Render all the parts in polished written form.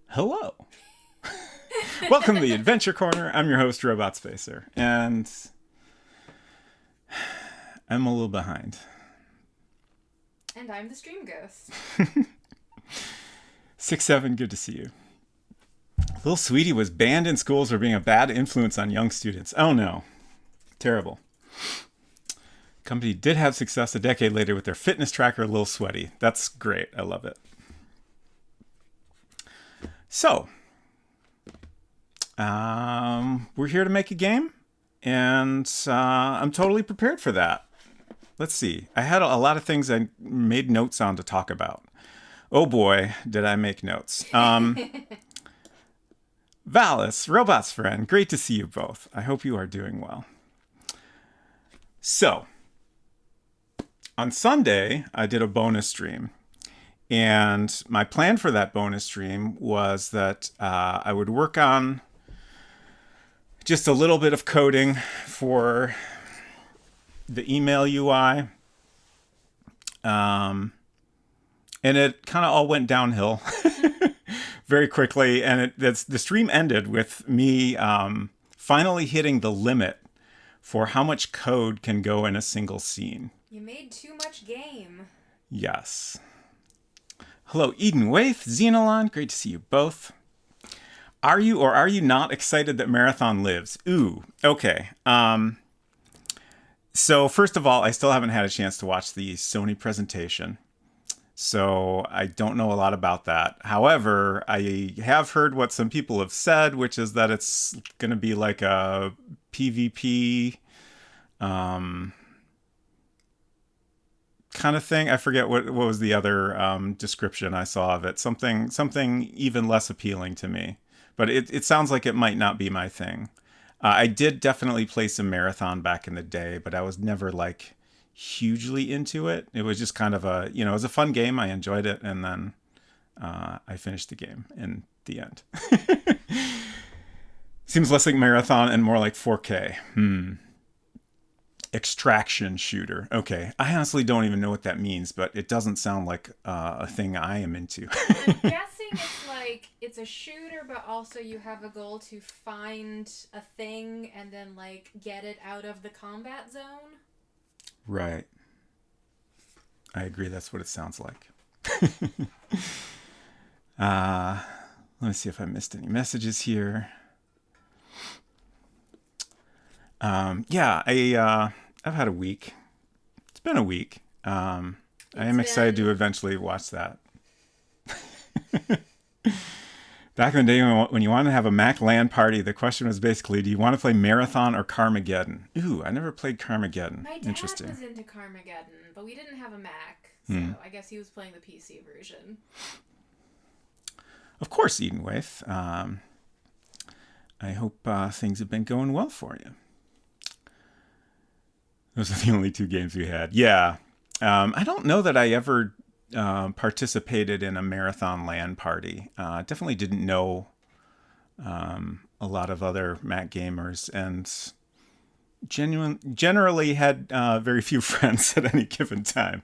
Hello. Welcome to the Adventure Corner. I'm your host, Robot Spacer, and I'm a little behind. And I'm the Stream Ghost. 6-7, good to see you. Little Sweetie was banned in schools for being a bad influence on young students. Oh no. Terrible. Company did have success a decade later with their fitness tracker, Lil Sweaty. That's great. I love it. So, we're here to make a game, and I'm totally prepared for that. Let's see. I had a lot of things I made notes on to talk about. Oh boy, did I make notes. Valis, Robot's friend, great to see you both. I hope you are doing well. So, on Sunday, I did a bonus stream. And my plan for that bonus stream was that I would work on just a little bit of coding for the email UI. And it kind of all went downhill very quickly. And the stream ended with me finally hitting the limit for how much code can go in a single scene. You made too much game. Yes. Hello, Eden Waith, Xenolon, great to see you both. Are you or are you not excited that Marathon lives? Ooh, okay. So first of all, I still haven't had a chance to watch the Sony presentation. So I don't know a lot about that. However, I have heard what some people have said, which is that it's going to be like a PvP kind of thing. I forget what was the other description I saw of it. Something even less appealing to me. But it sounds like it might not be my thing. I did definitely play some Marathon back in the day, but I was never like hugely into it. It was just kind of it was a fun game. I enjoyed it, and then I finished the game in the end. Seems less like Marathon and more like 4K. Extraction shooter. Okay, I honestly don't even know what that means, but it doesn't sound like a thing I am into. I'm guessing it's like it's a shooter, but also you have a goal to find a thing and then like get it out of the combat zone. Right. I agree. That's what it sounds like. Let me see if I missed any messages here. I've had a week. It's been a week. I am excited to eventually watch that. Back in the day when you wanted to have a Mac LAN party, the question was basically, do you want to play Marathon or Carmageddon? Ooh, I never played Carmageddon. My dad Interesting. was into Carmageddon, but we didn't have a Mac, so I guess he was playing the PC version. Of course, Eden Waith. I hope things have been going well for you. Those are the only two games we had. Yeah. I don't know that I ever participated in a Marathon LAN party. Definitely didn't know a lot of other Mac gamers, and generally had very few friends at any given time.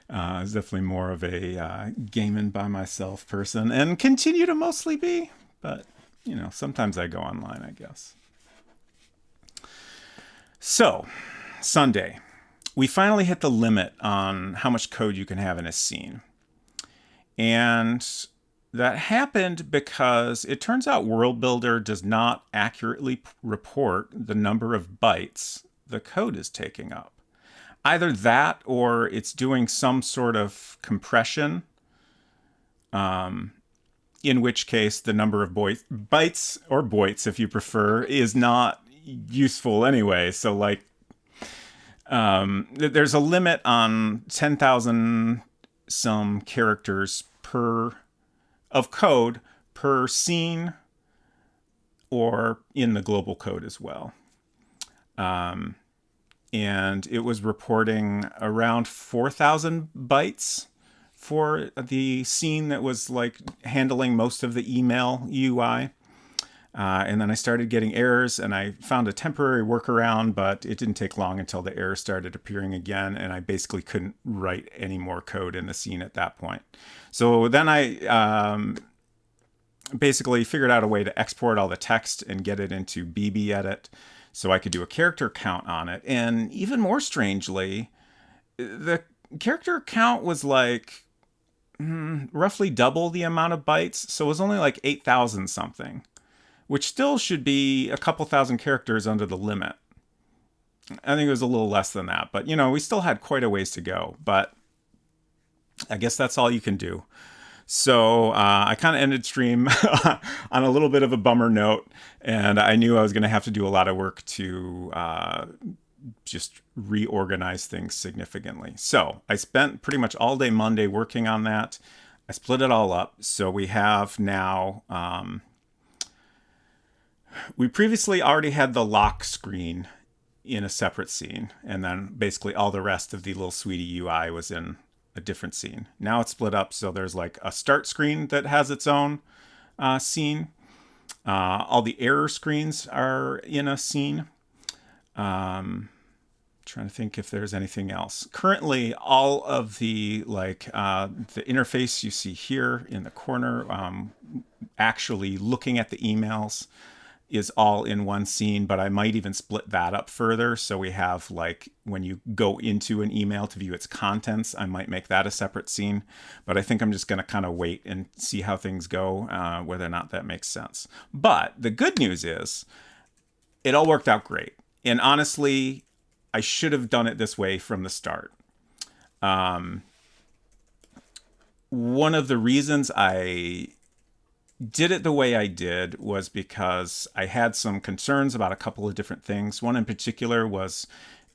I was definitely more of a gaming by myself person, and continue to mostly be, but sometimes I go online, I guess. So, Sunday, we finally hit the limit on how much code you can have in a scene. And that happened because it turns out World Builder does not accurately report the number of bytes the code is taking up. Either that or it's doing some sort of compression, in which case the number of bytes, or bytes if you prefer, is not useful anyway. So like, there's a limit on 10,000 some characters of code per scene, or in the global code as well. And it was reporting around 4,000 bytes for the scene that was like handling most of the email UI. And then I started getting errors, and I found a temporary workaround, but it didn't take long until the errors started appearing again, and I basically couldn't write any more code in the scene at that point. So then I basically figured out a way to export all the text and get it into BBEdit so I could do a character count on it. And even more strangely, the character count was like roughly double the amount of bytes. So it was only like 8,000 something, which still should be a couple thousand characters under the limit. I think it was a little less than that, but we still had quite a ways to go. But I guess that's all you can do. So I kind of ended stream on a little bit of a bummer note, and I knew I was going to have to do a lot of work to just reorganize things significantly. So I spent pretty much all day Monday working on that. I split it all up. So we have now, we previously already had the lock screen in a separate scene, and then basically all the rest of the little sweetie UI was in a different scene. Now it's split up, so there's like a start screen that has its own scene. All the error screens are in a scene. Trying to think if there's anything else. Currently, all of the the interface you see here in the corner, actually looking at the emails, is all in one scene, but I might even split that up further. So we have when you go into an email to view its contents, I might make that a separate scene. But I think I'm just going to kind of wait and see how things go, whether or not that makes sense. But the good news is it all worked out great. And honestly, I should have done it this way from the start. One of the reasons I did it the way I did was because I had some concerns about a couple of different things. One in particular was,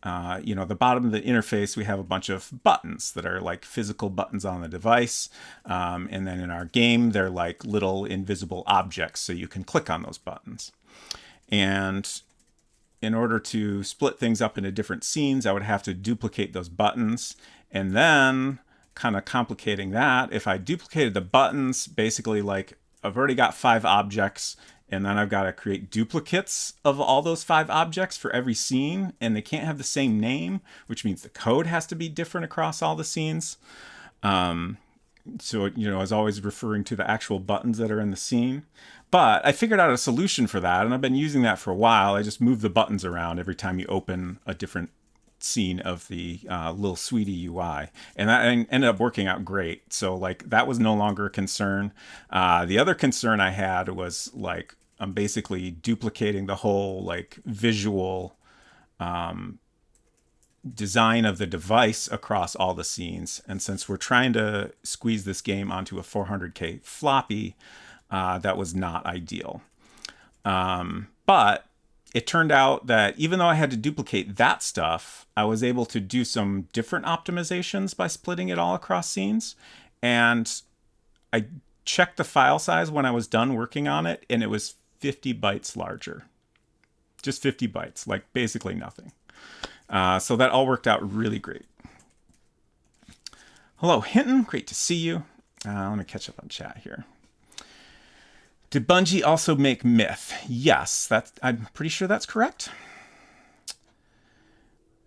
the bottom of the interface, we have a bunch of buttons that are like physical buttons on the device. And then in our game, they're like little invisible objects, so you can click on those buttons. And in order to split things up into different scenes, I would have to duplicate those buttons. And then, kind of complicating that, if I duplicated the buttons, basically I've already got 5 objects, and then I've got to create duplicates of all those 5 objects for every scene, and they can't have the same name, which means the code has to be different across all the scenes. So, I was always referring to the actual buttons that are in the scene. But I figured out a solution for that, and I've been using that for a while. I just move the buttons around every time you open a different scene of the little sweetie UI, and that ended up working out great. So that was no longer a concern. The other concern I had was I'm basically duplicating the whole visual design of the device across all the scenes. And since we're trying to squeeze this game onto a 400K floppy, that was not ideal. But it turned out that even though I had to duplicate that stuff, I was able to do some different optimizations by splitting it all across scenes. And I checked the file size when I was done working on it, and it was 50 bytes larger. Just 50 bytes, basically nothing. So that all worked out really great. Hello, Hinton. Great to see you. Let me catch up on chat here. Did Bungie also make Myth? Yes, I'm pretty sure that's correct.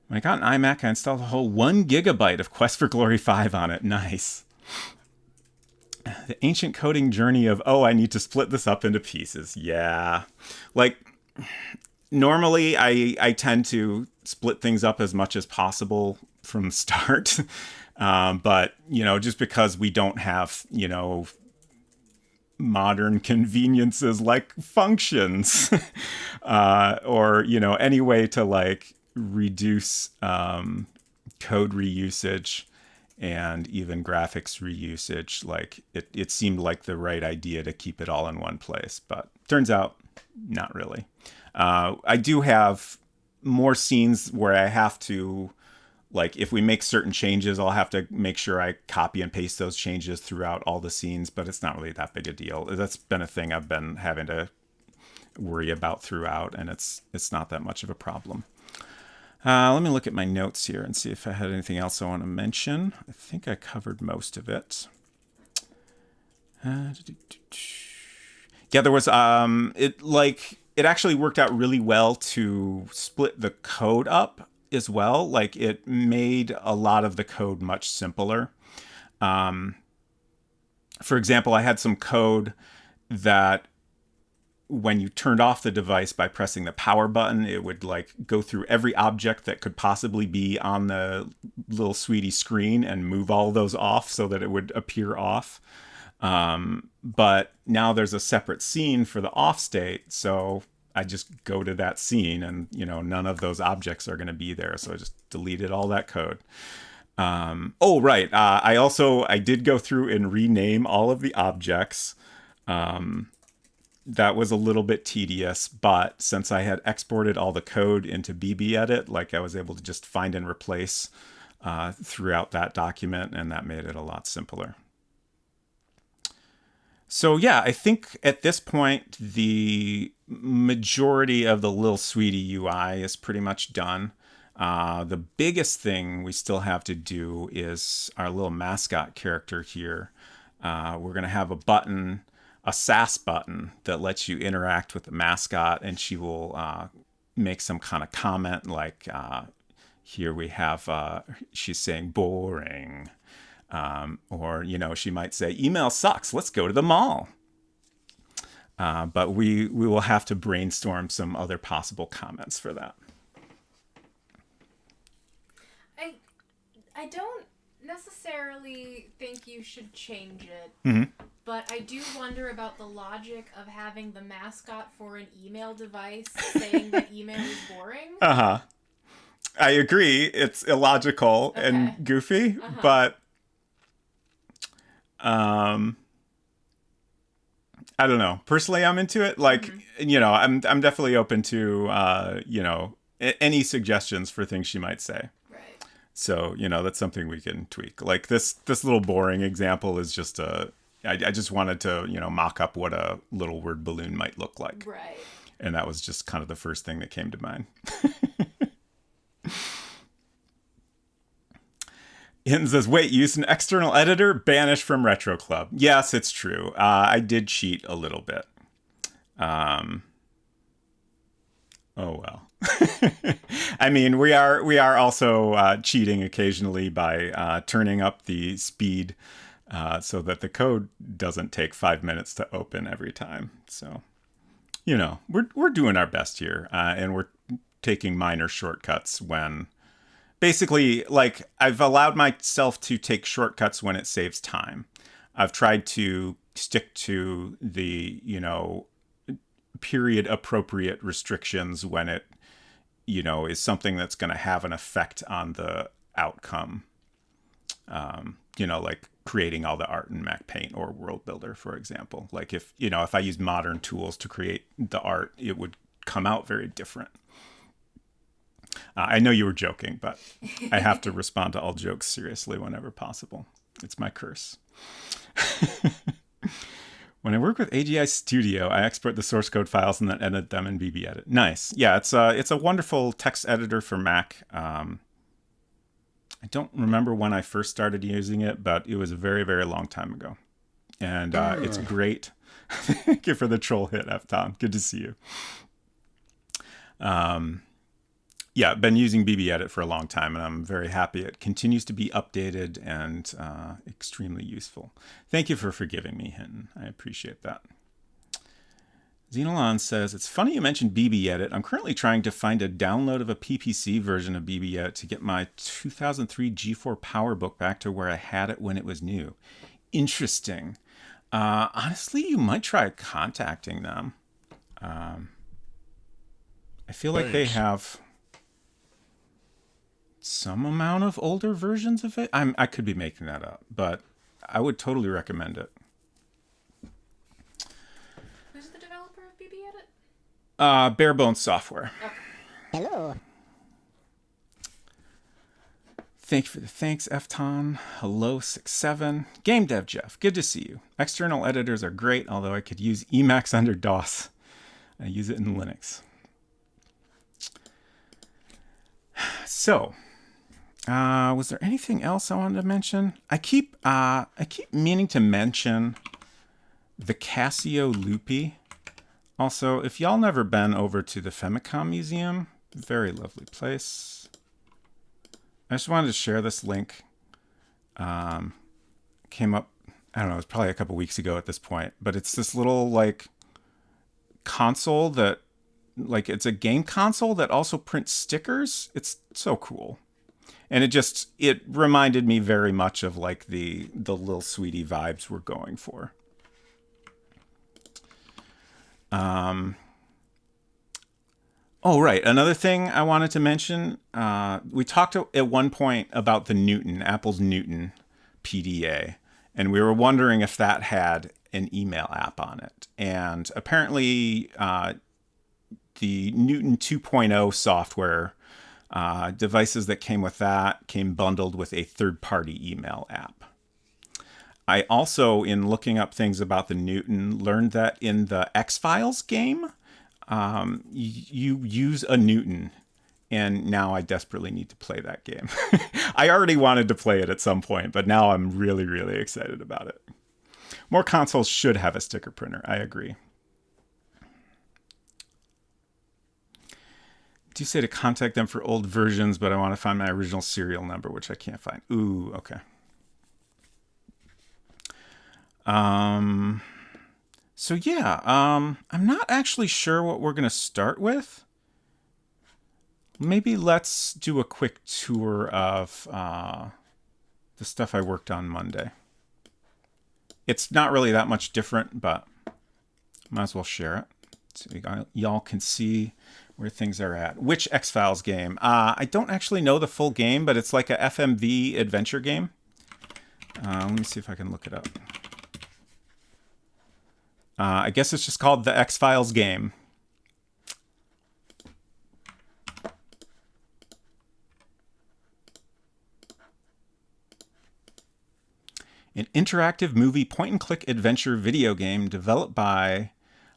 When I got an iMac, I installed a whole 1 gigabyte of Quest for Glory 5 on it. Nice. The ancient coding journey of, I need to split this up into pieces. Yeah. Normally I tend to split things up as much as possible from the start. But, just because we don't have, modern conveniences like functions or any way to reduce code reusage and even graphics reusage, it seemed like the right idea to keep it all in one place, but turns out not really. I do have more scenes where I have to, if we make certain changes, I'll have to make sure I copy and paste those changes throughout all the scenes, but it's not really that big a deal. That's been a thing I've been having to worry about throughout, and it's not that much of a problem. Let me look at my notes here and see if I had anything else I want to mention. I think I covered most of it. Yeah, there was it actually worked out really well to split the code up as well. It made a lot of the code much simpler. For example, I had some code that when you turned off the device by pressing the power button, it would like go through every object that could possibly be on the little sweetie screen and move all those off so that it would appear off. But now there's a separate scene for the off state, so I just go to that scene and, none of those objects are going to be there. So I just deleted all that code. Oh, right. I did go through and rename all of the objects. That was a little bit tedious, but since I had exported all the code into BBEdit, like I was able to just find and replace throughout that document, and that made it a lot simpler. So yeah, I think at this point, the majority of the Lil Sweetie UI is pretty much done. The biggest thing we still have to do is our little mascot character here. We're going to have a button, a SAS button that lets you interact with the mascot, and she will make some kind of comment like, here we have, she's saying boring. Or, she might say, email sucks, let's go to the mall. But we will have to brainstorm some other possible comments for that. I don't necessarily think you should change it, but I do wonder about the logic of having the mascot for an email device saying that email is boring. I agree. It's illogical and goofy, but I don't know. Personally, I'm into it. Like, I'm definitely open to, any suggestions for things she might say. So, that's something we can tweak. Like this little boring example is just I just wanted to, mock up what a little word balloon might look like. Right. And that was just kind of the first thing that came to mind. Hinton says, wait, use an external editor? Banish from Retro Club. Yes, it's true. I did cheat a little bit. Oh, well. I mean, we are also cheating occasionally by turning up the speed so that the code doesn't take 5 minutes to open every time. So, we're doing our best here, and we're taking minor shortcuts when basically, like, I've allowed myself to take shortcuts when it saves time. I've tried to stick to the, period appropriate restrictions when it, is something that's going to have an effect on the outcome. Like creating all the art in Mac Paint or World Builder, for example. Like if I use modern tools to create the art, it would come out very different. I know you were joking, but I have to respond to all jokes seriously whenever possible. It's my curse. When I work with AGI Studio, I export the source code files and then edit them in BBEdit. Nice. Yeah, it's a wonderful text editor for Mac. I don't remember when I first started using it, but it was a very, very long time ago. And it's great. Thank you for the troll hit, F. Tom. Good to see you. Yeah, been using BBEdit for a long time, and I'm very happy. It continues to be updated and extremely useful. Thank you for forgiving me, Hinton. I appreciate that. Xenolon says, it's funny you mentioned BBEdit. I'm currently trying to find a download of a PPC version of BBEdit to get my 2003 G4 PowerBook back to where I had it when it was new. Interesting. Honestly, you might try contacting them. I feel like they have some amount of older versions of it. I could be making that up, but I would totally recommend it. Who's the developer of BBEdit? Bare Bones Software. Okay. Hello. Thank you for the thanks, Fton. Hello, 67. Game Dev Jeff, good to see you. External editors are great, although I could use Emacs under DOS. I use it in Linux. So, was there anything else I wanted to mention? I keep meaning to mention the Casio Loopy. Also, if y'all never been over to the Famicom Museum, very lovely place. I just wanted to share this link. Came up I don't know, it's probably a couple weeks ago at this point, but it's this little like console that like it's a game console that also prints stickers. It's so cool. And it reminded me very much of like the little sweetie vibes we're going for. Oh, right. Another thing I wanted to mention, we talked at one point about the Apple's Newton PDA, and we were wondering if that had an email app on it. And apparently, the Newton 2.0 software devices that came with that came bundled with a third-party email app. I also, in looking up things about the Newton, learned that in the X-Files game, you use a Newton, and now I desperately need to play that game. I already wanted to play it at some point, but now I'm really, really excited about it. More consoles should have a sticker printer, I agree. Do say to contact them for old versions, but I want to find my original serial number, which I can't find. Ooh, okay. So yeah, I'm not actually sure what we're going to start with. Maybe let's do a quick tour of the stuff I worked on Monday. It's not really that much different, but might as well share it so y'all can see where things are at. Which X-Files game? I don't actually know the full game, but it's like a FMV adventure game. Let me see if I can look it up. I guess it's just called the X-Files game. An interactive movie point-and-click adventure video game developed by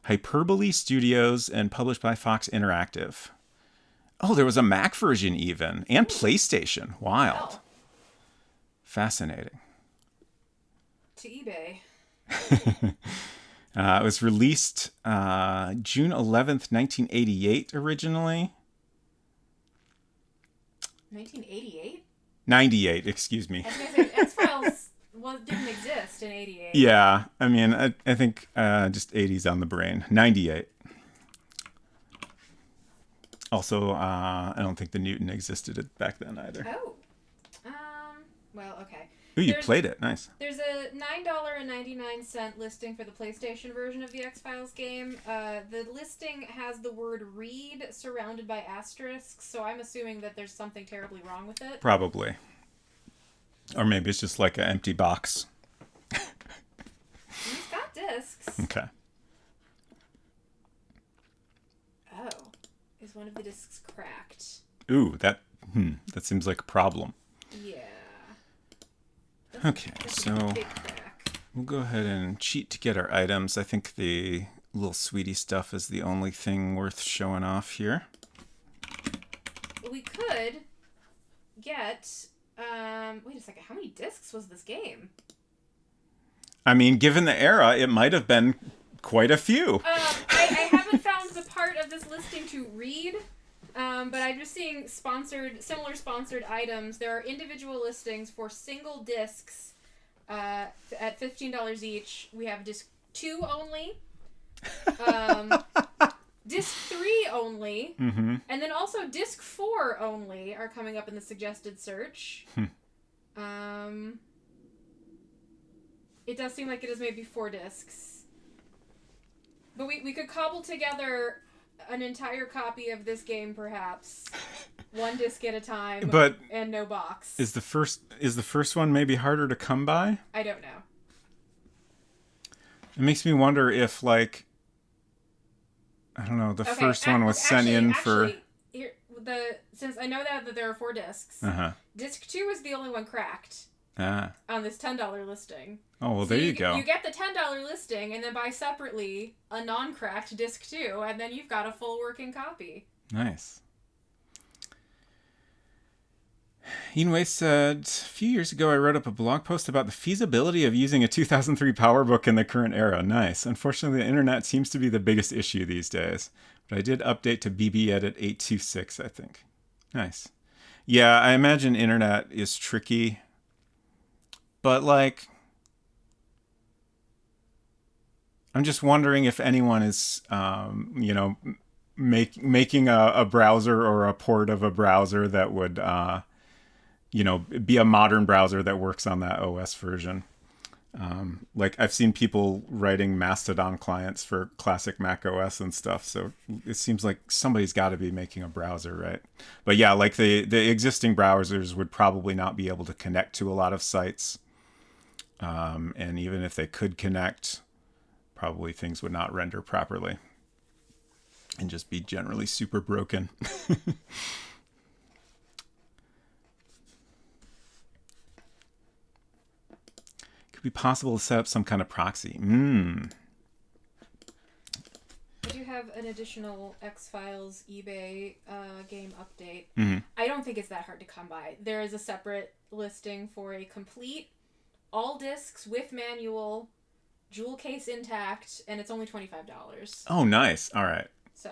Hyperbole Studios and published by Fox Interactive. Oh, there was a Mac version even, and PlayStation. Wild. Oh. Fascinating. To eBay. It was released June 11th, 1988 originally. 1988? 98, excuse me. I was going to say, X-Files didn't exist in 88. Yeah, I mean, I think just 80s on the brain. 98. Also, I don't think the Newton existed back then either. Oh. Well, okay. Ooh, you played it. Nice. There's a $9.99 listing for the PlayStation version of the X-Files game. The listing has the word read surrounded by asterisks, so I'm assuming that there's something terribly wrong with it. Probably. Or maybe it's just like an empty box. It's got discs. Okay. Oh. Is one of the discs cracked? Ooh, that seems like a problem. Yeah. Okay, so we'll go ahead and cheat to get our items. I think the little sweetie stuff is the only thing worth showing off here. We could get... wait a second. How many discs was this game? I mean, given the era, it might have been quite a few. I haven't found the part of this listing to read, but I'm just seeing similar sponsored items. There are individual listings for single discs at $15 each. We have disc 2 only, disc 3 only, and then also disc 4 only are coming up in the suggested search. It does seem like it is maybe 4 discs. But we could cobble together an entire copy of this game, perhaps. One disc at a time, but and no box. Is the first one maybe harder to come by? I don't know. It makes me wonder if, like, I don't know, the first one was sent in for... Since I know that there are 4 discs, disc 2 is the only one cracked on this $10 listing. Oh, well, so there you go. You get the $10 listing, and then buy separately a non-cracked disc 2, and then you've got a full working copy. Nice. Enway said, a few years ago I wrote up a blog post about the feasibility of using a 2003 PowerBook in the current era. Nice. Unfortunately, the internet seems to be the biggest issue these days. But I did update to BBEdit 826, I think. Nice. Yeah, I imagine internet is tricky. But, like, I'm just wondering if anyone is, making a browser or a port of a browser that would, be a modern browser that works on that OS version. Like I've seen people writing Mastodon clients for classic Mac OS and stuff. So it seems like somebody's got to be making a browser, right? But yeah, like the existing browsers would probably not be able to connect to a lot of sites. And even if they could connect, probably things would not render properly and just be generally super broken. Be possible to set up some kind of proxy. I do have an additional X-Files eBay game update. Mm-hmm. I don't think it's that hard to come by. There is a separate listing for a complete, all discs with manual, jewel case intact, and it's only $25. Oh, nice. All right. So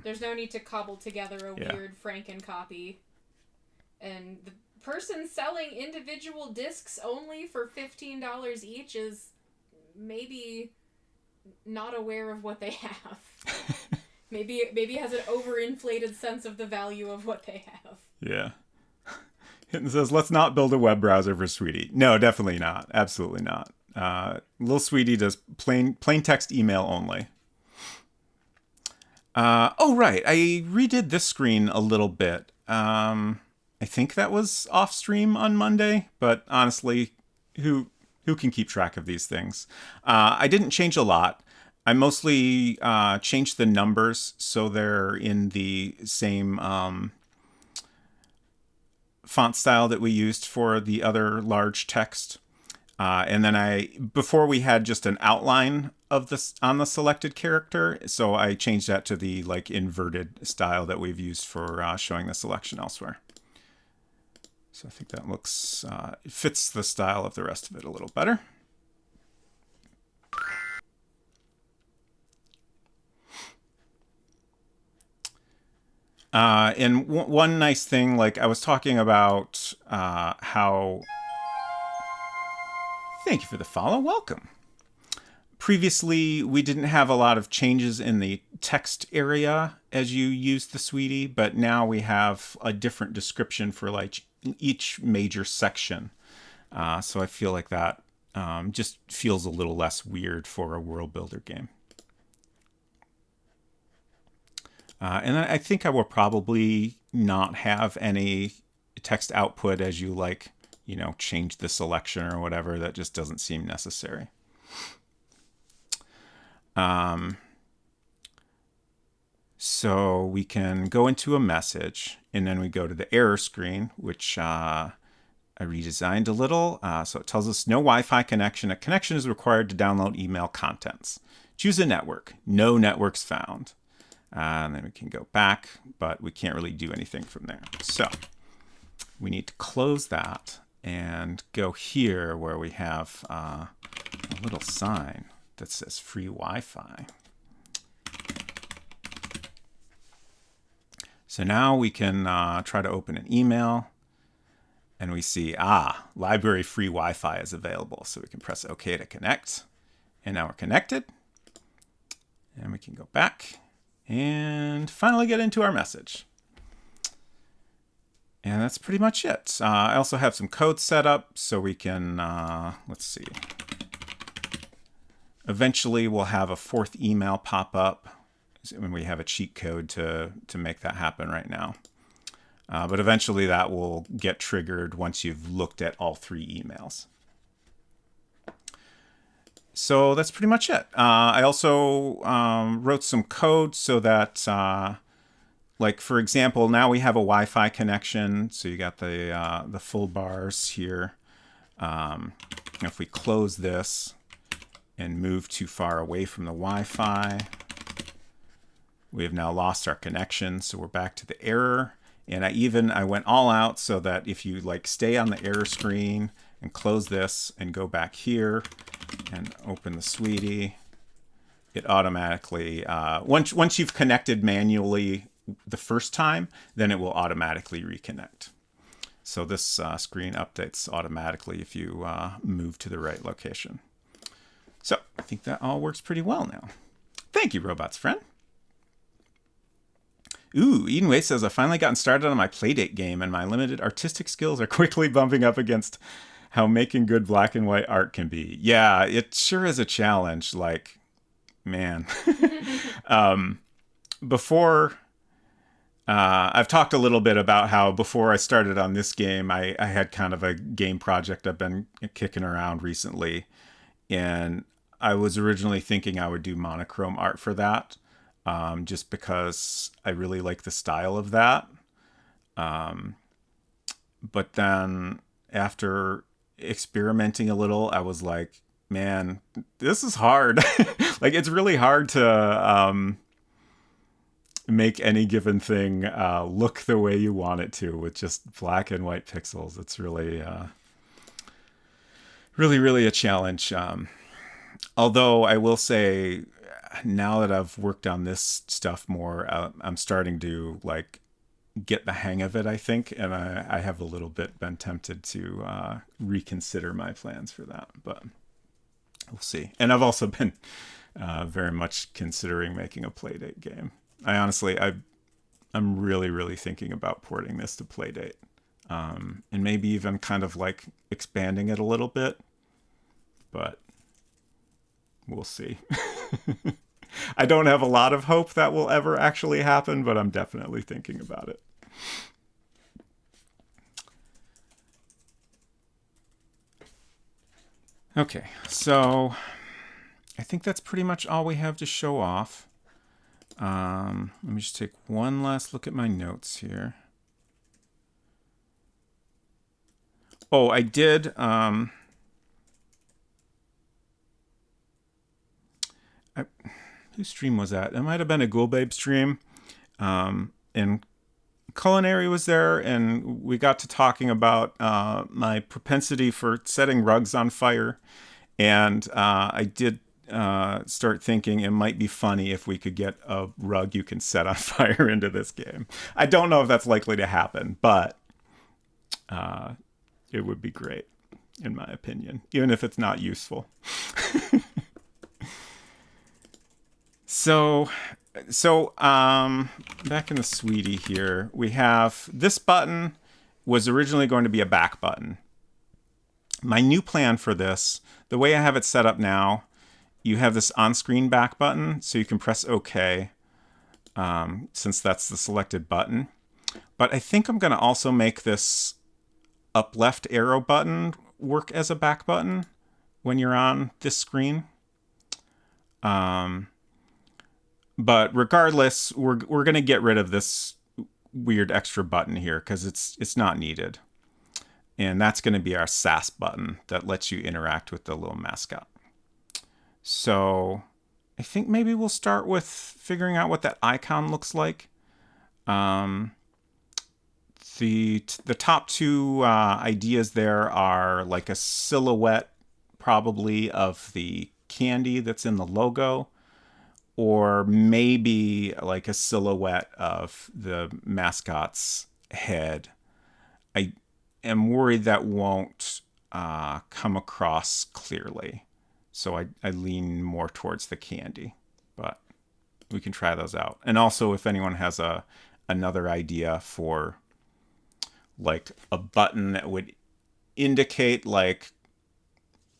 there's no need to cobble together a weird Franken copy. And the person selling individual discs only for $15 each is maybe not aware of what they have. maybe has an overinflated sense of the value of what they have. Yeah. It says, let's not build a web browser for Sweetie. No, definitely not. Absolutely not. Little Sweetie does plain text email only. Oh, right. I redid this screen a little bit. I think that was off stream on Monday, but honestly, who can keep track of these things? I didn't change a lot. I mostly changed the numbers so they're in the same font style that we used for the other large text. And then before we had just an outline of this on the selected character, so I changed that to the like inverted style that we've used for showing the selection elsewhere. So I think that looks, it fits the style of the rest of it a little better. And one nice thing, like I was talking about how... Thank you for the follow. Welcome. Previously, we didn't have a lot of changes in the text area as you used the Sweetie, but now we have a different description for like each major section. So I feel like that just feels a little less weird for a world builder game. And I think I will probably not have any text output as you like, change the selection or whatever. That just doesn't seem necessary. So we can go into a message, and then we go to the error screen, which I redesigned a little. So it tells us no Wi-Fi connection. A connection is required to download email contents. Choose a network. No networks found. And then we can go back, but we can't really do anything from there. So we need to close that and go here where we have a little sign that says free Wi-Fi. So now we can try to open an email, and we see, library free Wi-Fi is available. So we can press OK to connect. And now we're connected. And we can go back and finally get into our message. And that's pretty much it. I also have some code set up so we can, let's see. Eventually we'll have a fourth email pop up when we have a cheat code to make that happen right now. But eventually that will get triggered once you've looked at all three emails. So that's pretty much it. I also wrote some code so that, like for example, now we have a Wi-Fi connection. So you got the full bars here. If we close this and move too far away from the Wi-Fi, we have now lost our connection. So we're back to the error. And I went all out so that if you like stay on the error screen and close this and go back here and open the Sweetie, it automatically, once you've connected manually the first time, then it will automatically reconnect. So this screen updates automatically if you move to the right location. So I think that all works pretty well now. Thank you, robots friend. Ooh, Eden Way says, I've finally gotten started on my Playdate game, and my limited artistic skills are quickly bumping up against how making good black and white art can be. Yeah, it sure is a challenge. Like, man. Before, I've talked a little bit about how before I started on this game, I had kind of a game project I've been kicking around recently. And I was originally thinking I would do monochrome art for that. Just because I really like the style of that. But then after experimenting a little, I was like, man, this is hard. Like, it's really hard to make any given thing look the way you want it to with just black and white pixels. It's really, really a challenge. Although I will say, now that I've worked on this stuff more, I'm starting to like get the hang of it, I think, and I have a little bit been tempted to reconsider my plans for that, but we'll see. And I've also been very much considering making a Playdate game. I'm really thinking about porting this to Playdate, and maybe even kind of like expanding it a little bit, but we'll see. I don't have a lot of hope that will ever actually happen, but I'm definitely thinking about it. Okay, so I think that's pretty much all we have to show off. Let me just take one last look at my notes here. Oh, I did... whose stream was that? It might have been a Ghoul Babe stream. And Culinary was there, and we got to talking about my propensity for setting rugs on fire. And I did start thinking it might be funny if we could get a rug you can set on fire into this game. I don't know if that's likely to happen, but it would be great, in my opinion, even if it's not useful. So back in the Sweetie here, we have this button was originally going to be a back button. My new plan for this, the way I have it set up now, you have this on-screen back button, so you can press OK, since that's the selected button. But I think I'm going to also make this up left arrow button work as a back button when you're on this screen. But regardless, we're going to get rid of this weird extra button here because it's not needed. And that's going to be our SAS button that lets you interact with the little mascot. So I think maybe we'll start with figuring out what that icon looks like. The top two ideas there are like a silhouette probably of the candy that's in the logo, or maybe like a silhouette of the mascot's head. I am worried that won't come across clearly. So I lean more towards the candy, but we can try those out. And also if anyone has another idea for like a button that would indicate like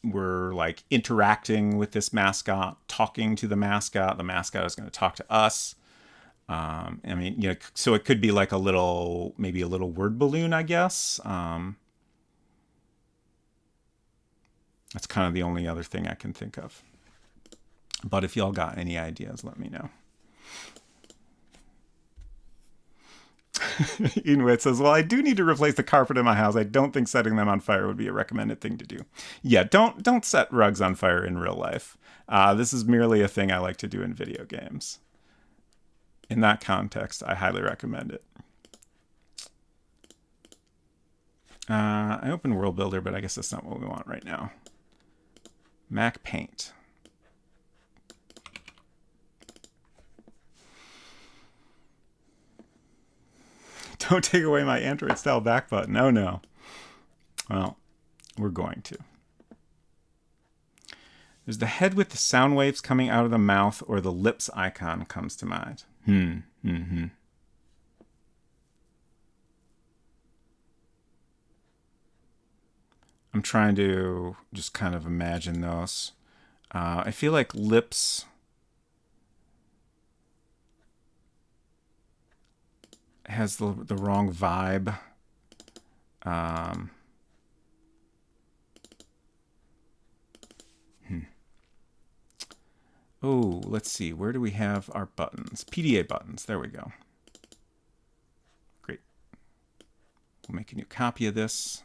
we're like interacting with this mascot, talking to the mascot is going to talk to us. I mean, you know, so it could be like maybe a little word balloon, I guess. That's kind of the only other thing I can think of. But if y'all got any ideas, let me know. Inuit says, well, I do need to replace the carpet in my house. I don't think setting them on fire would be a recommended thing to do. Yeah, don't set rugs on fire in real life. This is merely a thing I like to do in video games. In that context, I highly recommend it. I opened World Builder, but I guess that's not what we want right now. Mac Paint. Don't take away my Android style back button. Oh no. Well, we're going to. There's the head with the sound waves coming out of the mouth, or the lips icon comes to mind. I'm trying to just kind of imagine those. I feel like lips has the wrong vibe. Oh, let's see. Where do we have our buttons? PDA buttons. There we go. Great. We'll make a new copy of this.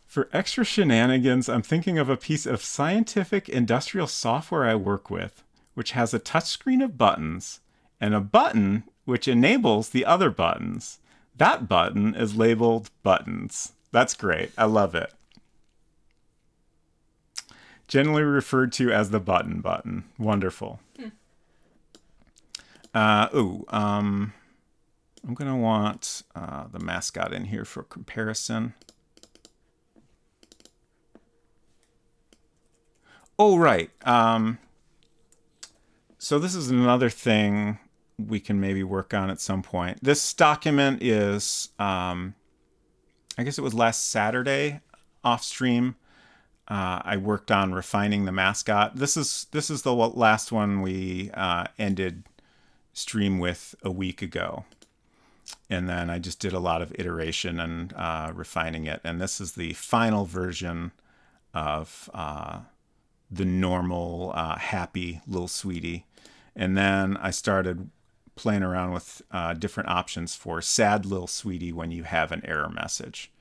For extra shenanigans, I'm thinking of a piece of scientific industrial software I work with, which has a touchscreen of buttons and a button which enables the other buttons. That button is labeled buttons. That's great. I love it. Generally referred to as the button. Wonderful. I'm going to want the mascot in here for comparison. Oh, right. So this is another thing we can maybe work on at some point. This document is, I guess it was last Saturday off stream. I worked on refining the mascot. This is the last one we ended stream with a week ago. And then I just did a lot of iteration and refining it. And this is the final version of the normal happy little sweetie. And then I started playing around with different options for sad little sweetie when you have an error message.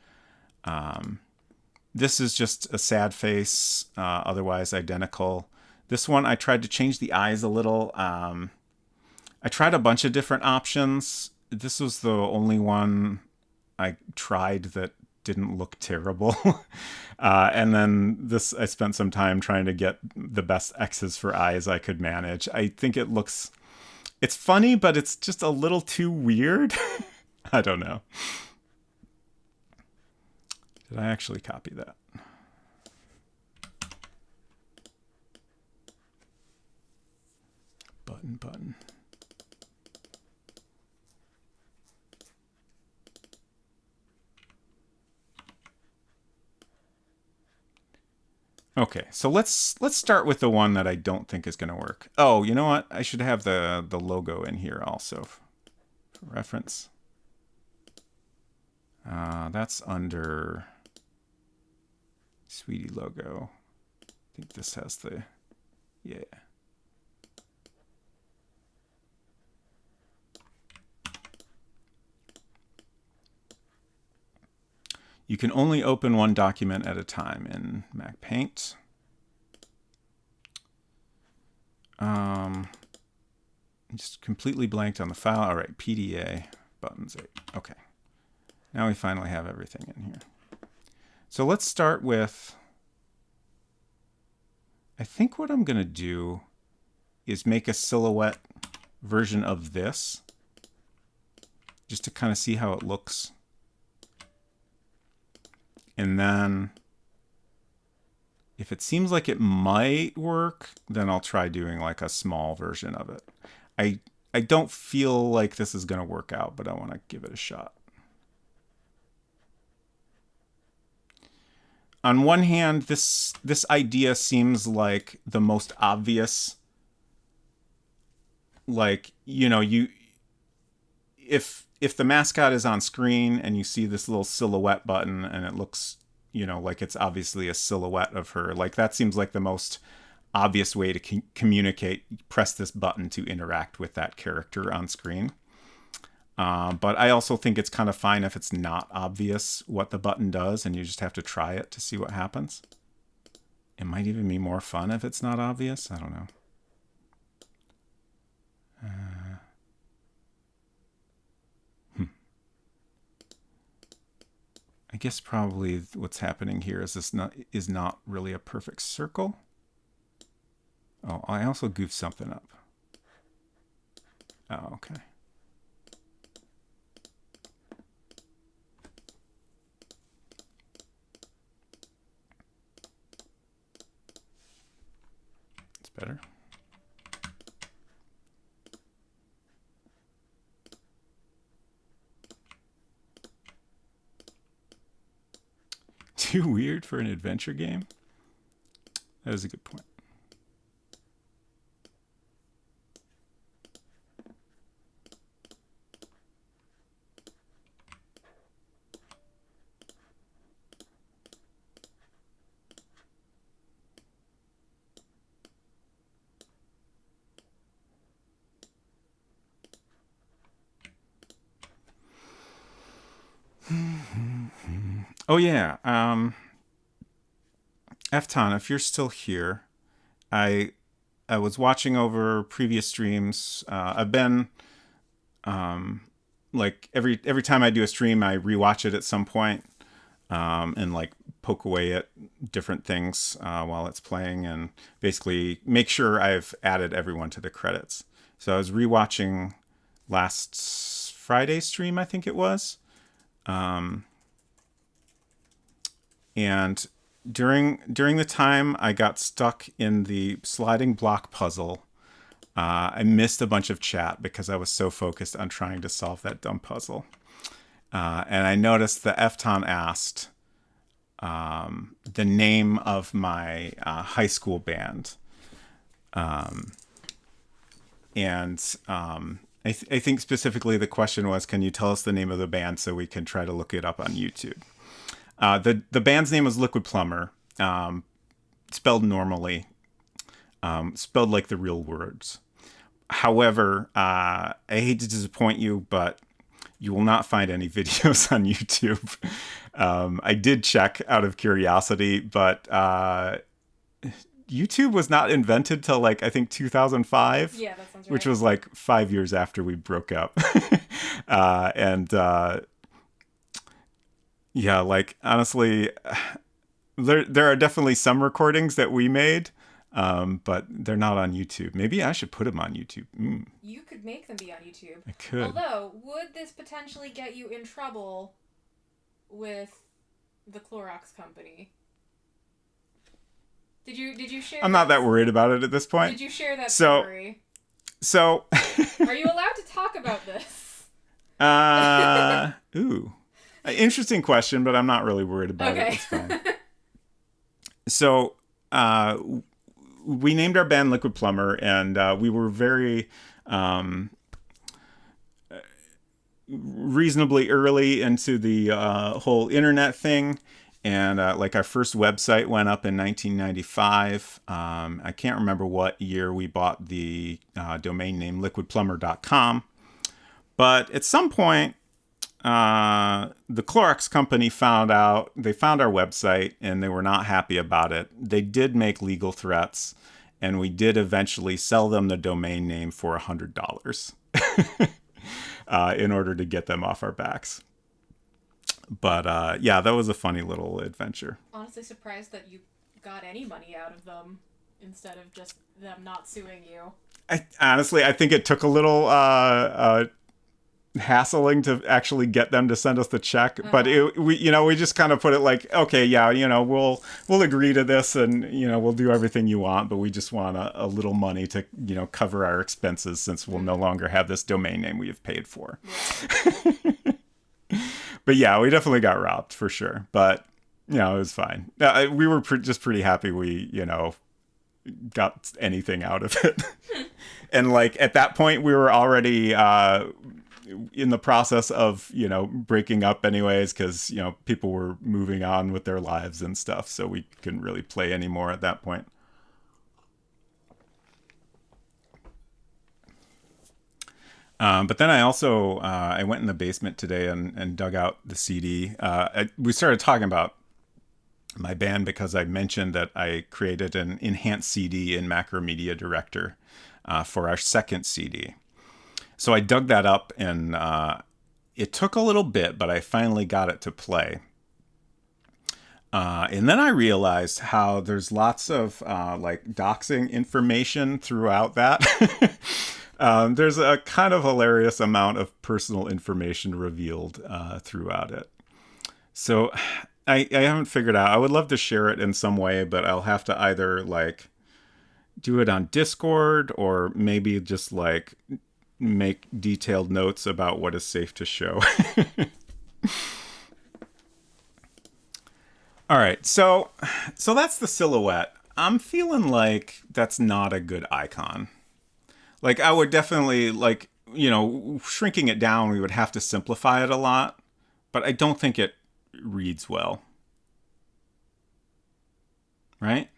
This is just a sad face, otherwise identical. This one I tried to change the eyes a little. I tried a bunch of different options. This was the only one I tried that didn't look terrible. And then this, I spent some time trying to get the best X's for eyes I could manage. I think it's funny, but it's just a little too weird. I don't know. Did I actually copy that? Button. Okay, so let's start with the one that I don't think is going to work. Oh, you know what? I should have the logo in here also for reference. That's under Sweetie logo. I think this has the, yeah. You can only open one document at a time in Mac Paint. Just completely blanked on the file. All right, PDA buttons 8. Okay. Now we finally have everything in here. So let's start with, I think what I'm going to do is make a silhouette version of this, just to kind of see how it looks. And then if it seems like it might work, then I'll try doing like a small version of it. I don't feel like this is going to work out, but I want to give it a shot. On one hand, this idea seems like the most obvious. Like, you know, if the mascot is on screen and you see this little silhouette button and it looks, you know, like it's obviously a silhouette of her, like that seems like the most obvious way to communicate. Press this button to interact with that character on screen. But I also think it's kind of fine if it's not obvious what the button does and you just have to try it to see what happens. It might even be more fun if it's not obvious. I don't know. I guess probably what's happening here is this is not really a perfect circle. Oh, I also goofed something up. Oh, okay. better. Too weird for an adventure game? That is a good point. Oh yeah, Efton, if you're still here, I was watching over previous streams. I've been like every time I do a stream, I rewatch it at some point, and like poke away at different things while it's playing, and basically make sure I've added everyone to the credits. So I was rewatching last Friday's stream, I think it was. And during the time I got stuck in the sliding block puzzle, I missed a bunch of chat because I was so focused on trying to solve that dumb puzzle. And I noticed that Efton asked the name of my high school band. I think specifically the question was, can you tell us the name of the band so we can try to look it up on YouTube? The band's name was Liquid Plumber, spelled normally, spelled like the real words. However, I hate to disappoint you, but you will not find any videos on YouTube. I did check out of curiosity, but YouTube was not invented till like I think 2005. Yeah, that sounds right. Which was like 5 years after we broke up. Yeah, like honestly, there are definitely some recordings that we made, but they're not on YouTube. Maybe I should put them on YouTube. You could make them be on YouTube. I could. Although, would this potentially get you in trouble with the Clorox company? Did you share? I'm not that worried about it at this point. Did you share that story? So. Are you allowed to talk about this? Ooh. Interesting question, but I'm not really worried about it. It's fine. So, we named our band Liquid Plumber, and we were very reasonably early into the whole internet thing. And like our first website went up in 1995. I can't remember what year we bought the domain name liquidplumber.com. But at some point, the Clorox company found our website and they were not happy about it. They did make legal threats, and we did eventually sell them the domain name for $100 in order to get them off our backs. But yeah, that was a funny little adventure. Honestly surprised that you got any money out of them instead of just them not suing you. I think it took a little hassling to actually get them to send us the check. But we just kind of put it like, okay, yeah, we'll agree to this, and we'll do everything you want, but we just want a little money to cover our expenses since we'll no longer have this domain name we have paid for. But yeah, we definitely got robbed for sure. But it was fine. We were just pretty happy we got anything out of it. And like at that point, we were already in the process of breaking up anyways, because people were moving on with their lives and stuff, so we couldn't really play anymore at that point. But then I also I went in the basement today and dug out the CD. We started talking about my band because I mentioned that I created an enhanced CD in Macromedia Director for our second CD. So I dug that up, and it took a little bit, but I finally got it to play. And then I realized how there's lots of like doxing information throughout that. There's a kind of hilarious amount of personal information revealed throughout it. So I haven't figured out. I would love to share it in some way, but I'll have to either like do it on Discord, or maybe just like make detailed notes about what is safe to show. All right, so that's the silhouette. I'm feeling like that's not a good icon. Like I would definitely like, shrinking it down, we would have to simplify it a lot, but I don't think it reads well. Right?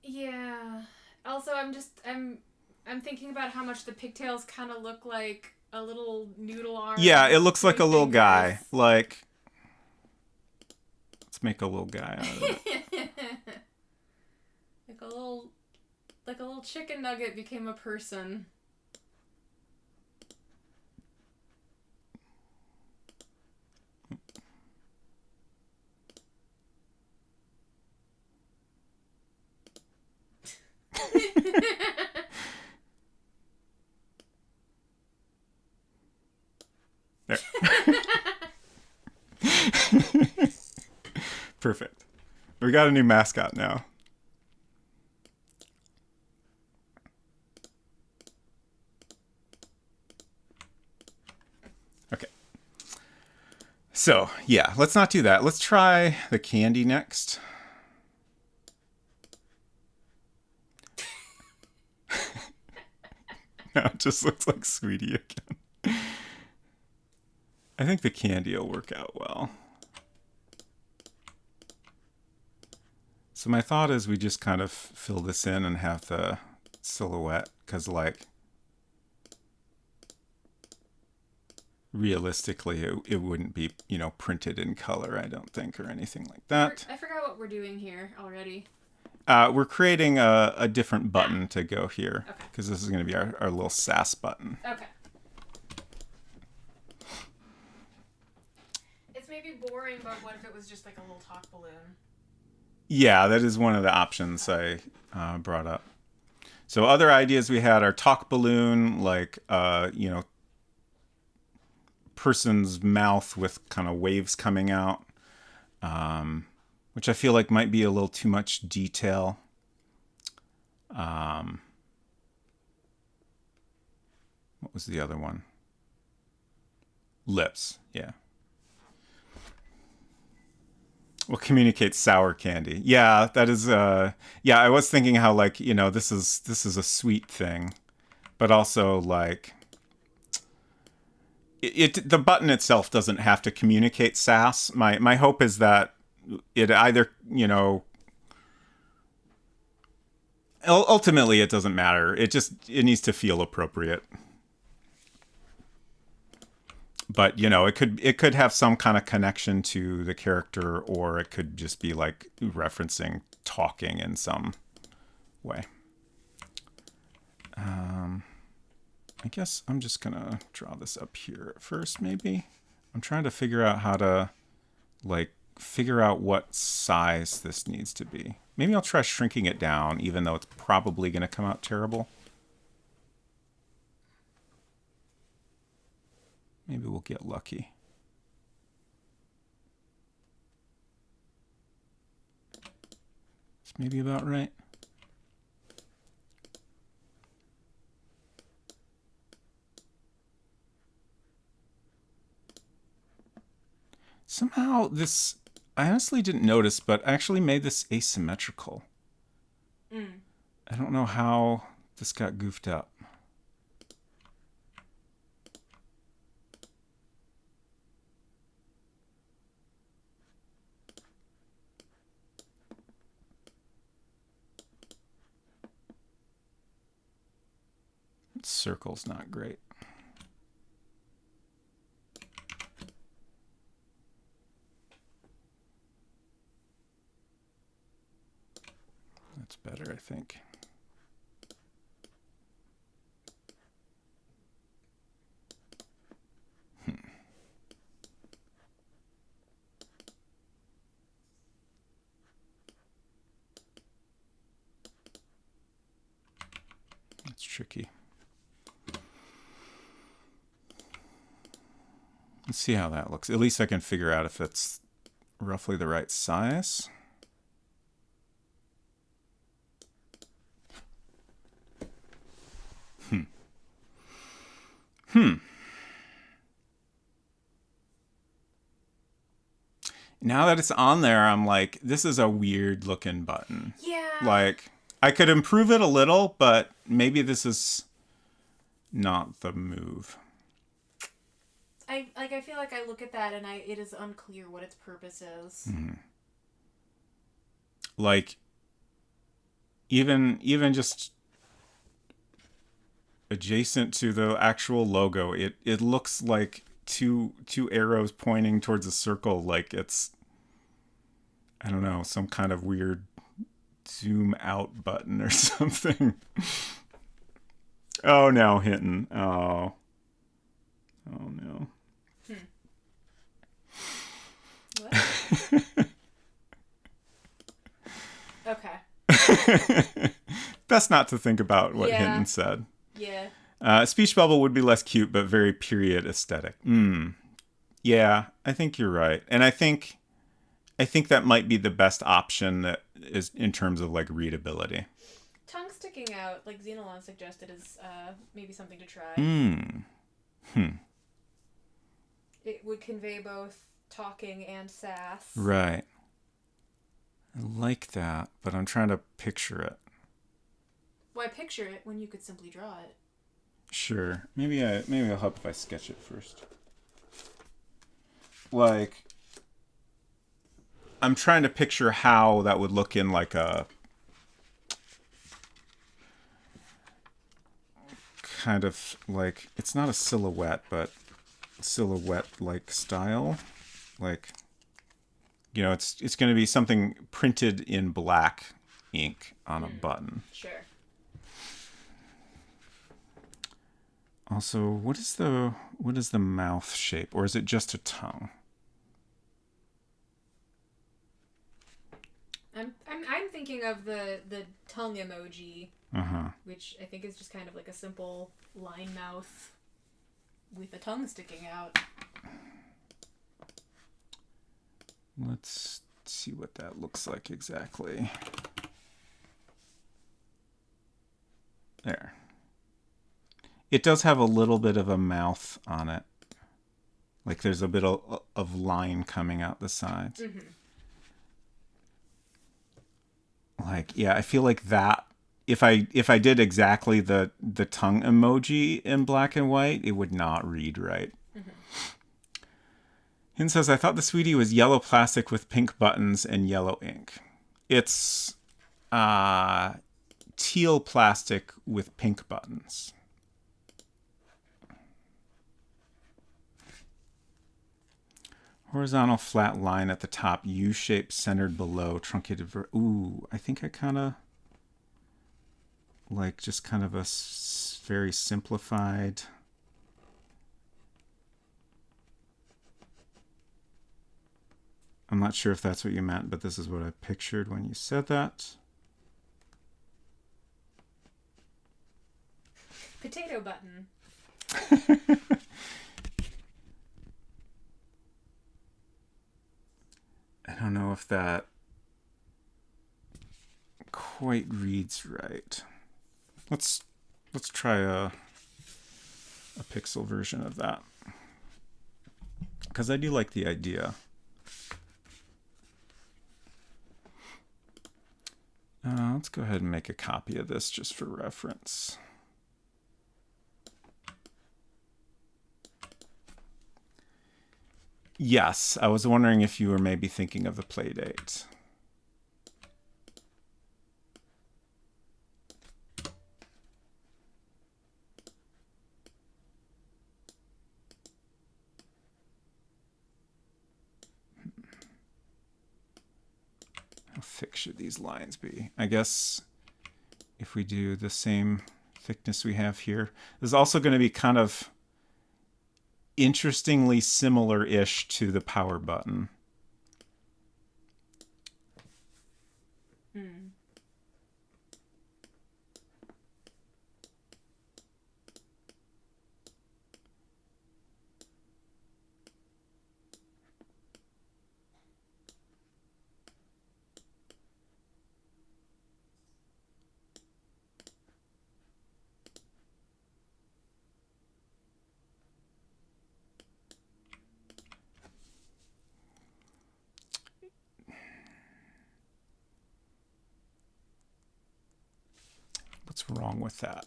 Yeah. Also, I'm thinking about how much the pigtails kind of look like a little noodle arm. Yeah, it looks like a little fingers. guy. Like, let's make a little guy out of it. like a little chicken nugget became a person. There. Perfect. We got a new mascot now. Okay. So, yeah, let's not do that. Let's try the candy next. Now it just looks like Sweetie again. I think the candy will work out well. So my thought is we just kind of fill this in and have the silhouette, because like realistically it wouldn't be, printed in color, I don't think, or anything like that. I forgot what we're doing here already. We're creating a different button to go here, because this is going to be our little SAS button. Okay. It's maybe boring, but what if it was just like a little talk balloon? Yeah, that is one of the options I brought up. So other ideas we had are talk balloon, like, person's mouth with kind of waves coming out, which I feel like might be a little too much detail. What was the other one? Lips, yeah. Well, communicate sour candy. Yeah, that is. Yeah, I was thinking how like this is a sweet thing, but also like the button itself doesn't have to communicate sass. My hope is that it either ultimately it doesn't matter. It needs to feel appropriate. But it could have some kind of connection to the character, or it could just be like referencing talking in some way. I guess I'm just gonna draw this up here at first. Maybe I'm trying to figure out how to figure out what size this needs to be. Maybe I'll try shrinking it down, even though it's probably gonna come out terrible. Maybe we'll get lucky. It's maybe about right. Somehow this, I honestly didn't notice, but I actually made this asymmetrical. I don't know how this got goofed up. Circle's not great. That's better, I think. That's tricky. Let's see how that looks. At least I can figure out if it's roughly the right size. now that it's on there, I'm like, this is a weird looking button. Yeah. Like, I could improve it a little, but maybe this is not the move. I feel like I look at that and it is unclear what its purpose is. Mm-hmm. Like, even just adjacent to the actual logo, it looks like two arrows pointing towards a circle, like it's, I don't know, some kind of weird zoom out button or something. Oh no, Hinton. Oh no. What? Okay. Best not to think about what Hinton said. Yeah. Speech bubble would be less cute, but very period aesthetic. Yeah, I think you're right. And I think that might be the best option that is in terms of like readability. Tongue sticking out, like Xenolon suggested, is maybe something to try. It would convey both talking and sass. Right. I like that, but I'm trying to picture it. Why picture it when you could simply draw it? Sure. Maybe I'll help if I sketch it first. Like, I'm trying to picture how that would look in like a kind of like, it's not a silhouette, but silhouette like style. Like, you know, it's going to be something printed in black ink on a button. Sure. Also, what is the mouth shape, or is it just a tongue? I'm thinking of the tongue emoji, which I think is just kind of like a simple line mouth with a tongue sticking out. Let's see what that looks like exactly. There. It does have a little bit of a mouth on it. Like there's a bit of line coming out the sides. Mm-hmm. Like, yeah, I feel like that, if I did exactly the tongue emoji in black and white, it would not read right. Mm-hmm. Hin says, I thought the Sweetie was yellow plastic with pink buttons and yellow ink. It's teal plastic with pink buttons. Horizontal flat line at the top, U-shaped centered below, truncated. Ooh, I think I kind of like just kind of a very simplified. I'm not sure if that's what you meant, but this is what I pictured when you said that. Potato button. I don't know if that quite reads right. Let's try a pixel version of that, because I do like the idea. Let's go ahead and make a copy of this just for reference. Yes, I was wondering if you were maybe thinking of the Playdate. How thick should these lines be? I guess if we do the same thickness we have here, there's also going to be kind of interestingly similar-ish to the power button. What's wrong with that?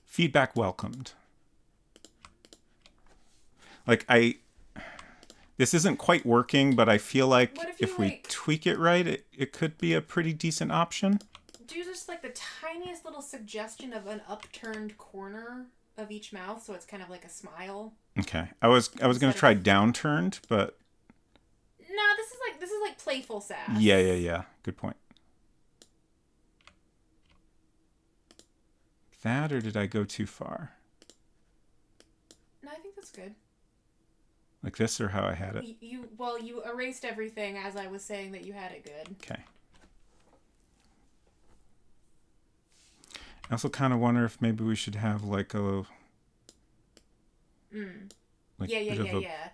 Feedback welcomed. Like, this isn't quite working, but I feel like if we tweak it right, it could be a pretty decent option. Do just like the tiniest little suggestion of an upturned corner of each mouth, so it's kind of like a smile. Okay. I was going to try downturned, but no, this is like playful sass. Yeah. Good point. That, or did I go too far? No, I think that's good. Like this, or how I had it? You erased everything as I was saying that you had it good. Okay. I also kind of wonder if maybe we should have like a... Like yeah.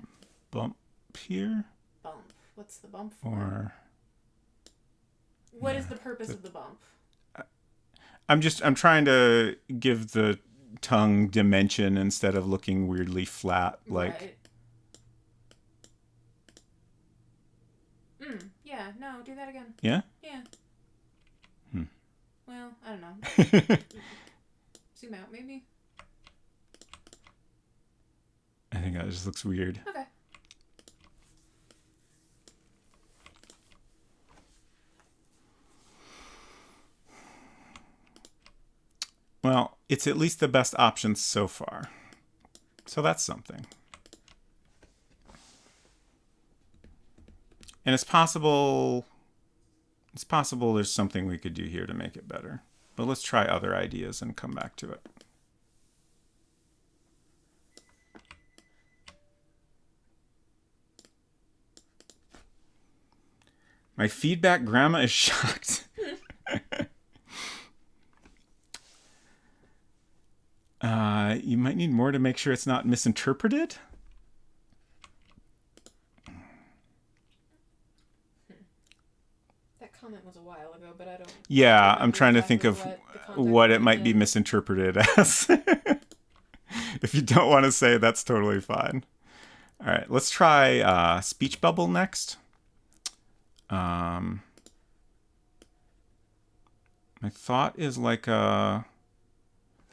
Bump here? Bump. What's the bump for? Or... What is the purpose of the bump? I'm trying to give the tongue dimension instead of looking weirdly flat. Like... Right. Yeah, no, do that again. Yeah? Yeah. Well, I don't know. Zoom out, maybe? I think that just looks weird. Okay. Well, it's at least the best option so far. So that's something. And it's possible there's something we could do here to make it better. But let's try other ideas and come back to it. My feedback grandma is shocked. You might need more to make sure it's not misinterpreted. That comment was a while ago, but I don't... Yeah, I'm trying to think of what it might be misinterpreted as. If you don't want to say, that's totally fine. All right, let's try speech bubble next. My thought is like a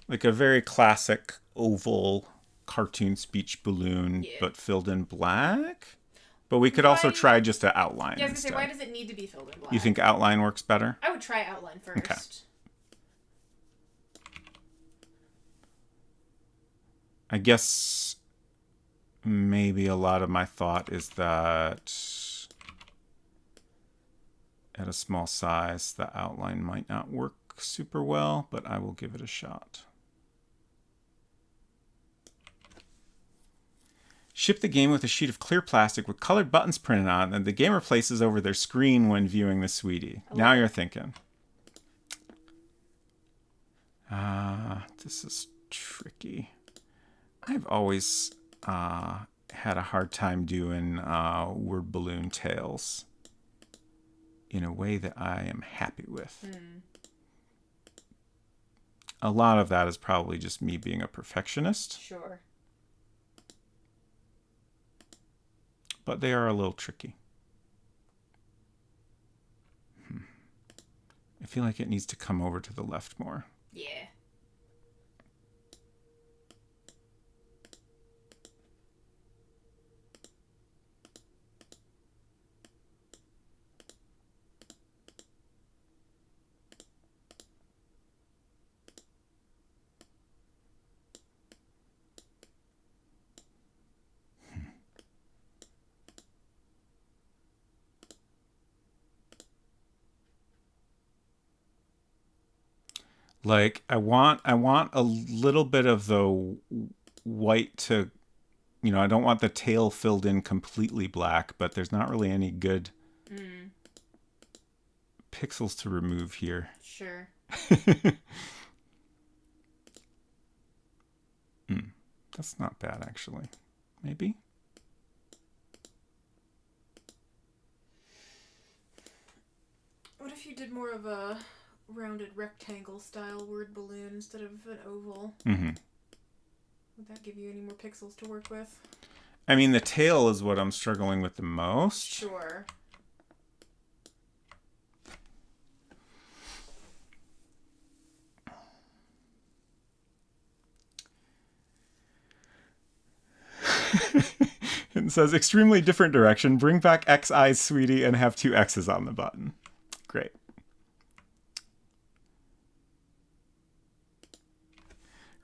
very classic oval cartoon speech balloon, but filled in black. But we could also try just to outline. Yeah, I was going to say, why does it need to be filled in black? You think outline works better? I would try outline first. Okay. I guess maybe a lot of my thought is that at a small size, the outline might not work super well, but I will give it a shot. Ship the game with a sheet of clear plastic with colored buttons printed on and the gamer places over their screen when viewing the sweetie. Now you're thinking. This is tricky. I've always had a hard time doing word balloon tails in a way that I am happy with. A lot of that is probably just me being a perfectionist. Sure. But they are a little tricky. I feel like it needs to come over to the left more. Yeah. Like I want a little bit of the white to, I don't want the tail filled in completely black, but there's not really any good pixels to remove here. Sure. That's not bad, actually. Maybe? What if you did more of a rounded rectangle style word balloon instead of an oval? Would that give you any more pixels to work with? I mean, the tail is what I'm struggling with the most. Sure. It says, extremely different direction. Bring back X eyes, sweetie, and have 2 X's on the button. Great.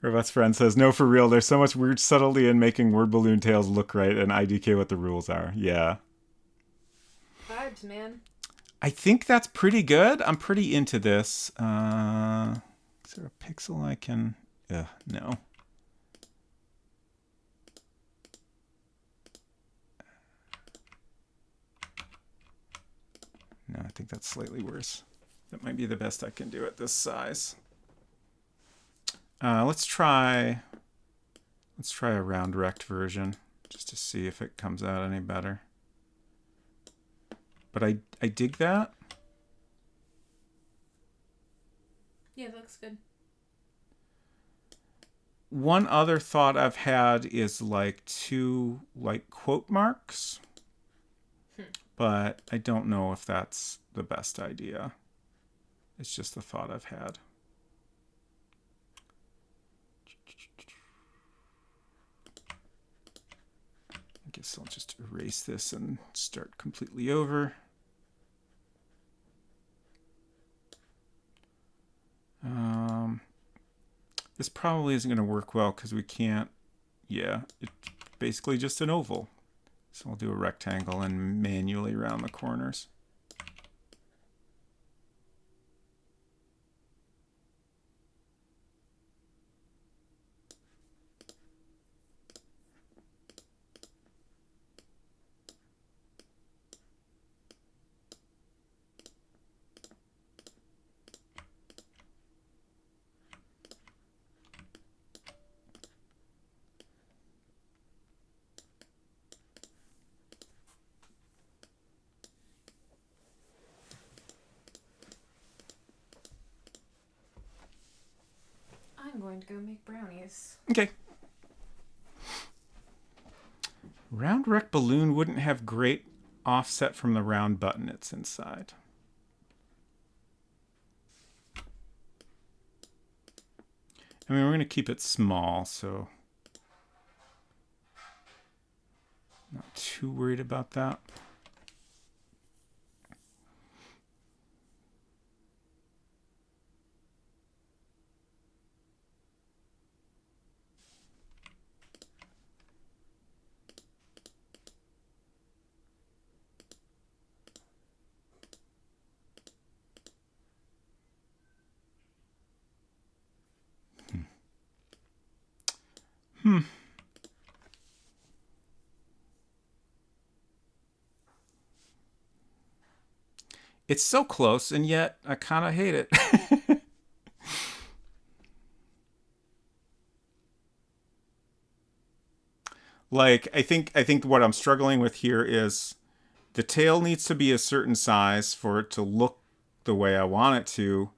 Revet's friend says, no, for real. There's so much weird subtlety in making word balloon tails look right and IDK what the rules are. Yeah. Vibes, man. I think that's pretty good. I'm pretty into this. Is there a pixel I can... no. No, I think that's slightly worse. That might be the best I can do at this size. Let's try a round rect version just to see if it comes out any better. But I dig that. Yeah, that looks good. One other thought I've had is like 2 like quote marks. But I don't know if that's the best idea. It's just the thought I've had. I guess I'll just erase this and start completely over. This probably isn't going to work well because we can't, yeah, it's basically just an oval. So I'll do a rectangle and manually round the corners. I'm going to go make brownies. Okay. Round rect balloon wouldn't have great offset from the round button it's inside. I mean, we're going to keep it small, so not too worried about that. It's so close, and yet I kind of hate it. Like, I think what I'm struggling with here is the tail needs to be a certain size for it to look the way I want it to.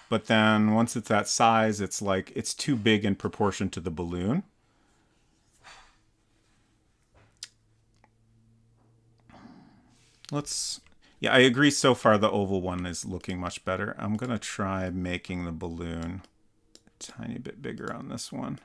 But then once it's that size, it's like it's too big in proportion to the balloon. Yeah, I agree so far the oval one is looking much better. I'm going to try making the balloon a tiny bit bigger on this one.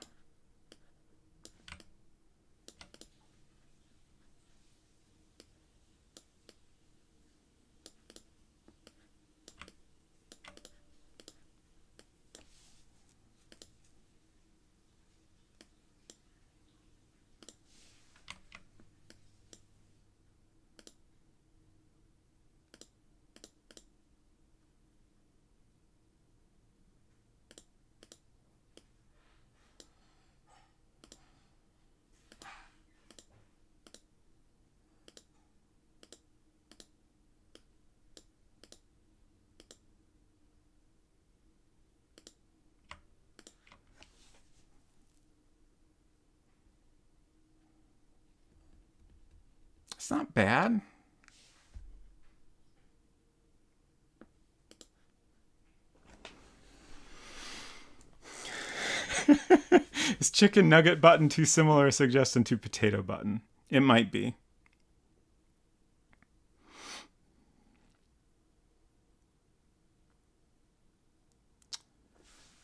It's not bad. Is chicken nugget button too similar a suggestion to potato button? It might be.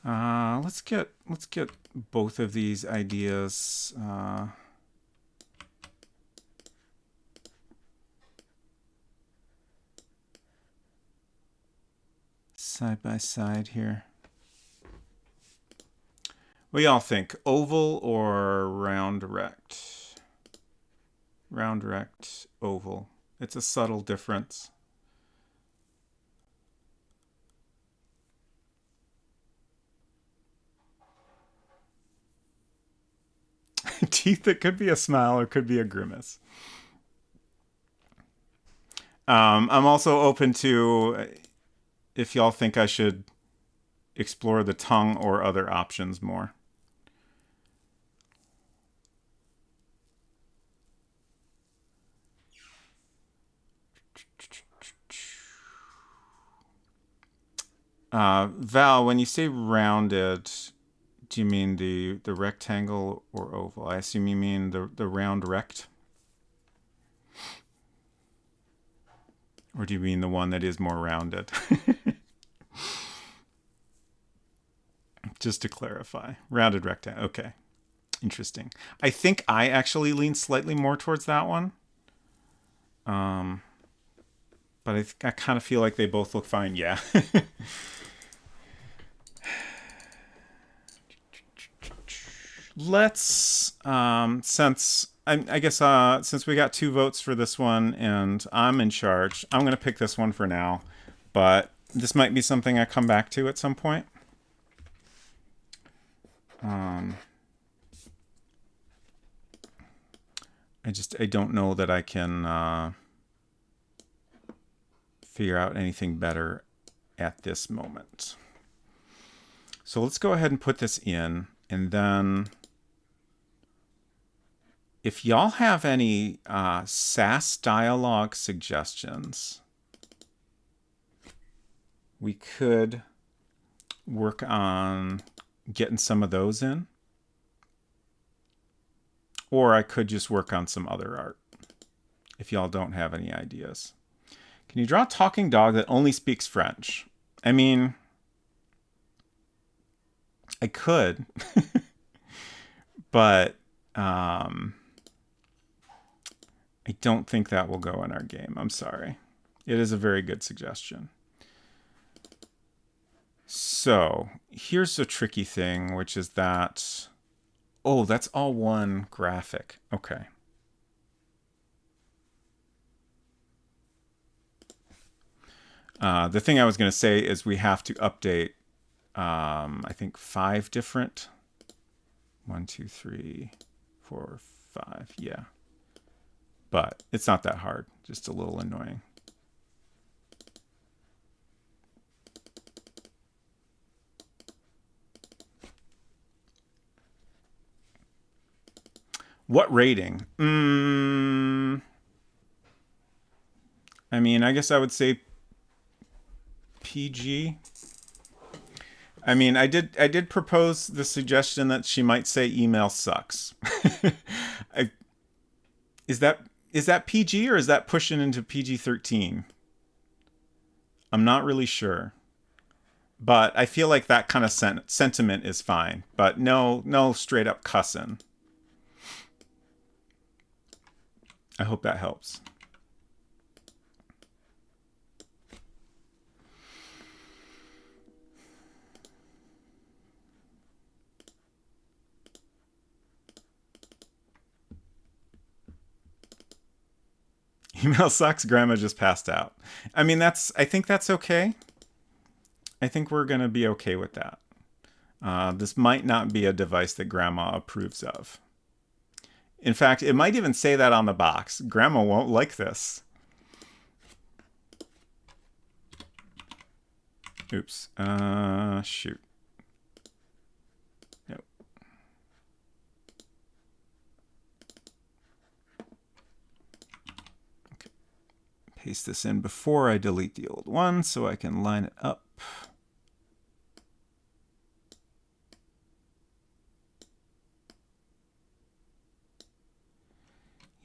Let's get both of these ideas side by side here. What do y'all think? Oval or round rect? Round rect, oval. It's a subtle difference. Teeth, it could be a smile or could be a grimace. I'm also open to if y'all think I should explore the tongue or other options more. Val, when you say rounded, do you mean the rectangle or oval? I assume you mean the round rect? Or do you mean the one that is more rounded? Just to clarify. Rounded rectangle. Okay. Interesting. I think I actually lean slightly more towards that one. But I kind of feel like they both look fine. Yeah. Let's, since I guess since we got 2 votes for this one and I'm in charge, I'm going to pick this one for now. But this might be something I come back to at some point. I don't know that I can figure out anything better at this moment. So let's go ahead and put this in, and then if y'all have any SAS dialogue suggestions, we could work on getting some of those in. Or I could just work on some other art if y'all don't have any ideas. Can you draw a talking dog that only speaks French? I mean, I could, but I don't think that will go in our game. I'm sorry. It is a very good suggestion. So here's a tricky thing, which is that, oh, that's all one graphic. Okay. The thing I was going to say is we have to update, I think 5 different, 1, 2, 3, 4, 5. Yeah. But it's not that hard, just a little annoying. What rating? I mean, I guess I would say PG. I mean, I did propose the suggestion that she might say email sucks. Is that PG or is that pushing into PG-13? I'm not really sure. But I feel like that kind of sentiment is fine. But no straight up cussing. I hope that helps. Email sucks. Grandma just passed out. I mean, I think that's okay. I think we're going to be okay with that. This might not be a device that Grandma approves of. In fact, it might even say that on the box. Grandma won't like this. Oops. Shoot. Nope. Okay. Paste this in before I delete the old one so I can line it up.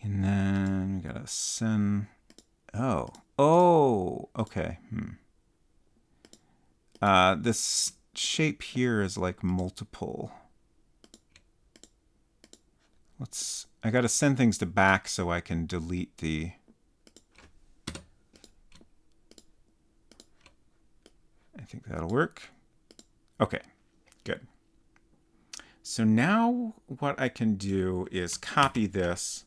And then we gotta send. Oh, okay. This shape here is like multiple. I gotta send things to back so I can delete the. I think that'll work. Okay, good. So now what I can do is copy this,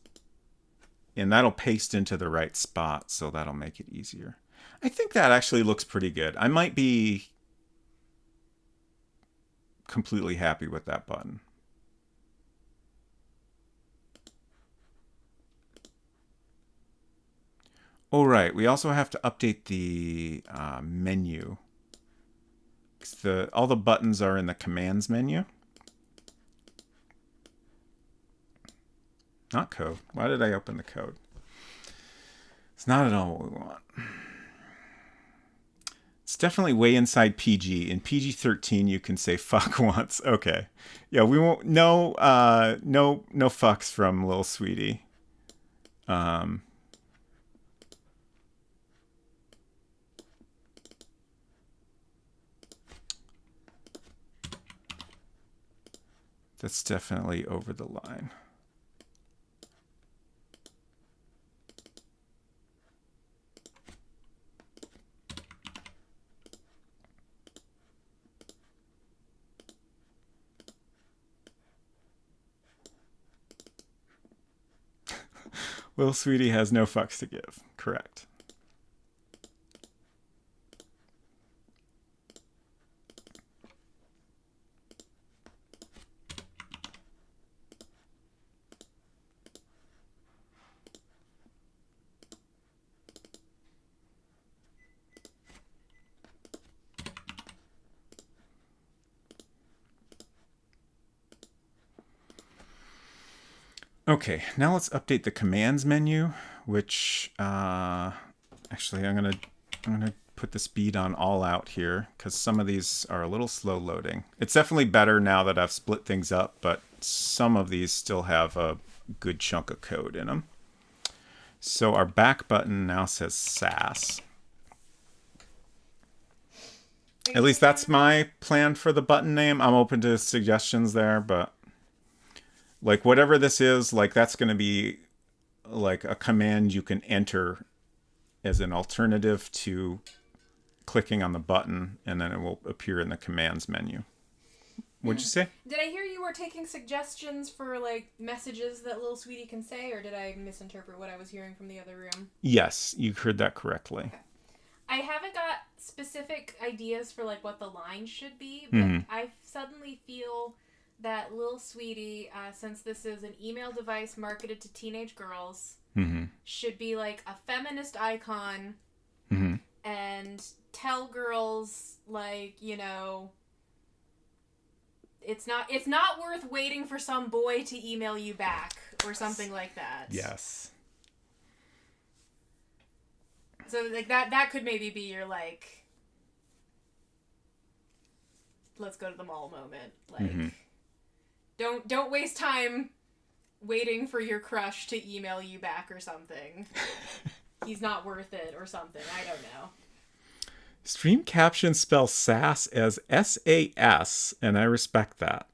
and that'll paste into the right spot, so that'll make it easier. I think that actually looks pretty good. I might be completely happy with that button. Oh, right. We also have to update the menu. All the buttons are in the commands menu. Not code. Why did I open the code? It's not at all what we want. It's definitely way inside PG. In PG-13, you can say fuck once. Okay. Yeah, we won't. No fucks from Lil Sweetie. That's definitely over the line. Lil Sweetie has no fucks to give. Correct. Okay, now let's update the commands menu, which actually I'm gonna put the speed on all out here because some of these are a little slow loading. It's definitely better now that I've split things up, but some of these still have a good chunk of code in them. So our back button now says SAS. At least that's my plan for the button name. I'm open to suggestions there, but like whatever this is, like that's going to be like a command you can enter as an alternative to clicking on the button, and then it will appear in the commands menu. What'd you say? Did I hear you were taking suggestions for like messages that Lil Sweetie can say, or did I misinterpret what I was hearing from the other room? Yes, you heard that correctly. Okay. I haven't got specific ideas for like what the line should be, but I suddenly feel that Lil Sweetie, since this is an email device marketed to teenage girls, should be like a feminist icon and tell girls like, you know, it's not worth waiting for some boy to email you back or something like that. Yes. So like that could maybe be your like let's go to the mall moment. Like don't waste time waiting for your crush to email you back or something. He's not worth it or something. I don't know. Stream captions spell SAS as SAS, and I respect that.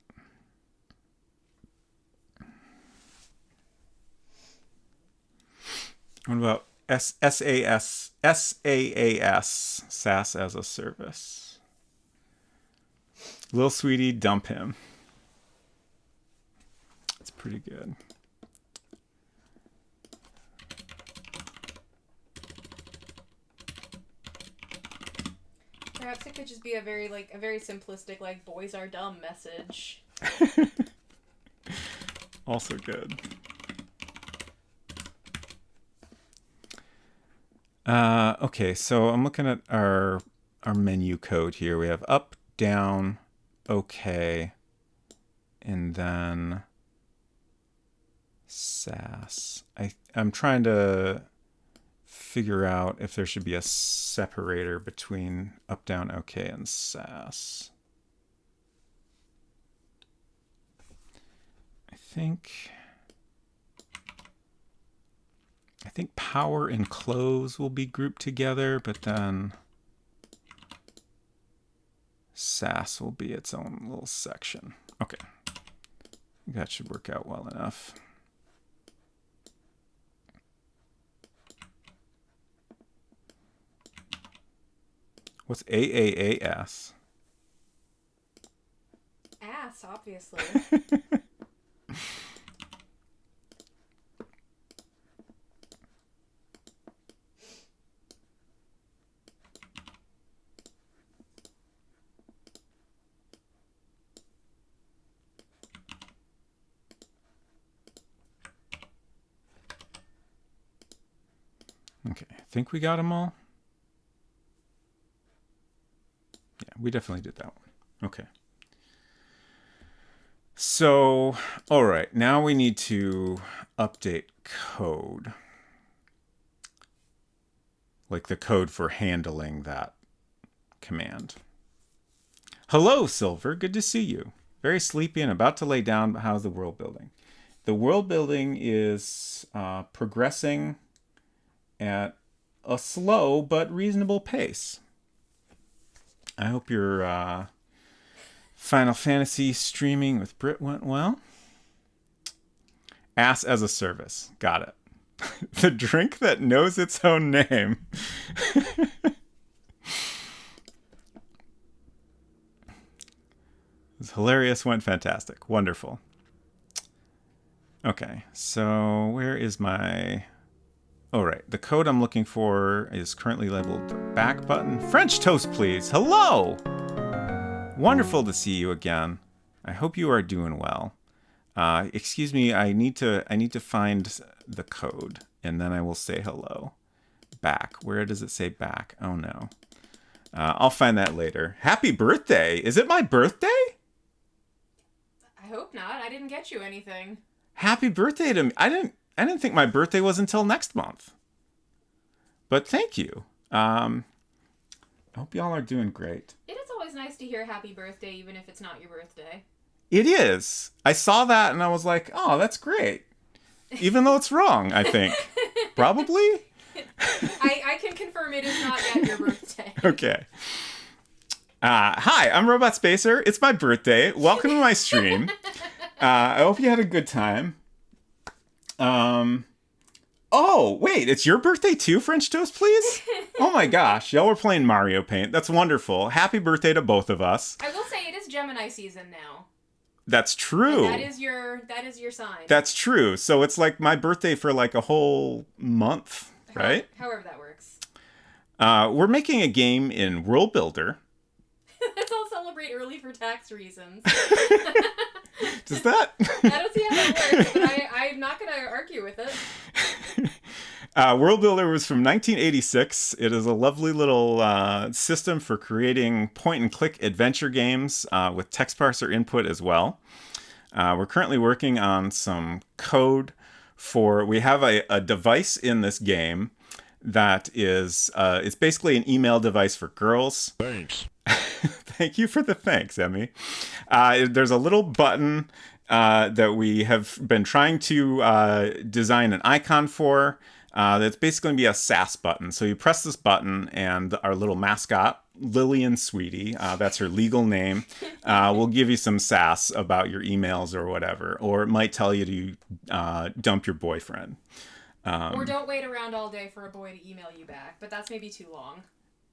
What about SAAS, SAS as a service? Lil Sweetie, dump him. That's pretty good. Perhaps it could just be a very simplistic like boys are dumb message. Also good. Okay, so I'm looking at our menu code here. We have up, down, okay, and then SAS. I'm trying to figure out if there should be a separator between up, down, okay, and SAS. I think power and close will be grouped together, but then SAS will be its own little section. Okay. That should work out well enough. What's AAAS? Ass, obviously. Okay, I think we got them all. Yeah, we definitely did that one. Okay. So, all right, now we need to update code. Like the code for handling that command. Hello, Silver. Good to see you. Very sleepy and about to lay down, but how's the world building? The world building is progressing at a slow but reasonable pace. I hope your Final Fantasy streaming with Brit went well. Ass as a service. Got it. The drink that knows its own name. It's hilarious, went fantastic. Wonderful. Okay, so where is my... Oh, right. The code I'm looking for is currently labeled the back button. French toast, please. Hello! Wonderful to see you again. I hope you are doing well. Excuse me, I need to find the code, and then I will say hello. Back. Where does it say back? Oh, no. I'll find that later. Happy birthday! Is it my birthday? I hope not. I didn't get you anything. Happy birthday to me. I didn't think my birthday was until next month. But thank you. I hope y'all are doing great. It is always nice to hear happy birthday, even if it's not your birthday. It is. I saw that and I was like, oh, that's great. Even though it's wrong, I think. Probably? I can confirm it is not yet your birthday. Okay. Hi, I'm Robot Spacer. It's my birthday. Welcome to my stream. I hope you had a good time. Oh, wait, it's your birthday too, French Toast, please? Oh my gosh, y'all were playing Mario Paint. That's wonderful. Happy birthday to both of us. I will say it is Gemini season now. That's true. And that is your sign. That's true. So it's like my birthday for like a whole month, right? However that works. We're making a game in World Builder. Let's all celebrate early for tax reasons. Does that? I don't see how that works, but I'm not going to argue with it. World Builder was from 1986. It is a lovely little system for creating point-and-click adventure games with text parser input as well. We're currently working on some code for... We have a device in this game that is... it's basically an email device for girls. Thanks. Thank you for the thanks, Emmy. There's a little button that we have been trying to design an icon for. That's basically going to be a sass button. So you press this button and our little mascot, Lillian Sweetie, that's her legal name, will give you some sass about your emails or whatever. Or it might tell you to dump your boyfriend. Or don't wait around all day for a boy to email you back, but that's maybe too long.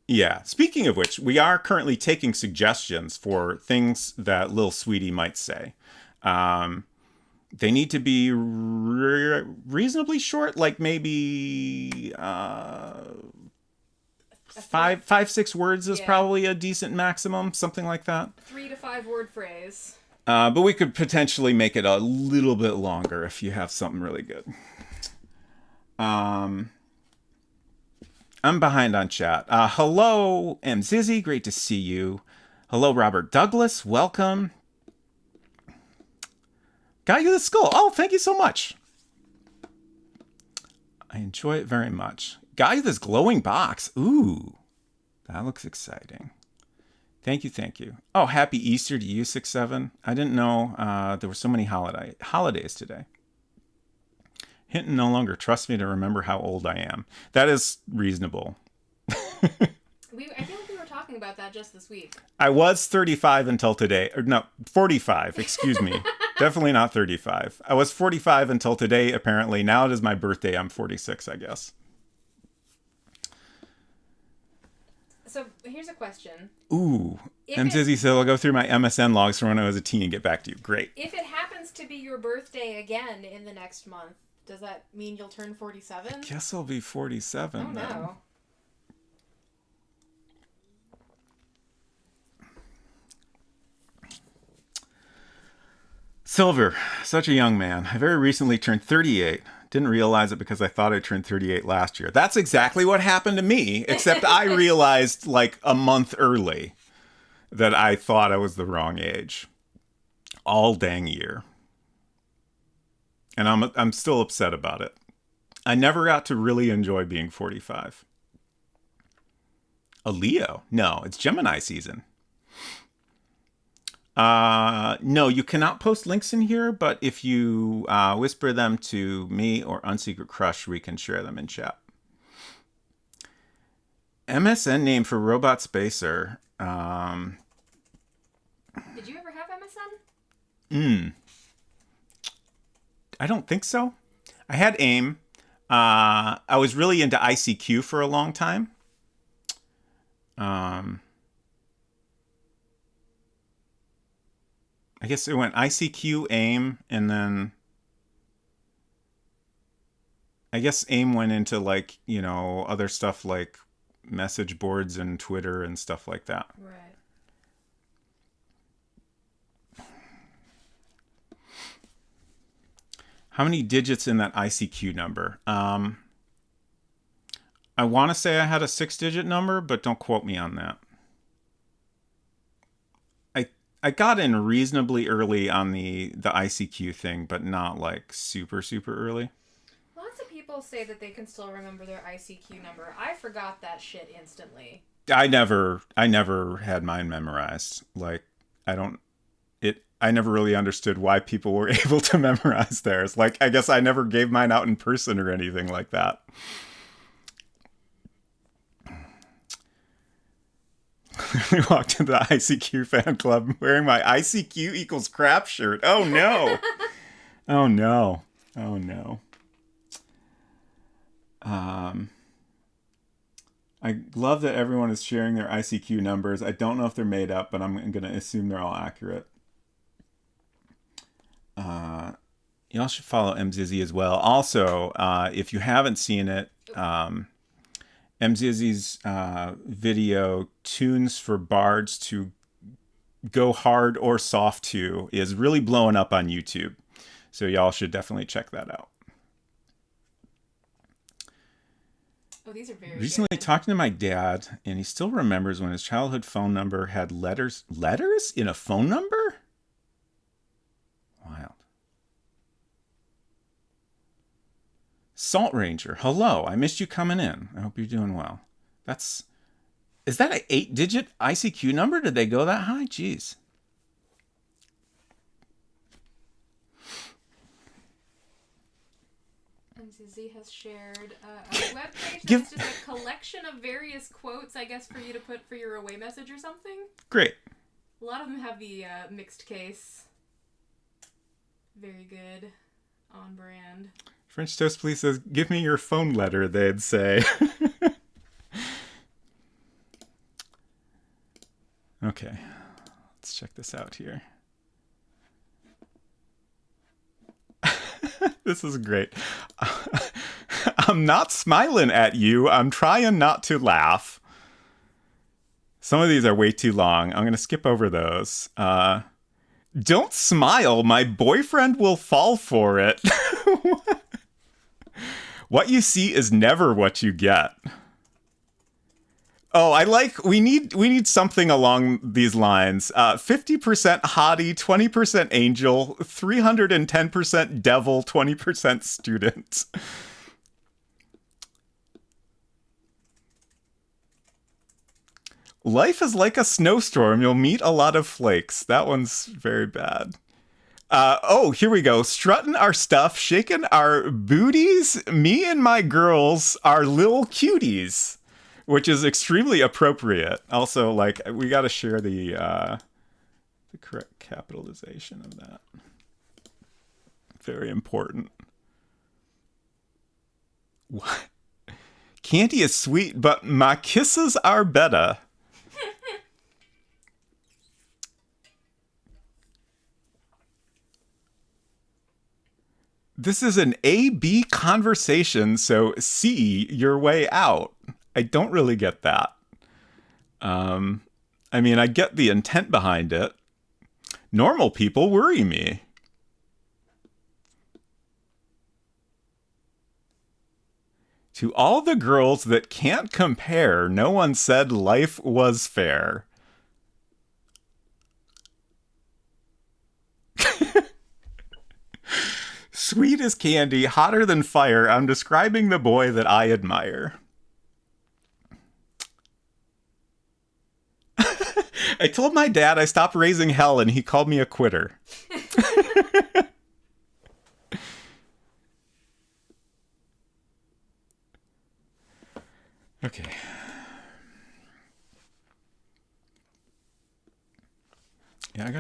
Yeah. Speaking of which, we are currently taking suggestions for things that Lil Sweetie might say. They need to be reasonably short, like maybe 5-6 words is probably a decent maximum, something like that. 3 to 5 word phrase. But we could potentially make it a little bit longer if you have something really good. I'm behind on chat. Hello, M. Zizzy. Great to see you. Hello, Robert Douglas. Welcome. Got you the skull. Oh, thank you so much. I enjoy it very much. Got you this glowing box. Ooh, that looks exciting. Thank you, thank you. Oh, happy Easter to you, 6-7. I didn't know there were so many holidays today. Hinton no longer trusts me to remember how old I am. That is reasonable. I feel like we were talking about that just this week. I was 35 until today. Or no, 45, excuse me. Definitely not 35. I was 45 until today, apparently. Now it is my birthday. I'm 46, I guess. So here's a question. Ooh. If And Dizzy said, I'll go through my MSN logs from when I was a teen and get back to you. Great. If it happens to be your birthday again in the next month, does that mean you'll turn 47? I guess I'll be 47 Oh, then. no. Silver, such a young man. I very recently turned 38. Didn't realize it because I thought I turned 38 last year. That's exactly what happened to me, except I realized like a month early that I thought I was the wrong age. All dang year. And I'm still upset about it. I never got to really enjoy being 45. A Leo? No, it's Gemini season. No, you cannot post links in here, but if you whisper them to me or Unsecret Crush, we can share them in chat. MSN name for Robot Spacer. Did you ever have MSN? I don't think so. I had AIM. I was really into ICQ for a long time. I guess it went ICQ, AIM, and then I guess AIM went into like, you know, other stuff like message boards and Twitter and stuff like that. Right. How many digits in that ICQ number? I want to say I had a 6-digit number, but don't quote me on that. I got in reasonably early on the ICQ thing, but not like super early. Lots of people say that they can still remember their ICQ number. I forgot that shit instantly. I never had mine memorized. Like I never really understood why people were able to memorize theirs. Like I guess I never gave mine out in person or anything like that. We walked into the ICQ fan club wearing my ICQ equals crap shirt. Oh no. Oh no. Oh no. I love that everyone is sharing their ICQ numbers. I don't know if they're made up, but I'm going to assume they're all accurate. Y'all should follow MZizzy as well. Also, if you haven't seen it, MZizzy's video Tunes for Bards to Go Hard or Soft To is really blowing up on YouTube. So y'all should definitely check that out. Oh, these are very Recently good. talking to my dad, and he still remembers when his childhood phone number had letters in a phone number? Wild. Salt Ranger, hello. I missed you coming in. I hope you're doing well. Is that an 8-digit ICQ number? Did they go that high? Jeez. MZZ has shared a webpage that's just a collection of various quotes, I guess, for you to put for your away message or something. Great. A lot of them have the mixed case. Very good. On brand. French Toast Police says, give me your phone letter, they'd say. Okay. Let's check this out here. This is great. I'm not smiling at you. I'm trying not to laugh. Some of these are way too long. I'm going to skip over those. Don't smile. My boyfriend will fall for it. What you see is never what you get. Oh, we need something along these lines. 50% hottie, 20% angel, 310% devil, 20% student. Life is like a snowstorm. You'll meet a lot of flakes. That one's very bad. Here we go. Strutting our stuff, shaking our booties. Me and my girls are little cuties, which is extremely appropriate. Also, like, we got to share the correct capitalization of that. Very important. What? Candy is sweet, but my kisses are better. This is an A-B conversation, so see your way out. I don't really get that. I mean, I get the intent behind it. Normal people worry me. To all the girls that can't compare, no one said life was fair. Sweet as candy, hotter than fire. I'm describing the boy that I admire. I told my dad I stopped raising hell and he called me a quitter. Okay. Yeah, I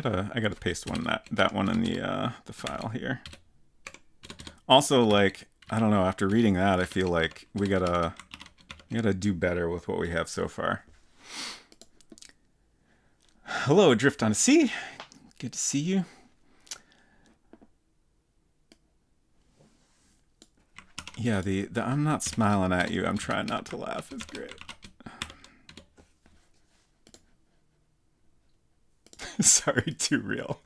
gotta paste that one in the file here. Also, like, I don't know, after reading that, I feel like we gotta do better with what we have so far. Hello, Adrift on a Sea. Good to see you. Yeah, the I'm not smiling at you, I'm trying not to laugh is great. Sorry, too real.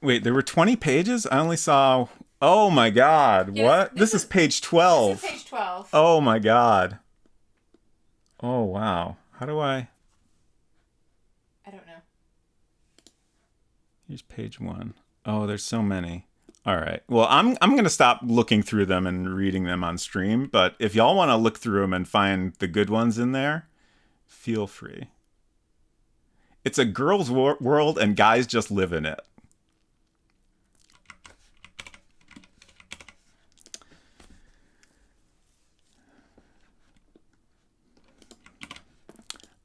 Wait, there were 20 pages? I only saw... Oh my god, yes, what? This is page 12. This is page 12. Oh my god. Oh wow. How do I don't know. Here's page 1. Oh, there's so many. All right. Well, I'm going to stop looking through them and reading them on stream, but if y'all want to look through them and find the good ones in there, feel free. It's a girl's world and guys just live in it.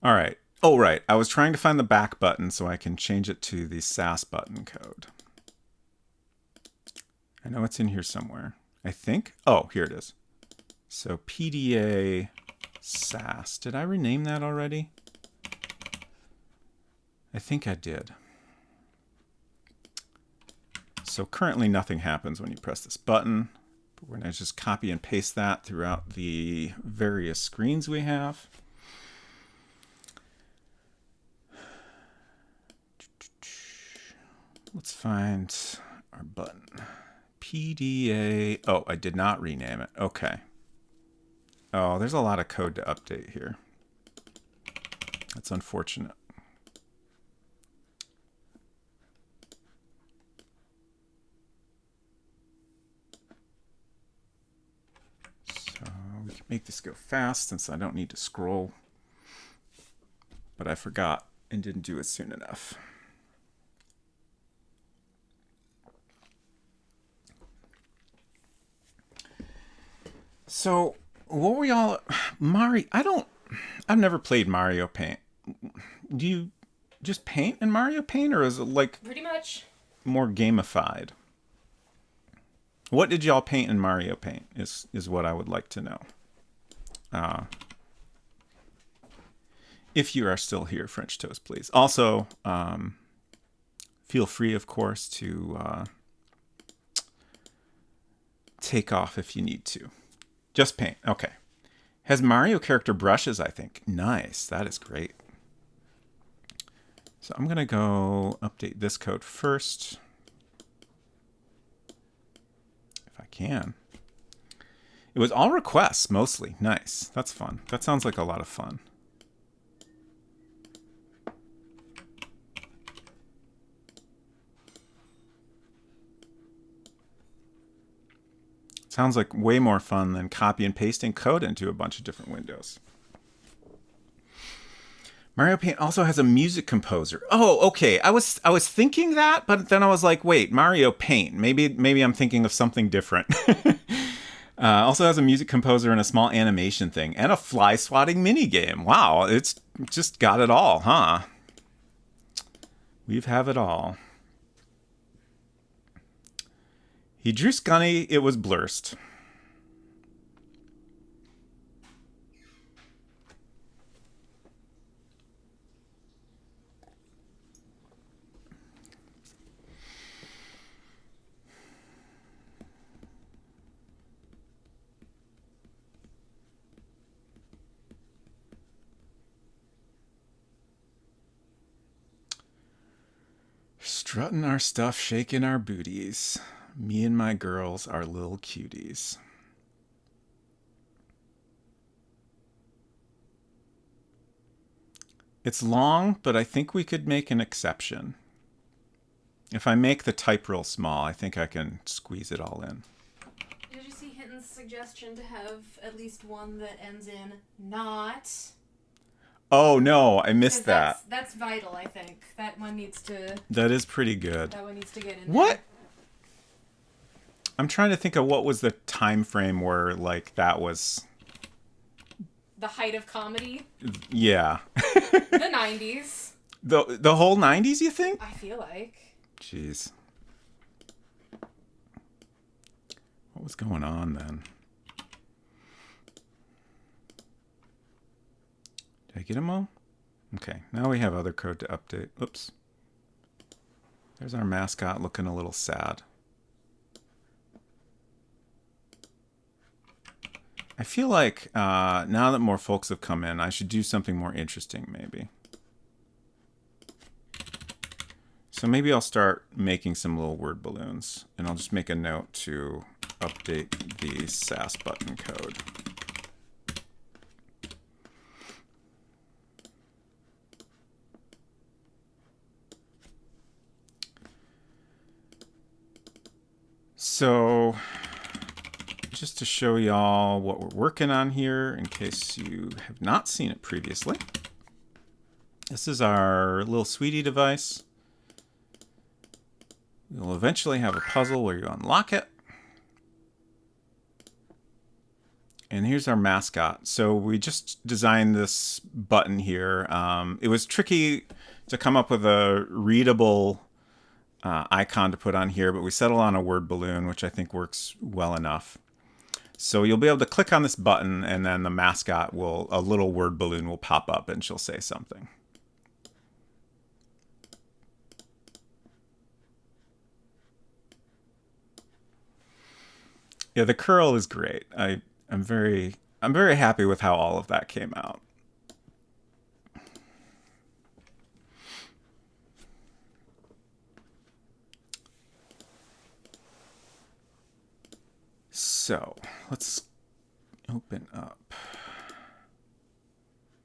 All right. Oh, right. I was trying to find the back button so I can change it to the SAS button code. I know it's in here somewhere. I think. Oh, here it is. So PDA SAS. Did I rename that already? I think I did. So currently nothing happens when you press this button. But we're going to just copy and paste that throughout the various screens we have. Let's find our button. PDA. Oh, I did not rename it. Okay. Oh, there's a lot of code to update here. That's unfortunate. So we can make this go fast since I don't need to scroll. But I forgot and didn't do it soon enough. So, what were y'all... Mario... I've never played Mario Paint. Do you just paint in Mario Paint, or is it, like... Pretty much. More gamified? What did y'all paint in Mario Paint, is what I would like to know. If you are still here, French Toast, please. Also, feel free, of course, to take off if you need to. Just paint. Okay. Has Mario character brushes, I think. Nice. That is great. So I'm going to go update this code first. If I can. It was all requests, mostly. Nice. That's fun. That sounds like a lot of fun. Sounds like way more fun than copy and pasting code into a bunch of different windows. Mario Paint also has a music composer. Oh, okay. I was thinking that, but then I was like, wait, Mario Paint. Maybe I'm thinking of something different. Also has a music composer and a small animation thing and a fly swatting mini game. Wow, it's just got it all, huh? We have it all. He drew Scunny, it was blurst. Strutting our stuff, shaking our booties. Me and my girls are little cuties. It's long, but I think we could make an exception. If I make the type real small, I think I can squeeze it all in. Did you see Hinton's suggestion to have at least one that ends in not? Oh, no, I missed that. That's vital, I think. That one needs to... That is pretty good. That one needs to get in What? there. I'm trying to think of what was the time frame where, like, that was... The height of comedy? Yeah. The 90s. The whole 90s, you think? I feel like. Jeez. What was going on then? Did I get them all? Okay, now we have other code to update. Oops. There's our mascot looking a little sad. I feel like now that more folks have come in, I should do something more interesting maybe. So maybe I'll start making some little word balloons, and I'll just make a note to update the SAS button code. So just to show y'all what we're working on here, in case you have not seen it previously, this is our little sweetie device. You'll eventually have a puzzle where you unlock it. And here's our mascot. So we just designed this button here. It was tricky to come up with a readable icon to put on here, but we settled on a word balloon, which I think works well enough. So you'll be able to click on this button, and then the mascot will, a little word balloon will pop up, and she'll say something. Yeah, the curl is great. I'm very happy with how all of that came out. So let's open up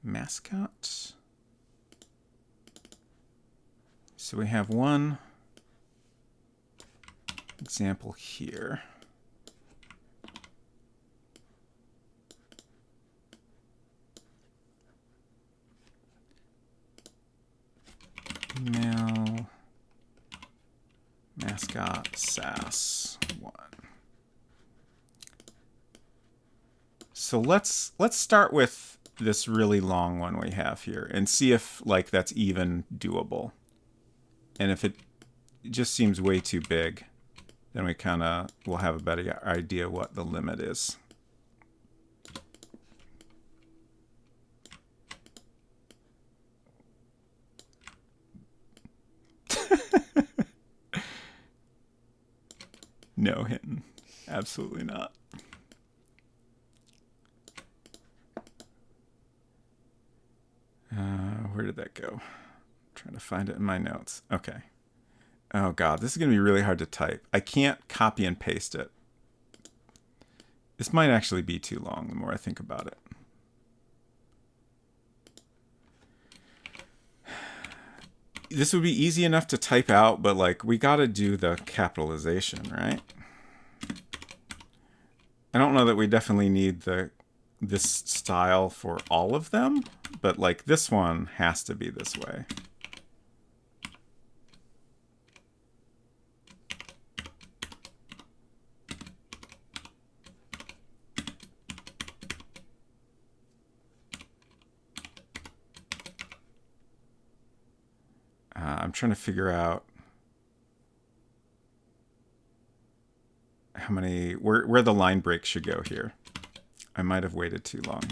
Mascot. So we have one example here. Email mascot SAS 1. So let's start with this really long one we have here and see if like that's even doable. And if it just seems way too big, then we kind of will have a better idea what the limit is. No, Hinton. Absolutely not. Where did that go? I'm trying to find it in my notes. Okay. Oh god, this is going to be really hard to type. I can't copy and paste it. This might actually be too long the more I think about it. This would be easy enough to type out, but like we got to do the capitalization, right? I don't know that we definitely need this style for all of them, but like this one has to be this way. I'm trying to figure out where the line break should go here. I might have waited too long.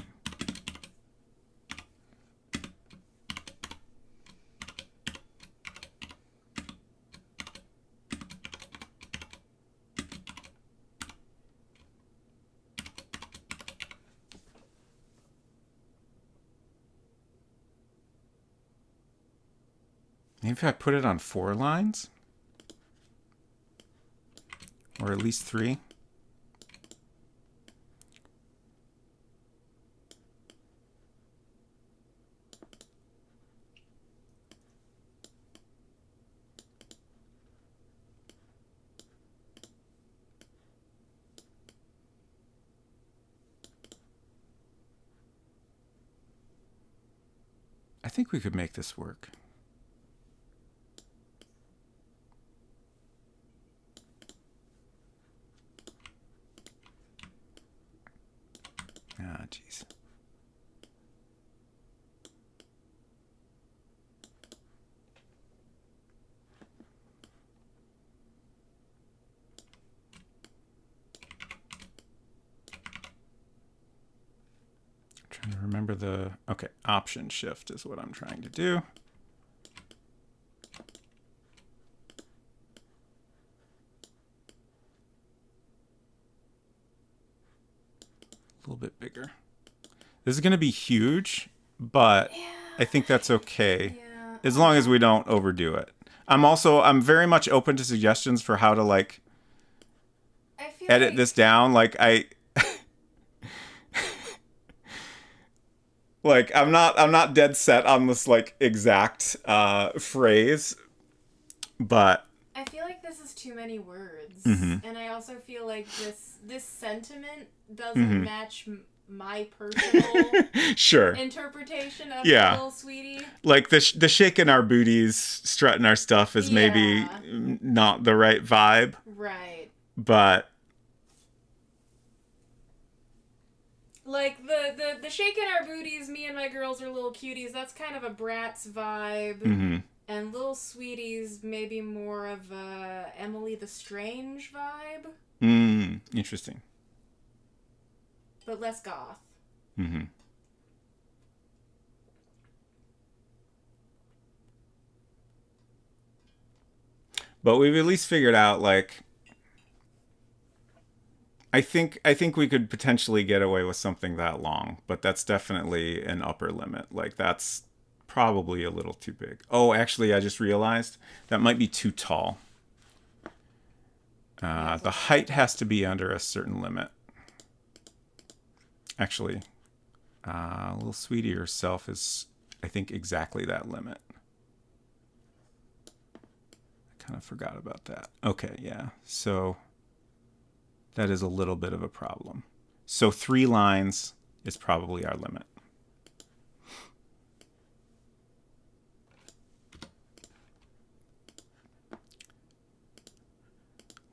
Maybe if I put it on 4 lines? Or at least 3? I think we could make this work. Ah, jeez. Trying to remember the... Okay, Option Shift is what I'm trying to do. A little bit bigger. This is going to be huge, but yeah, I think that's okay. Yeah. As long as we don't overdo it. I'm very much open to suggestions for how to like edit this down. Like like I'm not dead set on this like exact phrase, but I feel like this is too many words, and I also feel like this sentiment doesn't match my personal interpretation of Little Sweetie. Like the shaking our booties, strutting our stuff is maybe not the right vibe. Right. But like the shaking our booties, me and my girls are little cuties, that's kind of a Bratz vibe. And Little Sweeties maybe more of a Emily the Strange vibe. Interesting. But less goth. But we've at least figured out, like, I think we could potentially get away with something that long, but that's definitely an upper limit. Like, that's probably a little too big. Oh, actually, I just realized that might be too tall. The height has to be under a certain limit. Actually, Little Sweetie herself is, I think, exactly that limit. I kind of forgot about that. Okay, yeah. So that is a little bit of a problem. So 3 lines is probably our limit.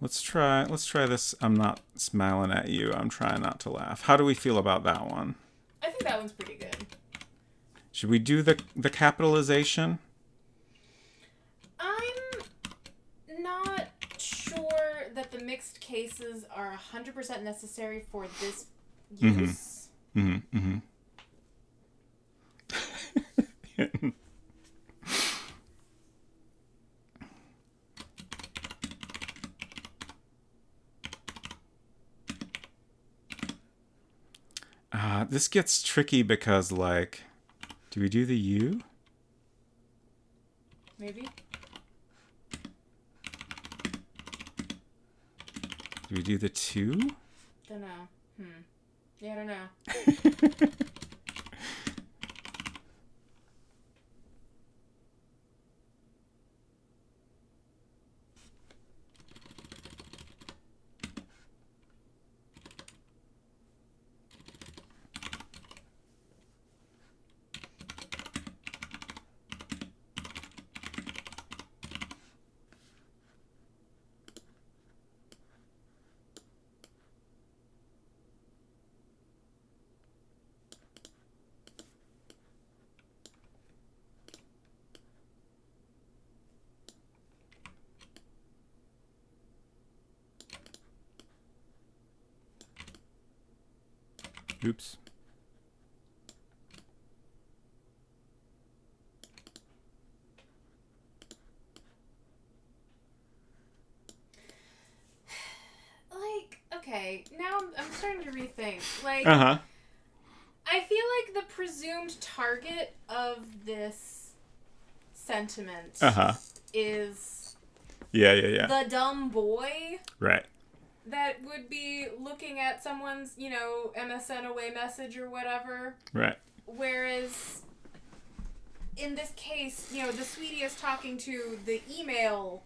Let's try this. I'm not smiling at you. I'm trying not to laugh. How do we feel about that one? I think that one's pretty good. Should we do the capitalization? I'm not sure that the mixed cases are 100% necessary for this use. This gets tricky because, like, do we do the U? Maybe. Do we do the 2? Don't know. Yeah, I don't know. Oops. Like, okay, now I'm starting to rethink. Like, Uh-huh. I feel like the presumed target of this sentiment is Yeah. the dumb boy Right. that would be looking at someone's, MSN away message or whatever. Right. Whereas in this case, the sweetie is talking to the email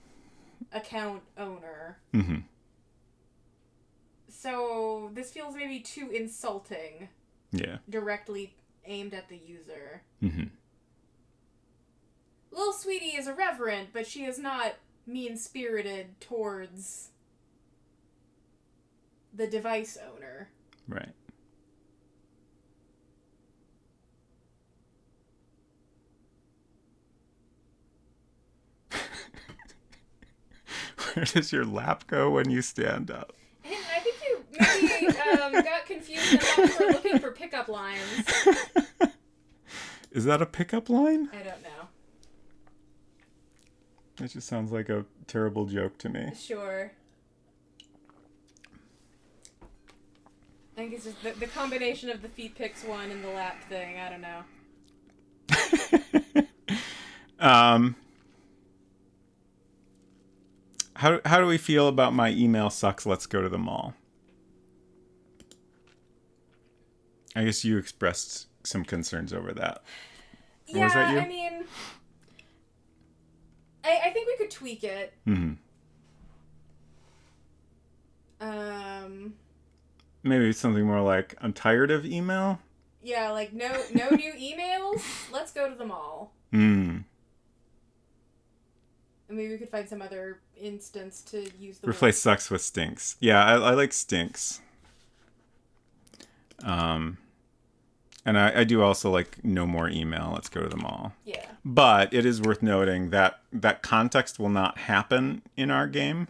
account owner. Mm-hmm. So this feels maybe too insulting. Yeah. Directly aimed at the user. Mm-hmm. Little sweetie is irreverent, but she is not mean-spirited towards the device owner. Right. Where does your lap go when you stand up? I think you maybe got confused and thought we were looking for pickup lines. Is that a pickup line? I don't know. That just sounds like a terrible joke to me. Sure. I think it's just the combination of the feet pics one and the lap thing. I don't know. How do we feel about my email sucks, let's go to the mall? I guess you expressed some concerns over that. Or Yeah, was that you? I mean, I think we could tweak it. Mm-hmm. Maybe something more like, I'm tired of email? Yeah, like, no new emails? Let's go to the mall. Mm. And maybe we could find some other instance to use the Replace word. sucks with stinks. Yeah, I like stinks. And I do also like no more email. Let's go to the mall. Yeah. But it is worth noting that that context will not happen in our game.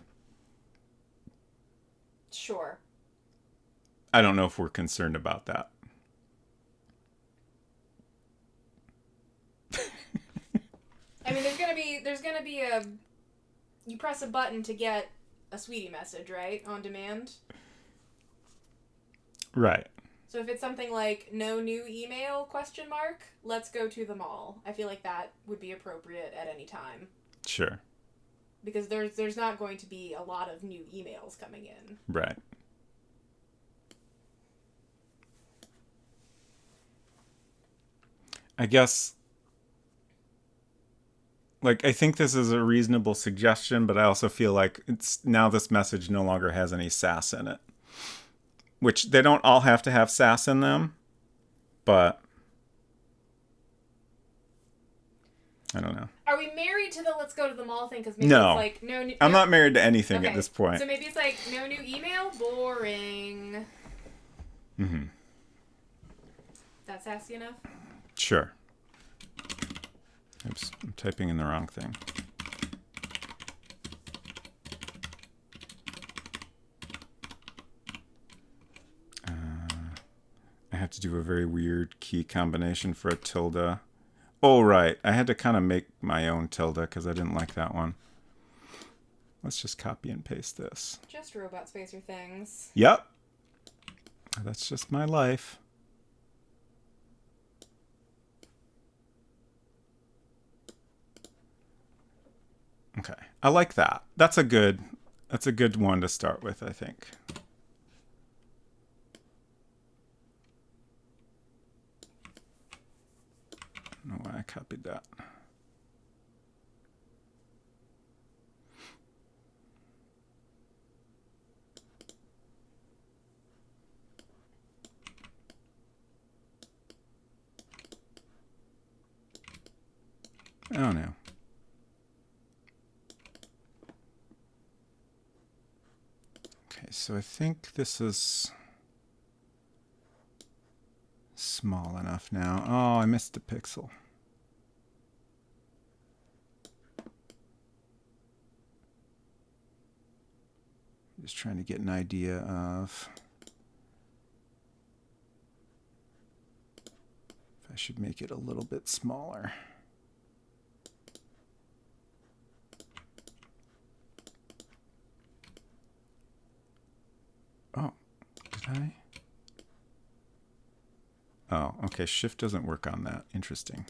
Sure. I don't know if we're concerned about that. I mean, there's gonna be you press a button to get a sweetie message, right? On demand. Right. So if it's something like no new email ? Let's go to the mall. I feel like that would be appropriate at any time. Sure. Because there's not going to be a lot of new emails coming in. Right. I guess, like, I think this is a reasonable suggestion, but I also feel like it's now this message no longer has any sass in it. Which they don't all have to have sass in them, but I don't know. Are we married to the let's go to the mall thing? Because maybe No. it's like no new... I'm not married to anything okay. at this point. So maybe it's like no new email? Boring. Mm-hmm. That's sassy enough? Sure. Oops, I'm typing in the wrong thing. I have to do a very weird key combination for a tilde. Oh, right. I had to kind of make my own tilde because I didn't like that one. Let's just copy and paste this. Just robot spacer things. Yep. That's just my life. Okay. I like that. That's a good one to start with, I think. I don't know why I copied that. Oh no. Okay, so I think this is small enough now. Oh, I missed a pixel. Just trying to get an idea of I should make it a little bit smaller. Oh, did I? Oh, okay. Shift doesn't work on that. Interesting.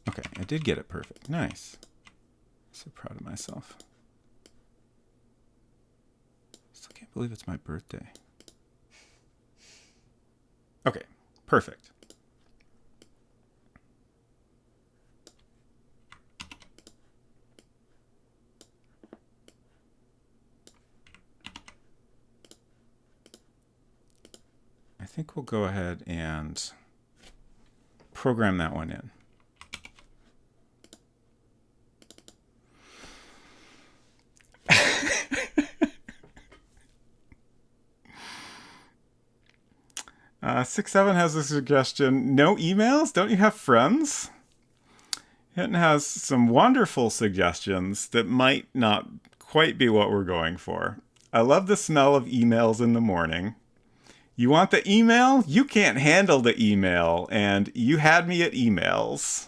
Okay, I did get it perfect. Nice. So proud of myself. Still can't believe it's my birthday. Okay, perfect. I think we'll go ahead and program that one in. Six Seven has a suggestion. No emails? Don't you have friends? Hinton has some wonderful suggestions that might not quite be what we're going for. I love the smell of emails in the morning. You want the email? You can't handle the email, and you had me at emails.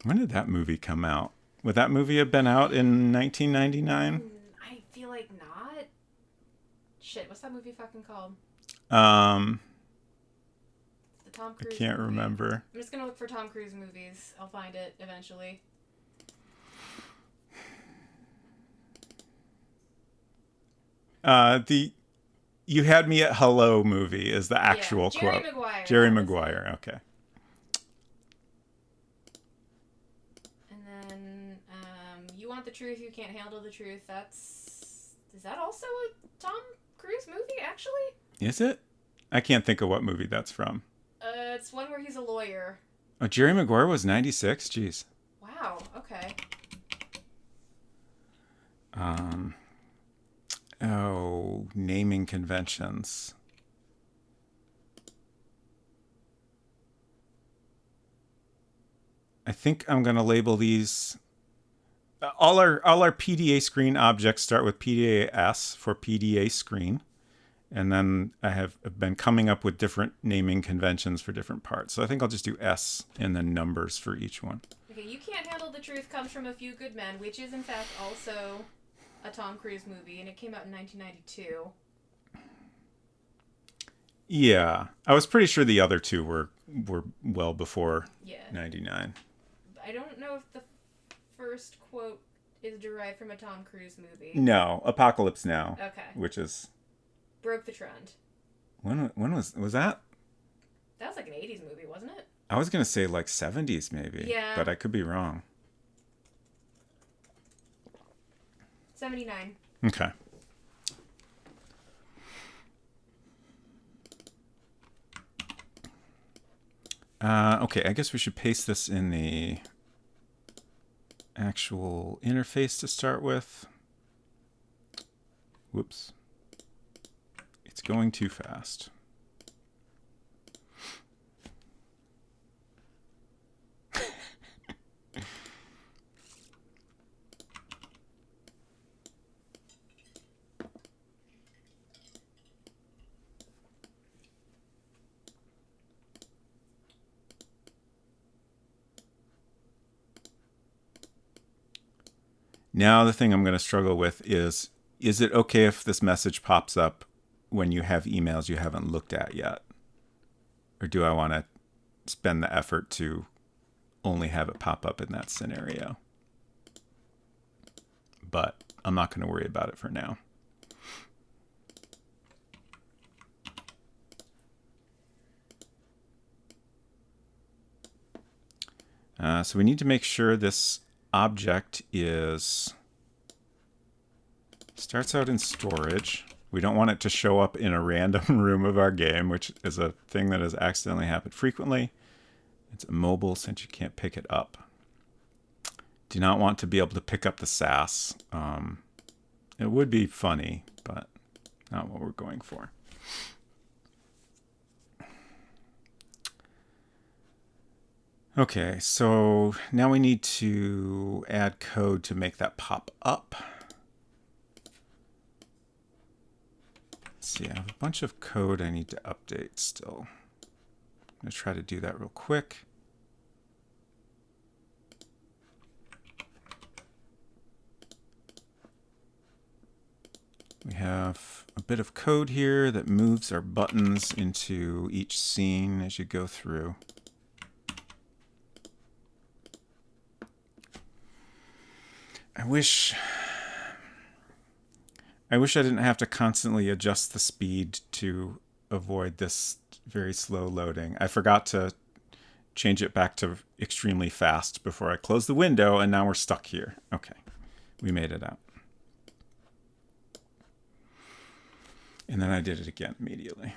When did that movie come out? Would that movie have been out in 1999? I feel like not. Shit, what's that movie fucking called? The Tom Cruise I can't movie. remember. I'm just gonna look for Tom Cruise movies. I'll find it eventually. The "You Had Me at Hello" movie is the actual Jerry quote. Maguire. Jerry Maguire. Okay. And then, You Want the Truth, You Can't Handle the Truth. Is that also a Tom Cruise movie, actually? Is it? I can't think of what movie that's from. It's one where he's a lawyer. Oh, Jerry Maguire was 96? Jeez. Wow, okay. Oh, naming conventions. I think I'm going to label these. All our PDA screen objects start with PDA S for PDA screen. And then I have been coming up with different naming conventions for different parts. So I think I'll just do S and then numbers for each one. Okay, You Can't Handle the Truth comes from A Few Good Men, which is in fact also a Tom Cruise movie, and it came out in 1992. Yeah, I was pretty sure the other two were well before 99. I don't know if the first quote is derived from a Tom Cruise movie. No, Apocalypse Now. Okay. Which is Broke the trend. when was that? That was like an 80s movie, wasn't it? I was gonna say like 70s maybe. Yeah. But I could be wrong. 79. Okay. Okay, I guess we should paste this in the actual interface to start with. Whoops. It's going too fast. Now the thing I'm going to struggle with is it okay if this message pops up when you have emails you haven't looked at yet? Or do I want to spend the effort to only have it pop up in that scenario? But I'm not going to worry about it for now. So we need to make sure this object starts out in storage. We don't want it to show up in a random room of our game, which is a thing that has accidentally happened frequently. It's immobile since you can't pick it up. Do not want to be able to pick up the SAS. It would be funny, but not what we're going for. Okay, so now we need to add code to make that pop up. see, I have a bunch of code I need to update still. I'm going to try to do that real quick. We have a bit of code here that moves our buttons into each scene as you go through. I wish I didn't have to constantly adjust the speed to avoid this very slow loading. I forgot to change it back to extremely fast before I closed the window, and now we're stuck here. Okay, we made it out. And then I did it again immediately.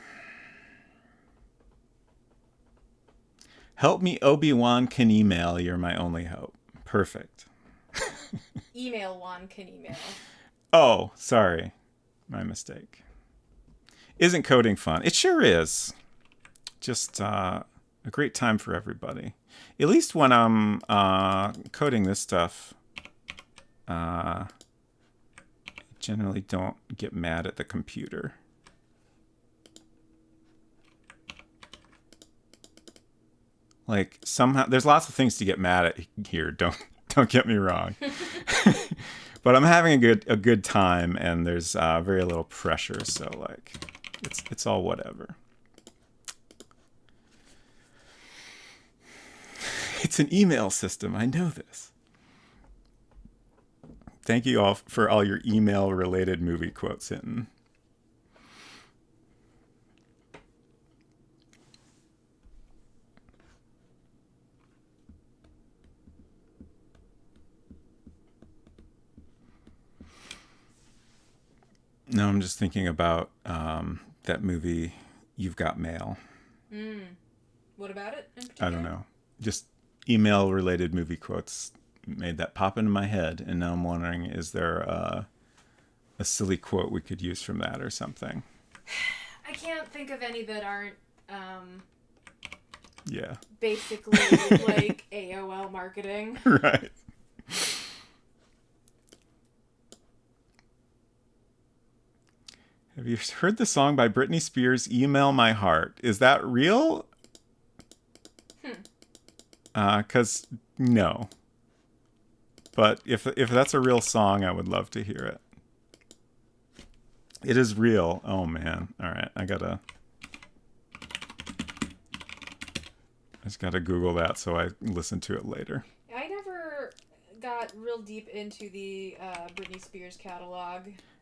Help me, Obi-Wan can email. You're my only hope. Perfect. Email Juan can email. Oh, sorry. My mistake. Isn't coding fun? It sure is. Just a great time for everybody. At least when I'm coding this stuff, I generally don't get mad at the computer. Like somehow, there's lots of things to get mad at here. Don't get me wrong. But I'm having a good time, and there's very little pressure, so like it's all whatever. It's an email system. I know this. Thank you all for all your email-related movie quotes hitting. No, I'm just thinking about that movie, You've Got Mail. What about it in particular? I don't know. Just email-related movie quotes made that pop into my head, and now I'm wondering, is there a silly quote we could use from that or something? I can't think of any that aren't yeah. basically like AOL marketing. Right. Have you heard the song by Britney Spears, Email My Heart? Is that real? 'Cause no. But if that's a real song, I would love to hear it. It is real. Oh man. All right, I just gotta Google that so I listen to it later. I never got real deep into the Britney Spears catalog.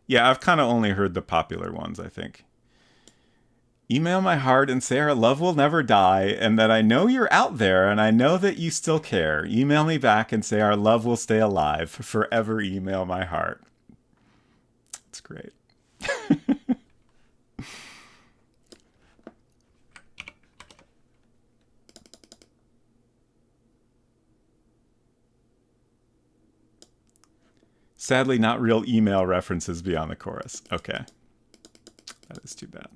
Yeah, I've kind of only heard the popular ones, I think. Email my heart and say our love will never die, and that I know you're out there and I know that you still care. Email me back and say our love will stay alive. Forever email my heart. It's great. Sadly, not real email references beyond the chorus. Okay. That is too bad.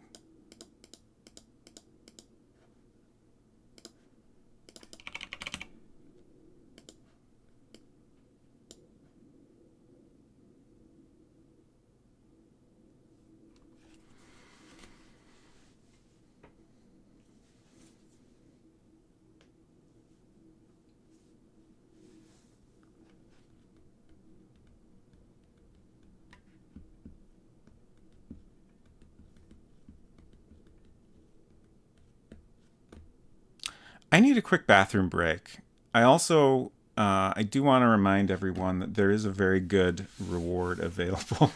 I need a quick bathroom break. I also, I do want to remind everyone that there is a very good reward available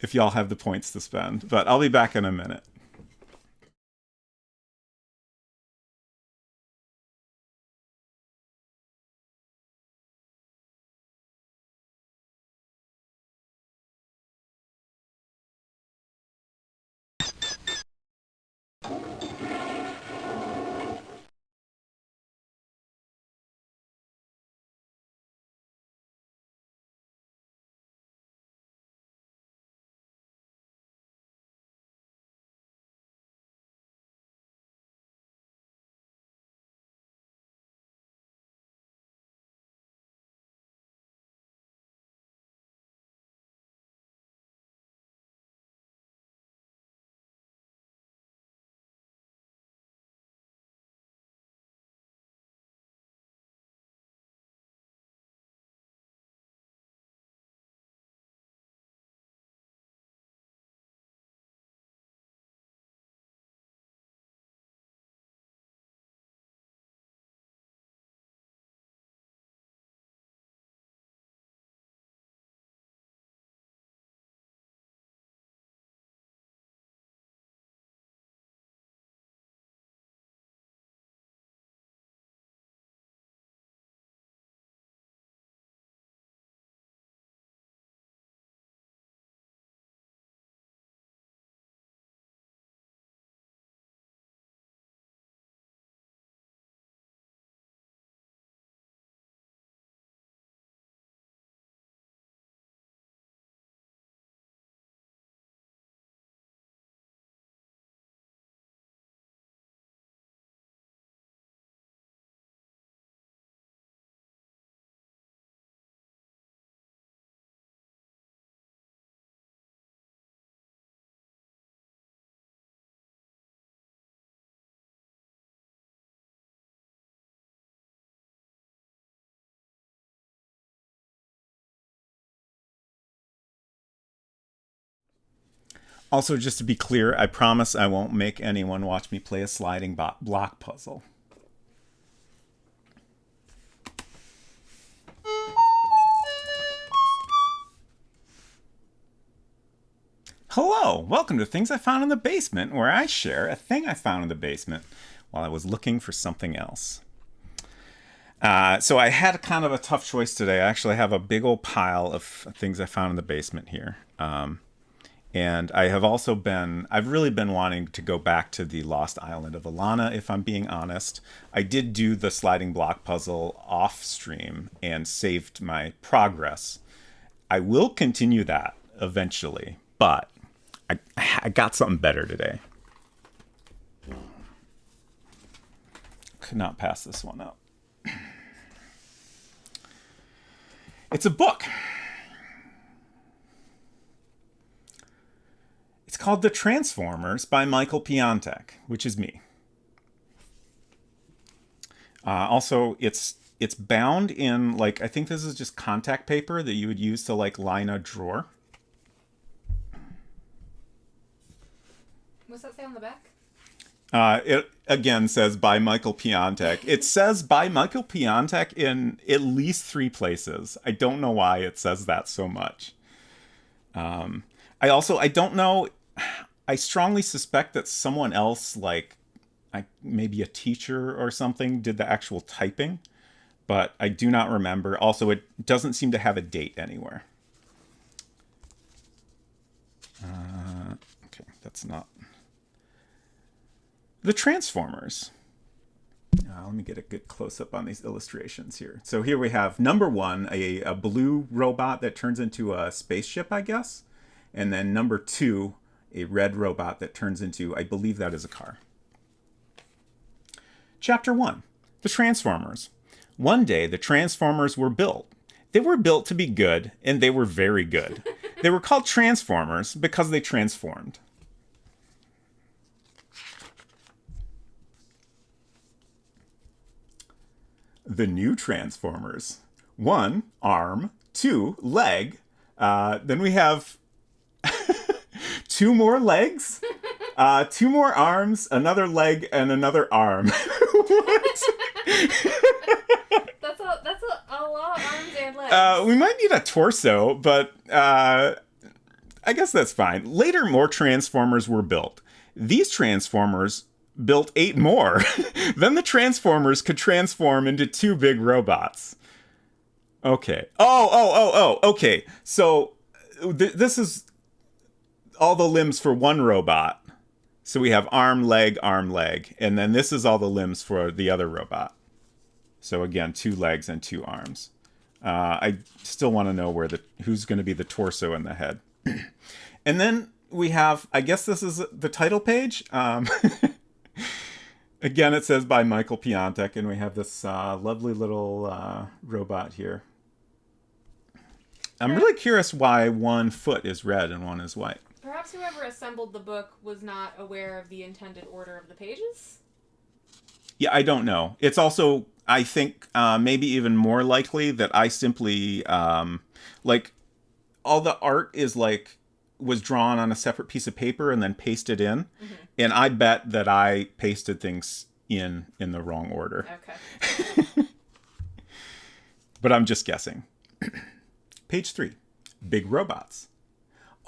if y'all have the points to spend. But I'll be back in a minute. Also, just to be clear, I promise I won't make anyone watch me play a sliding block puzzle. Hello, welcome to Things I Found in the Basement, where I share a thing I found in the basement while I was looking for something else. So I had kind of a tough choice today. I actually have a big old pile of things I found in the basement here. And I have also I've really been wanting to go back to the Lost Island of Alana, if I'm being honest. I did do the sliding block puzzle off stream and saved my progress. I will continue that eventually, but I got something better today. Could not pass this one up. It's a book. It's called The Transformers by Michael Piontek, which is me. Also, it's bound in, like, I think this is just contact paper that you would use to, like, line a drawer. What's that say on the back? It again says by Michael Piontek. It says by Michael Piontek in at least 3 places. I don't know why it says that so much. I don't know. I strongly suspect that someone else, like maybe a teacher or something, did the actual typing, but I do not remember. Also, it doesn't seem to have a date anywhere. Okay, that's not. The Transformers. Let me get a good close-up on these illustrations here. So here we have number 1, a blue robot that turns into a spaceship, I guess. And then number 2, a red robot that turns into, I believe that is a car. Chapter 1. The Transformers. One day, the Transformers were built. They were built to be good, and they were very good. They were called Transformers because they transformed. The new Transformers. 1, arm. 2, leg. Then we have 2 more legs. 2 more arms, another leg, and another arm. What? That's a lot of arms and legs. We might need a torso, but I guess that's fine. Later, more Transformers were built. These Transformers built 8 more. Then the Transformers could transform into 2 big robots. Okay. Okay. So this is all the limbs for one robot. So we have arm, leg, and then this is all the limbs for the other robot. So again, 2 legs and 2 arms. I still want to know who's going to be the torso and the head. And then we have, I guess this is the title page. Again, it says by Michael Piontek, and we have this lovely little robot here. I'm really curious why one foot is red and one is white. Perhaps whoever assembled the book was not aware of the intended order of the pages? Yeah, I don't know. It's also, I think, maybe even more likely that I simply, like, all the art was drawn on a separate piece of paper and then pasted in. Mm-hmm. And I bet that I pasted things in the wrong order. Okay. But I'm just guessing. Page 3. Big robots.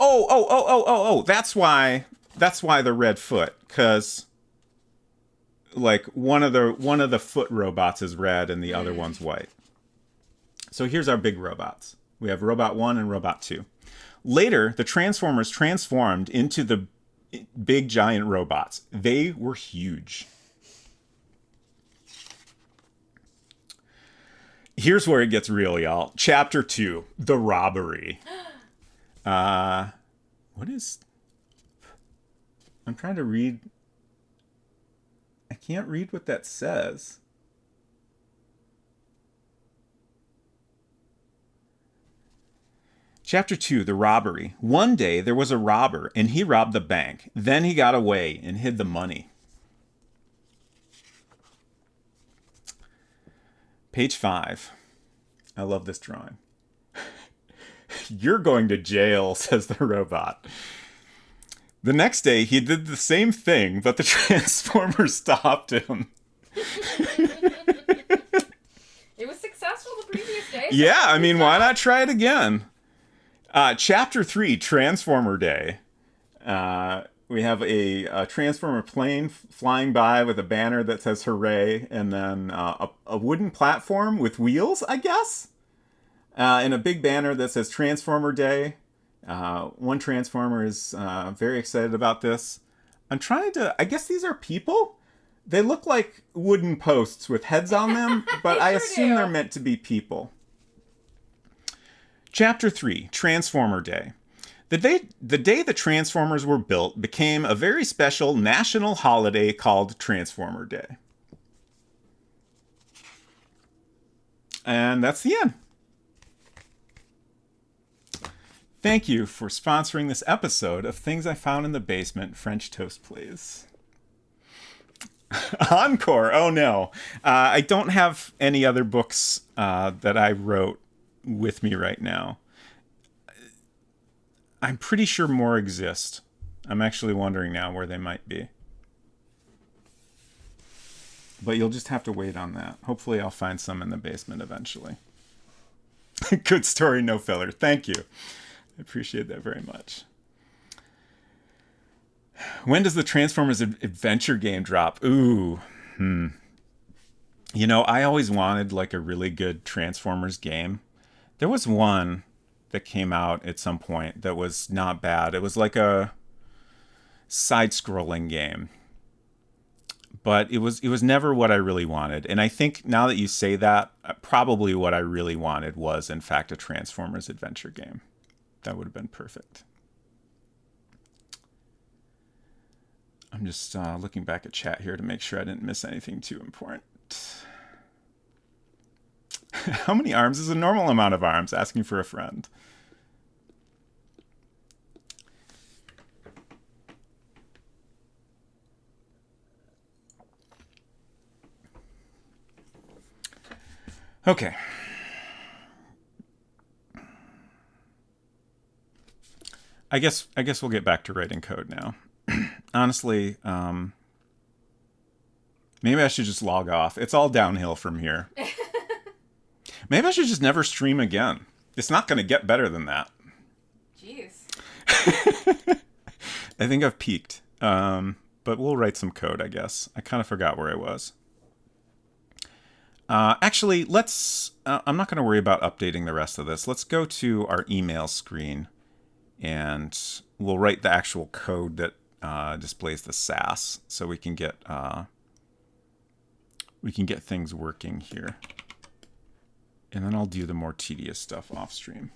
Oh, that's why the red foot, because like one of the foot robots is red and the other one's white. So here's our big robots. We have Robot 1 and Robot 2. Later, the Transformers transformed into the big giant robots. They were huge. Here's where it gets real, y'all. Chapter 2, The Robbery. What is... I'm trying to read... I can't read what that says. Chapter 2, The Robbery. One day there was a robber, and he robbed the bank. Then he got away and hid the money. Page 5. I love this drawing. You're going to jail, says the robot. The next day, he did the same thing, but the transformer stopped him. It was successful the previous day. Yeah, I mean, why not try it again? Chapter 3, Transformer Day. We have a Transformer plane flying by with a banner that says hooray, and then a wooden platform with wheels, I guess? And a big banner that says Transformer Day. One Transformer is very excited about this. I'm trying to... I guess these are people? They look like wooden posts with heads on them, but I assume they're meant to be people. Chapter 3, Transformer Day. The day the Transformers were built became a very special national holiday called Transformer Day. And that's the end. Thank you for sponsoring this episode of Things I Found in the Basement, French Toast Plays. Encore! Oh no. I don't have any other books that I wrote with me right now. I'm pretty sure more exist. I'm actually wondering now where they might be. But you'll just have to wait on that. Hopefully I'll find some in the basement eventually. Good story, no filler. Thank you. I appreciate that very much. When does the Transformers adventure game drop? Ooh. You know, I always wanted like a really good Transformers game. There was one that came out at some point that was not bad. It was like a side-scrolling game. But it was never what I really wanted. And I think now that you say that, probably what I really wanted was, in fact, a Transformers adventure game. That would have been perfect. I'm just looking back at chat here to make sure I didn't miss anything too important. How many arms is a normal amount of arms? Asking for a friend. Okay. I guess we'll get back to writing code now. Honestly, maybe I should just log off. It's all downhill from here. Maybe I should just never stream again. It's not going to get better than that. Jeez. I think I've peaked. But we'll write some code, I guess. I kind of forgot where I was. Actually, let's... I'm not going to worry about updating the rest of this. Let's go to our email screen, and we'll write the actual code that displays the SAS, so we can get things working here. And then I'll do the more tedious stuff off stream.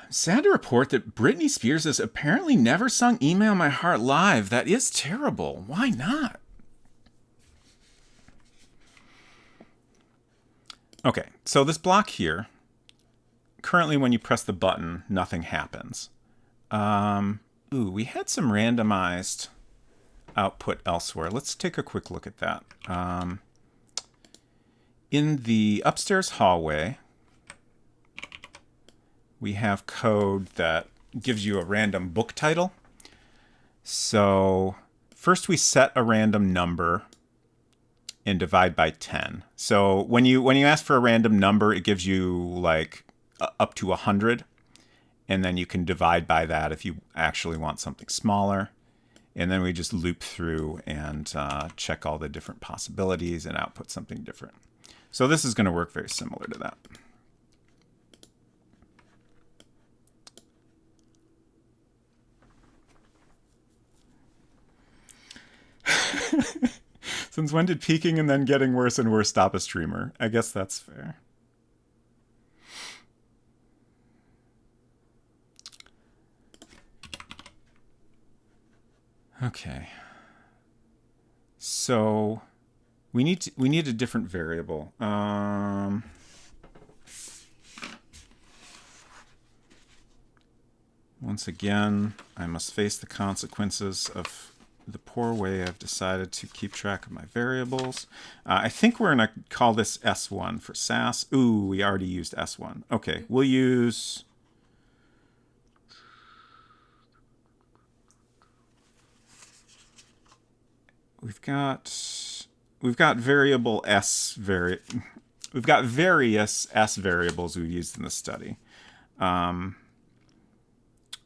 Sad to report that Britney Spears has apparently never sung Email My Heart live. That is terrible. Why not? Okay, so this block here, currently when you press the button, nothing happens. We had some randomized output elsewhere. Let's take a quick look at that. In the upstairs hallway, we have code that gives you a random book title. So first we set a random number and divide by 10. So when you ask for a random number, it gives you like up to 100. And then you can divide by that if you actually want something smaller. And then we just loop through and check all the different possibilities and output something different. So this is going to work very similar to that. Since when did peaking and then getting worse and worse stop a streamer? I guess that's fair. Okay. So we need a different variable. Once again, I must face the consequences of the poor way I've decided to keep track of my variables. I think we're going to call this S1 for SAS. Ooh, we already used S1. Okay, we'll use... we've got variable we've got various s variables we've used in the study.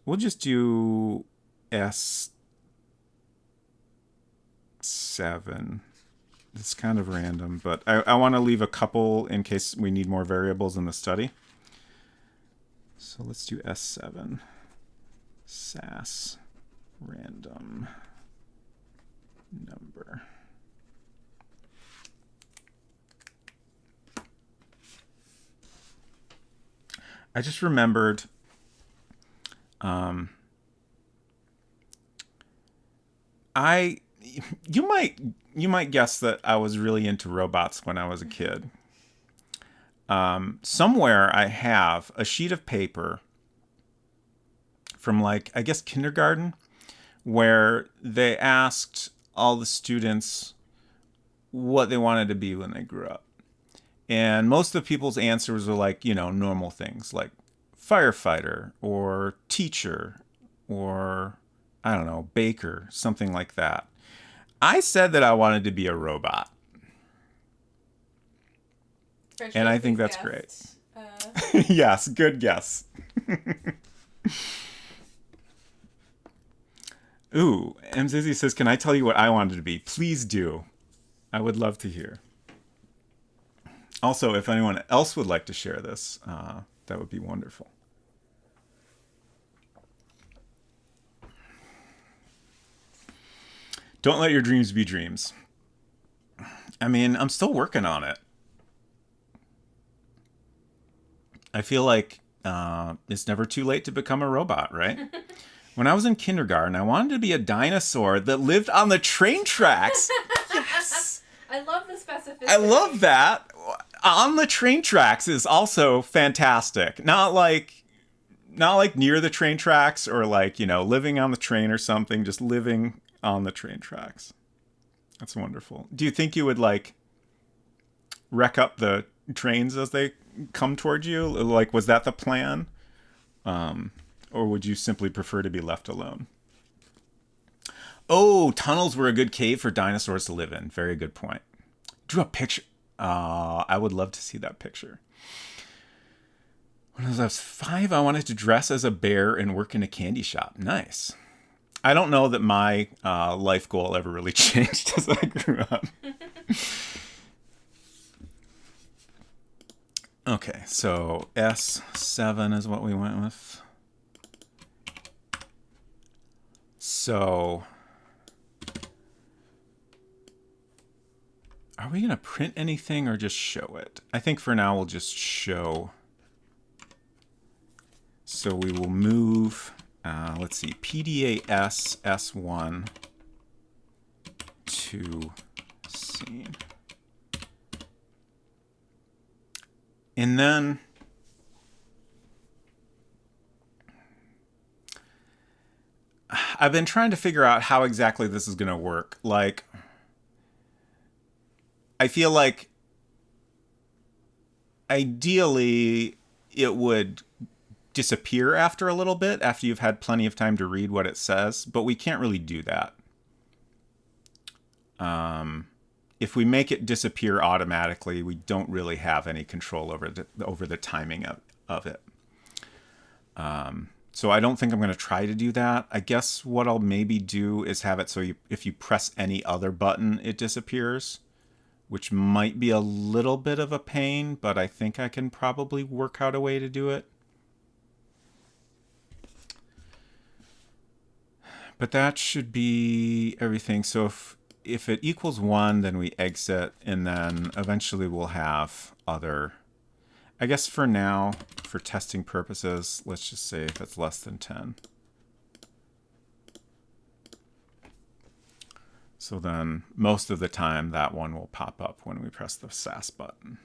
We'll just do S7. It's kind of random, but I want to leave a couple in case we need more variables in the study. So let's do S7. SAS random number. I just remembered you might guess that I was really into robots when I was a kid. Somewhere I have a sheet of paper from I guess kindergarten, where they asked all the students what they wanted to be when they grew up. And most of the people's answers were normal things like firefighter or teacher or, I don't know, baker, something like that. I said that I wanted to be a robot. And I think that's great. Yes, good guess. Ooh, Mzizzy says, can I tell you what I wanted to be? Please do. I would love to hear. Also, if anyone else would like to share this, that would be wonderful. Don't let your dreams be dreams. I mean, I'm still working on it. I feel like it's never too late to become a robot, right? When I was in kindergarten, I wanted to be a dinosaur that lived on the train tracks. Yes! I love the specificity. I love that. On the train tracks is also fantastic. Not like near the train tracks or living on the train or something. Just living on the train tracks. That's wonderful. Do you think you would wreck up the trains as they come towards you? Was that the plan? Or would you simply prefer to be left alone? Oh, tunnels were a good cave for dinosaurs to live in. Very good point. Drew a picture. I would love to see that picture. When I was 5, I wanted to dress as a bear and work in a candy shop. Nice. I don't know that my life goal ever really changed as I grew up. Okay, so S7 is what we went with. So, are we going to print anything or just show it? I think for now we'll just show. So we will move, let's see, PDA S1 to scene. And then I've been trying to figure out how exactly this is going to work. I feel like ideally it would disappear after a little bit, after you've had plenty of time to read what it says, but we can't really do that. If we make it disappear automatically, we don't really have any control over the timing of it. So I don't think I'm going to try to do that. I guess what I'll maybe do is have it so if you press any other button, it disappears, which might be a little bit of a pain, but I think I can probably work out a way to do it. But that should be everything. So if it equals 1, then we exit, and then eventually we'll have other. I guess for now, for testing purposes, let's just say if it's less than 10. So then most of the time that one will pop up when we press the SAS button.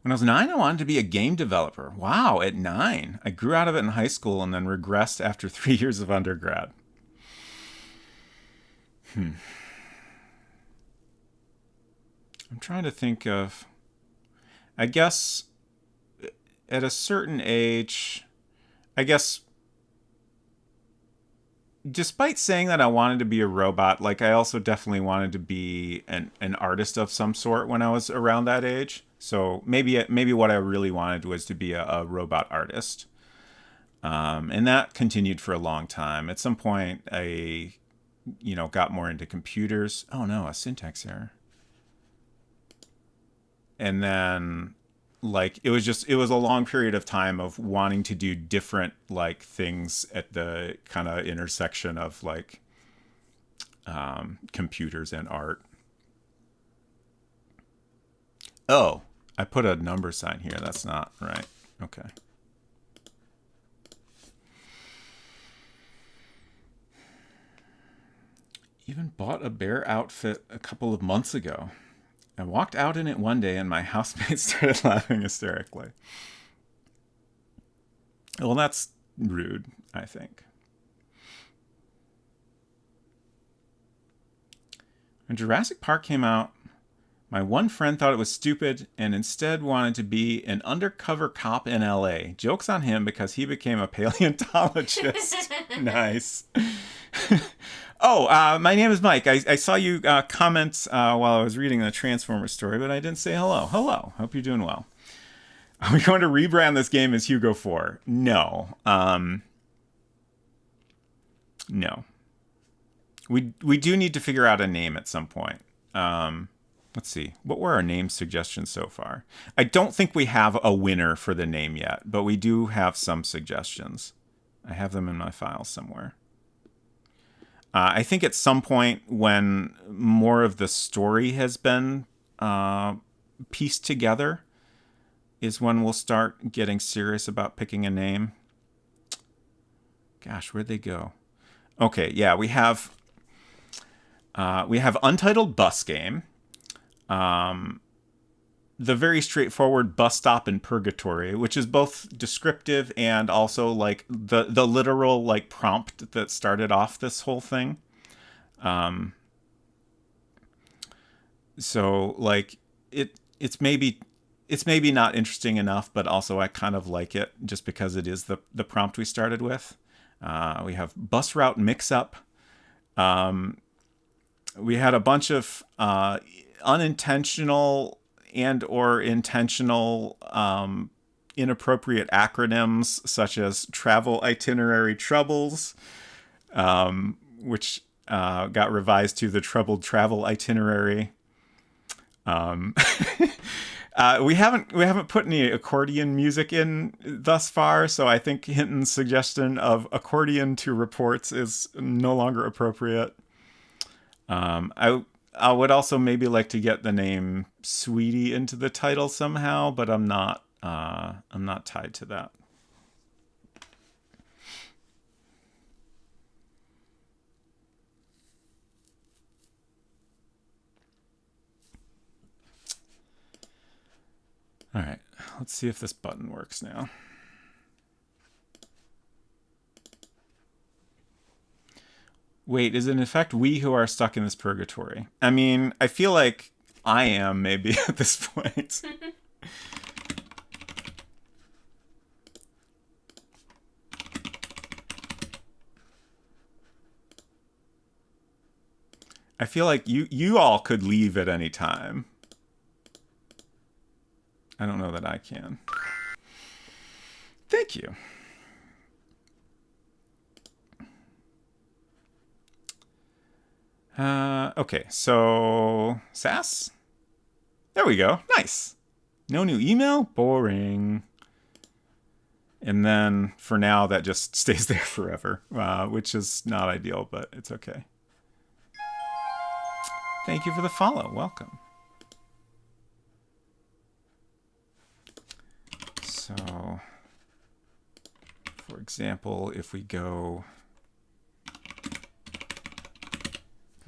When I was 9, I wanted to be a game developer. Wow, at 9. I grew out of it in high school and then regressed after 3 years of undergrad. I'm trying to think of, I guess at a certain age, I guess despite saying that I wanted to be a robot, like I also definitely wanted to be an artist of some sort when I was around that age. So maybe what I really wanted was to be a robot artist. And that continued for a long time. At some point, I, got more into computers. Oh no, a syntax error. And then, like, it was a long period of time of wanting to do different, like, things at the kind of intersection of, like, computers and art. Oh, I put a number sign here. That's not right. Okay. Even bought a bear outfit a couple of months ago. I walked out in it one day and my housemate started laughing hysterically. Well, that's rude, I think. When Jurassic Park came out, my one friend thought it was stupid and instead wanted to be an undercover cop in LA. Joke's on him because he became a paleontologist. Nice. Oh, my name is Mike. I saw you comment while I was reading the Transformers story, but I didn't say hello. Hello. Hope you're doing well. Are we going to rebrand this game as Hugo 4? No. No. We do need to figure out a name at some point. Let's see. What were our name suggestions so far? I don't think we have a winner for the name yet, but we do have some suggestions. I have them in my files somewhere. I think at some point when more of the story has been pieced together is when we'll start getting serious about picking a name. Gosh, where'd they go? Okay, yeah, we have Untitled Bus Game. The very straightforward Bus Stop in Purgatory, which is both descriptive and also like the literal like prompt that started off this whole thing. So like it's maybe not interesting enough, but also I kind of like it just because it is the prompt we started with. We have Bus Route Mix Up. We had a bunch of unintentional and or intentional inappropriate acronyms such as Travel Itinerary Troubles, which got revised to the Troubled Travel Itinerary. We haven't put any accordion music in thus far, so I think Hinton's suggestion of accordion to reports is no longer appropriate. I would also maybe like to get the name Sweetie into the title somehow, but I'm not tied to that. All right, let's see if this button works now. Wait, is it in fact we who are stuck in this purgatory? I mean, I feel like I am maybe at this point. I feel like you all could leave at any time. I don't know that I can. Thank you. Okay, so SAS? There we go. Nice. No new email? Boring. And then for now, that just stays there forever, which is not ideal, but it's okay. Thank you for the follow. Welcome. So, for example, if we go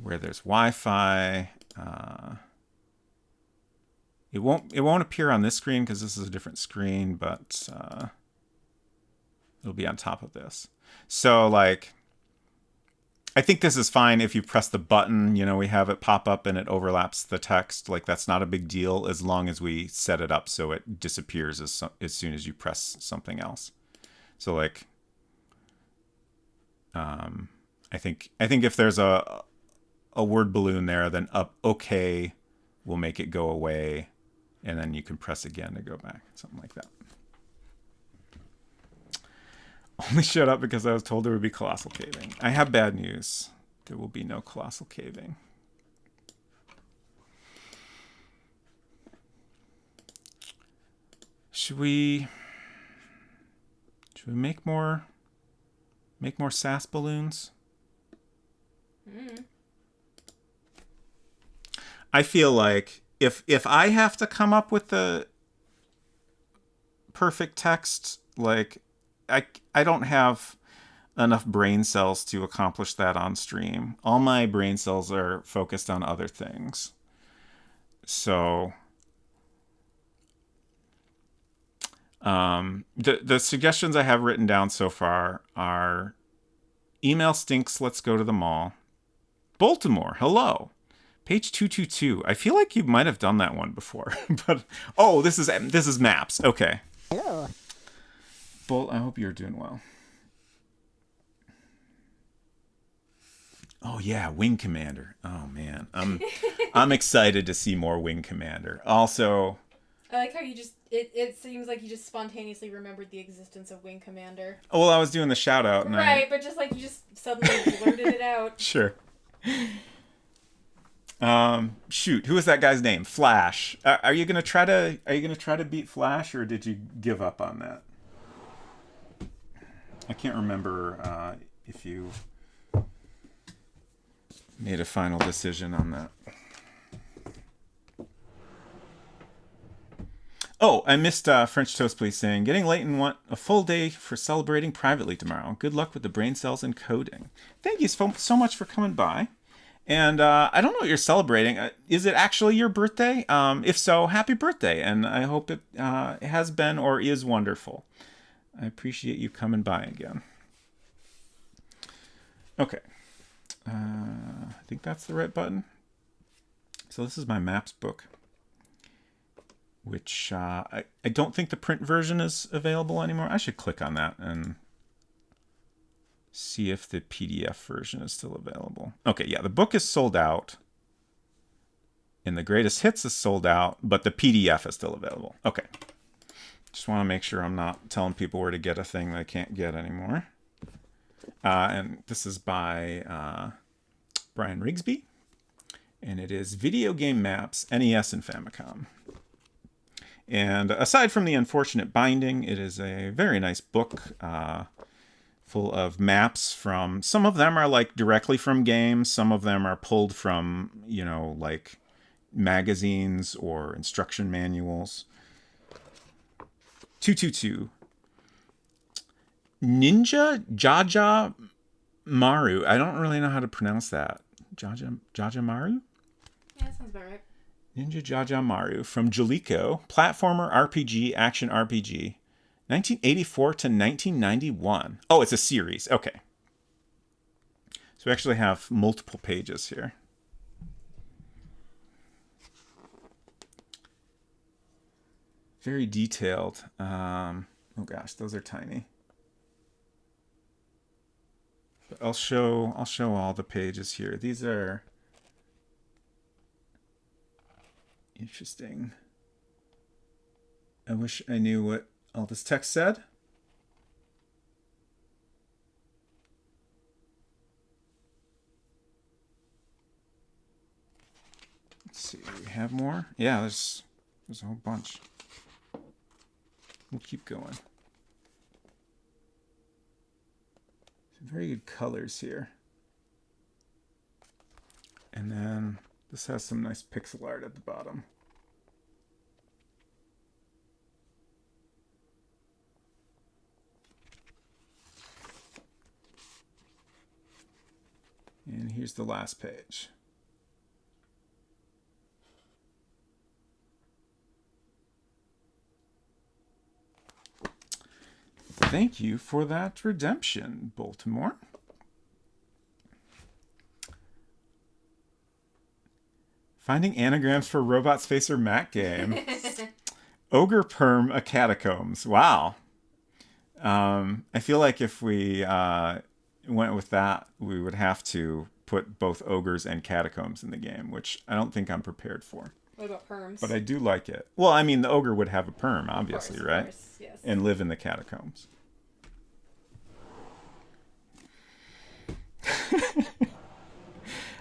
where there's Wi-Fi, it won't appear on this screen because this is a different screen, but it'll be on top of this. So like, I think this is fine if you press the button, we have it pop up and it overlaps the text. Like that's not a big deal as long as we set it up so it disappears as soon as you press something else. So like, I think if there's a word balloon there, then okay will make it go away, and then you can press again to go back, something like that. Only showed up because I was told there would be colossal caving. I have bad news. There will be no colossal caving. Should we make more SAS balloons? I feel like if I have to come up with the perfect text, like I don't have enough brain cells to accomplish that on stream. All my brain cells are focused on other things. So the suggestions I have written down so far are email stinks, let's go to the mall. Baltimore, hello. Page 222. I feel like you might have done that one before. But this is maps. Okay. Hello. Bolt, I hope you're doing well. Oh yeah, Wing Commander. Oh man. I'm excited to see more Wing Commander. Also, I like how you just it seems like you just spontaneously remembered the existence of Wing Commander. oh, well, I was doing the shout out and Right, but just like you just suddenly blurted it out. Sure. Shoot, who is that guy's name? Flash. Are you gonna try to beat Flash, or did you give up on that? I can't remember if you made a final decision on that. Oh, I missed French Toast Please saying, getting late and want a full day for celebrating privately tomorrow. Good luck with the brain cells and coding. Thank you so much for coming by. And I don't know what you're celebrating. Is it actually your birthday? If so, happy birthday. And I hope it has been or is wonderful. I appreciate you coming by again. Okay. I think that's the right button. So this is my maps book, which I don't think the print version is available anymore. I should click on that and see if the PDF version is still available. Okay, yeah, the book is sold out. And the greatest hits is sold out, but the PDF is still available. Okay. Just want to make sure I'm not telling people where to get a thing they can't get anymore. And this is by Brian Rigsby. And it is Video Game Maps, NES and Famicom. And aside from the unfortunate binding, it is a very nice book full of maps from, some of them are like directly from games. Some of them are pulled from, like magazines or instruction manuals. 222. Ninja Jaja Maru. I don't really know how to pronounce that. Jaja Maru? Yeah, that sounds about right. Ninja Jaja Maru from Jaleco. Platformer RPG, action RPG. 1984 to 1991. Oh, it's a series. Okay. So we actually have multiple pages here. Very detailed. Oh gosh, those are tiny. But I'll show all the pages here. These are interesting. I wish I knew what all this text said. Let's see, we have more? Yeah, there's a whole bunch. We'll keep going. Some very good colors here. And then this has some nice pixel art at the bottom. And here's the last page. Thank you for that redemption, Baltimore. Finding anagrams for Robot Spacer Mac game. Ogre Perm a Catacombs. Wow. I feel like if we went with that, we would have to put both ogres and catacombs in the game, which I don't think I'm prepared for. What about perms? But I do like it. Well, I mean, the ogre would have a perm, obviously, right? Of course, yes. And live in the catacombs.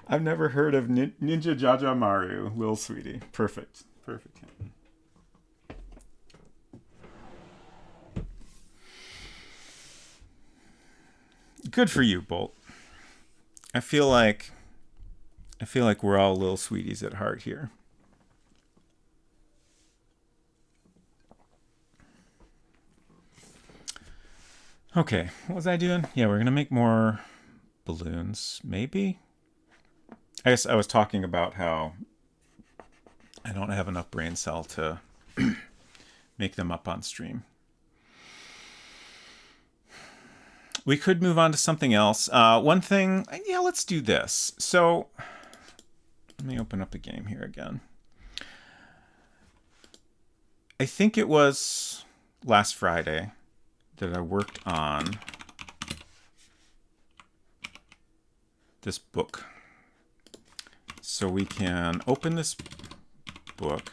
I've never heard of Ninja Jaja Maru, Lil Sweetie. Perfect. Perfect. Good for you, Bolt. I feel like we're all little sweeties at heart here. Okay, what was I doing? Yeah, we're gonna make more balloons, maybe? I guess I was talking about how I don't have enough brain cell to make them up on stream. We could move on to something else. One thing, yeah, let's do this. So let me open up the game here again. I think it was last Friday that I worked on this book. So we can open this book.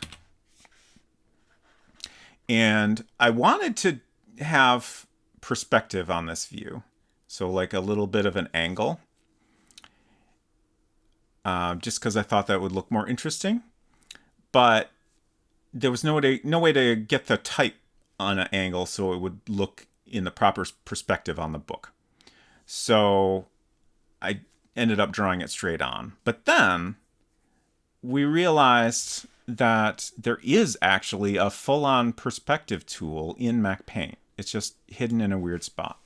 And I wanted to have perspective on this view. So like a little bit of an angle. Just because I thought that would look more interesting. But there was no way to get the type on an angle so it would look in the proper perspective on the book. So I ended up drawing it straight on. But then we realized that there is actually a full-on perspective tool in Mac Paint. It's just hidden in a weird spot.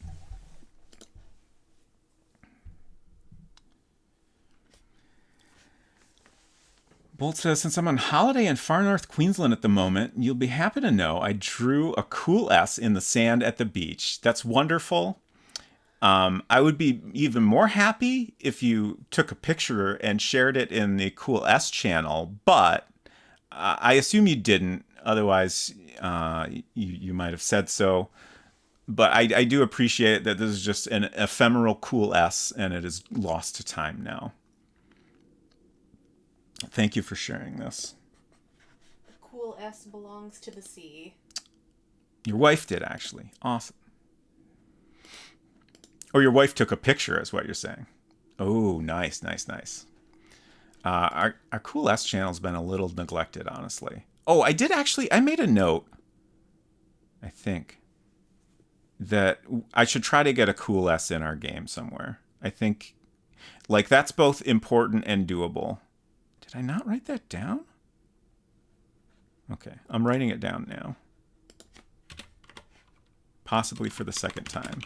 Bolt says, since I'm on holiday in far north Queensland at the moment, you'll be happy to know I drew a cool S in the sand at the beach. That's wonderful. I would be even more happy if you took a picture and shared it in the Cool S channel, but I assume you didn't. Otherwise, you might have said so. But I do appreciate that this is just an ephemeral Cool S, and it is lost to time now. Thank you for sharing this. Cool S belongs to the sea. Your wife did, actually. Awesome. Or your wife took a picture, is what you're saying. Oh, nice, nice, nice. Our Cool S channel's been a little neglected, honestly. Oh, I made a note, I think, that I should try to get a Cool S in our game somewhere. I think, like, that's both important and doable. Did I not write that down? Okay, I'm writing it down now. Possibly for the second time.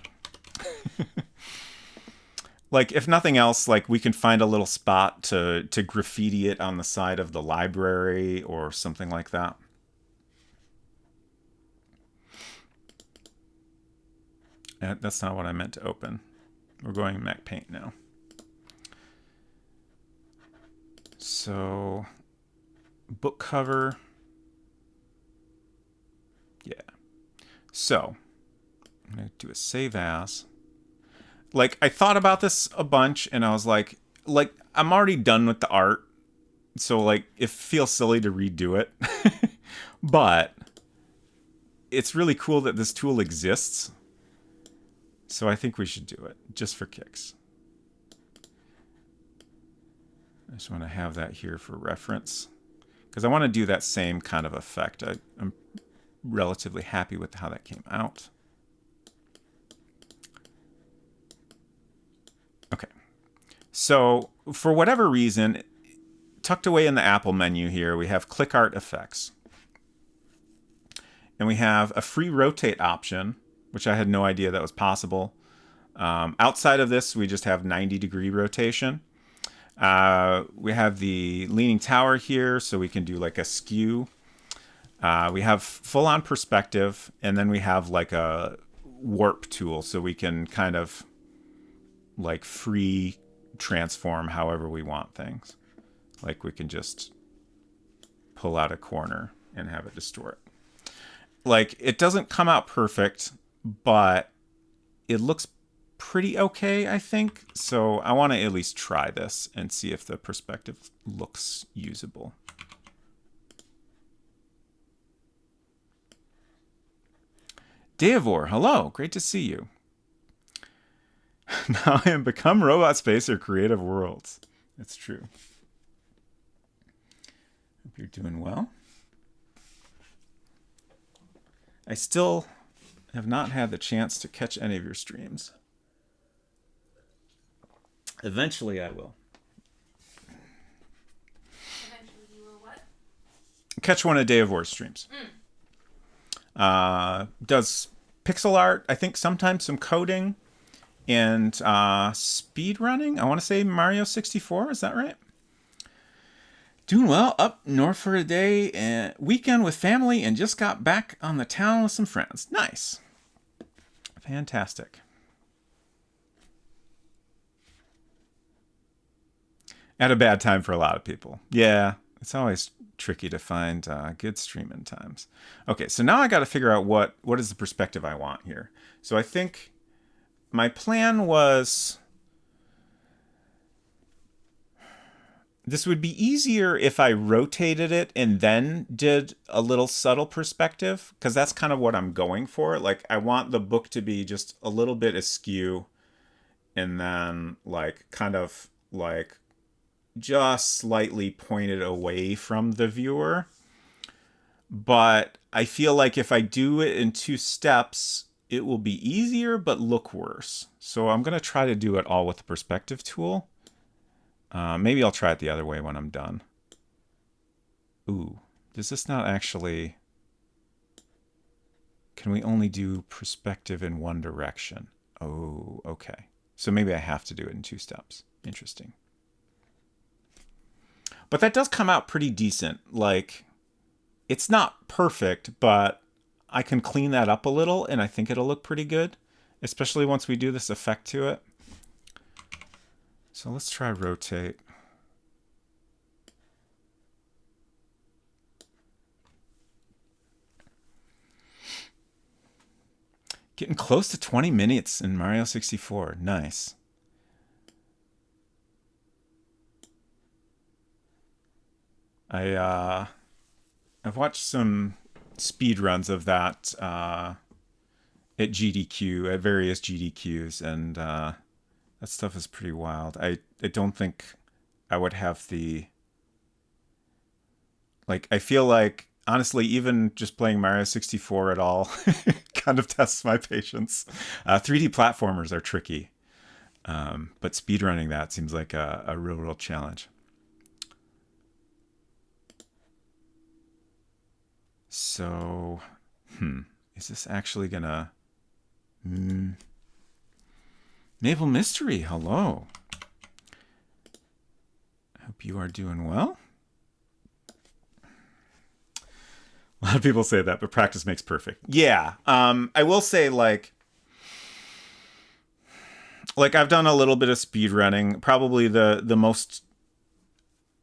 Like, if nothing else, like, we can find a little spot to graffiti it on the side of the library or something like that. That's not what I meant to open. We're going Mac Paint now. So, book cover. Yeah. So, I'm going to do a save as. Like, I thought about this a bunch, and I was like, I'm already done with the art. So, like, it feels silly to redo it. But it's really cool that this tool exists. So I think we should do it, just for kicks. I just want to have that here for reference. Because I want to do that same kind of effect. I'm relatively happy with how that came out. Okay. So, for whatever reason, tucked away in the Apple menu here, we have Click Art Effects. And we have a free rotate option, which I had no idea that was possible. Outside of this, we just have 90-degree rotation. We have the leaning tower here, so we can do like a skew. We have full-on perspective, and then we have like a warp tool, so we can kind of like free transform however we want things. Like we can just pull out a corner and have it distort. Like, it doesn't come out perfect, but it looks pretty okay, I think. So I want to at least try this and see if the perspective looks usable. Deivor, hello. Great to see you. Now I am Become Robot Space or Creative Worlds. That's true. Hope you're doing well. I still have not had the chance to catch any of your streams. Eventually I will. Eventually you will what? Catch one of Deivor's streams. Does pixel art, I think sometimes some coding, and speed running. I want to say Mario 64, is that right? Doing well, up north for a day and weekend with family, and just got back on the town with some friends. Nice. Fantastic. At a bad time for a lot of people. Yeah, it's always tricky to find good streaming times. Okay, so now I got to figure out what is the perspective I want here. So I think my plan was this would be easier if I rotated it and then did a little subtle perspective, because that's kind of what I'm going for. Like, I want the book to be just a little bit askew and then like kind of like just slightly pointed away from the viewer. But I feel like if I do it in 2 steps, it will be easier but look worse. So I'm going to try to do it all with the perspective tool. Maybe I'll try it the other way when I'm done. Ooh, does this not actually... Can we only do perspective in one direction? Oh, okay. So maybe I have to do it in 2 steps. Interesting. But that does come out pretty decent. Like, it's not perfect, but I can clean that up a little, and I think it'll look pretty good, especially once we do this effect to it. So let's try rotate. Getting close to 20 minutes in Mario 64. Nice. I've watched some speed runs of that at GDQ, at various GDQs, and that stuff is pretty wild. I don't think I would have the... Like, I feel like, honestly, even just playing Mario 64 at all kind of tests my patience. 3D platformers are tricky, but speedrunning that seems like a real challenge. So, is this actually gonna... Naval Mystery, hello. I hope you are doing well. A lot of people say that, but practice makes perfect. Yeah, I will say, like I've done a little bit of speed running. Probably the most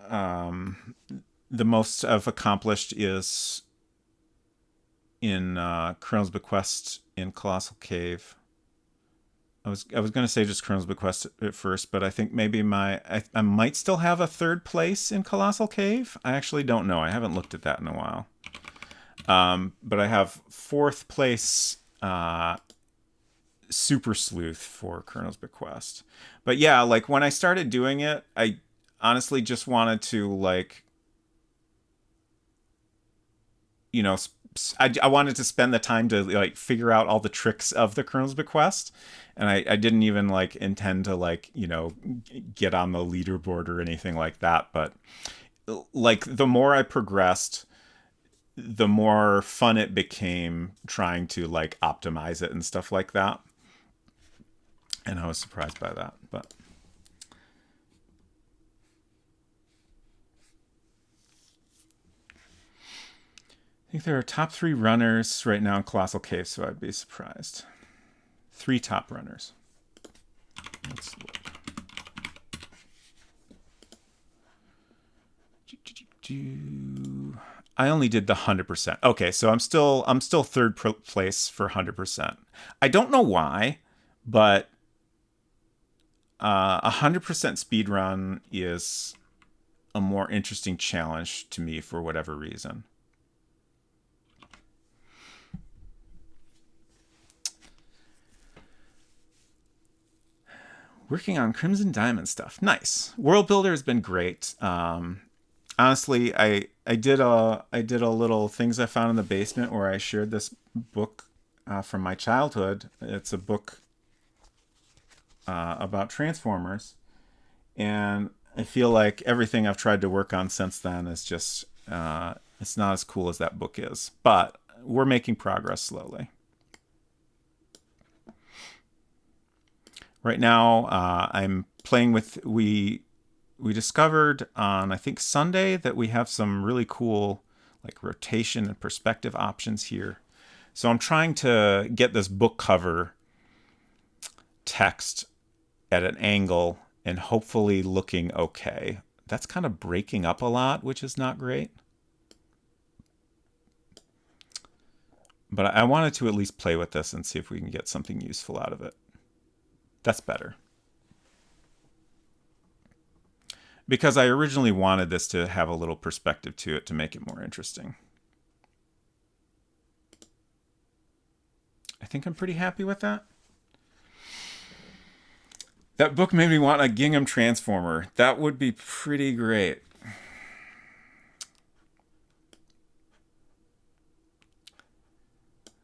I've accomplished is in Colonel's Bequest in Colossal Cave. I was going to say just Colonel's Bequest at first, but I think maybe I might still have a 3rd place in Colossal Cave. I actually don't know. I haven't looked at that in a while. But I have 4th place Super Sleuth for Colonel's Bequest. But yeah, like when I started doing it, I honestly just wanted to, like, you know, I wanted to spend the time to like figure out all the tricks of the Colonel's Bequest, and I didn't even like intend to, like, you know, get on the leaderboard or anything like that. But like the more I progressed, the more fun it became trying to like optimize it and stuff like that. And I was surprised by that, but. I think there are top 3 runners right now in Colossal Cave, so I'd be surprised. 3 top runners. Let's look. I only did the 100%. Okay, so I'm still 3rd place for 100%. I don't know why, but 100% speed run is a more interesting challenge to me for whatever reason. Working on Crimson Diamond stuff. Nice. World Builder has been great. Honestly, I did a little things I found in the basement where I shared this book from my childhood. It's a book about Transformers, and I feel like everything I've tried to work on since then is just it's not as cool as that book is. But we're making progress slowly. Right now, I'm playing with, we discovered on, I think, Sunday that we have some really cool like rotation and perspective options here. So I'm trying to get this book cover text at an angle and hopefully looking okay. That's kind of breaking up a lot, which is not great. But I wanted to at least play with this and see if we can get something useful out of it. That's better. Because I originally wanted this to have a little perspective to it to make it more interesting. I think I'm pretty happy with that. That book made me want a gingham transformer. That would be pretty great.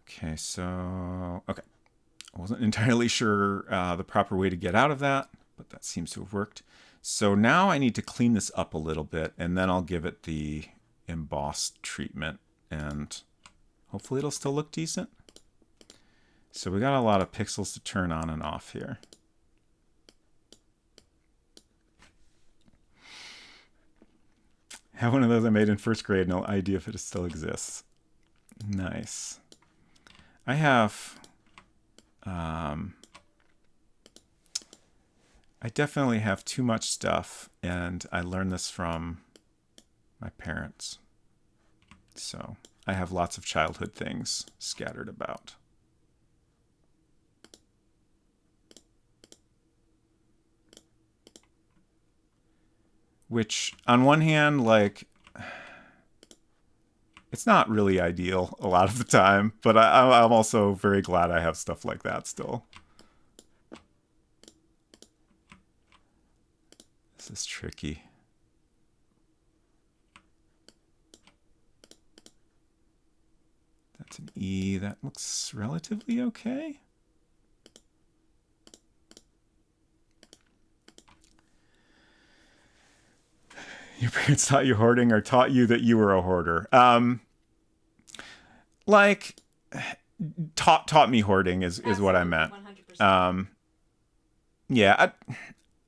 Okay, so... Okay. I wasn't entirely sure the proper way to get out of that, but that seems to have worked. So now I need to clean this up a little bit, and then I'll give it the embossed treatment, and hopefully it'll still look decent. So we got a lot of pixels to turn on and off here. Have one of those I made in first grade, no idea if it still exists. Nice. I have... I definitely have too much stuff, and I learned this from my parents. So I have lots of childhood things scattered about. Which, on one hand, like, it's not really ideal a lot of the time, but I'm also very glad I have stuff like that still. This is tricky. That's an E. That looks relatively okay. Your parents taught you hoarding or taught you that you were a hoarder? Like, taught me hoarding is what I meant. 100%. Yeah,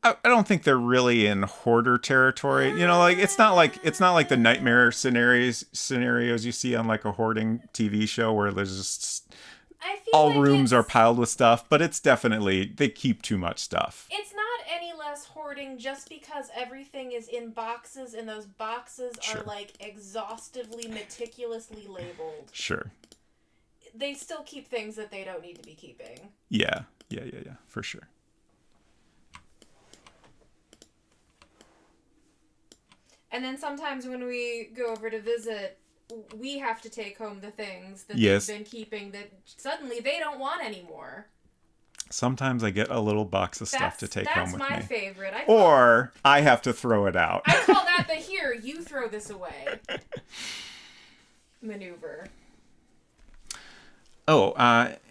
I don't think they're really in hoarder territory. You know, like it's not like the nightmare scenarios you see on like a hoarding TV show where there's just all like rooms are piled with stuff, but it's definitely they keep too much stuff. It's not any less hoarding just because everything is in boxes and those boxes are like exhaustively meticulously labeled. Sure. They still keep things that they don't need to be keeping. Yeah, for sure. And then sometimes when we go over to visit, we have to take home the things that they've been keeping that suddenly they don't want anymore. Sometimes I get a little box of stuff to take home with me. That's my favorite. Or I have to throw it out. I call that the here, you throw this away maneuver. Oh,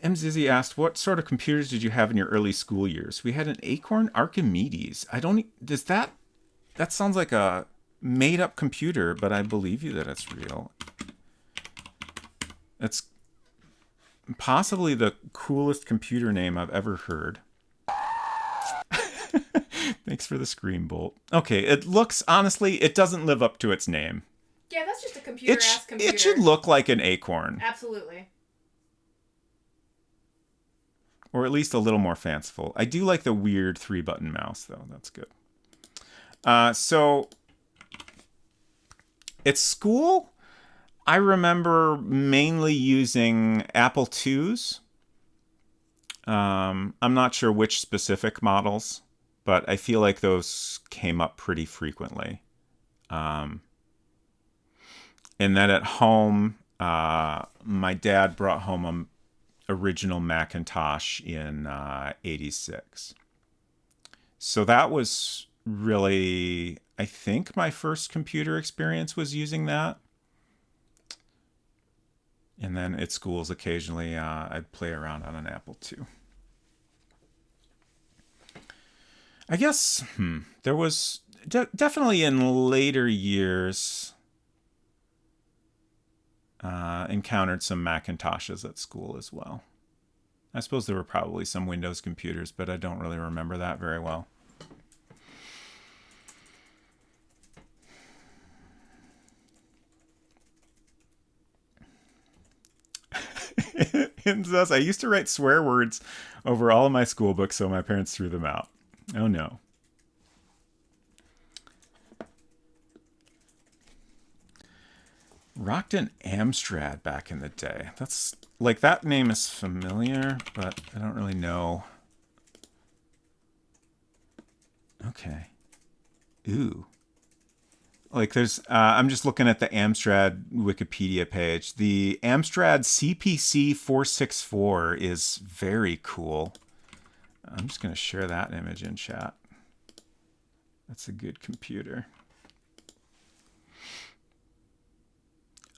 M. Zizzy asked, what sort of computers did you have in your early school years? We had an Acorn Archimedes. That sounds like a made-up computer, but I believe you that it's real. It's possibly the coolest computer name I've ever heard. Thanks for the scream, Bolt. Okay, it looks, honestly, it doesn't live up to its name. Yeah, that's just a computer-ass computer. It should look like an Acorn. Absolutely. Or at least a little more fanciful. I do like the weird 3-button mouse, though. That's good. So, at school, I remember mainly using Apple IIs. I'm not sure which specific models. but I feel like those came up pretty frequently. And then at home, my dad brought home an original Macintosh in '86. So that was really, I think my first computer experience was using that. And then at schools, occasionally I'd play around on an Apple II. I guess there was definitely in later years encountered some Macintoshes at school as well. I suppose there were probably some Windows computers, but I don't really remember that very well. It says, I used to write swear words over all of my school books, so my parents threw them out. Oh no. Rocked an Amstrad back in the day. That's like, that name is familiar, but I don't really know. Okay. Ooh. Like there's, I'm just looking at the Amstrad Wikipedia page. The Amstrad CPC 464 is very cool. I'm just going to share that image in chat. That's a good computer.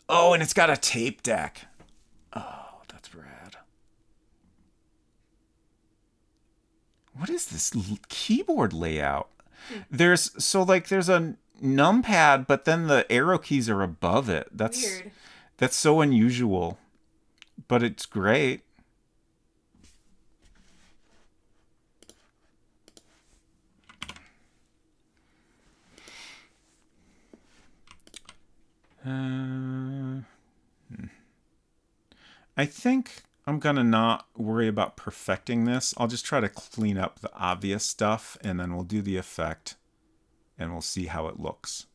Oh, and it's got a tape deck. Oh, that's rad. What is this keyboard layout? There's a numpad, but then the arrow keys are above it. That's weird. That's so unusual, but it's great. I think I'm gonna not worry about perfecting this. I'll just try to clean up the obvious stuff, and then we'll do the effect, and we'll see how it looks.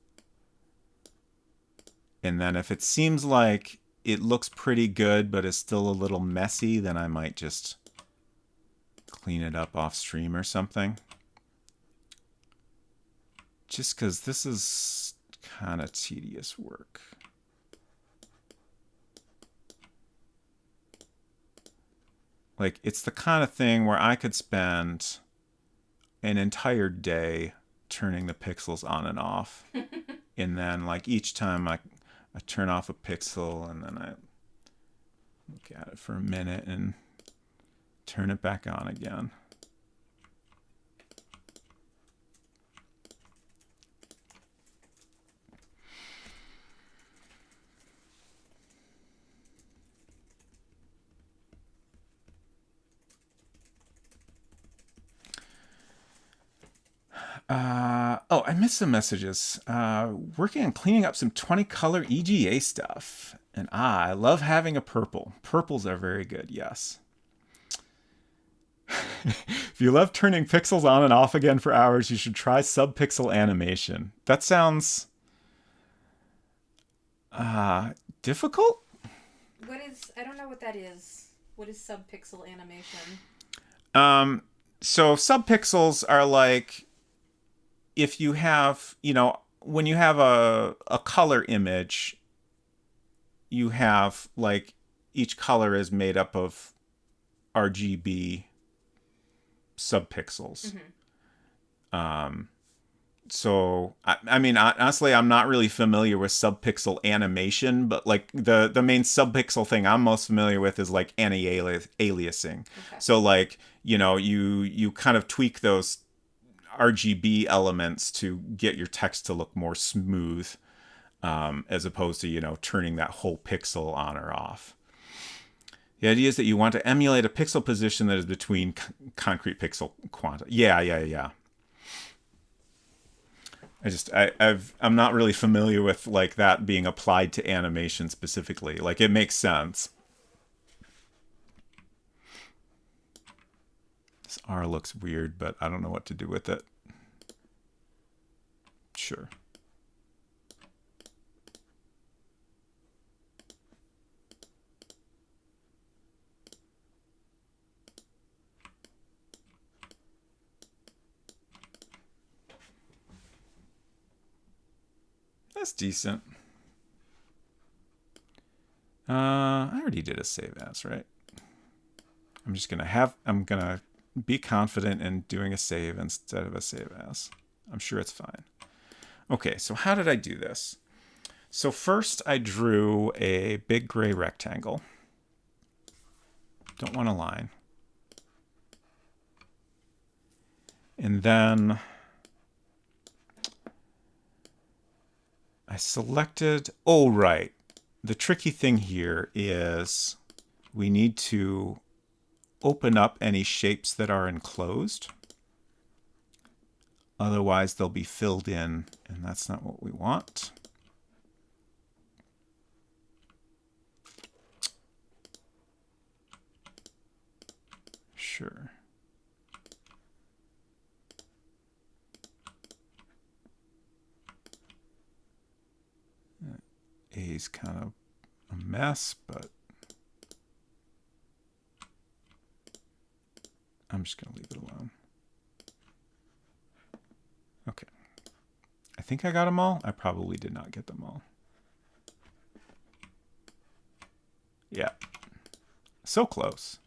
And then if it seems like it looks pretty good, but is still a little messy, then I might just clean it up off stream or something. Just because this is kind of tedious work. Like, it's the kind of thing where I could spend an entire day turning the pixels on and off. And then, like, each time I turn off a pixel, and then I look at it for a minute and turn it back on again. Oh, I missed some messages. Working on cleaning up some 20 color EGA stuff. And I love having a purple. Purples are very good, yes. If you love turning pixels on and off again for hours, you should try subpixel animation. That sounds difficult? I don't know what that is. What is subpixel animation? So subpixels are like, if you have, when you have a color image, you have, like, each color is made up of RGB subpixels. Mm-hmm. So, I mean, honestly, I'm not really familiar with subpixel animation, but, like, the main subpixel thing I'm most familiar with is, like, anti-aliasing. Okay. So, like, you kind of tweak those RGB elements to get your text to look more smooth, as opposed to, turning that whole pixel on or off. The idea is that you want to emulate a pixel position that is between concrete pixel quanta. Yeah. I'm not really familiar with, like, that being applied to animation specifically. Like, it makes sense. This R looks weird, but I don't know what to do with it. Sure. That's decent. I already did a save as, right? I'm gonna be confident in doing a save instead of a save as. I'm sure it's fine. Okay, so how did I do this? So first I drew a big gray rectangle. Don't want a line. And then I selected, oh right, the tricky thing here is we need to open up any shapes that are enclosed. Otherwise they'll be filled in, and that's not what we want. Sure. A is kind of a mess, but I'm just going to leave it alone. Okay. I think I got them all. I probably did not get them all. Yeah. So close.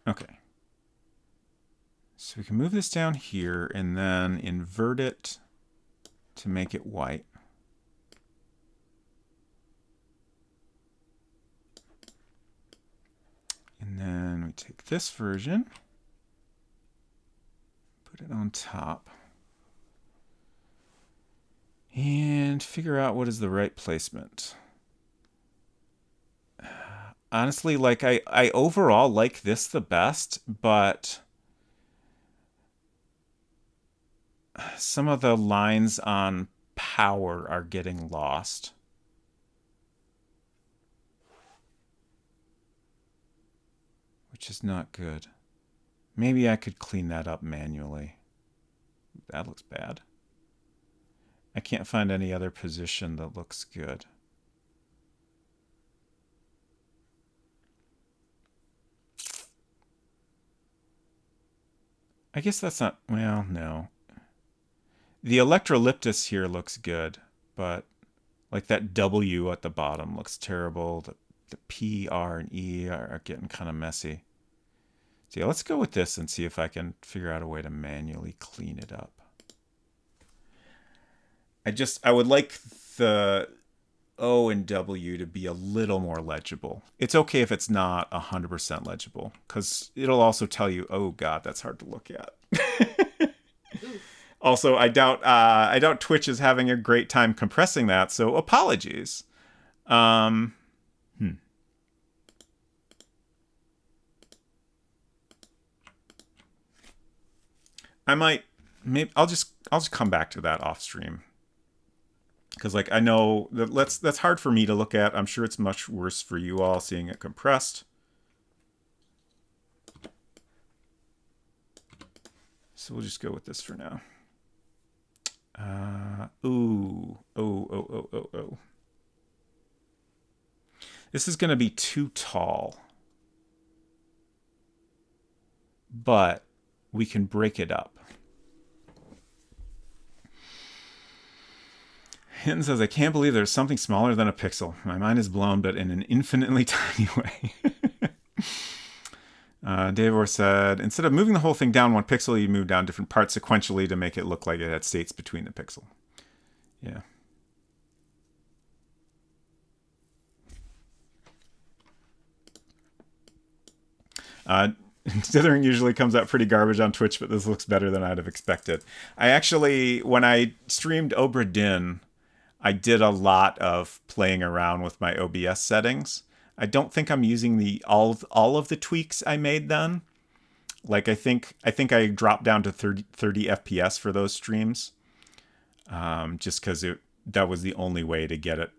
Okay. So we can move this down here and then invert it to make it white. And then we take this version, put it on top, and figure out what is the right placement. Honestly, like I overall like this the best, but some of the lines on power are getting lost. Which is not good. Maybe I could clean that up manually. That looks bad. I can't find any other position that looks good. I guess that's not, well, no. The electrolyptus here looks good, but like that W at the bottom looks terrible. The P, R, and E are getting kind of messy. So yeah, let's go with this and see if I can figure out a way to manually clean it up. I would like the O and W to be a little more legible. It's okay if it's not 100% legible, because it'll also tell you, oh God, that's hard to look at. Also, I doubt Twitch is having a great time compressing that, so apologies. I might, maybe I'll just come back to that off stream, because like I know that's hard for me to look at. I'm sure it's much worse for you all seeing it compressed. So we'll just go with this for now. Oh. This is going to be too tall. But we can break it up. Hinton says, I can't believe there's something smaller than a pixel. My mind is blown, but in an infinitely tiny way. Davor said, instead of moving the whole thing down one pixel, you move down different parts sequentially to make it look like it had states between the pixel. Yeah. Dithering usually comes out pretty garbage on Twitch, but this looks better than I'd have expected. I actually, when I streamed Obra Dinn, I did a lot of playing around with my OBS settings. I don't think I'm using all of the tweaks I made then. Like I think I dropped down to 30 FPS for those streams, just because that was the only way to get it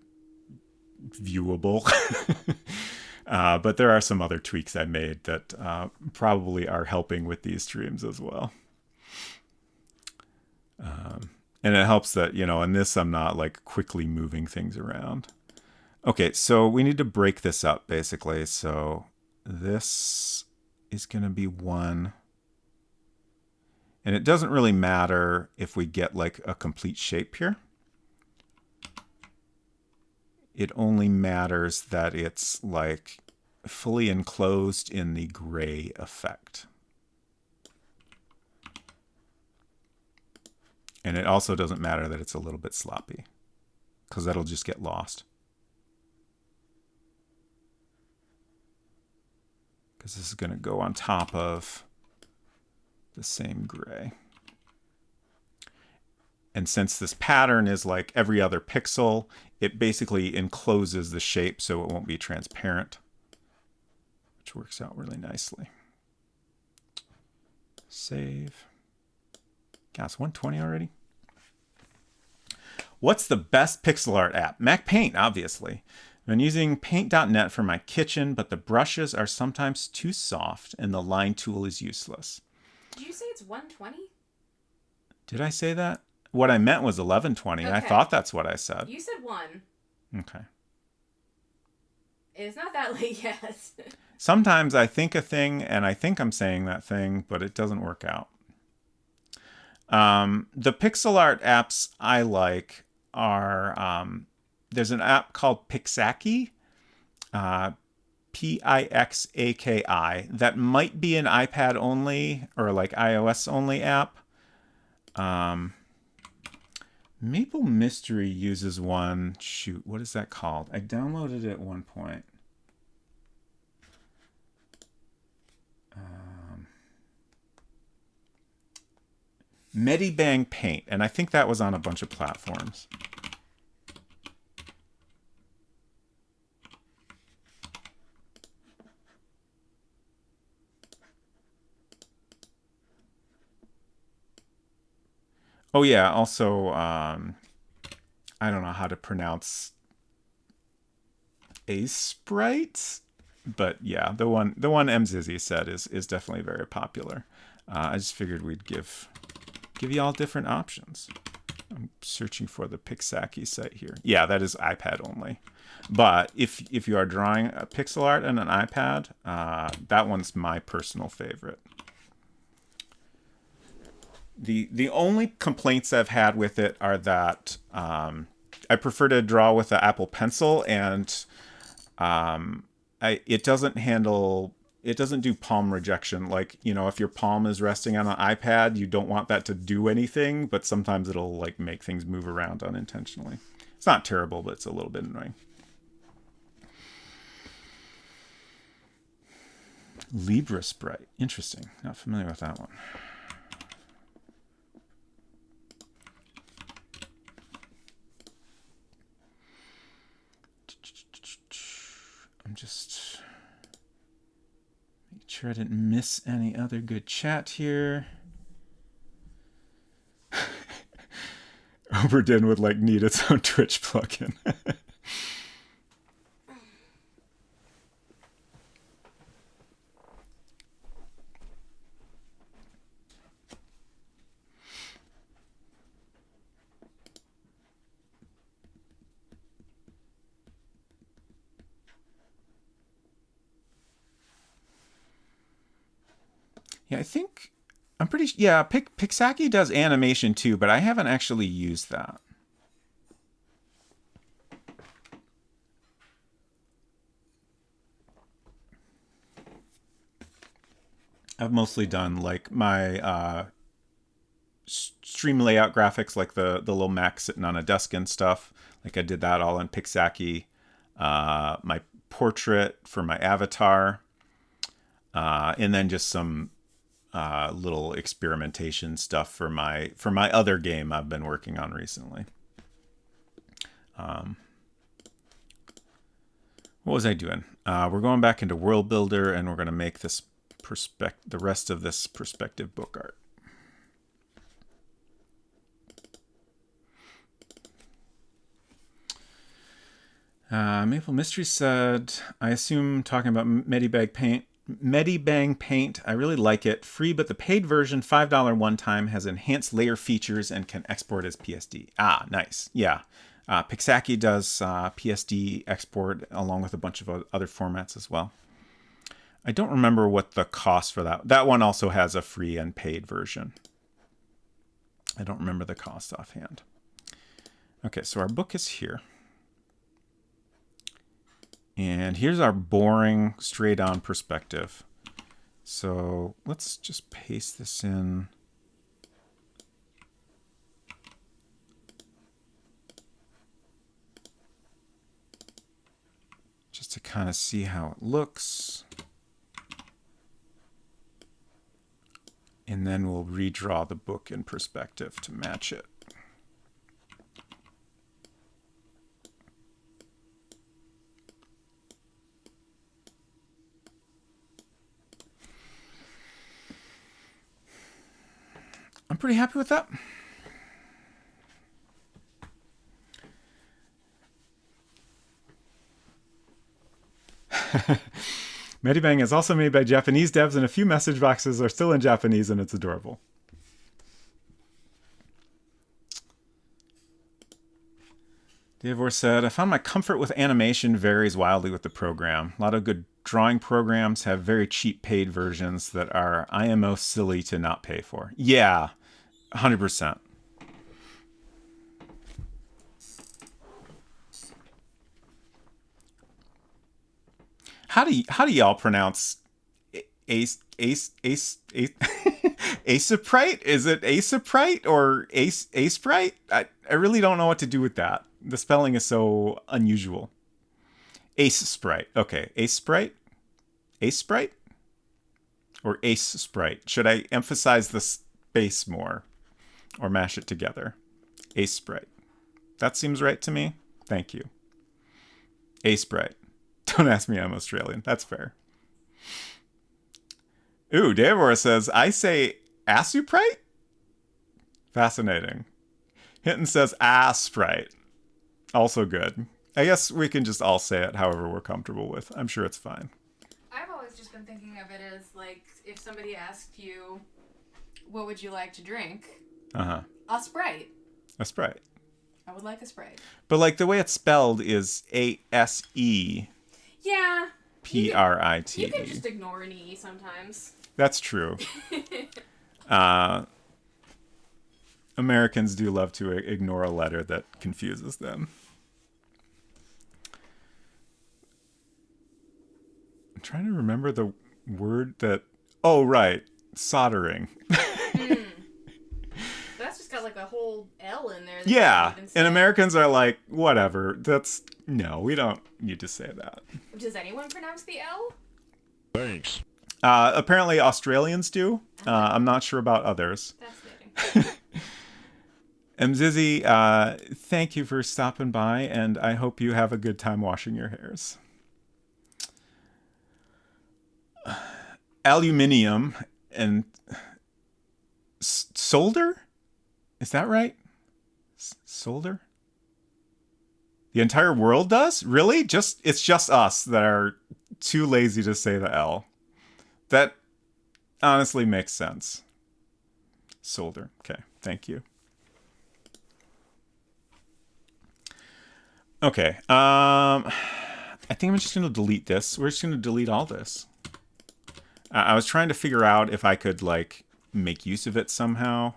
viewable. But there are some other tweaks I made that probably are helping with these streams as well. And it helps that, in this I'm not like quickly moving things around. Okay, so we need to break this up basically. So this is going to be 1. And it doesn't really matter if we get like a complete shape here. It only matters that it's like fully enclosed in the gray effect. And it also doesn't matter that it's a little bit sloppy, because that'll just get lost. Because this is going to go on top of the same gray. And since this pattern is like every other pixel, it basically encloses the shape so it won't be transparent, which works out really nicely. Save. Gosh, 120 already? What's the best pixel art app? Mac Paint, obviously. I've been using paint.net for my kitchen, but the brushes are sometimes too soft and the line tool is useless. Did you say it's 120? Did I say that? What I meant was 1120. Okay. I thought that's what I said. You said 1. Okay. It's not that late yet. Sometimes I think a thing and I think I'm saying that thing, but it doesn't work out. The pixel art apps I like are, there's an app called Pixaki, Pixaki, that might be an iPad only or like iOS only app. Maple Mystery uses one. Shoot, what is that called? I downloaded it at one point. Medibang Paint, and I think that was on a bunch of platforms. Oh yeah, also I don't know how to pronounce Sprite, but yeah, the one Mzizi said is definitely very popular. I just figured we'd give you all different options. I'm searching for the Pixaki site here. Yeah, that is iPad only. But if you are drawing a pixel art on an iPad, that one's my personal favorite. The only complaints I've had with it are that I prefer to draw with the Apple Pencil, and it doesn't do palm rejection. Like, you know, if your palm is resting on an iPad, you don't want that to do anything, but sometimes it'll like make things move around unintentionally. It's not terrible, but it's a little bit annoying. Libra Sprite. Interesting. Not familiar with that one. I'm just making sure I didn't miss any other good chat here. Oberdin would like need its own Twitch plugin. Yeah, I think I'm pretty. Yeah, Pixaki does animation too, but I haven't actually used that. I've mostly done like my stream layout graphics, like the little Mac sitting on a desk and stuff. Like I did that all in Pixaki. My portrait for my avatar, and then just some little experimentation stuff for my other game I've been working on recently. What was I doing? We're going back into World Builder, and we're going to make this the rest of this perspective book art. Maple Mystery said, I assume talking about Medibang Paint. I really like it. Free, but the paid version, $5 one time, has enhanced layer features and can export as PSD. Ah, nice. Yeah. Pixaki does PSD export along with a bunch of other formats as well. I don't remember what the cost for that. That one also has a free and paid version. I don't remember the cost offhand. Okay, so our book is here. And here's our boring straight on perspective. So let's just paste this in. Just to kind of see how it looks. And then we'll redraw the book in perspective to match it. I'm pretty happy with that. Medibang is also made by Japanese devs, and a few message boxes are still in Japanese, and it's adorable. Davor said, I found my comfort with animation varies wildly with the program. A lot of good drawing programs have very cheap paid versions that are IMO silly to not pay for. Yeah, 100%. How do y'all pronounce Aceprite? Is it Aceprite or Aceprite? I really don't know what to do with that. The spelling is so unusual. Ace Sprite. Okay, Ace Sprite? Ace Sprite? Or Ace Sprite? Should I emphasize the space more? Or mash it together? Ace Sprite. That seems right to me. Thank you. Ace Sprite. Don't ask me, I'm Australian. That's fair. Ooh, Davor says, I say Asuprite? Fascinating. Hinton says Asprite. Also good. I guess we can just all say it however we're comfortable with. I'm sure it's fine. I've always just been thinking of it as, like, if somebody asked you, what would you like to drink? Uh-huh. A Sprite. A Sprite. I would like a Sprite. But, like, the way it's spelled is A-S-E. Yeah. P-R-I-T-E. You can just ignore an E sometimes. That's true. Americans do love to ignore a letter that confuses them. I'm trying to remember the word that... Oh, right. Soldering. That's just got like a whole L in there. Yeah. And Americans are like, whatever. That's... No, we don't need to say that. Does anyone pronounce the L? Thanks. Apparently Australians do. I'm not sure about others. Fascinating. Mzizi, thank you for stopping by, and I hope you have a good time washing your hairs. Aluminium and solder? Is that right? Solder? The entire world does? Really? It's just us that are too lazy to say the L. That honestly makes sense. Solder. Okay, thank you. Okay, I think I'm just going to delete this. We're just going to delete all this. I was trying to figure out if I could, like, make use of it somehow.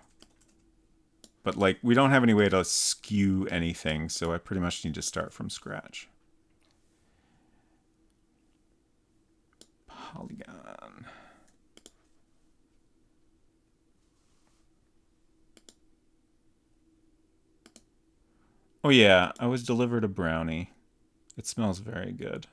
But, like, we don't have any way to skew anything, so I pretty much need to start from scratch. Polygon. Oh yeah, I was delivered a brownie. It smells very good.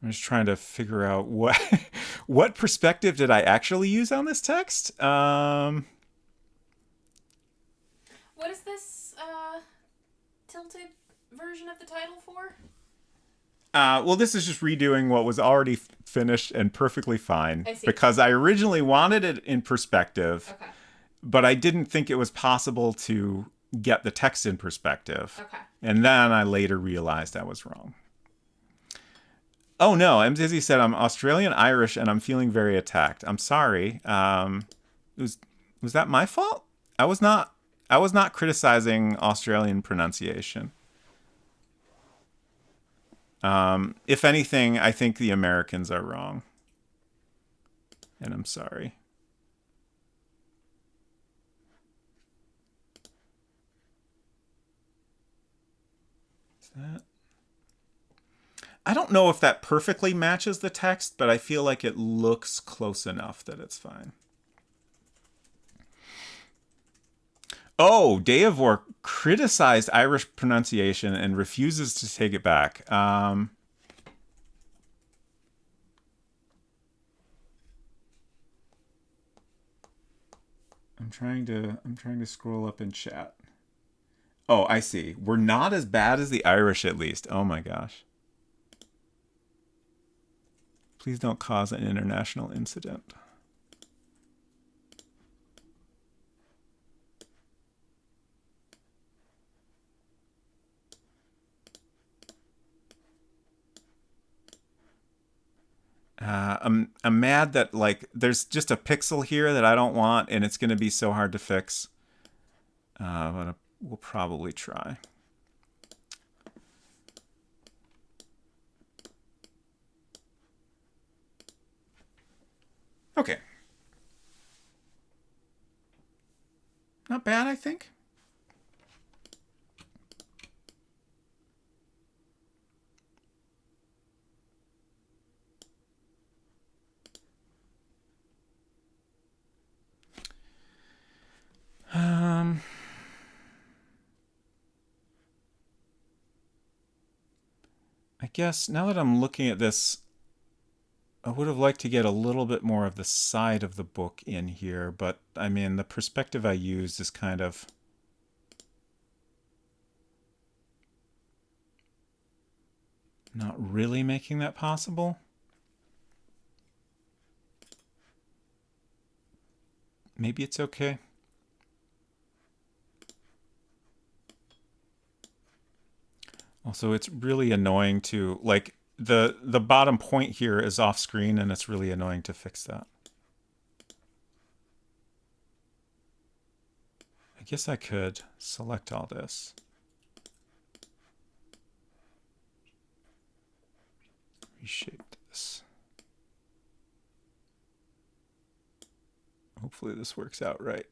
I'm just trying to figure out what perspective did I actually use on this text? What is this tilted version of the title for? Well, this is just redoing what was already finished and perfectly fine. I see. Because I originally wanted it in perspective, Okay. but I didn't think it was possible to get the text in perspective. Okay. And then I later realized I was wrong. Oh no, Mzizzy said I'm Australian Irish and I'm feeling very attacked. I'm sorry. Was that my fault? I was not criticizing Australian pronunciation. If anything, I think the Americans are wrong. And I'm sorry. Is that? I don't know if that perfectly matches the text, but I feel like it looks close enough that it's fine. Oh, Deavor criticized Irish pronunciation and refuses to take it back. I'm trying to scroll up in chat. Oh, I see. We're not as bad as the Irish, at least. Oh my gosh. Please don't cause an international incident. I'm mad that like there's just a pixel here that I don't want, and it's going to be so hard to fix. But we'll probably try. Okay. Not bad, I think. I guess now that I'm looking at this, I would have liked to get a little bit more of the side of the book in here, but I mean, the perspective I used is kind of not really making that possible. Maybe it's okay. Also, it's really annoying to, like, the bottom point here is off screen, and it's really annoying to fix that. I guess I could select all this. Reshape this. Hopefully this works out right.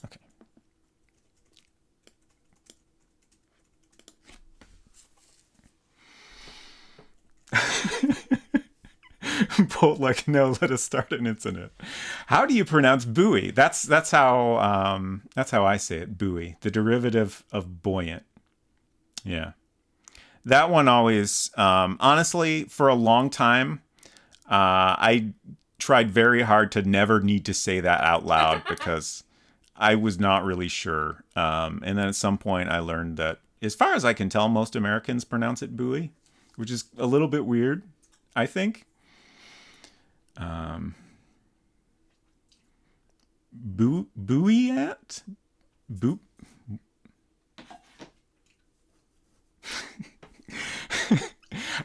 Okay. Bolt like, no, let us start an incident. How do you pronounce buoy? That's how I say it, buoy. The derivative of buoyant. Yeah. That one always, honestly, for a long time, I tried very hard to never need to say that out loud because I was not really sure. And then at some point I learned that, as far as I can tell, most Americans pronounce it buoy, which is a little bit weird, I think. Buoyant? Boop.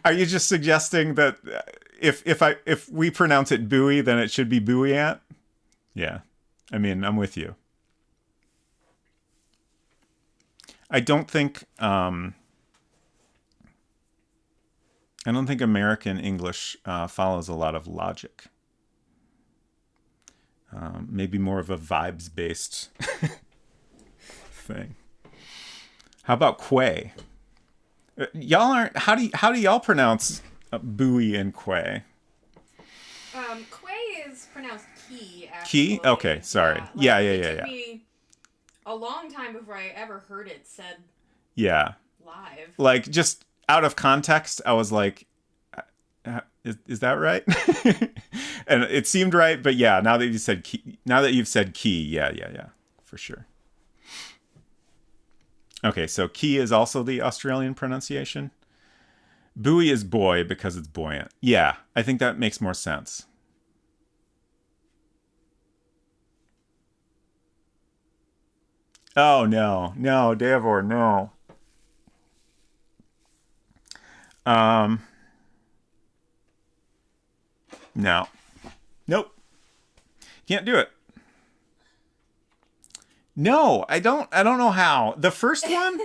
Are you just suggesting that if we pronounce it buoy, then it should be buoyant? Yeah. I mean, I'm with you. I don't think American English follows a lot of logic. Maybe more of a vibes-based thing. How about quay? Y'all aren't. How do y'all pronounce buoy and quay? Quay is pronounced key. Actually. Key? Okay, sorry. Yeah. It took me a long time before I ever heard it said. Yeah. Live. Like, just out of context, I was like, is that right? And it seemed right, but yeah. Now that you've said key, yeah, for sure. Okay, so key is also the Australian pronunciation. Buoy is boy because it's buoyant. Yeah, I think that makes more sense. Oh, no, Davor, no. No. Nope. Can't do it. No, I don't know how. The first one,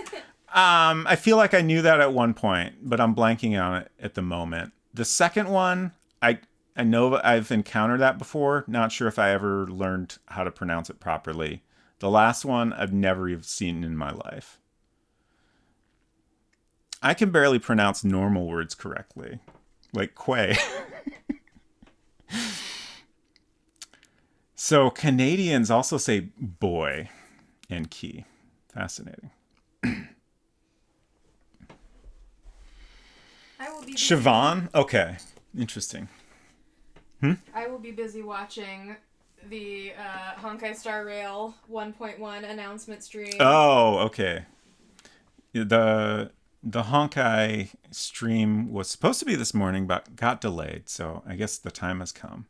I feel like I knew that at one point, but I'm blanking on it at the moment. The second one, I know I've encountered that before. Not sure if I ever learned how to pronounce it properly. The last one, I've never even seen in my life. I can barely pronounce normal words correctly, like quay. So Canadians also say boy and key. Fascinating. I will be busy. Siobhan? Okay. Interesting. I will be busy watching the Honkai Star Rail 1.1 announcement stream. Oh, okay. The Honkai stream was supposed to be this morning, but got delayed, so I guess the time has come.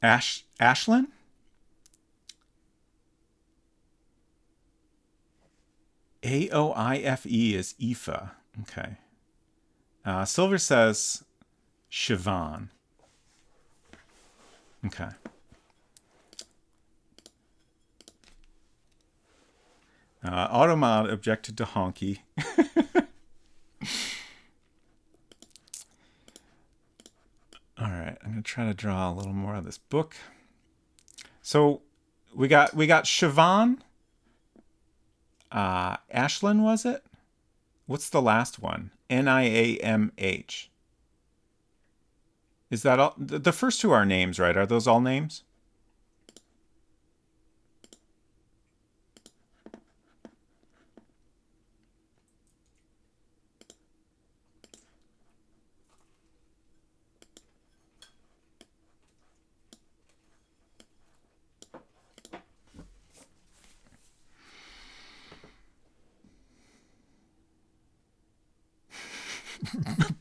Ashlyn? Aoife is Aoife. Okay. Silver says Siobhan. Okay. Automod objected to honky. All right, I'm gonna try to draw a little more of this book. So we got Siobhan. Ashlyn, was it? What's the last one? Niamh. Is that all? The first two are names, right? Are those all names?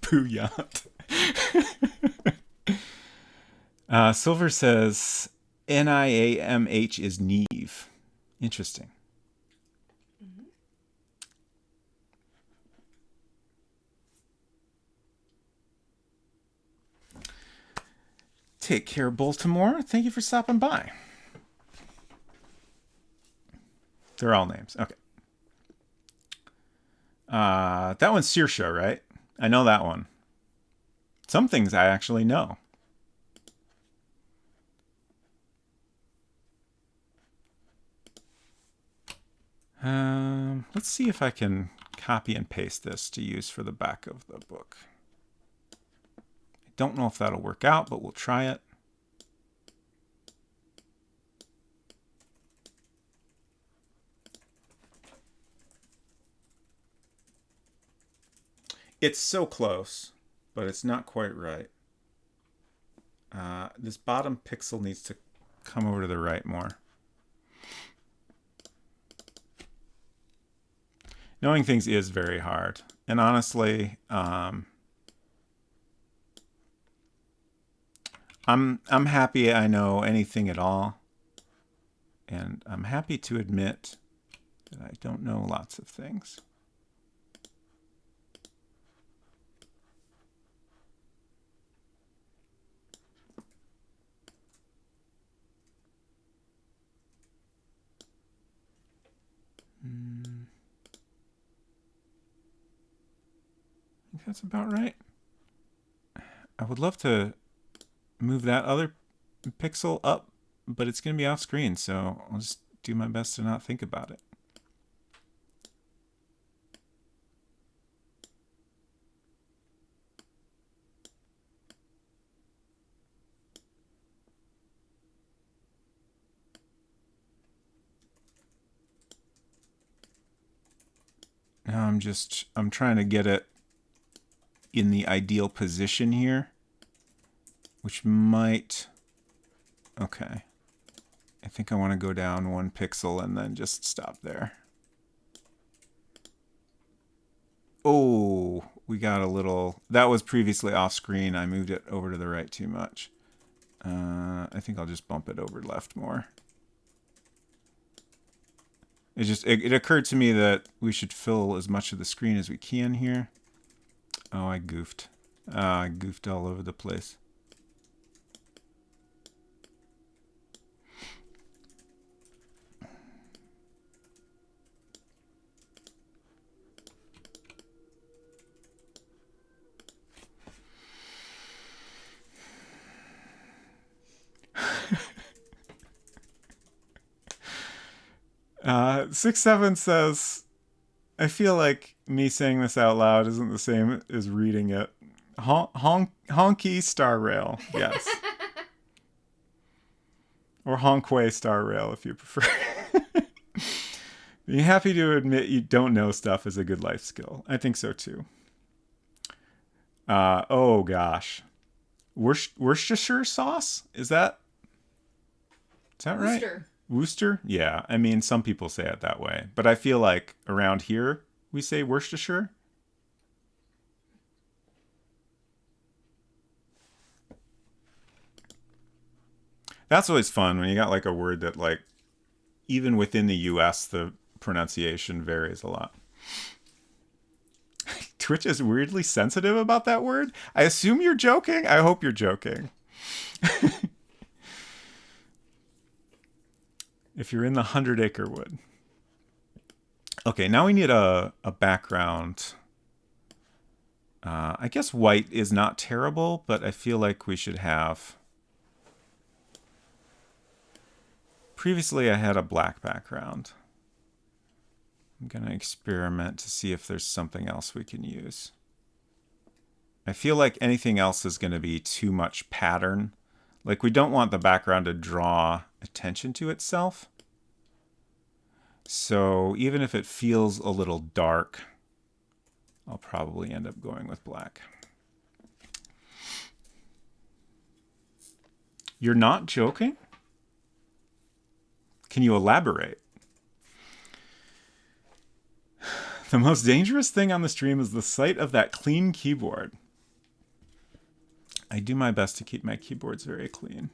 Pooyant. Silver says Niamh is Neve. Interesting. Mm-hmm. Take care, Baltimore. Thank you for stopping by. They're all names. Okay. That one's Saoirse, right? I know that one. Some things I actually know. Let's see if I can copy and paste this to use for the back of the book. I don't know if that'll work out, but we'll try it. It's so close, but it's not quite right. This bottom pixel needs to come over to the right more. Knowing things is very hard. And honestly, I'm happy I know anything at all. And I'm happy to admit that I don't know lots of things. I think that's about right. I would love to move that other pixel up, but it's going to be off screen, so I'll just do my best to not think about it. Now I'm trying to get it in the ideal position here, which might, okay. I think I want to go down one pixel and then just stop there. Oh, we got a little, that was previously off screen. I moved it over to the right too much. I think I'll just bump it over left more. It occurred to me that we should fill as much of the screen as we can here. Oh, I goofed. I goofed all over the place. 6-7 says, I feel like me saying this out loud isn't the same as reading it. Honky Star Rail, yes. Or Honkway Star Rail if you prefer. Being happy to admit you don't know stuff is a good life skill. I think so too. Oh gosh. Worcestershire sauce? Is that right? Worcester. Worcester? Yeah. I mean, some people say it that way. But I feel like around here, we say Worcestershire. That's always fun when you got like a word that like, even within the US, the pronunciation varies a lot. Twitch is weirdly sensitive about that word. I assume you're joking. I hope you're joking. If you're in the 100-acre wood. Okay, now we need a background. I guess white is not terrible, but I feel like we should have... Previously, I had a black background. I'm going to experiment to see if there's something else we can use. I feel like anything else is going to be too much pattern. Like, we don't want the background to draw attention to itself. So even if it feels a little dark, I'll probably end up going with black. You're not joking? Can you elaborate? The most dangerous thing on the stream is the sight of that clean keyboard. I do my best to keep my keyboards very clean.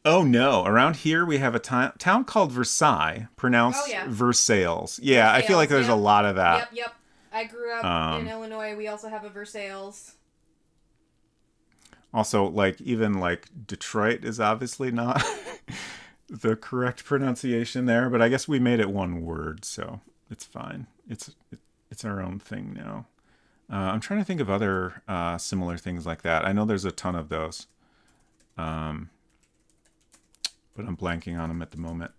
Oh no, around here we have a town called Versailles, pronounced Versailles. Yeah, I feel like there's a lot of that. Yep. I grew up in Illinois. We also have a Versailles. Also, like, even like Detroit is obviously not the correct pronunciation there, but I guess we made it one word, so it's fine. It's our own thing now. I'm trying to think of other similar things like that. I know there's a ton of those. But I'm blanking on them at the moment.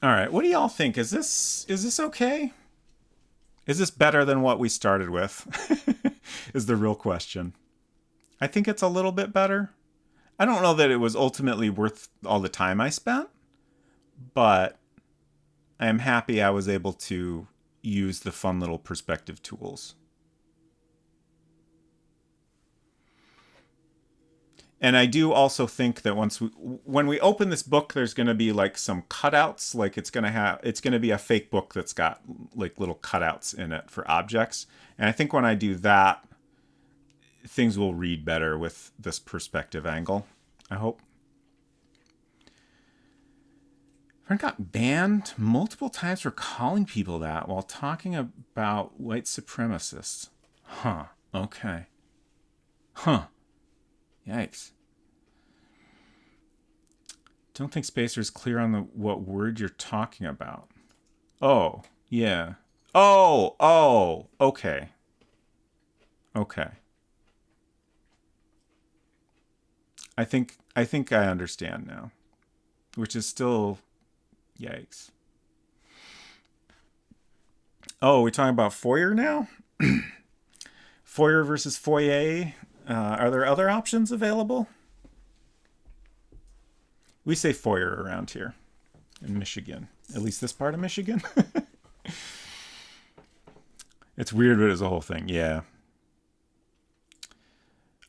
All right, what do y'all think? Is this okay? Is this better than what we started with? Is the real question. I think it's a little bit better. I don't know that it was ultimately worth all the time I spent, but I am happy I was able to use the fun little perspective tools. And I do also think that when we open this book, there's going to be like some cutouts. Like it's going to be a fake book that's got like little cutouts in it for objects. And I think when I do that, things will read better with this perspective angle, I hope. Friend got banned multiple times for calling people that while talking about white supremacists. Huh. Okay. Huh. Yikes. Don't think Spacer's clear on what word you're talking about. Oh, yeah. Oh, okay. Okay. I think I understand now. Which is still yikes. Oh, we're talking about foyer now? Foyer versus foyer. Are there other options available? We say foyer around here in Michigan. At least this part of Michigan. It's weird, but it's a whole thing. Yeah.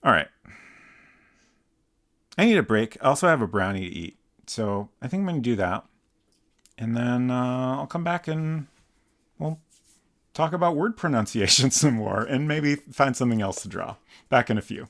All right. I need a break. I also have a brownie to eat. So I think I'm going to do that. And then I'll come back and we'll talk about word pronunciation some more and maybe find something else to draw. Back in a few.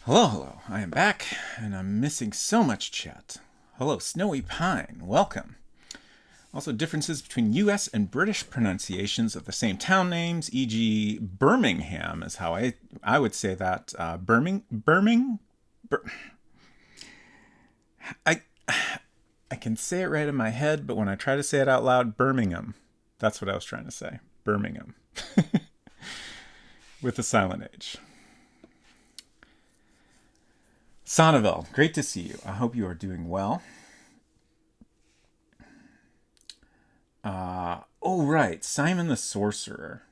Hello, hello. I am back, and I'm missing so much chat. Hello, Snowy Pine. Welcome. Also, differences between U.S. and British pronunciations of the same town names, e.g., Birmingham is how I would say that. I I can say it right in my head, but when I try to say it out loud, Birmingham. That's what I was trying to say. Birmingham. With the silent H. Sonnevel, great to see you. I hope you are doing well. Oh, right. Simon the Sorcerer.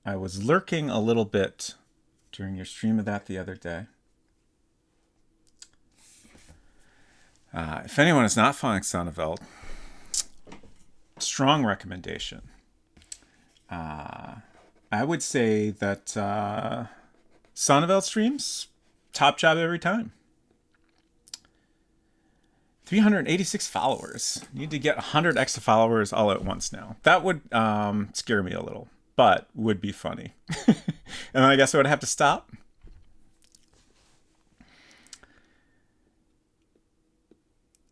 I was lurking a little bit during your stream of that the other day. If anyone is not following Sonnevel, strong recommendation. I would say that Sonnevel streams, top job every time. 386 followers. Need to get 100 extra followers all at once now. That would scare me a little, but would be funny. And then I guess I would have to stop.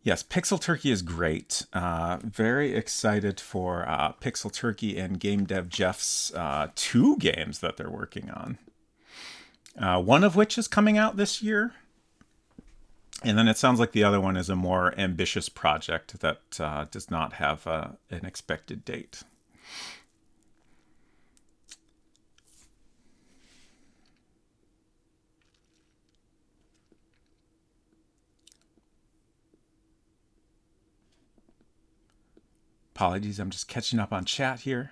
Yes, Pixel Turkey is great. Very excited for Pixel Turkey and Game Dev Jeff's 2 games that they're working on. One of which is coming out this year. And then it sounds like the other one is a more ambitious project that does not have an expected date. Apologies, I'm just catching up on chat here.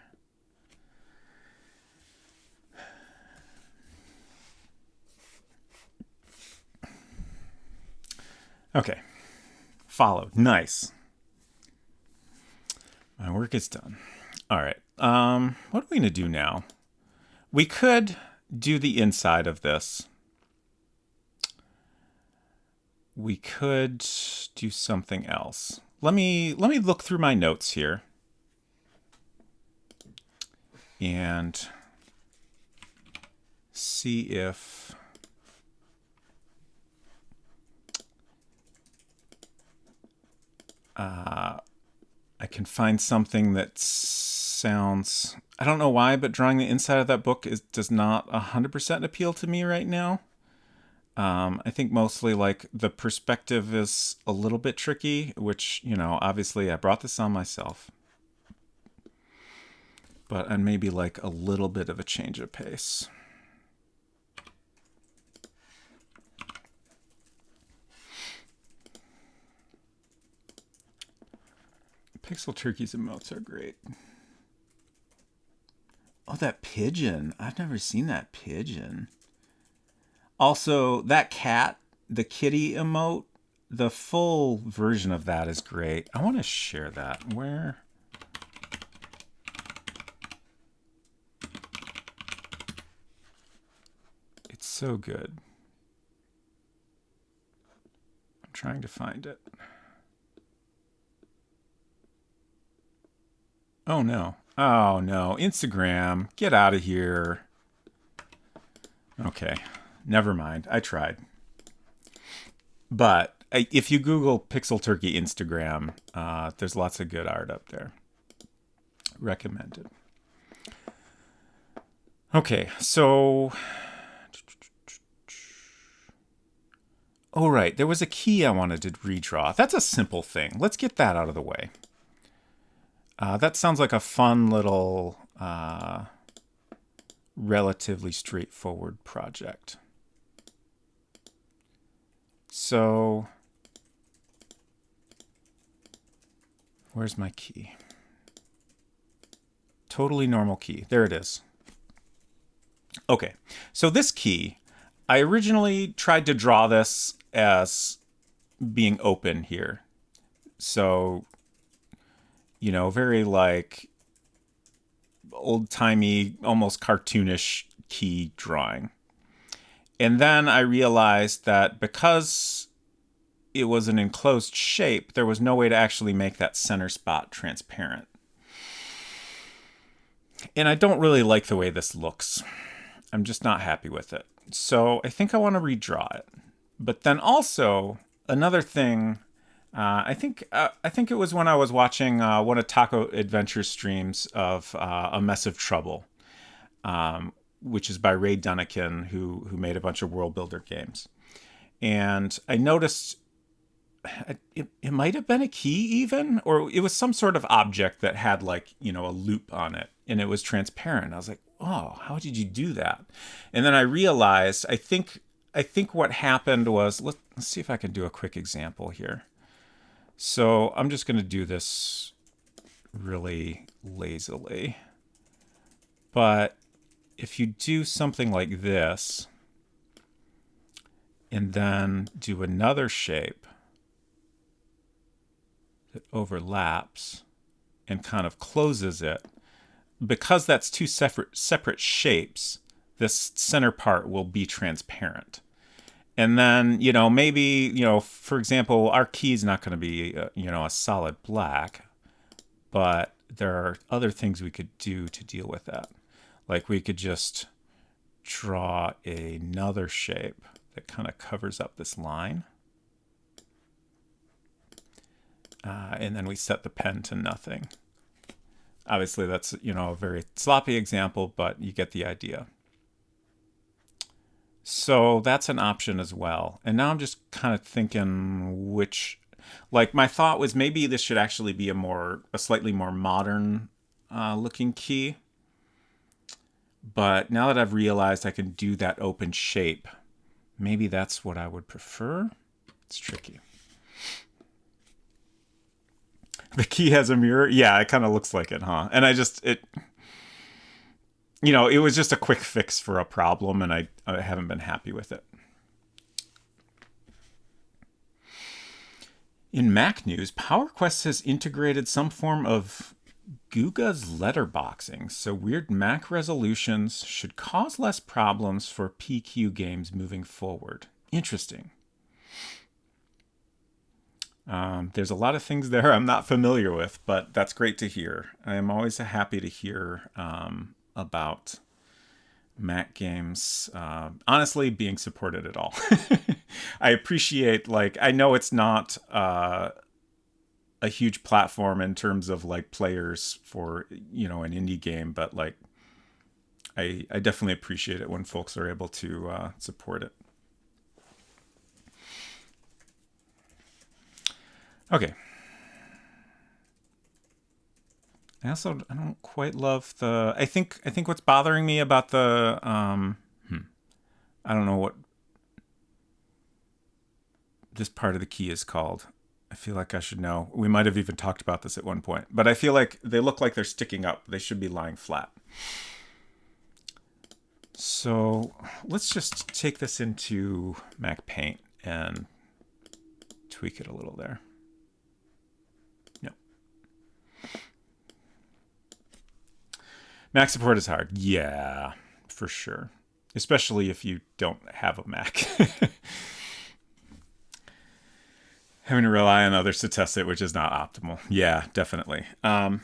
Okay. Followed. Nice. My work is done. All right. What are we going to do now? We could do the inside of this. We could do something else. Let me look through my notes here. And see if I can find something that sounds... I don't know why, but drawing the inside of that book does not 100% appeal to me right now. I think mostly like the perspective is a little bit tricky, which, you know, obviously I brought this on myself. But and maybe like a little bit of a change of pace. Pixel Turkey's emotes are great. Oh, that pigeon. I've never seen that pigeon. Also, that cat, the kitty emote, the full version of that is great. I want to share that. Where? It's so good. I'm trying to find it. Oh, no. Oh, no. Instagram. Get out of here. Okay. Never mind. I tried. But if you Google Pixel Turkey Instagram, there's lots of good art up there. Recommended. Okay, so... Oh, right. There was a key I wanted to redraw. That's a simple thing. Let's get that out of the way. That sounds like a fun little, relatively straightforward project. So, where's my key? Totally normal key. There it is. Okay, so this key, I originally tried to draw this as being open here. So, you know, very like old-timey, almost cartoonish key drawing. And then I realized that because it was an enclosed shape, there was no way to actually make that center spot transparent. And I don't really like the way this looks. I'm just not happy with it. So I think I want to redraw it. But then also another thing, I think it was when I was watching one of Taco Adventure's streams of A Mess of Trouble, which is by Ray Dunnican, who made a bunch of World Builder games. And I noticed it might have been a key even, or it was some sort of object that had like, a loop on it and it was transparent. I was like, oh, how did you do that? And then I realized, I think what happened was, let's see if I can do a quick example here. So I'm just going to do this really lazily. But if you do something like this, and then do another shape that overlaps and kind of closes it, because that's two separate shapes, this center part will be transparent. And then, maybe, for example, our key is not going to be, a solid black, but there are other things we could do to deal with that. Like we could just draw another shape that kind of covers up this line. And then we set the pen to nothing. Obviously, that's, a very sloppy example, but you get the idea. So that's an option as well. And now I'm just kind of thinking my thought was maybe this should actually be a slightly more modern looking key. But now that I've realized I can do that open shape, maybe that's what I would prefer. It's tricky. The key has a mirror. Yeah, it kind of looks like it, huh? And it was just a quick fix for a problem, and I haven't been happy with it. In Mac news, PowerQuest has integrated some form of Guga's letterboxing, so weird Mac resolutions should cause less problems for PQ games moving forward. Interesting. There's a lot of things there I'm not familiar with, but that's great to hear. I am always happy to hear about Mac games, honestly, being supported at all. I appreciate, I know it's not a huge platform in terms of players for, an indie game, but I definitely appreciate it when folks are able to support it. Okay. I don't quite love I think what's bothering me about the I don't know what this part of the key is called. I feel like I should know. We might have even talked about this at one point, but I feel like they look like they're sticking up. They should be lying flat. So let's just take this into Mac Paint and tweak it a little there. Mac support is hard. Yeah, for sure. Especially if you don't have a Mac. Having to rely on others to test it, which is not optimal. Yeah, definitely. I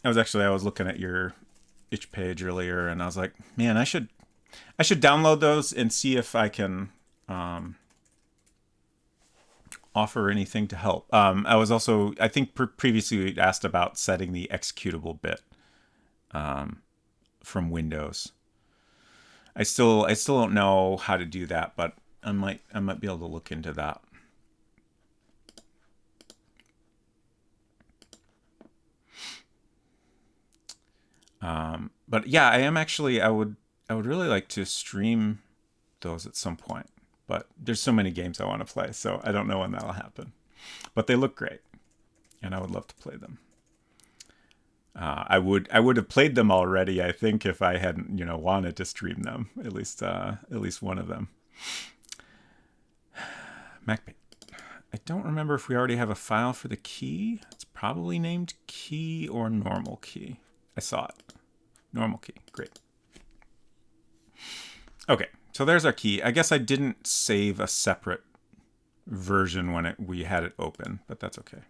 was looking at your itch page earlier, and I was like, man, I should download those and see if I can offer anything to help. I think previously we asked about setting the executable bit from Windows. I still don't know how to do that, but I might be able to look into that. But yeah, I am actually. I would really like to stream those at some point, but there's so many games I want to play, so I don't know when that'll happen. But they look great, and I would love to play them. I would have played them already, I think, if I hadn't, wanted to stream them, at least one of them. MacPaint. I don't remember if we already have a file for the key. It's probably named key or normal key. I saw it. Normal key. Great. Okay, so there's our key. I guess I didn't save a separate version when we had it open, but that's okay.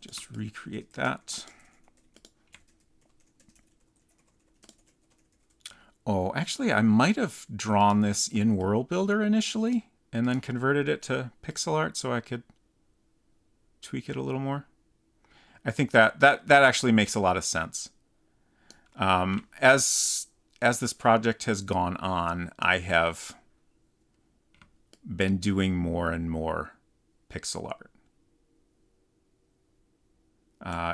Just recreate that. Oh, actually, I might have drawn this in World Builder initially and then converted it to pixel art so I could tweak it a little more. I think that actually makes a lot of sense. As this project has gone on, I have been doing more and more pixel art,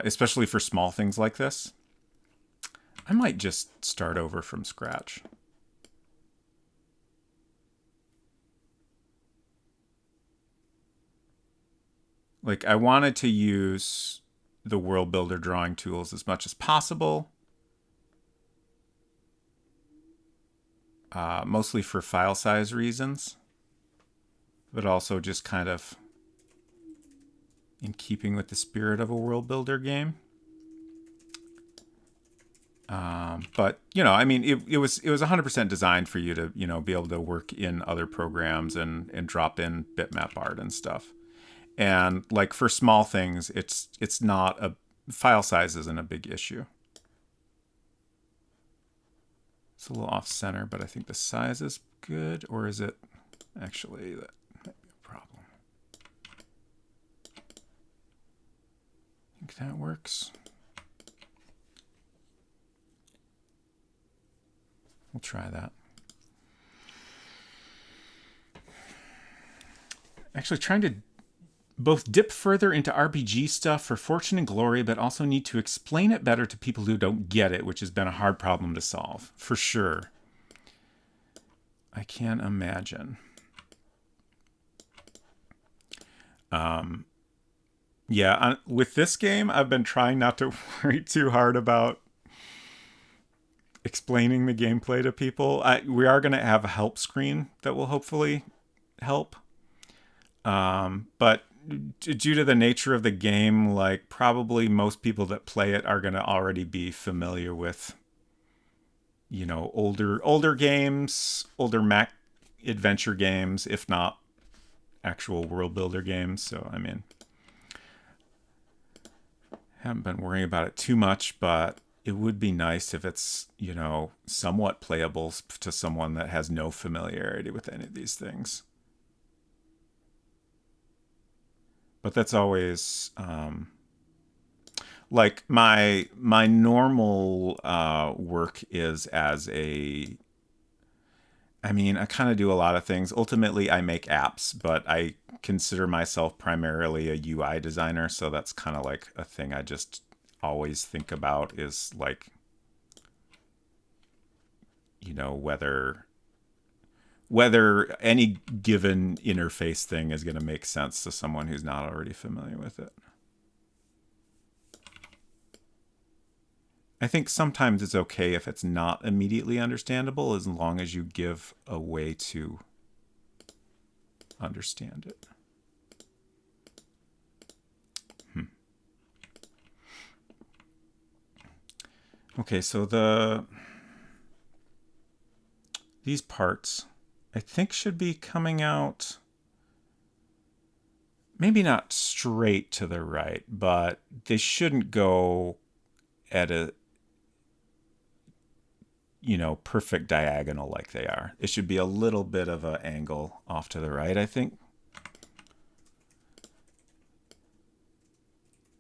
especially for small things like this. I might just start over from scratch. Like, I wanted to use the World Builder drawing tools as much as possible, mostly for file size reasons, but also just kind of in keeping with the spirit of a World Builder game. But, you know, I mean, it was 100% designed for you to, you know, be able to work in other programs and drop in bitmap art and stuff. And like for small things, it's not a file size isn't a big issue. It's a little off center, but I think the size is good. Or is it actually that might be a problem? I think that works. We'll try that. Actually, trying to both dip further into RPG stuff for Fortune and Glory, but also need to explain it better to people who don't get it, which has been a hard problem to solve, for sure. I can imagine. Yeah, with this game, I've been trying not to worry too hard about explaining the gameplay to people. We are going to have a help screen that will hopefully help. But due to the nature of the game, like probably most people that play it are going to already be familiar with, you know, older games, older Mac adventure games, if not actual world builder games. So, I mean, haven't been worrying about it too much, but it would be nice if it's, you know, somewhat playable to someone that has no familiarity with any of these things. But that's always like my normal work is as a. I mean, I kind of do a lot of things. Ultimately, I make apps, but I consider myself primarily a UI designer, so that's kind of like a thing I just always think about is like, you know, whether any given interface thing is going to make sense to someone who's not already familiar with it. I think sometimes it's okay if it's not immediately understandable as long as you give a way to understand it. Okay, so these parts I think should be coming out maybe not straight to the right, but they shouldn't go at a, you know, perfect diagonal like they are. It should be a little bit of an angle off to the right, I think.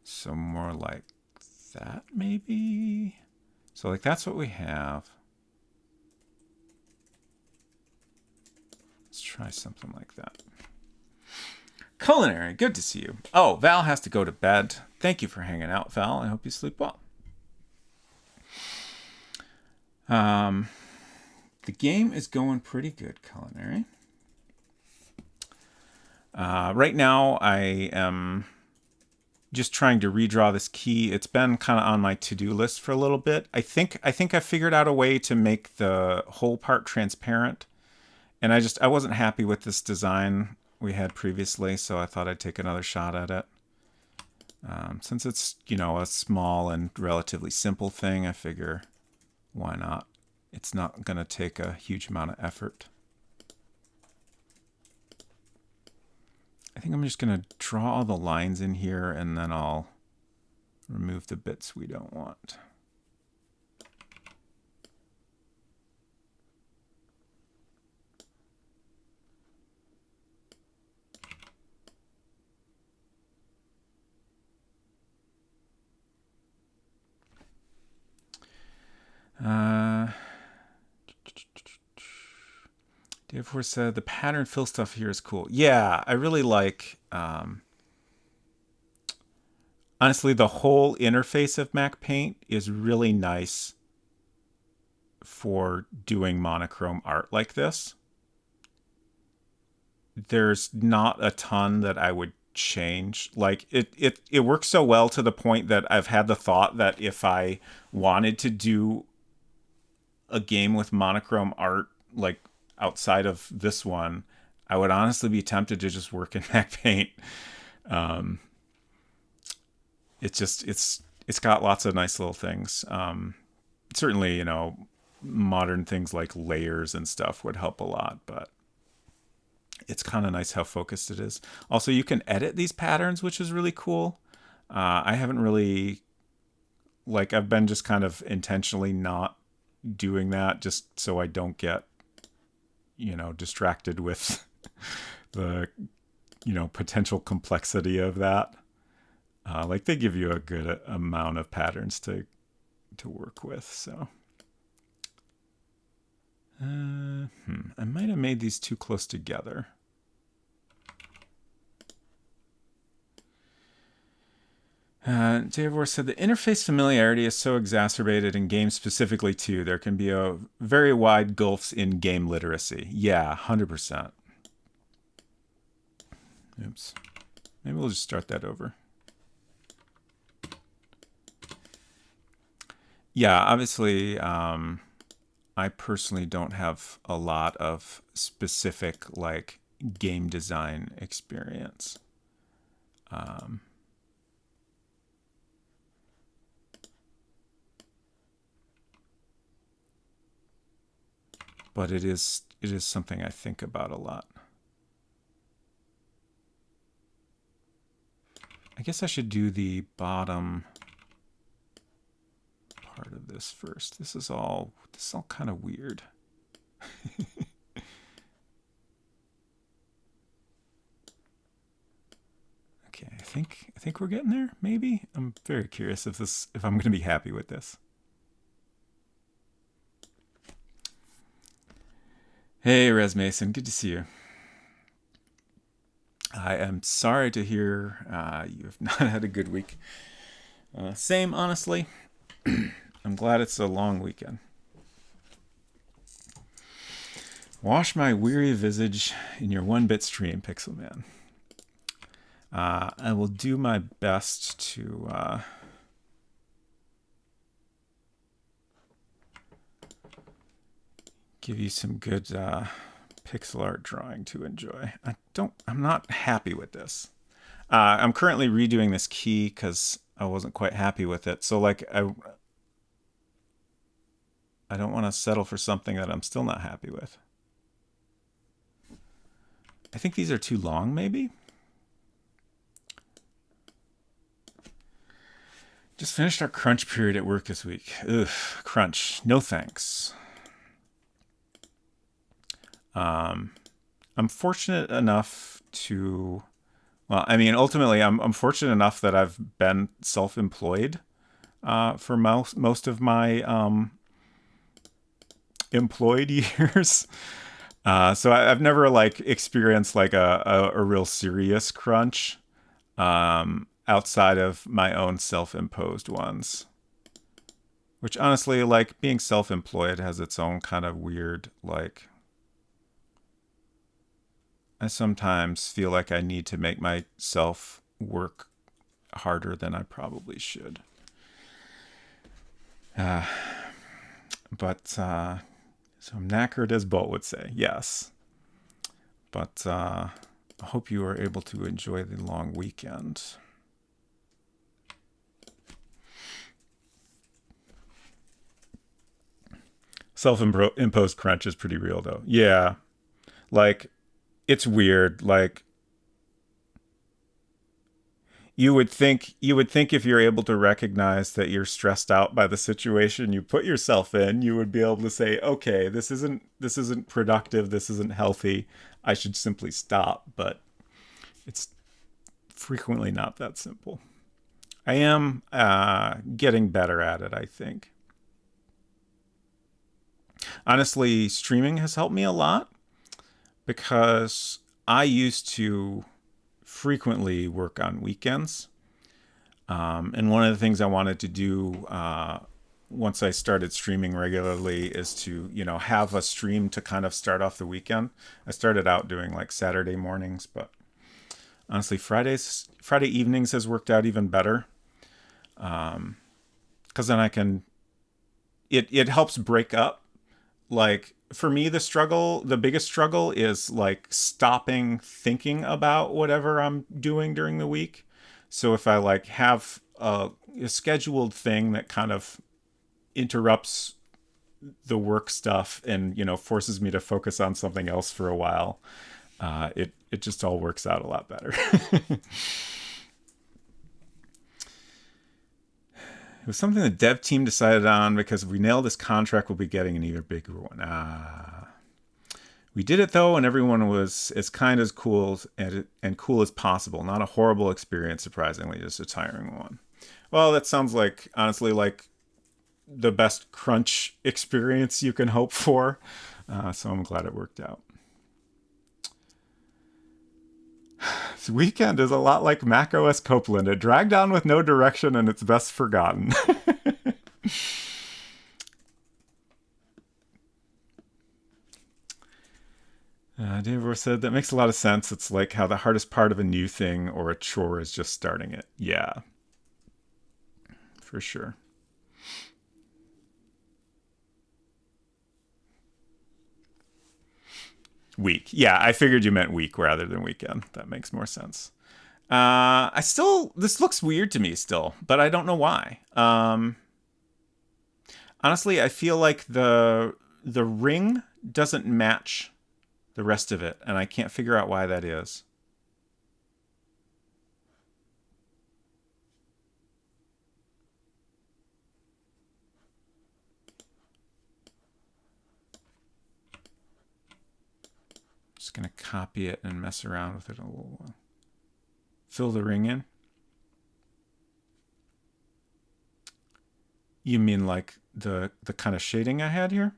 So more like that maybe. So like that's what we have. Let's try something like that. Culinary, good to see you. Oh, Val has to go to bed. Thank you for hanging out, Val. I hope you sleep well. The game is going pretty good, Culinary. Right now, I am just trying to redraw this key. It's been kind of on my to-do list for a little bit. I think I figured out a way to make the whole part transparent. And I wasn't happy with this design we had previously, so I thought I'd take another shot at it. Since it's, you know, a small and relatively simple thing, I figure why not? It's not going to take a huge amount of effort. I think I'm just going to draw all the lines in here and then I'll remove the bits we don't want. Uh, Dave Force said the pattern fill stuff here is cool. Yeah, I really like. Honestly, the whole interface of Mac Paint is really nice for doing monochrome art like this. There's not a ton that I would change. Like it works so well to the point that I've had the thought that if I wanted to do a game with monochrome art like outside of this one, I would honestly be tempted to just work in Mac Paint. It's got lots of nice little things. Certainly, modern things like layers and stuff would help a lot, but it's kind of nice how focused it is. Also, you can edit these patterns, which is really cool. I haven't really, I've been just kind of intentionally not doing that just so I don't get, distracted with the, potential complexity of that. They give you a good amount of patterns to work with, so. I might have made these too close together. Davor said the interface familiarity is so exacerbated in games specifically too. There can be a very wide gulfs in game literacy. Yeah, 100%. Oops. Maybe we'll just start that over. Yeah, obviously, I personally don't have a lot of specific game design experience. But it is something I think about a lot. I guess I should do the bottom part of this first. This is all kind of weird. Okay, I think we're getting there. Maybe. I'm very curious if I'm going to be happy with this. Hey, Res Mason, good to see you. I am sorry to hear you have not had a good week. Same, honestly. I'm glad it's a long weekend. Wash my weary visage in your 1-bit stream, Pixel Man. I will do my best to give you some good pixel art drawing to enjoy. I'm not happy with this. I'm currently redoing this key because I wasn't quite happy with it. So I don't want to settle for something that I'm still not happy with. I think these are too long, maybe. Just finished our crunch period at work this week. Ugh, crunch. No thanks. I'm fortunate enough to, ultimately, I'm fortunate enough that I've been self-employed for most of my employed years. So I've never experienced a real serious crunch outside of my own self-imposed ones. Which honestly, being self-employed has its own kind of weird, I sometimes feel like I need to make myself work harder than I probably should. So I'm knackered, as Bolt would say. Yes. But I hope you are able to enjoy the long weekend. Self-imposed crunch is pretty real, though. Yeah. It's weird. You would think if you're able to recognize that you're stressed out by the situation you put yourself in, you would be able to say, okay, this isn't productive, this isn't healthy, I should simply stop. But it's frequently not that simple. I am getting better at it, I think. Honestly, streaming has helped me a lot because I used to frequently work on weekends. And one of the things I wanted to do once I started streaming regularly is to, have a stream to kind of start off the weekend. I started out doing like Saturday mornings, but honestly, Friday evenings has worked out even better. Because then I can, it helps break up. Like for me, the biggest struggle is like stopping thinking about whatever I'm doing during the week. So if I like have a scheduled thing that kind of interrupts the work stuff and forces me to focus on something else for a while, it just all works out a lot better. It was something the dev team decided on because if we nail this contract, we'll be getting an even bigger one. We did it though, and everyone was as kind as cool and cool as possible. Not a horrible experience, surprisingly, just a tiring one. Well, that sounds like, honestly, like the best crunch experience you can hope for. So I'm glad it worked out. This weekend is a lot like macOS Copeland. It dragged on with no direction and it's best forgotten. Dave said, that makes a lot of sense. It's like how the hardest part of a new thing or a chore is just starting it. Yeah, for sure. Week. Yeah, I figured you meant week rather than weekend. That makes more sense. This looks weird to me still, but I don't know why. Honestly, I feel like the ring doesn't match the rest of it, and I can't figure out why that is. Just gonna copy it and mess around with it a little while. Fill the ring in. You mean like the kind of shading I had here?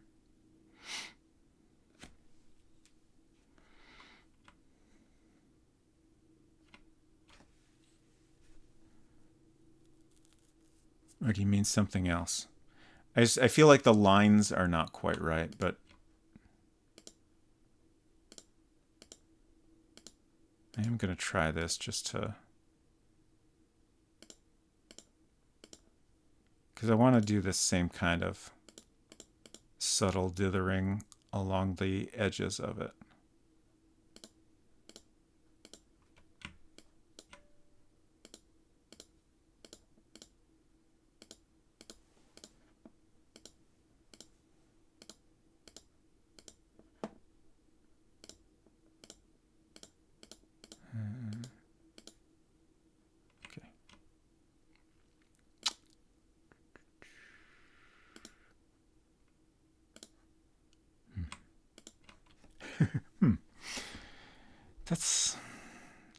Or do you mean something else? I feel like the lines are not quite right, but I am going to try this just to, because I want to do this same kind of subtle dithering along the edges of it.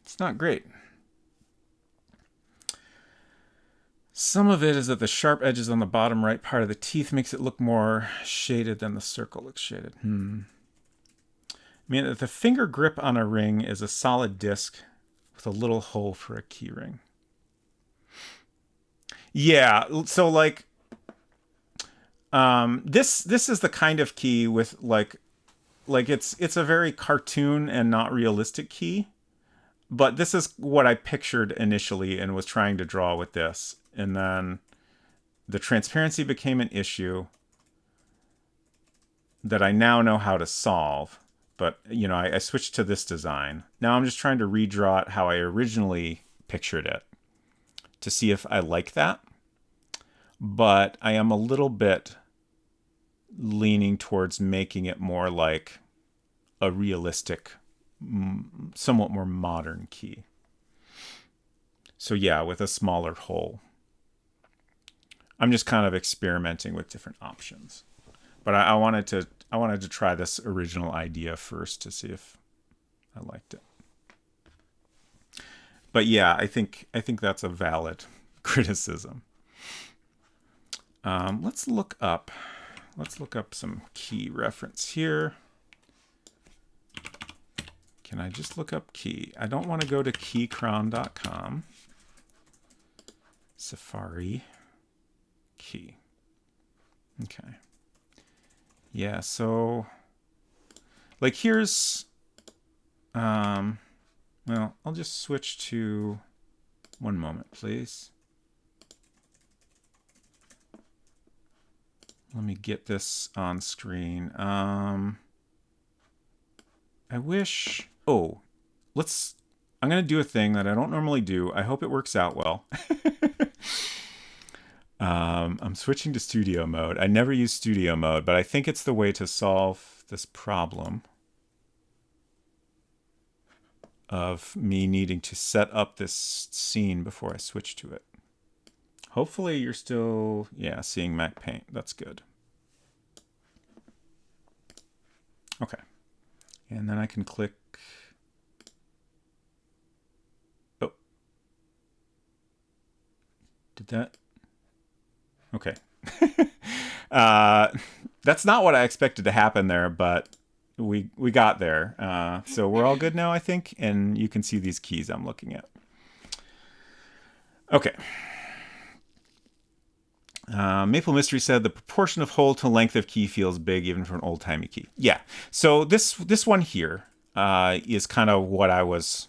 It's not great. Some of it is that the sharp edges on the bottom right part of the teeth makes it look more shaded than the circle looks shaded. I mean, the finger grip on a ring is a solid disc with a little hole for a key ring. Yeah, so like this is the kind of key with like it's a very cartoon and not realistic key. But this is what I pictured initially and was trying to draw with this. And then the transparency became an issue that I now know how to solve. But, I switched to this design. Now I'm just trying to redraw it how I originally pictured it to see if I like that. But I am a little bit leaning towards making it more like a realistic, somewhat more modern key. So yeah, with a smaller hole. I'm just kind of experimenting with different options. But I wanted to try this original idea first to see if I liked it. But yeah, I think that's a valid criticism. Let's look up let's look up some key reference here. Can I just look up key? I don't want to go to keycron.com. Safari key. Okay. Yeah, so like here's, well, I'll just switch to, one moment, please. Let me get this on screen. I wish, oh, I'm going to do a thing that I don't normally do. I hope it works out well. I'm switching to studio mode. I never use studio mode, but I think it's the way to solve this problem of me needing to set up this scene before I switch to it. Hopefully you're still, yeah, seeing Mac Paint. That's good. Okay. And then I can click. Oh. Did that? Okay. That's not what I expected to happen there, but we got there. So we're all good now, I think. And you can see these keys I'm looking at. Okay. Maple Mystery said the proportion of hole to length of key feels big even for an old-timey key. Yeah. So this one here is kind of what I was,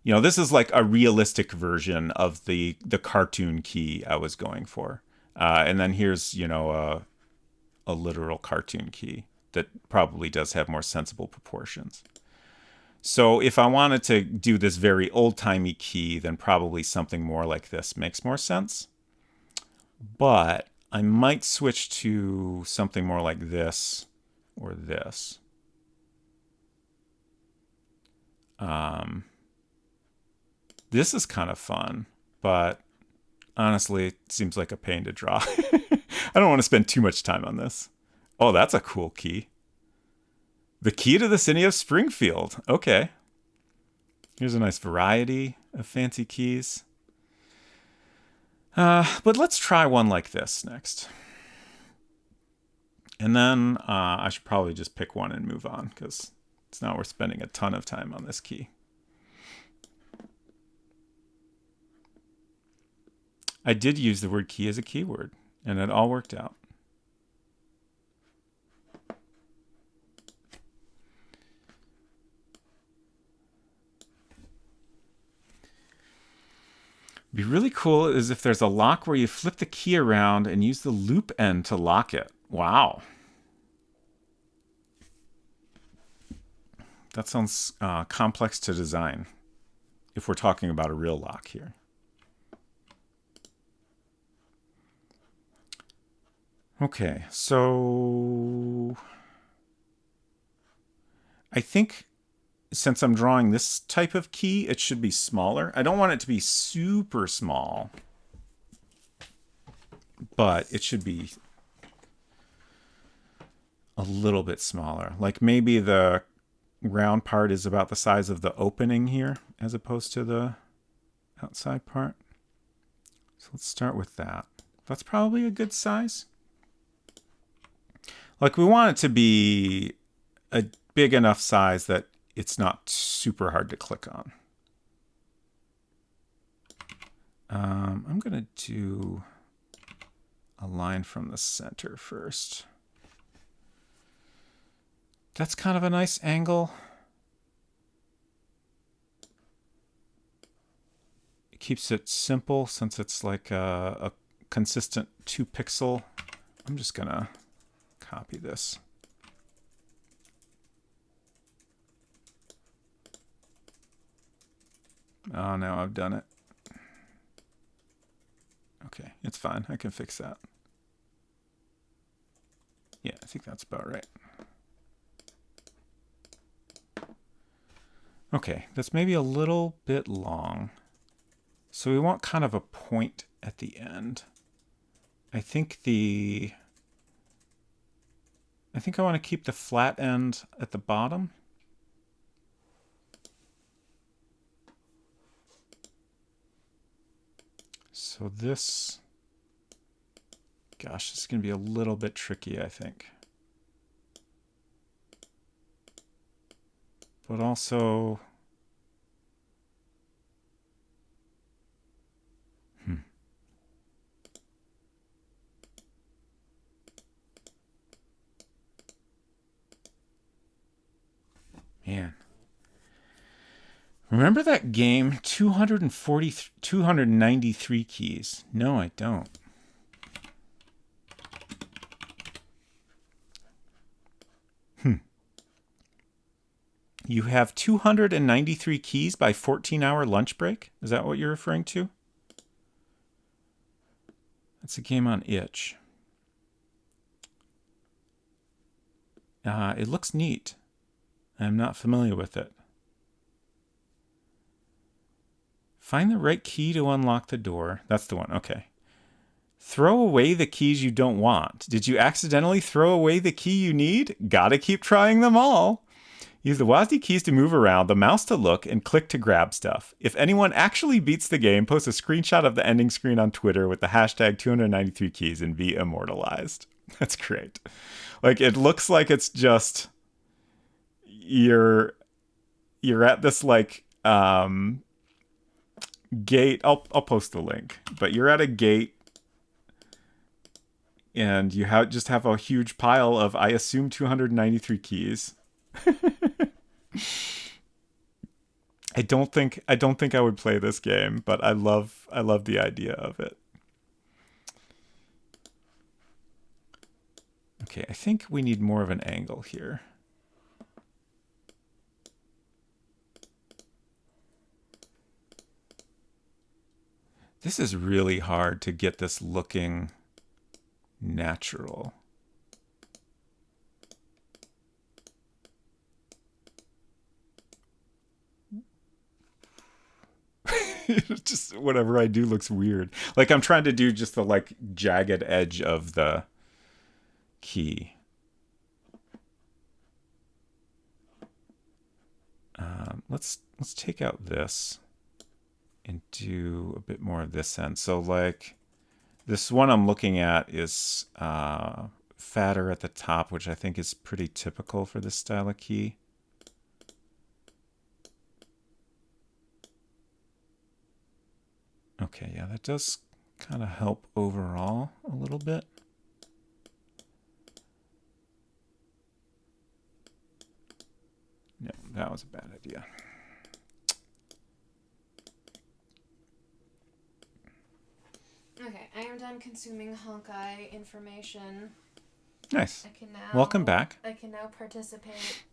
this is like a realistic version of the cartoon key I was going for. And then here's, a literal cartoon key that probably does have more sensible proportions. So if I wanted to do this very old-timey key, then probably something more like this makes more sense. But I might switch to something more like this or this. This is kind of fun, but honestly, it seems like a pain to draw. I don't want to spend too much time on this. Oh, that's a cool key. The key to the city of Springfield. Okay. Here's a nice variety of fancy keys. But let's try one like this next. And then I should probably just pick one and move on because it's not worth spending a ton of time on this key. I did use the word key as a keyword, and it all worked out. Be really cool is if there's a lock where you flip the key around and use the loop end to lock it. Wow. That sounds complex to design if we're talking about a real lock here. Okay, so I think since I'm drawing this type of key, it should be smaller. I don't want it to be super small, but it should be a little bit smaller. Like maybe the round part is about the size of the opening here as opposed to the outside part. So let's start with that. That's probably a good size. Like we want it to be a big enough size that it's not super hard to click on. I'm going to do a line from the center first. That's kind of a nice angle. It keeps it simple since it's like a consistent 2-pixel. I'm just going to copy this. Oh, now I've done it. Okay, it's fine. I can fix that. Yeah, I think that's about right. Okay, that's maybe a little bit long. So we want kind of a point at the end. I think I want to keep the flat end at the bottom. So this Gosh, this is going to be a little bit tricky, I think. But also... Man. Remember that game, 293 keys? No, I don't. You have 293 keys by 14-hour lunch break? Is that what you're referring to? That's a game on itch. It looks neat. I'm not familiar with it. Find the right key to unlock the door. That's the one. Okay. Throw away the keys you don't want. Did you accidentally throw away the key you need? Gotta keep trying them all. Use the WASD keys to move around, the mouse to look, and click to grab stuff. If anyone actually beats the game, post a screenshot of the ending screen on Twitter with the hashtag 293 keys and be immortalized. That's great. Like, it looks like it's just... You're at this, like, gate. I'll post the link. But you're at a gate, and you just have a huge pile of, I assume, 293 keys. I don't think I would play this game, but I love the idea of it. Okay, I think we need more of an angle here. This is really hard to get this looking natural. Just whatever I do looks weird. Like, I'm trying to do just the, like, jagged edge of the key. Let's take out this and do a bit more of this end. So, like, this one I'm looking at is fatter at the top, which I think is pretty typical for this style of key. Okay, yeah, that does kind of help overall a little bit. No, that was a bad idea. Okay, I am done consuming Honkai information. Nice. I can now, welcome back. I can now participate,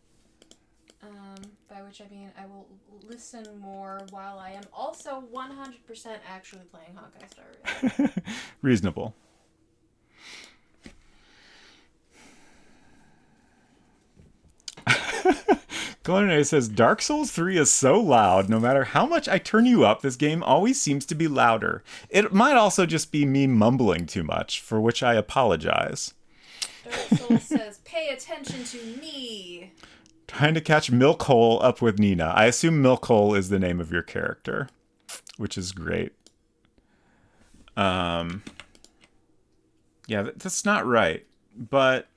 by which I mean I will listen more while I am also 100% actually playing Honkai Star Rail. Reasonable. Glenn says, Dark Souls 3 is so loud. No matter how much I turn you up, this game always seems to be louder. It might also just be me mumbling too much, for which I apologize. Dark Souls says, pay attention to me. Trying to catch Milkhole up with Nina. I assume Milkhole is the name of your character, which is great. Yeah, that's not right, but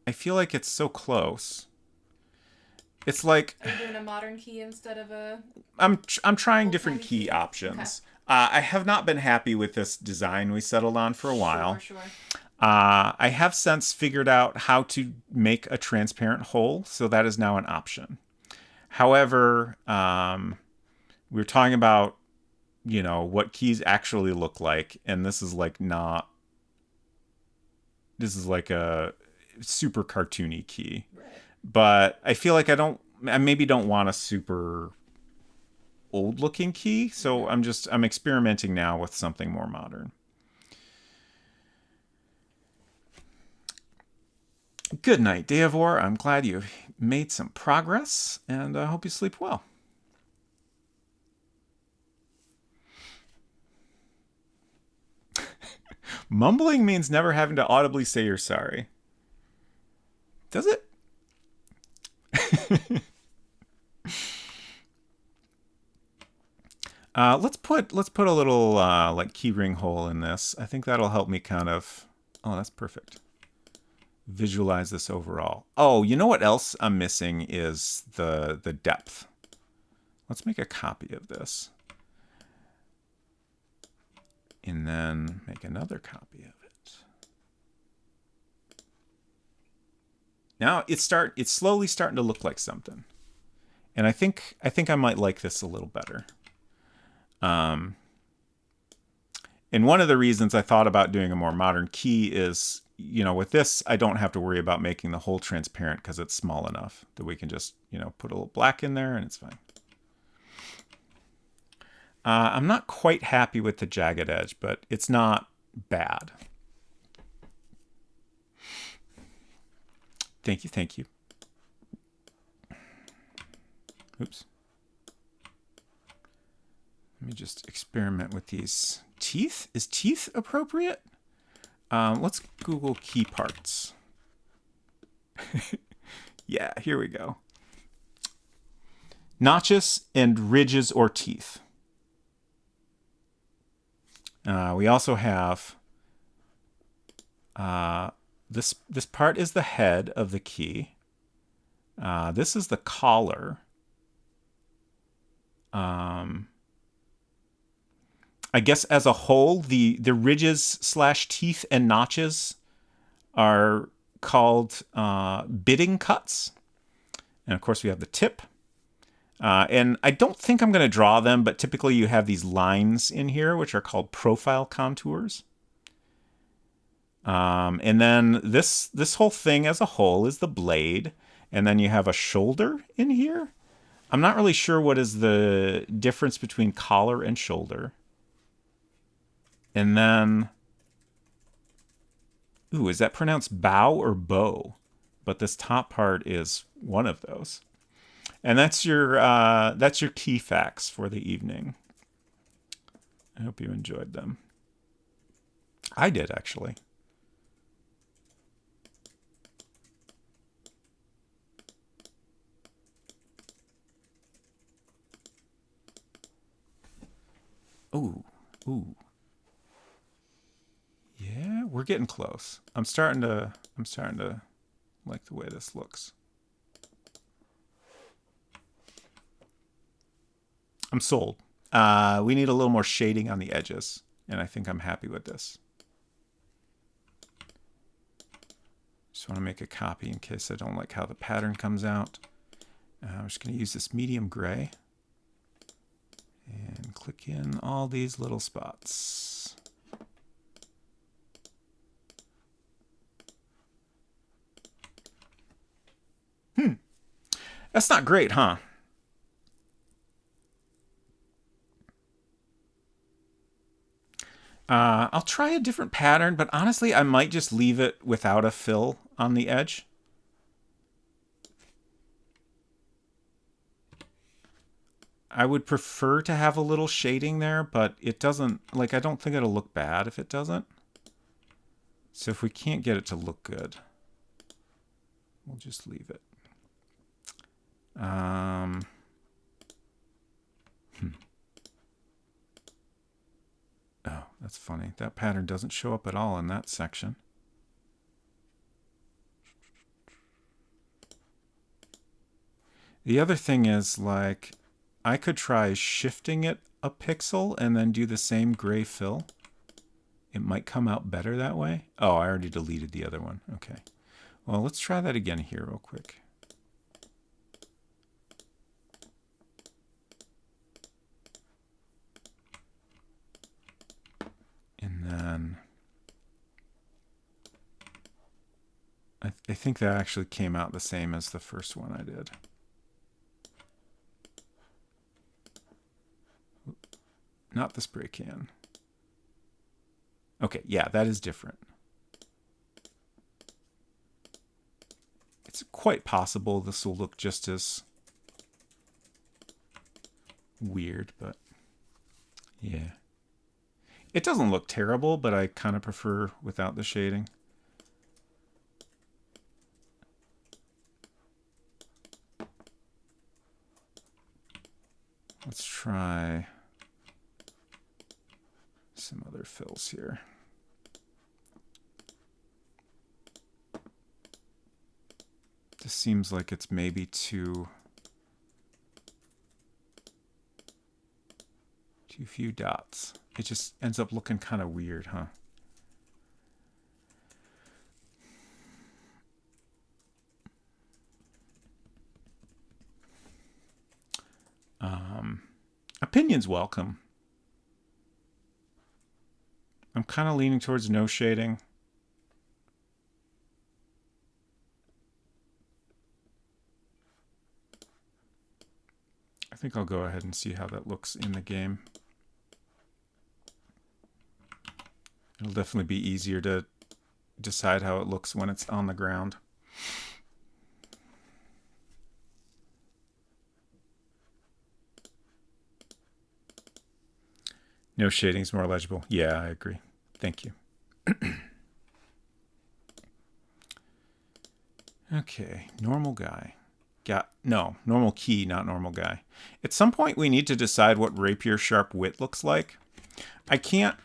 I feel like it's so close. It's like... Are you doing a modern key instead of a... I'm trying different key options. Okay. I have not been happy with this design we settled on for a while. Sure. I have since figured out how to make a transparent hole, so that is now an option. However, we were talking about, you know, what keys actually look like, and this is like not... This is like a super cartoony key. Right. But I feel like I maybe don't want a super old looking key. So I'm experimenting now with something more modern. Good night, Deavor. I'm glad you've made some progress, and I hope you sleep well. Mumbling means never having to audibly say you're sorry. Does it? Let's put a little like keyring hole in this. I think that'll help me kind of. Oh, that's perfect. Visualize this overall. Oh, you know what else I'm missing is the depth. Let's make a copy of this. And then make another copy of it. Now it's slowly starting to look like something. And I think I might like this a little better. And one of the reasons I thought about doing a more modern key is, with this, I don't have to worry about making the hole transparent because it's small enough that we can just, put a little black in there and it's fine. I'm not quite happy with the jagged edge, but it's not bad. Thank you, thank you. Oops. Let me just experiment with these. Teeth? Is teeth appropriate? Let's Google key parts. Yeah, here we go. Notches and ridges or teeth. We also have this part is the head of the key. This is the collar. I guess as a whole, the ridges / teeth and notches are called bidding cuts. And of course we have the tip. And I don't think I'm going to draw them, but typically you have these lines in here, which are called profile contours. And then this whole thing as a whole is the blade. And then you have a shoulder in here. I'm not really sure what is the difference between collar and shoulder. And then, ooh, is that pronounced bow or bow? But this top part is one of those. And that's your key facts for the evening. I hope you enjoyed them. I did, actually. Ooh, ooh. Yeah, we're getting close. I'm starting to like the way this looks. I'm sold. We need a little more shading on the edges, and I think I'm happy with this. Just want to make a copy in case I don't like how the pattern comes out. I'm just going to use this medium gray and click in all these little spots. That's not great, huh? I'll try a different pattern, but honestly, I might just leave it without a fill on the edge. I would prefer to have a little shading there, but it doesn't, like, I don't think it'll look bad if it doesn't. So if we can't get it to look good, we'll just leave it. Oh, that's funny. That pattern doesn't show up at all in that section. The other thing is, like, I could try shifting it a pixel and then do the same gray fill. It might come out better that way. Oh, I already deleted the other one. Okay. Well, let's try that again here real quick. And then I think that actually came out the same as the first one I did. Not the spray can. Okay, yeah, that is different. It's quite possible this will look just as weird, but yeah. It doesn't look terrible, but I kind of prefer without the shading. Let's try some other fills here. This seems like it's maybe too few dots. It just ends up looking kind of weird, huh? Opinions welcome. I'm kind of leaning towards no shading. I think I'll go ahead and see how that looks in the game. It'll definitely be easier to decide how it looks when it's on the ground. No shading's more legible. Yeah, I agree. Thank you. Okay, normal guy. Normal key, not normal guy. At some point, we need to decide what rapier sharp wit looks like. I can't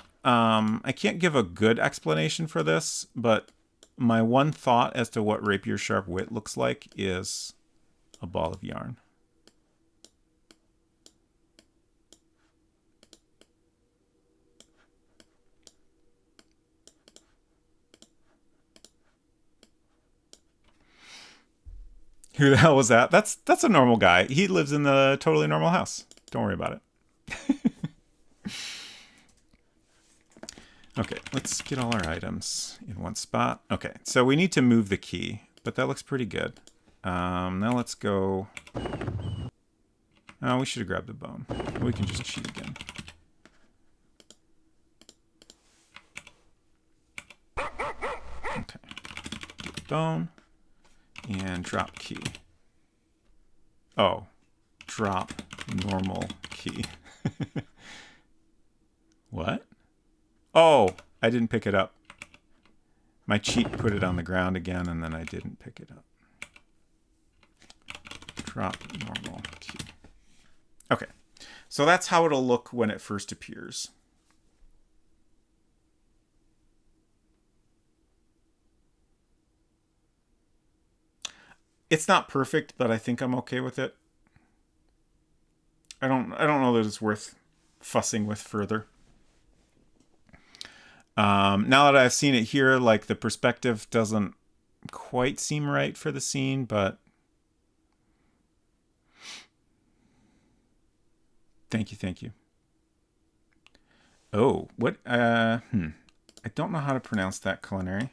give a good explanation for this, but my one thought as to what rapier sharp wit looks like is a ball of yarn. Who the hell was that? That's a normal guy. He lives in the totally normal house. Don't worry about it. Okay, let's get all our items in one spot. Okay, so we need to move the key, but that looks pretty good. Now let's go... Oh, we should have grabbed the bone. We can just cheat again. Okay. Bone. And drop key. Oh, drop normal key. What? Oh, I didn't pick it up. My cheat put it on the ground again, and then I didn't pick it up. Drop normal key. Okay, so that's how it'll look when it first appears. It's not perfect, but I think I'm okay with it. I don't know that it's worth fussing with further. Now that I've seen it here, like the perspective doesn't quite seem right for the scene, but thank you. Oh, what? I don't know how to pronounce that, Culinary.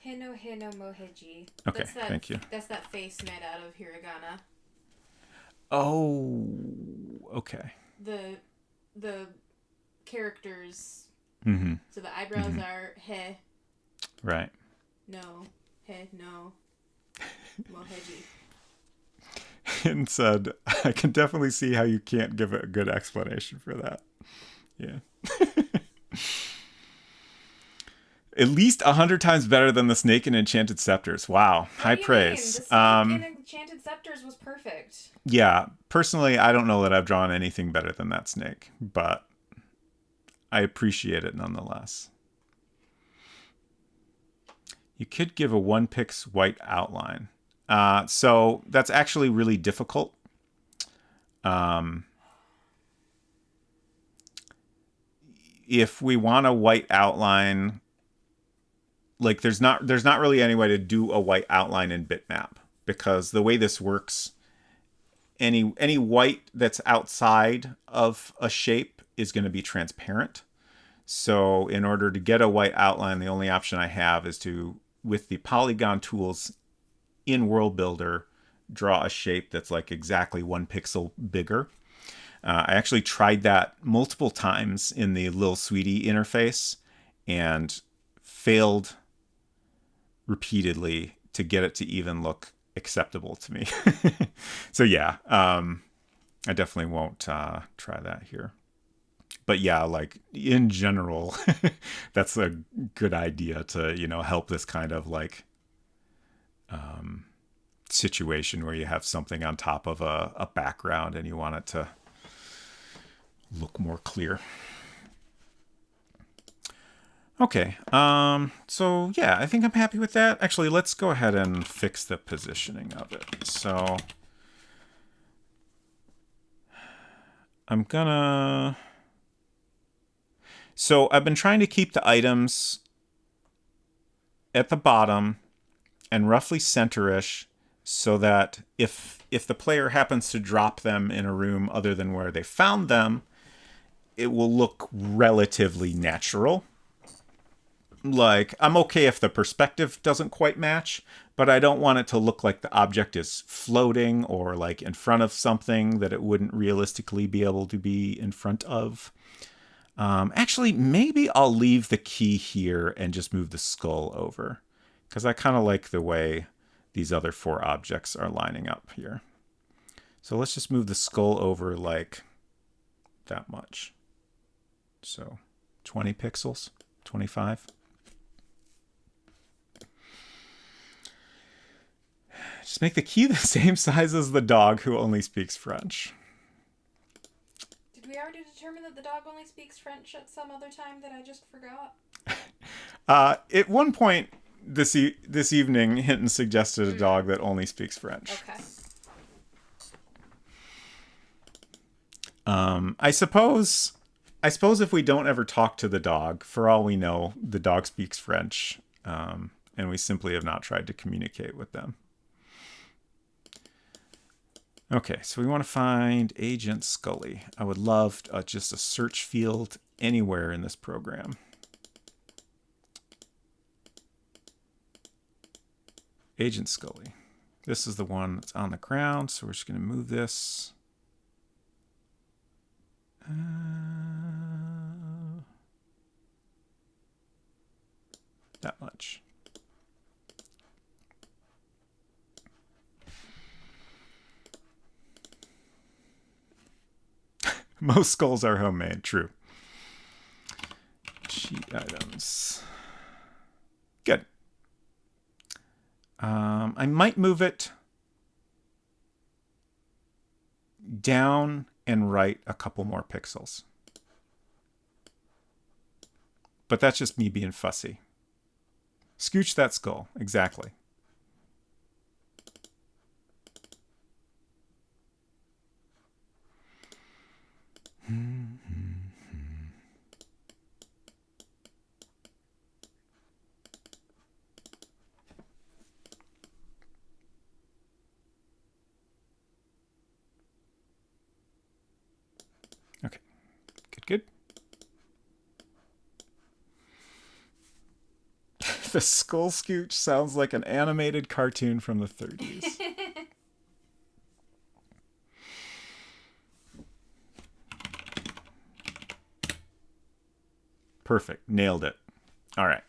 Hino moheji. Okay, thank you. That's that face made out of hiragana. Oh, okay. The characters. Mm-hmm. So the eyebrows are he. Right. No. He, no. Moheji. And said, I can definitely see how you can't give a good explanation for that. Yeah. At least 100 times better than the snake in Enchanted Scepters. Wow. High praise. The snake in Enchanted Scepters was perfect. Yeah. Personally, I don't know that I've drawn anything better than that snake, but I appreciate it nonetheless. You could give a 1-pix white outline. So that's actually really difficult. If we want a white outline, like there's not really any way to do a white outline in bitmap, because the way this works, any white that's outside of a shape is going to be transparent. So in order to get a white outline, the only option I have is to, with the polygon tools in World Builder, draw a shape that's like exactly 1 pixel bigger. I actually tried that multiple times in the Lil Sweetie interface and failed repeatedly to get it to even look acceptable to me. So yeah, I definitely won't try that here. But yeah, like in general, that's a good idea to, help this kind of like situation where you have something on top of a background and you want it to look more clear. Okay. So yeah, I think I'm happy with that. Actually, let's go ahead and fix the positioning of it. So I'm gonna... So I've been trying to keep the items at the bottom and roughly center-ish so that if the player happens to drop them in a room other than where they found them, it will look relatively natural. Like, I'm okay if the perspective doesn't quite match, but I don't want it to look like the object is floating or like in front of something that it wouldn't realistically be able to be in front of. Actually, maybe I'll leave the key here and just move the skull over, because I kind of like the way these other 4 objects are lining up here. So let's just move the skull over like that much. So 20 pixels, 25. Just make the key the same size as the dog who only speaks French. Did we already determine that the dog only speaks French at some other time that I just forgot? At one point this evening, Hinton suggested a dog that only speaks French. Okay. I suppose if we don't ever talk to the dog, for all we know, the dog speaks French, and we simply have not tried to communicate with them. Okay, so we want to find Agent Scully. I would love just a search field anywhere in this program. Agent Scully. This is the one that's on the ground, so we're just going to move this. That much. Most skulls are homemade, true. Cheat items. Good. I might move it down and right a couple more pixels. But that's just me being fussy. Scooch that skull, exactly. Okay, good. The skull scooch sounds like an animated cartoon from the 30s. Perfect. Nailed it. All right.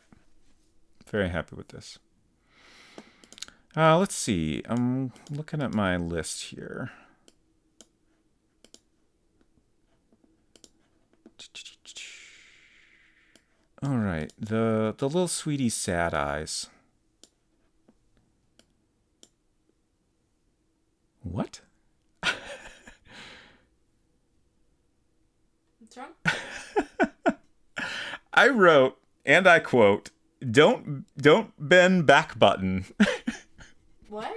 Very happy with this. Let's see. I'm looking at my list here. All right. The little sweetie sad eyes. What? What's wrong? I wrote, and I quote, don't bend back button. What?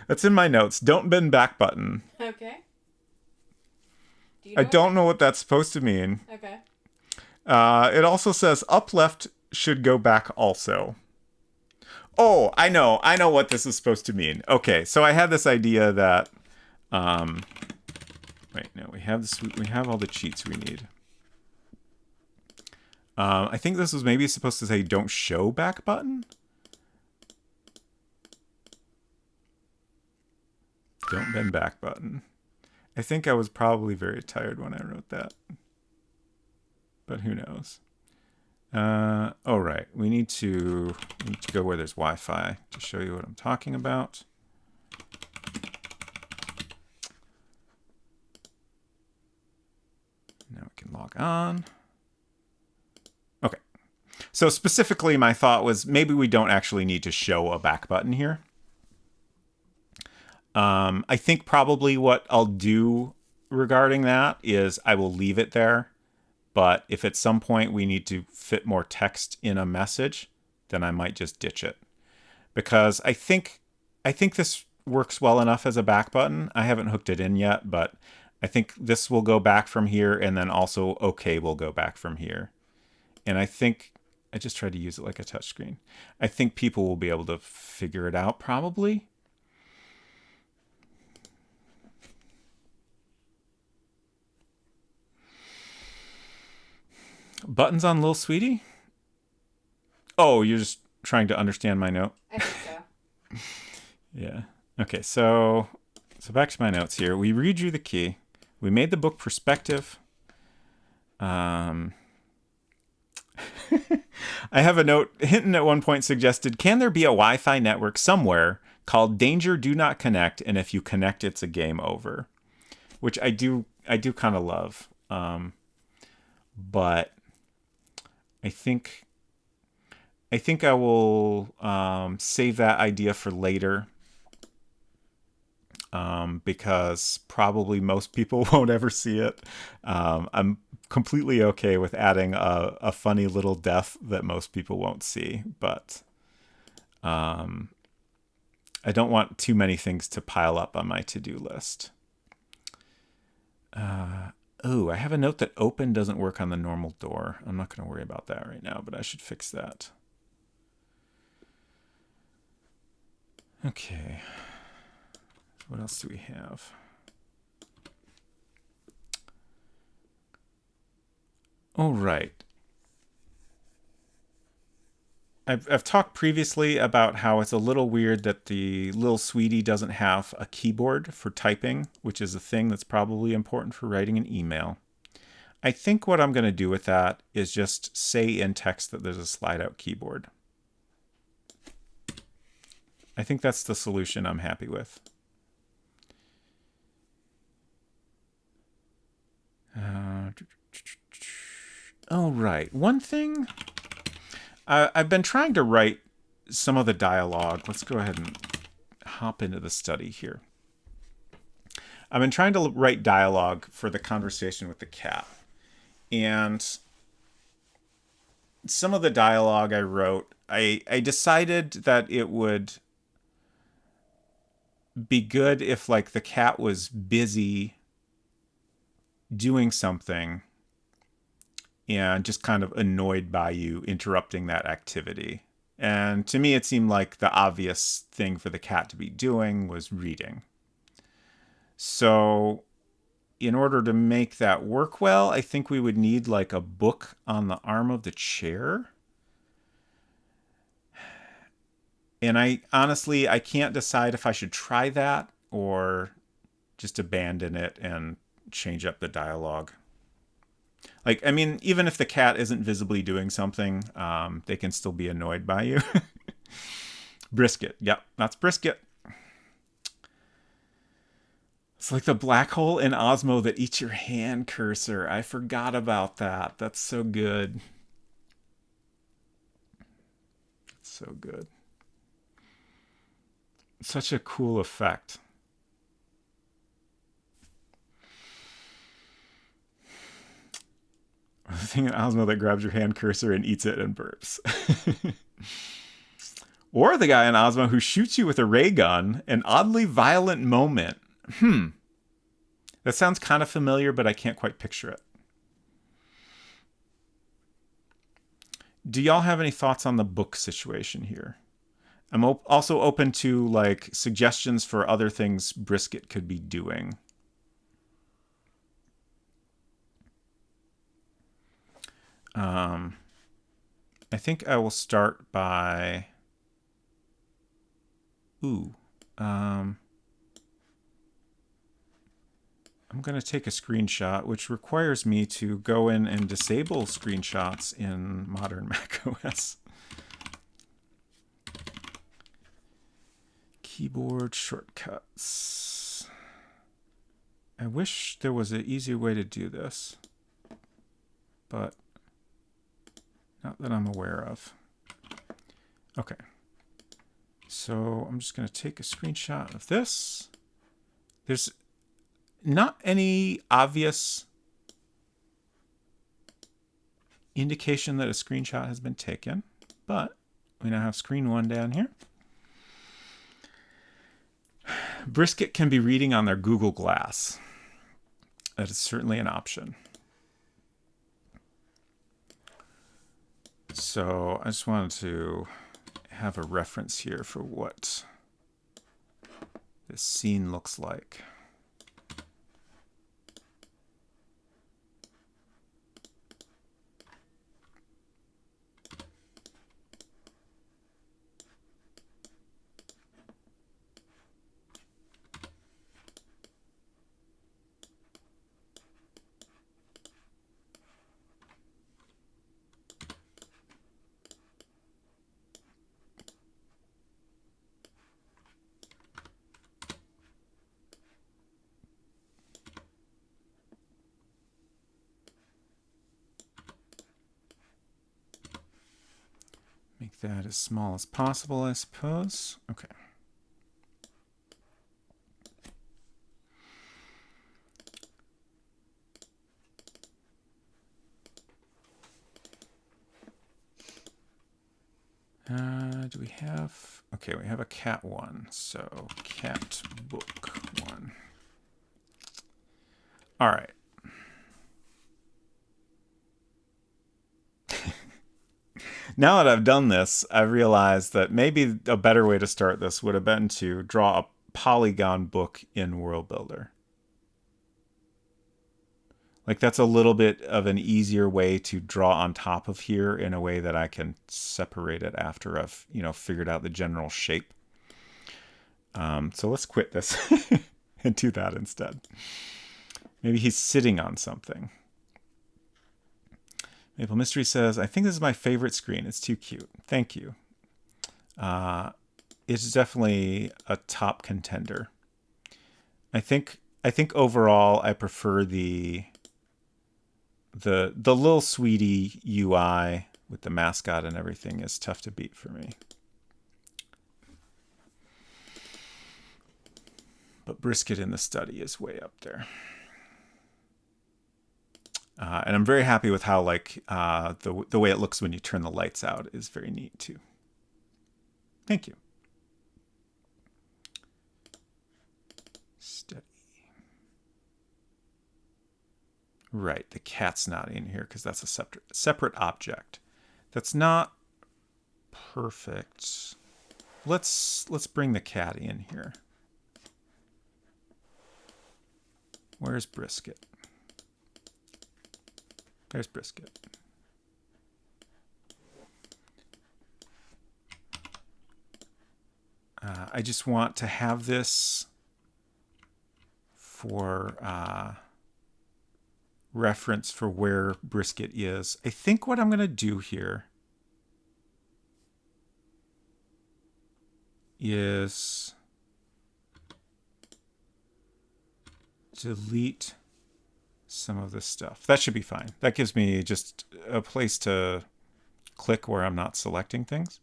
That's in my notes. Don't bend back button. Okay. I don't know what that's supposed to mean. Okay. It also says up left should go back also. Oh, I know what this is supposed to mean. Okay, so I had this idea that, wait, no, we have all the cheats we need. I think this was maybe supposed to say don't show back button. Don't bend back button. I think I was probably very tired when I wrote that. But who knows? Oh, right. We need to go where there's Wi-Fi to show you what I'm talking about. Now we can log on. Okay. So specifically, my thought was maybe we don't actually need to show a back button here. I think probably what I'll do regarding that is I will leave it there But if at some point we need to fit more text in a message, then I might just ditch it. Because I think this works well enough as a back button. I haven't hooked it in yet, but I think this will go back from here, and then also OK will go back from here. And I think I just tried to use it like a touchscreen. I think people will be able to figure it out probably. Buttons on Lil Sweetie? Oh, you're just trying to understand my note? I think so. Yeah. Okay, so back to my notes here. We redrew the key. We made the book perspective. I have a note. Hinton at one point suggested, can there be a Wi-Fi network somewhere called Danger Do Not Connect, and if you connect, it's a game over? Which I do kind of love. But I think I will save that idea for later. Because probably most people won't ever see it. I'm completely okay with adding a funny little death that most people won't see, but I don't want too many things to pile up on my to-do list. Oh, I have a note that open doesn't work on the normal door. I'm not going to worry about that right now, but I should fix that. Okay. What else do we have? All right. I've talked previously about how it's a little weird that the Lil Sweetie doesn't have a keyboard for typing, which is a thing that's probably important for writing an email. I think what I'm going to do with that is just say in text that there's a slide-out keyboard. I think that's the solution I'm happy with. Oh, right. One thing... I've been trying to write some of the dialogue. Let's go ahead and hop into the study here. I've been trying to write dialogue for the conversation with the cat. And some of the dialogue I wrote, I decided that it would be good if, like, the cat was busy doing something and just kind of annoyed by you interrupting that activity. And to me, it seemed like the obvious thing for the cat to be doing was reading. So in order to make that work well, I think we would need like a book on the arm of the chair. And I honestly can't decide if I should try that or just abandon it and change up the dialogue. Like, I mean, even if the cat isn't visibly doing something, they can still be annoyed by you. Brisket. Yep, that's Brisket. It's like the black hole in Osmo that eats your hand cursor. I forgot about that. That's so good. So good. Such a cool effect. The thing in Osmo that grabs your hand cursor and eats it and burps. Or the guy in Osmo who shoots you with a ray gun, an oddly violent moment. That sounds kind of familiar, but I can't quite picture it. Do y'all have any thoughts on the book situation here? I'm also open to like suggestions for other things Brisket could be doing. I think I will start by... I'm going to take a screenshot, which requires me to go in and disable screenshots in modern macOS. Keyboard shortcuts. I wish there was an easier way to do this, but not that I'm aware of. Okay. So I'm just going to take a screenshot of this. There's not any obvious indication that a screenshot has been taken, but we now have screen 1 down here. Brisket can be reading on their Google Glass. That is certainly an option. So I just wanted to have a reference here for what this scene looks like. Make that as small as possible, I suppose. Okay. Do we have... Okay, we have a cat 1, so cat book 1. All right. Now that I've done this, I've realized that maybe a better way to start this would have been to draw a polygon book in World Builder. Like, that's a little bit of an easier way to draw on top of here in a way that I can separate it after I've, figured out the general shape. So let's quit this and do that instead. Maybe he's sitting on something. Maple Mystery says, I think this is my favorite screen. It's too cute. Thank you. It's definitely a top contender. I think overall I prefer the little sweetie UI with the mascot and everything is tough to beat for me. But Brisket in the Study is way up there. And I'm very happy with how the way it looks when you turn the lights out is very neat too. Thank you. Study. Right, the cat's not in here because that's a separate object. That's not perfect. Let's bring the cat in here. Where's Brisket? There's Brisket. I just want to have this for reference for where Brisket is. I think what I'm going to do here is delete some of this stuff. That should be fine. That gives me just a place to click where I'm not selecting things.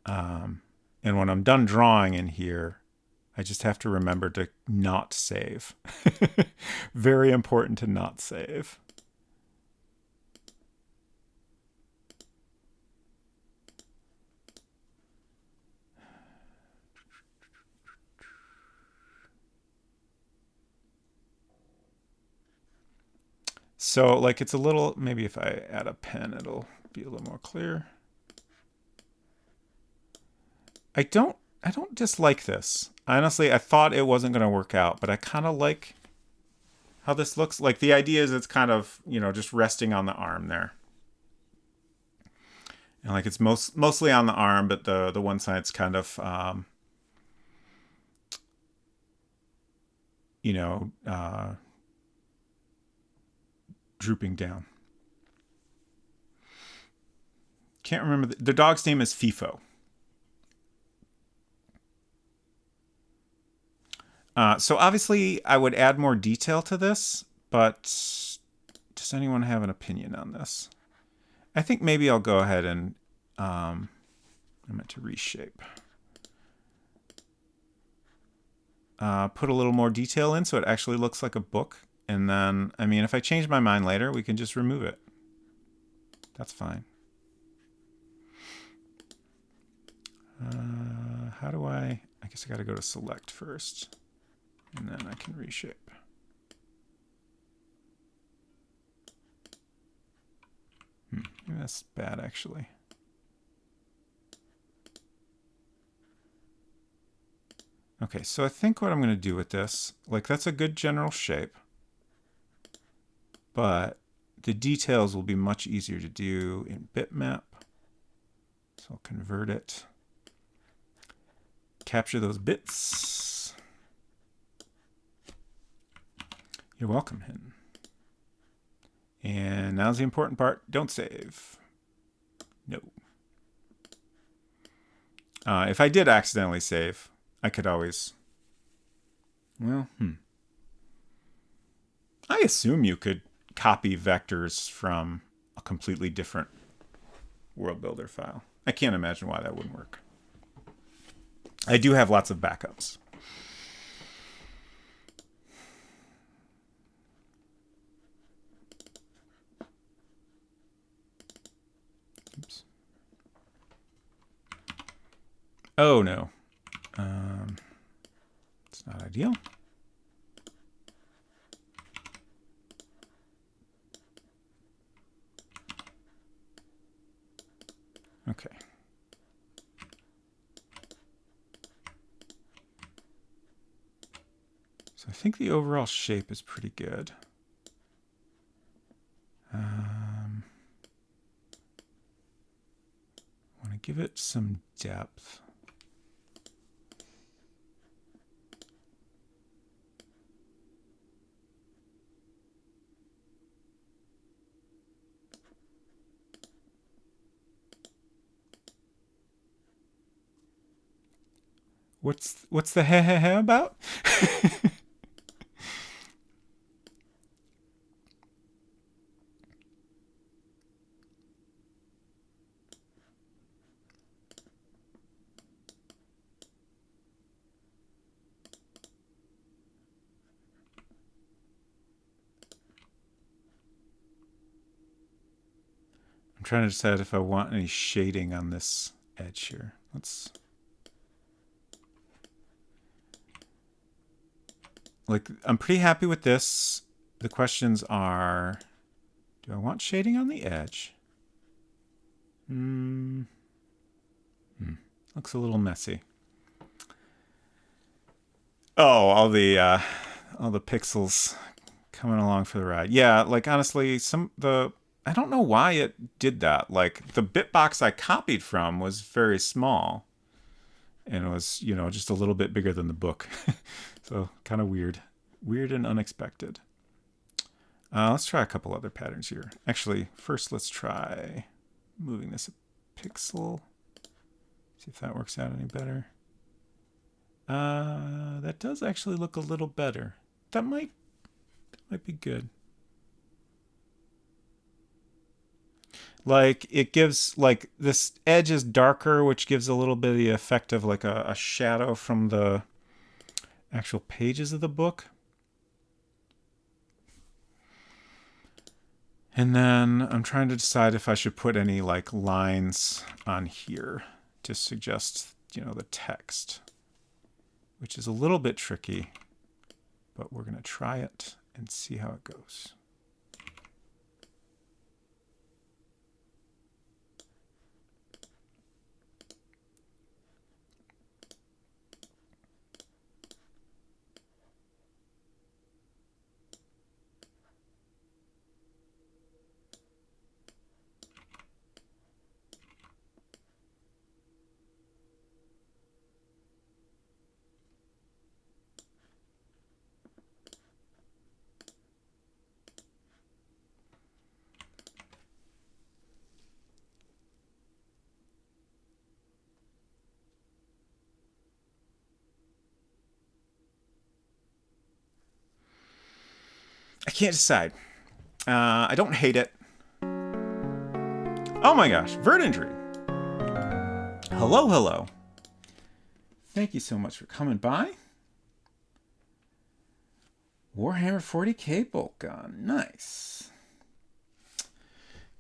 And when I'm done drawing in here, I just have to remember to not save. Very important to not save. So it's a little, maybe if I add a pen, it'll be a little more clear. I don't dislike this. Honestly, I thought it wasn't going to work out, but I kind of like how this looks. Like, the idea is it's kind of, just resting on the arm there. And it's mostly on the arm, but the one side's kind of, drooping down. Can't remember. The dog's name is FIFO. So obviously I would add more detail to this, but does anyone have an opinion on this? I think maybe I'll go ahead and I meant to reshape. Put a little more detail in so it actually looks like a book, And then, I mean, if I change my mind later, we can just remove it. That's fine. How do I guess I got to go to select first. And then I can reshape. Maybe that's bad, actually. Okay, so I think what I'm going to do with this, like that's a good general shape, but the details will be much easier to do in bitmap. So I'll convert it, capture those bits. You're welcome, Hin. And now's the important part. Don't save. No. If I did accidentally save, I could always... Well, I assume you could copy vectors from a completely different world builder file. I can't imagine why that wouldn't work. I do have lots of backups. Oops. Oh, no. It's not ideal. Okay. So I think the overall shape is pretty good. I want to give it some depth. What's the heh about? I'm trying to decide if I want any shading on this edge here. I'm pretty happy with this. The questions are, do I want shading on the edge? Looks a little messy. Oh, all the pixels coming along for the ride. Yeah, like honestly, I don't know why it did that. Like the bitbox I copied from was very small. And it was, just a little bit bigger than the book. So kind of weird. Weird and unexpected. Let's try a couple other patterns here. Actually, first let's try moving this a pixel. See if that works out any better. That does actually look a little better. That might be good. Like it gives, like this edge is darker, which gives a little bit of the effect of like a shadow from the actual pages of the book. And then I'm trying to decide if I should put any like lines on here to suggest, the text, which is a little bit tricky, but we're going to try it and see how it goes. I can't decide. I don't hate it. Oh my gosh, Verdandry. Hello. Thank you so much for coming by. Warhammer 40k bolt gun. Nice.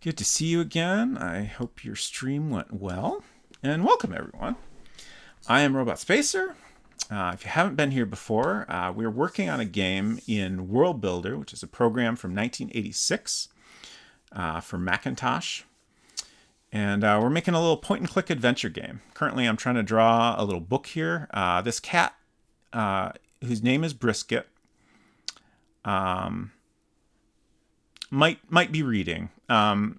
Good to see you again. I hope your stream went well. And welcome, everyone. I am Robot Spacer. If you haven't been here before, we're working on a game in World Builder, which is a program from 1986 for Macintosh. And we're making a little point-and-click adventure game. Currently, I'm trying to draw a little book here. This cat, whose name is Brisket, might be reading. I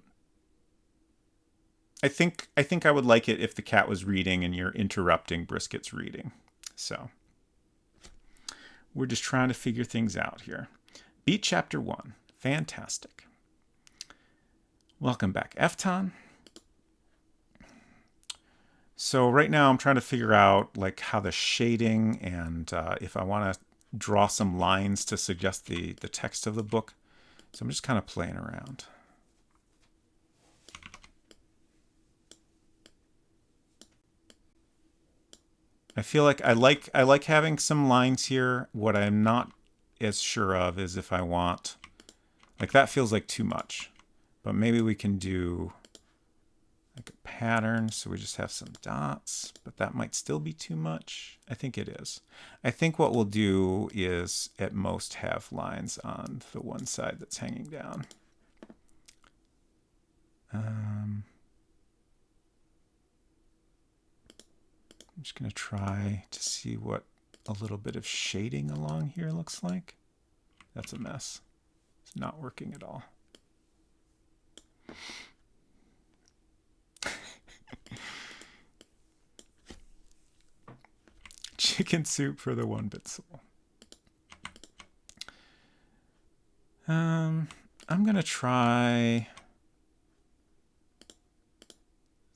think I would like it if the cat was reading and you're interrupting Brisket's reading. So we're just trying to figure things out here. Beat Chapter 1. Fantastic. Welcome back, Efton. So right now I'm trying to figure out like how the shading and if I want to draw some lines to suggest the text of the book. So I'm just kind of playing around. I feel like I like having some lines here. What I'm not as sure of is if I want, like that feels like too much, but maybe we can do like a pattern. So we just have some dots, but that might still be too much. I think it is. I think what we'll do is at most have lines on the one side that's hanging down. I'm just going to try to see what a little bit of shading along here looks like. That's a mess. It's not working at all. Chicken soup for the one-bit soul. I'm going to try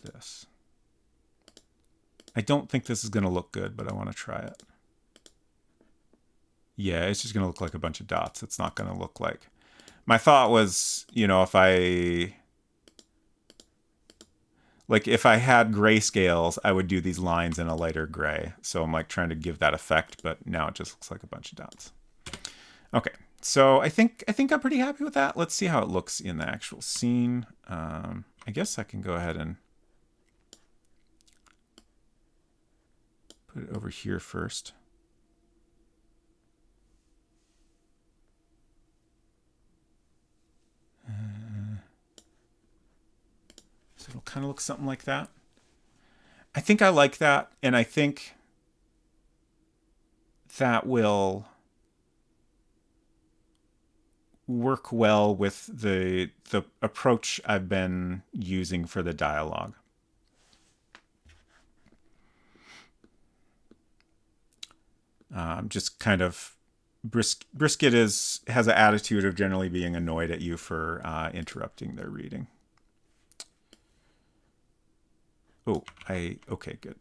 this. I don't think this is going to look good, but I want to try it. Yeah, it's just going to look like a bunch of dots. It's not going to look like... My thought was, you know, if I had grayscales, I would do these lines in a lighter gray. So I'm like trying to give that effect, but now it just looks like a bunch of dots. Okay, so I think I'm pretty happy with that. Let's see how it looks in the actual scene. I guess I can go ahead and put it over here first. So it'll kind of look something like that. I think I like that, and I think that will work well with the approach I've been using for the dialogue. Just kind of Brisket has an attitude of generally being annoyed at you for interrupting their reading. Oh, okay, good.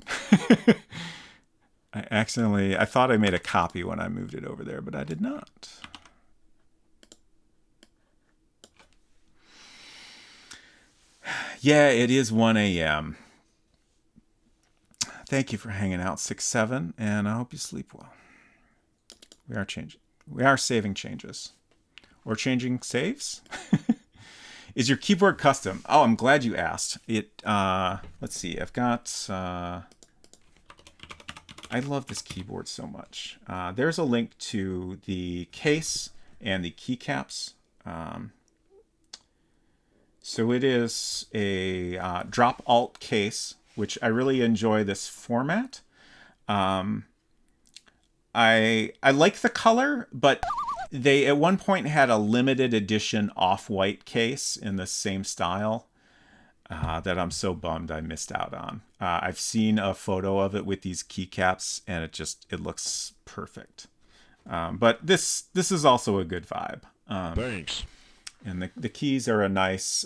I thought I made a copy when I moved it over there, but I did not. Yeah, it is 1 a.m. Thank you for hanging out, 6-7, and I hope you sleep well. We are changing. We are saving changes. Or changing saves? Is your keyboard custom? Oh, I'm glad you asked. Let's see. I've got... I love this keyboard so much. There's a link to the case and the keycaps. So it is a drop alt case, which I really enjoy this format. I like the color, but they at one point had a limited edition off-white case in the same style that I'm so bummed I missed out on. I've seen a photo of it with these keycaps, and it looks perfect. But this is also a good vibe. Thanks. And the keys are a nice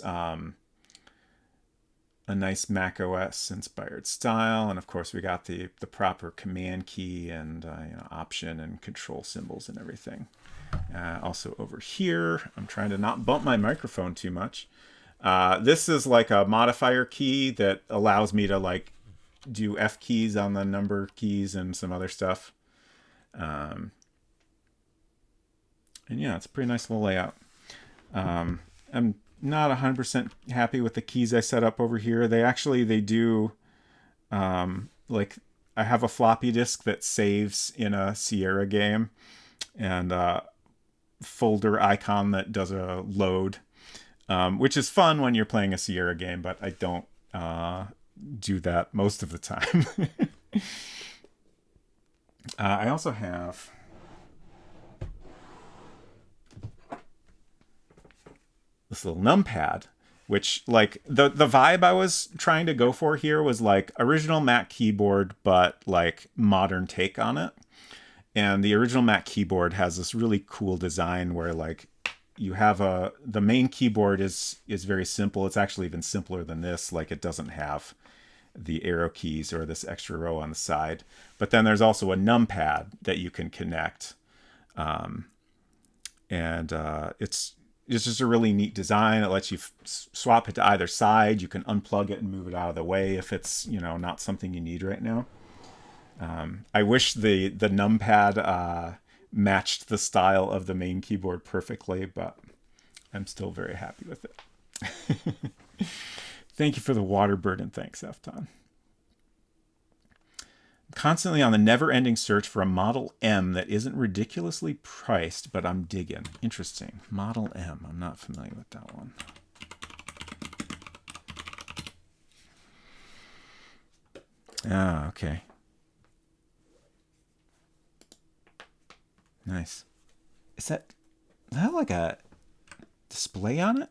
Mac OS inspired style, and of course we got the proper command key and option and control symbols and everything. Also over here, I'm trying to not bump my microphone too much. This is like a modifier key that allows me to like do F keys on the number keys and some other stuff. And yeah, it's a pretty nice little layout. I'm not 100% happy with the keys I set up over here. They do, like, I have a floppy disk that saves in a Sierra game, and a folder icon that does a load, which is fun when you're playing a Sierra game, but I don't do that most of the time. I also have this little numpad, which, like, the vibe I was trying to go for here was like original Mac keyboard, but like modern take on it. And the original Mac keyboard has this really cool design where, like, you have the main keyboard is very simple. It's actually even simpler than this. Like, it doesn't have the arrow keys or this extra row on the side. But then there's also a numpad that you can connect. It's just a really neat design. It lets you swap it to either side. You can unplug it and move it out of the way if it's, not something you need right now. I wish the numpad matched the style of the main keyboard perfectly, but I'm still very happy with it. Thank you for the water bird, and thanks, Efton. Constantly on the never-ending search for a Model M that isn't ridiculously priced, but I'm digging. Interesting. Model M. I'm not familiar with that one. Ah, okay. Nice. Is that like a display on it?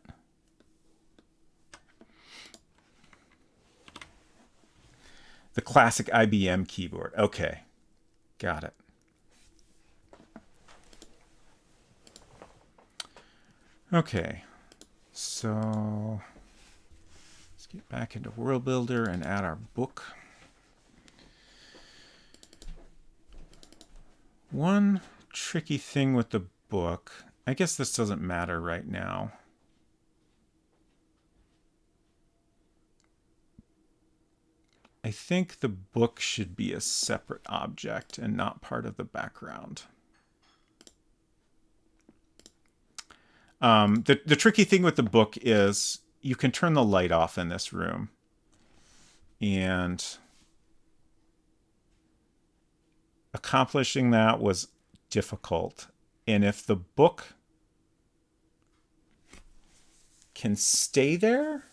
The classic IBM keyboard. Okay. Got it. Okay. So let's get back into World Builder and add our book. One tricky thing with the book, I guess this doesn't matter right now. I think the book should be a separate object and not part of the background. The tricky thing with the book is you can turn the light off in this room. And accomplishing that was difficult. And if the book can stay there,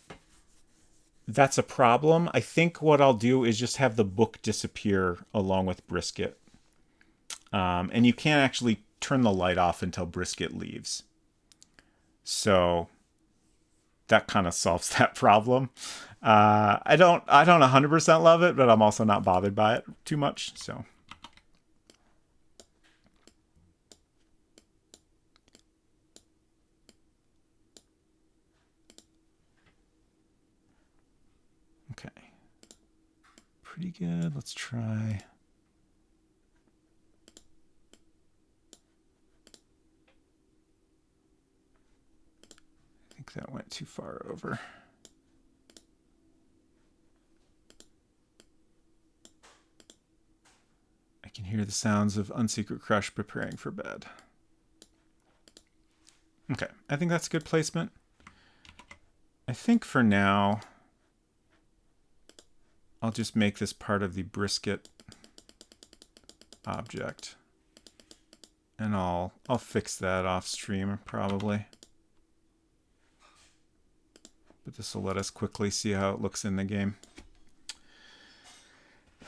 that's a problem. I think what I'll do is just have the book disappear along with Brisket. And you can't actually turn the light off until Brisket leaves. So that kind of solves that problem. I don't 100% love it, but I'm also not bothered by it too much. So okay. Pretty good. Let's try. I think that went too far over. I can hear the sounds of Unsecret Crush preparing for bed. Okay, I think that's a good placement. I think for now, I'll just make this part of the Brisket object. And I'll fix that off stream probably. But this will let us quickly see how it looks in the game.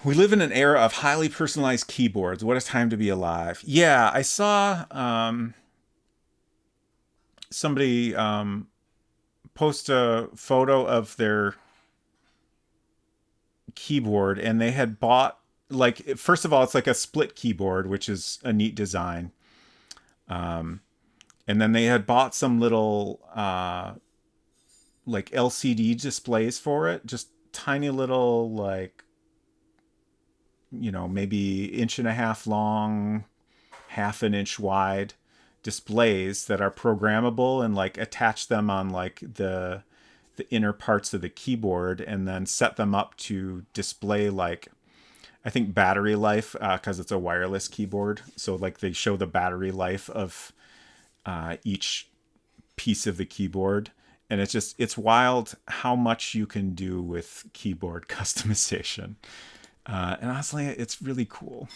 We live in an era of highly personalized keyboards. What a time to be alive. Yeah, I saw somebody post a photo of their keyboard, and they had bought, like, first of all, it's like a split keyboard, which is a neat design. And then they had bought some little like LCD displays for it, just tiny little, like, maybe 1.5 inches long, 1/2 inch wide displays that are programmable, and like attach them on like the inner parts of the keyboard, and then set them up to display, like, I think battery life, because it's a wireless keyboard. So like they show the battery life of each piece of the keyboard. And it's wild how much you can do with keyboard customization. And honestly, it's really cool.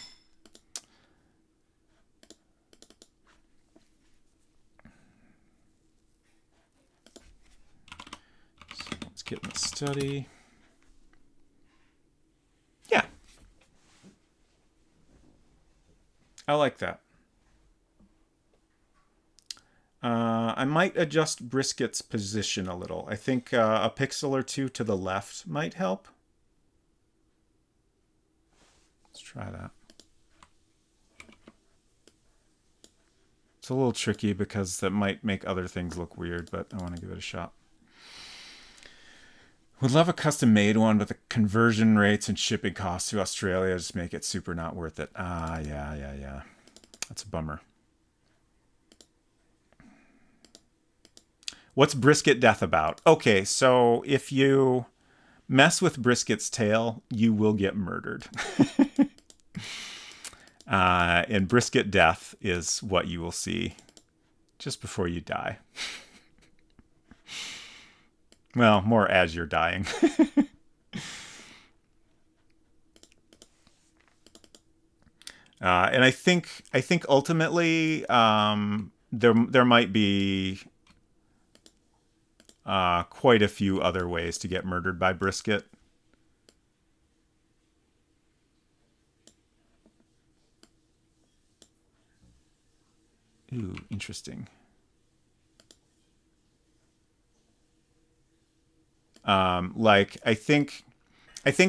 So let's get in the study. Yeah. I like that. I might adjust Brisket's position a little. I think a pixel or two to the left might help. Let's try that. It's a little tricky because that might make other things look weird, but I want to give it a shot. Would love a custom made one, but the conversion rates and shipping costs to Australia just make it super not worth it. Yeah. That's a bummer. What's Brisket Death about? Okay, so if you mess with Brisket's tail, you will get murdered. And Brisket Death is what you will see just before you die. Well, more as you're dying. And I think ultimately there might be quite a few other ways to get murdered by Brisket. Ooh, interesting. Like I think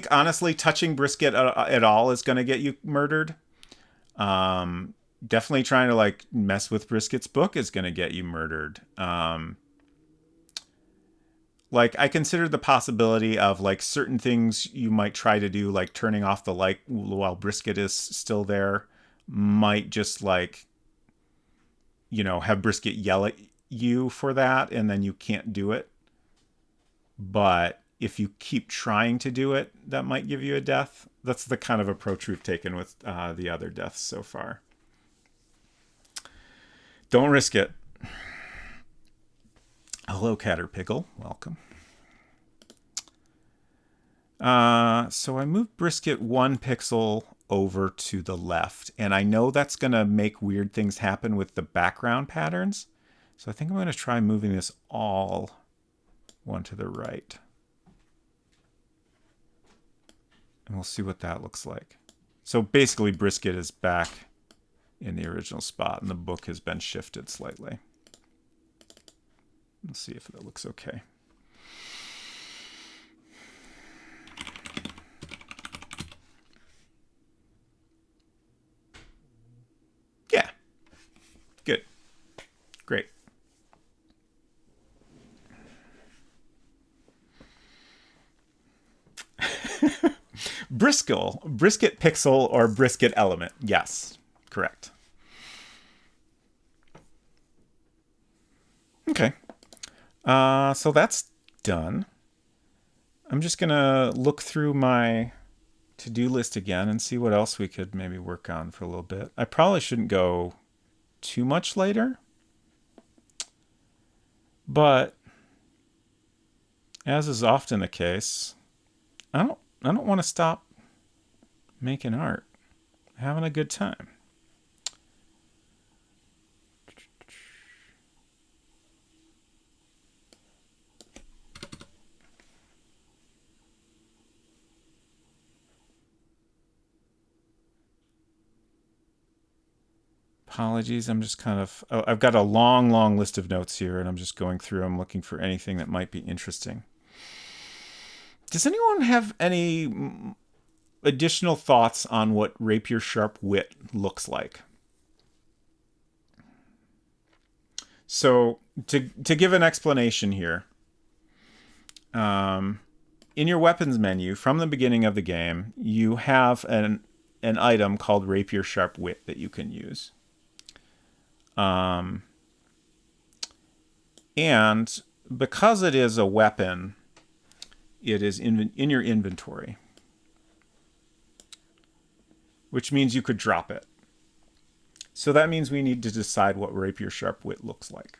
honestly, touching Brisket at all is going to get you murdered. Definitely trying to like mess with Brisket's book is going to get you murdered. Like I consider the possibility of like certain things you might try to do, like turning off the light while Brisket is still there, might just like, you know, have Brisket yell at you for that, and then you can't do it. But if you keep trying to do it, that might give you a death. That's the kind of approach we've taken with the other deaths so far. Don't risk it. Hello, Caterpiggle. Welcome. So I moved Brisket 1 pixel over to the left, and I know that's going to make weird things happen with the background patterns. So I think I'm going to try moving this all one to the right. And we'll see what that looks like. So basically Brisket is back in the original spot, and the book has been shifted slightly. Let's see if that looks okay. Yeah. Good. Great. Brisket pixel or Brisket element. Yes, correct. Okay. So that's done. I'm just going to look through my to-do list again and see what else we could maybe work on for a little bit. I probably shouldn't go too much later, but as is often the case, I don't want to stop making art. Having a good time. Apologies, I'm just kind of... Oh, I've got a long list of notes here, and I'm just going through them looking for anything that might be interesting. Does anyone have any additional thoughts on what rapier sharp wit looks like? So, to give an explanation here, in your weapons menu, from the beginning of the game, you have an item called rapier sharp wit that you can use. And because it is a weapon, it is in your inventory, which means you could drop it. So that means we need to decide what rapier sharp wit looks like.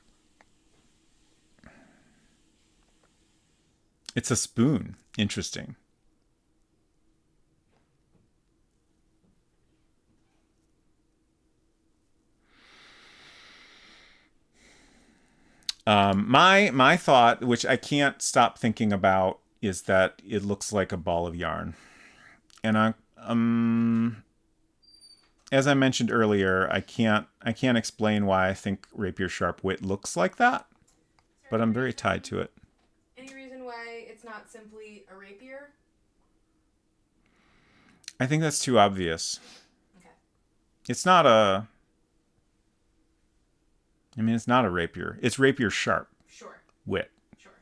It's a spoon. Interesting. My thought, which I can't stop thinking about, is that it looks like a ball of yarn. And as I mentioned earlier, I can't explain why I think rapier sharp wit looks like that, but I'm very tied to it. Any reason why it's not simply a rapier? I think that's too obvious. Okay. It's not a... I mean, it's not a rapier. It's rapier sharp. Sure. Wit. Sure.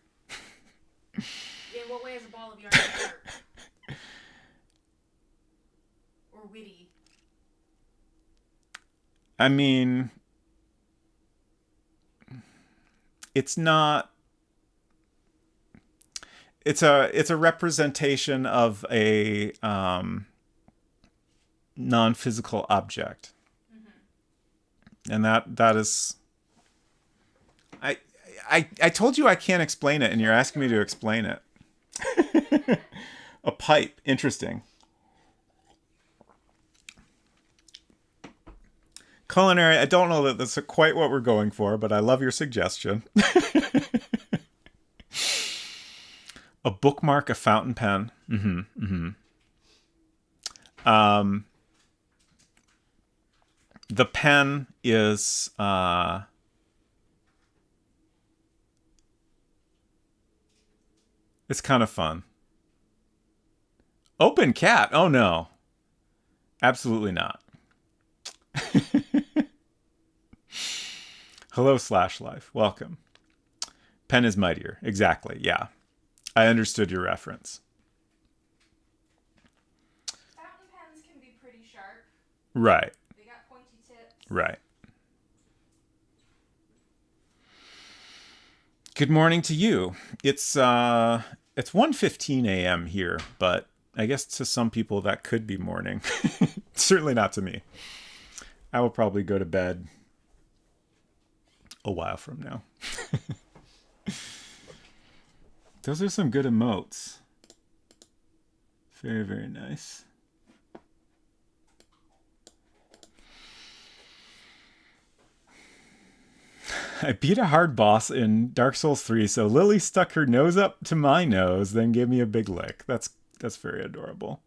In what way is a ball of yarn sharp? Or witty? I mean, it's not... It's a representation of a non-physical object. Mm-hmm. And that is... I told you I can't explain it, and you're asking me to explain it. A pipe. Interesting. Culinary, I don't know that that's quite what we're going for, but I love your suggestion. A bookmark, a fountain pen. Mm-hmm. Mm-hmm. The pen is... it's kind of fun. Open cat. Oh, no. Absolutely not. Hello, /life. Welcome. Pen is mightier. Exactly. Yeah. I understood your reference. Fountain pens can be pretty sharp. Right. They got pointy tips. Right. Good morning to you. It's 1:15 a.m. here, but I guess to some people that could be morning. Certainly not to me. I will probably go to bed a while from now. Those are some good emotes. Very, very nice. I beat a hard boss in Dark Souls 3, so Lily stuck her nose up to my nose, then gave me a big lick. That's very adorable.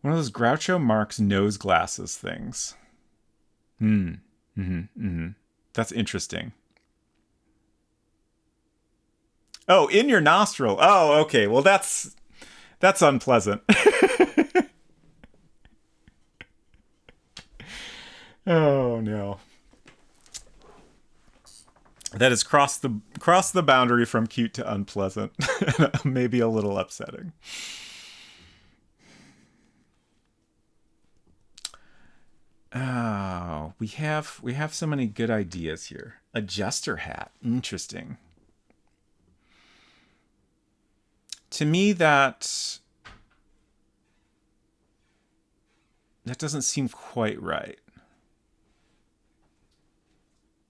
One of those Groucho Marx nose glasses things. That's interesting. Oh, in your nostril. Oh, okay. Well, that's unpleasant. Oh no. That has crossed the boundary from cute to unpleasant. Maybe a little upsetting. Oh, we have so many good ideas here. A jester hat. Interesting. To me, that doesn't seem quite right.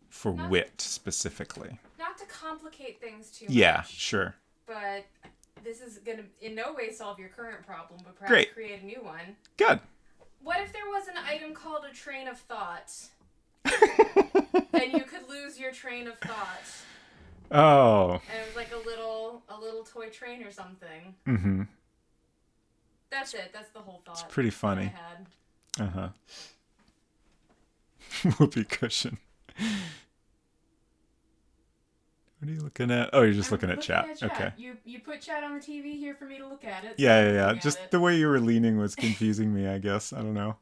For wit, specifically. Not to complicate things too much. Yeah, sure. But this is going to in no way solve your current problem, but perhaps create a new one. Good. What if there was an item called a train of thought? And you could lose your train of thought. Oh. And it was like a little toy train or something. Mm-hmm. That's it. That's the whole thought. It's pretty funny. I had. Uh-huh. Whoopee cushion. What are you looking at? Oh, you're just looking at chat. Okay. You put chat on the TV here for me to look at it. So Yeah. Just the way you were leaning was confusing me, I guess. I don't know.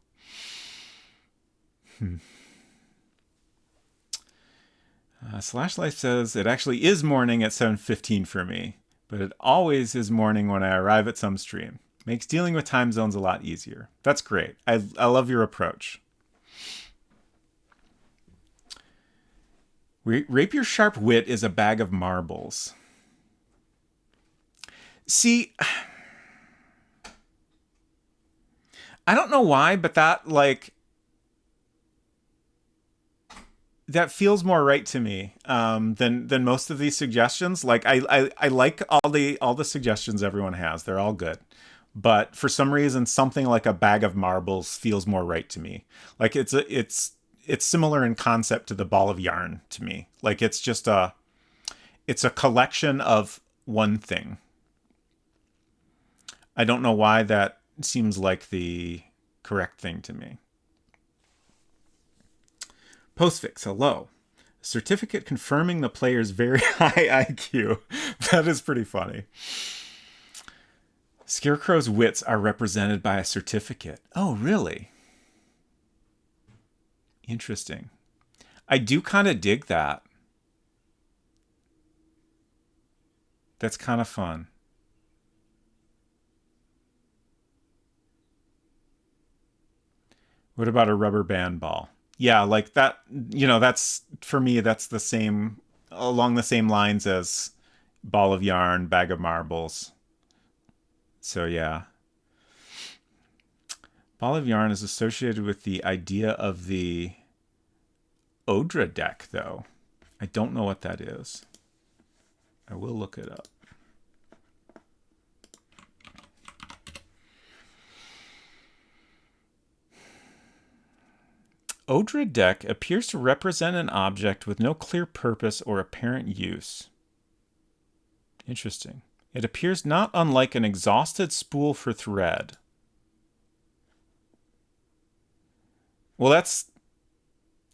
/life says, it actually is morning at 7:15 for me, but it always is morning when I arrive at some stream. Makes dealing with time zones a lot easier. That's great. I love your approach. Rapier sharp wit is a bag of marbles. See, I don't know why, but that, like, that feels more right to me than most of these suggestions. Like I like all the suggestions everyone has. They're all good. But for some reason, something like a bag of marbles feels more right to me. Like it's similar in concept to the ball of yarn to me. Like it's a collection of one thing. I don't know why that seems like the correct thing to me. Postfix, hello. Certificate confirming the player's very high IQ. That is pretty funny. Scarecrow's wits are represented by a certificate. Oh, really? Interesting. I do kind of dig that. That's kind of fun. What about a rubber band ball? Yeah, like that, that's for me, that's the same, along the same lines as ball of yarn, bag of marbles. So, yeah. Ball of yarn is associated with the idea of the Odra deck, though. I don't know what that is. I will look it up. Odra deck appears to represent an object with no clear purpose or apparent use. Interesting. It appears not unlike an exhausted spool for thread. Well,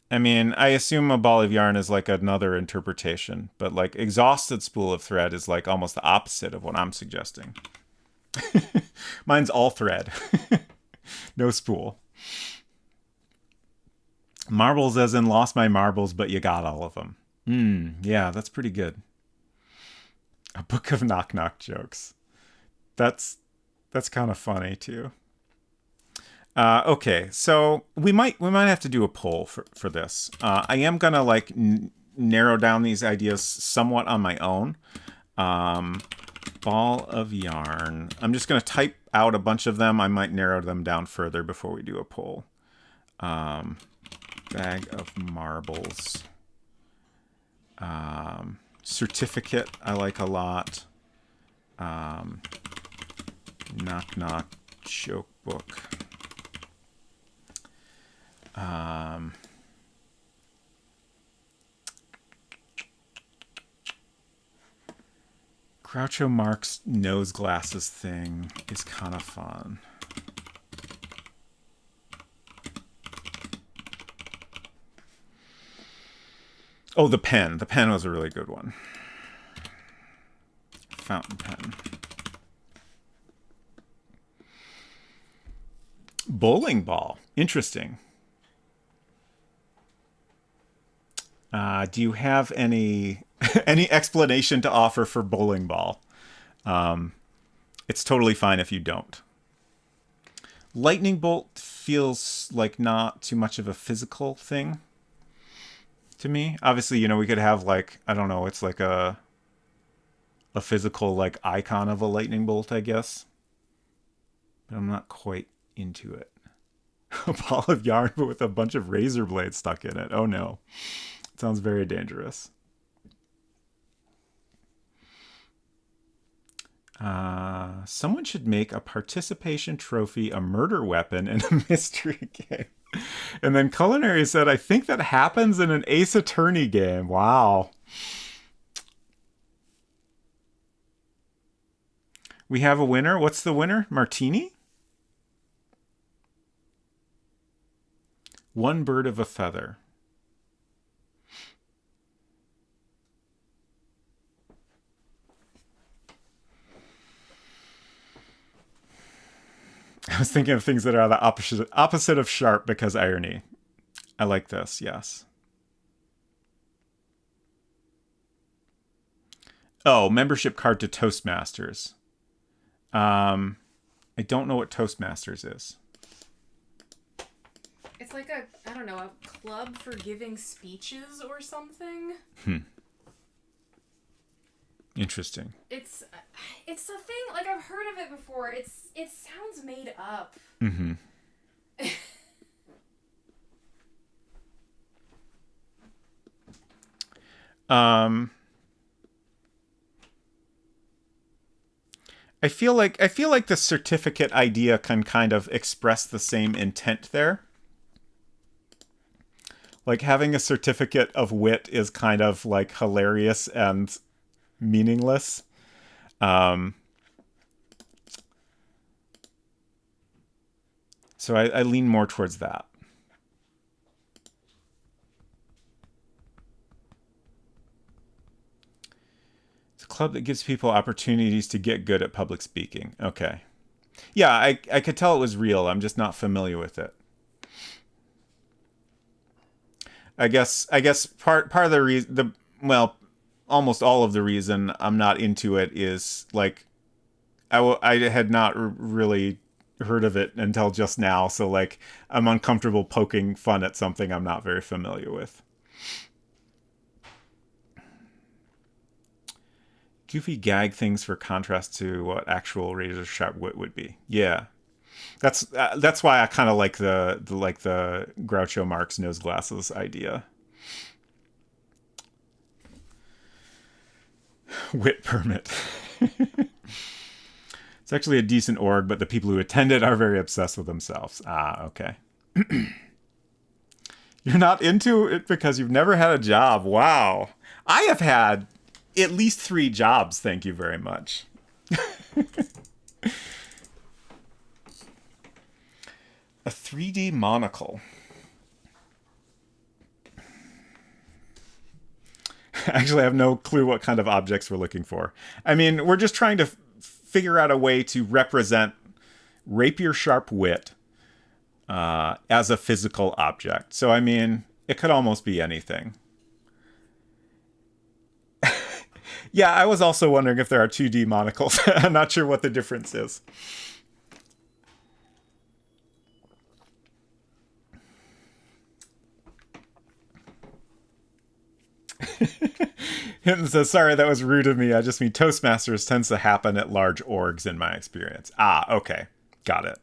I assume a ball of yarn is like another interpretation, but like exhausted spool of thread is like almost the opposite of what I'm suggesting. Mine's all thread. No spool. Marbles as in lost my marbles, but you got all of them. Yeah, that's pretty good. A book of knock knock jokes. That's kind of funny too. Okay, so we might have to do a poll for this. I am gonna like narrow down these ideas somewhat on my own. Ball of yarn. I'm just gonna type out a bunch of them. I might narrow them down further before we do a poll. Bag of marbles. Certificate I like a lot. Knock knock joke book. Groucho Marx nose glasses thing is kind of fun. Oh, the pen. The pen was a really good one. Fountain pen. Bowling ball. Interesting. Do you have any explanation to offer for bowling ball? It's totally fine if you don't. Lightning bolt feels like not too much of a physical thing to me. Obviously, we could have like, I don't know, it's like a physical like icon of a lightning bolt, I guess. But I'm not quite into it. A ball of yarn but with a bunch of razor blades stuck in it. Oh no. It sounds very dangerous. Someone should make a participation trophy a murder weapon in a mystery game. And then Culinary said, I think that happens in an Ace Attorney game. Wow. We have a winner. What's the winner? Martini? One bird of a feather. I was thinking of things that are the opposite of sharp because irony. I like this, yes. Oh, membership card to Toastmasters. I don't know what Toastmasters is. It's like I don't know, a club for giving speeches or something. Interesting. It's a thing, like I've heard of it before. It sounds made up. Um, I feel like the certificate idea can kind of express the same intent there. Like having a certificate of wit is kind of like hilarious and meaningless. So I lean more towards that. It's a club that gives people opportunities to get good at public speaking. Okay. Yeah, I could tell it was real. I'm just not familiar with it. I guess part of the reason, almost all of the reason I'm not into it is like I had not really heard of it until just now, so like I'm uncomfortable poking fun at something I'm not very familiar with. Goofy gag things for contrast to what actual razor sharp wit would be. Yeah, that's why I kind of like the Groucho Marx nose glasses idea. Wit permit. It's actually a decent org, but the people who attend it are very obsessed with themselves. Ah, okay. You're not into it because you've never had a job. Wow. I have had at least 3 jobs, thank you very much. A 3D monocle. Actually, I have no clue what kind of objects we're looking for. I mean, we're just trying to figure out a way to represent rapier sharp wit as a physical object. So, I mean, it could almost be anything. Yeah, I was also wondering if there are 2D monocles. I'm not sure what the difference is. Hinton says, sorry, that was rude of me. I just mean Toastmasters tends to happen at large orgs in my experience. Ah, okay. Got it.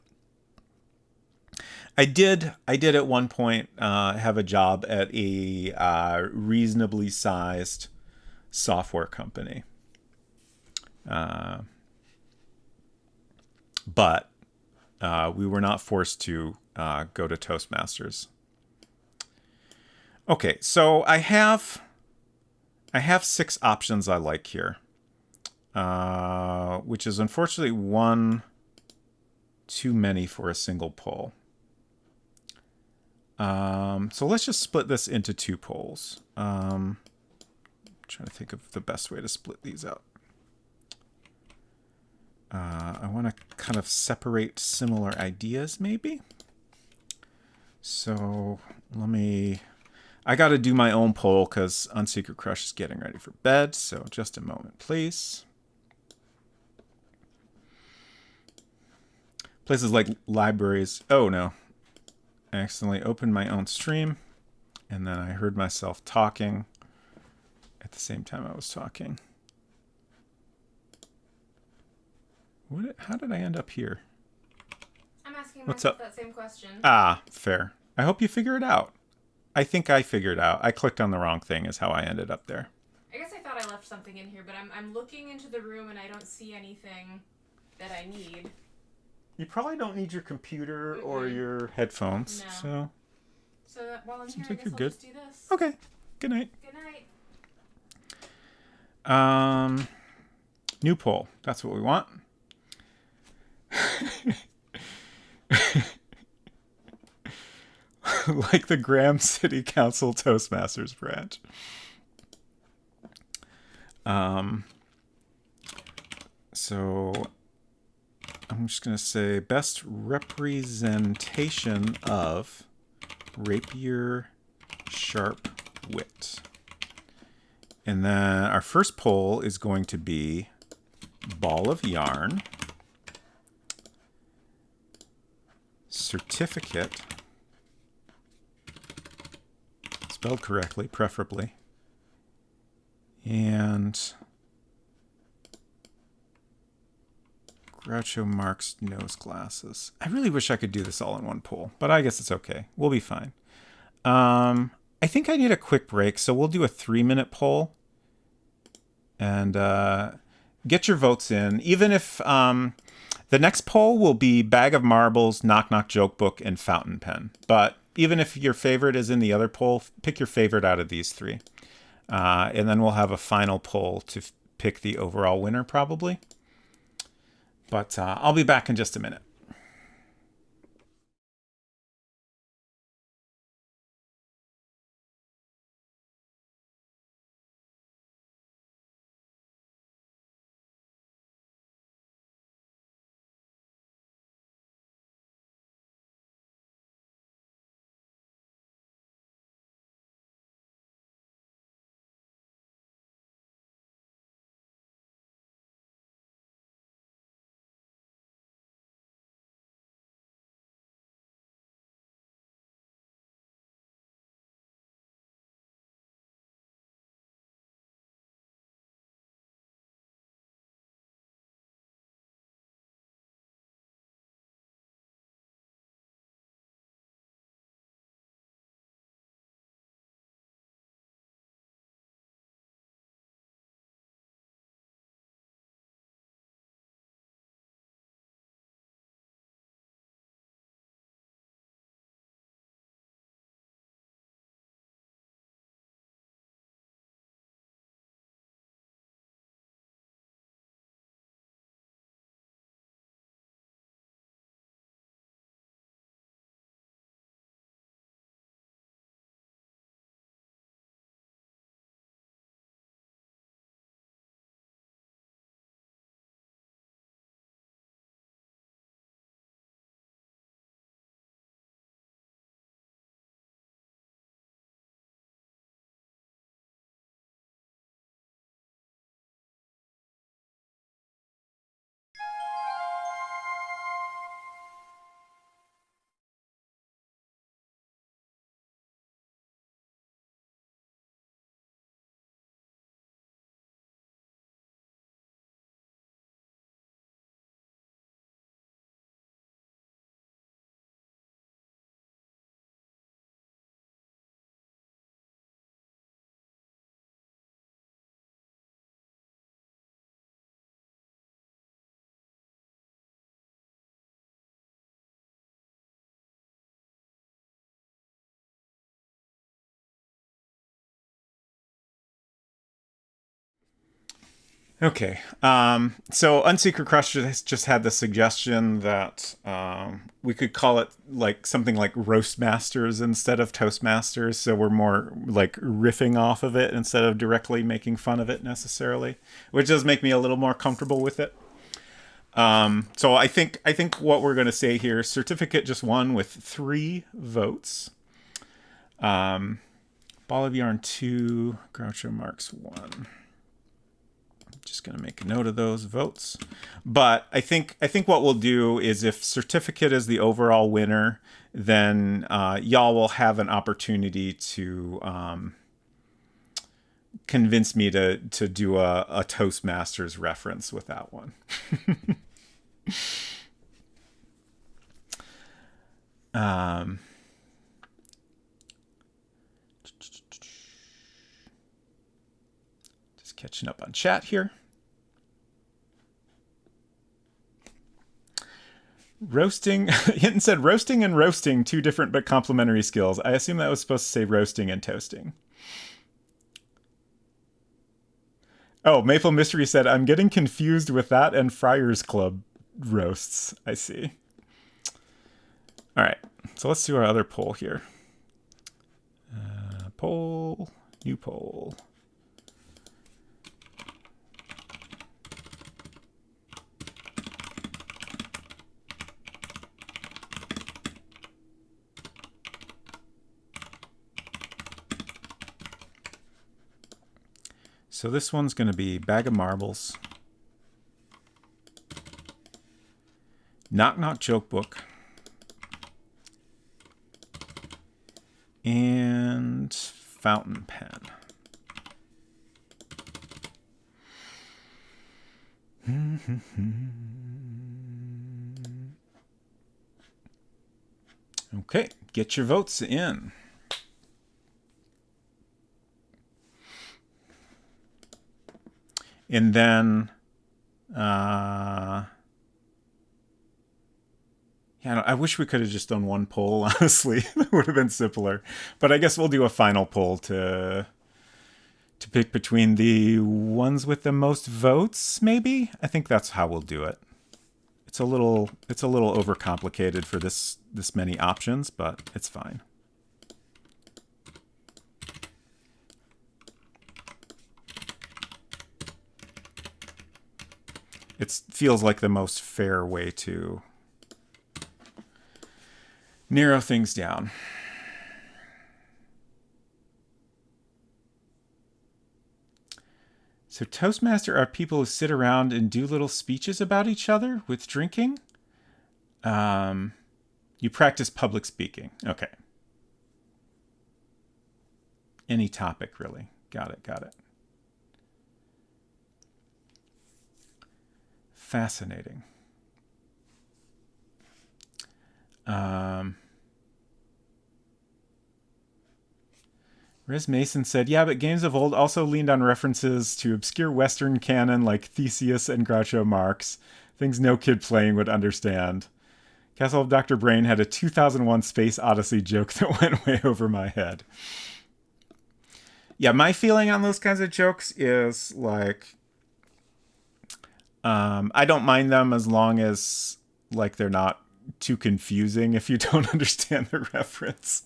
I did at one point have a job at a reasonably sized software company. But we were not forced to go to Toastmasters. Okay, so I have 6 options I like here, which is unfortunately one too many for a single poll. So let's just split this into 2 polls. I'm trying to think of the best way to split these up. I want to kind of separate similar ideas, maybe. So I got to do my own poll because Unsecret Crush is getting ready for bed. So just a moment, please. Places like libraries. Oh, no. I accidentally opened my own stream, and then I heard myself talking at the same time I was talking. How did I end up here? I'm asking myself that same question. Ah, fair. I hope you figure it out. I think I figured out. I clicked on the wrong thing is how I ended up there. I guess I thought I left something in here, but I'm looking into the room and I don't see anything that I need. You probably don't need your computer or your headphones. No. So while I'm here, I guess I'll just do this. Okay. Good night. Good night. New poll. That's what we want. Like the Graham City Council Toastmasters branch. So I'm just going to say best representation of rapier sharp wit. And then our first poll is going to be ball of yarn, certificate, spelled correctly, preferably, and Groucho Marx nose glasses. I really wish I could do this all in one poll, but I guess it's okay. We'll be fine. I think I need a quick break, so we'll do a 3-minute poll, and get your votes in. Even if the next poll will be Bag of Marbles, Knock Knock Joke Book, and Fountain Pen. But even if your favorite is in the other poll, pick your favorite out of these three. And then we'll have a final poll to pick the overall winner, probably. But I'll be back in just a minute. Okay, so Unsecret Crush just had the suggestion that we could call it like something like Roast Masters instead of Toastmasters, so we're more like riffing off of it instead of directly making fun of it necessarily, which does make me a little more comfortable with it. So I think what we're going to say here, Certificate just won with 3 votes. Ball of Yarn 2, Groucho Marx 1. Just going to make a note of those votes. But I think what we'll do is if Certificate is the overall winner, then y'all will have an opportunity to convince me to do a Toastmasters reference with that one. Just catching up on chat here. Roasting, Hinton said roasting and roasting, 2 different but complementary skills. I assume that was supposed to say roasting and toasting. Oh, Maple Mystery said, I'm getting confused with that and Friars Club roasts. I see. All right, so let's do our other poll here. Poll, new poll. So this one's going to be Bag of Marbles, Knock Knock Joke Book, and Fountain Pen. Okay, get your votes in. And then, yeah, I wish we could have just done one poll, honestly. That would have been simpler. But I guess we'll do a final poll to pick between the ones with the most votes, maybe? I think that's how we'll do it. It's a little overcomplicated for this many options, but it's fine. It feels like the most fair way to narrow things down. So Toastmaster are people who sit around and do little speeches about each other with drinking. You practice public speaking. Okay. Any topic, really. Got it. Fascinating. Riz Mason said, yeah, but games of old also leaned on references to obscure Western canon like Theseus and Groucho Marx, things no kid playing would understand. Castle of Dr. Brain had a 2001 Space Odyssey joke that went way over my head. Yeah, my feeling on those kinds of jokes is like, I don't mind them as long as like they're not too confusing if you don't understand the reference.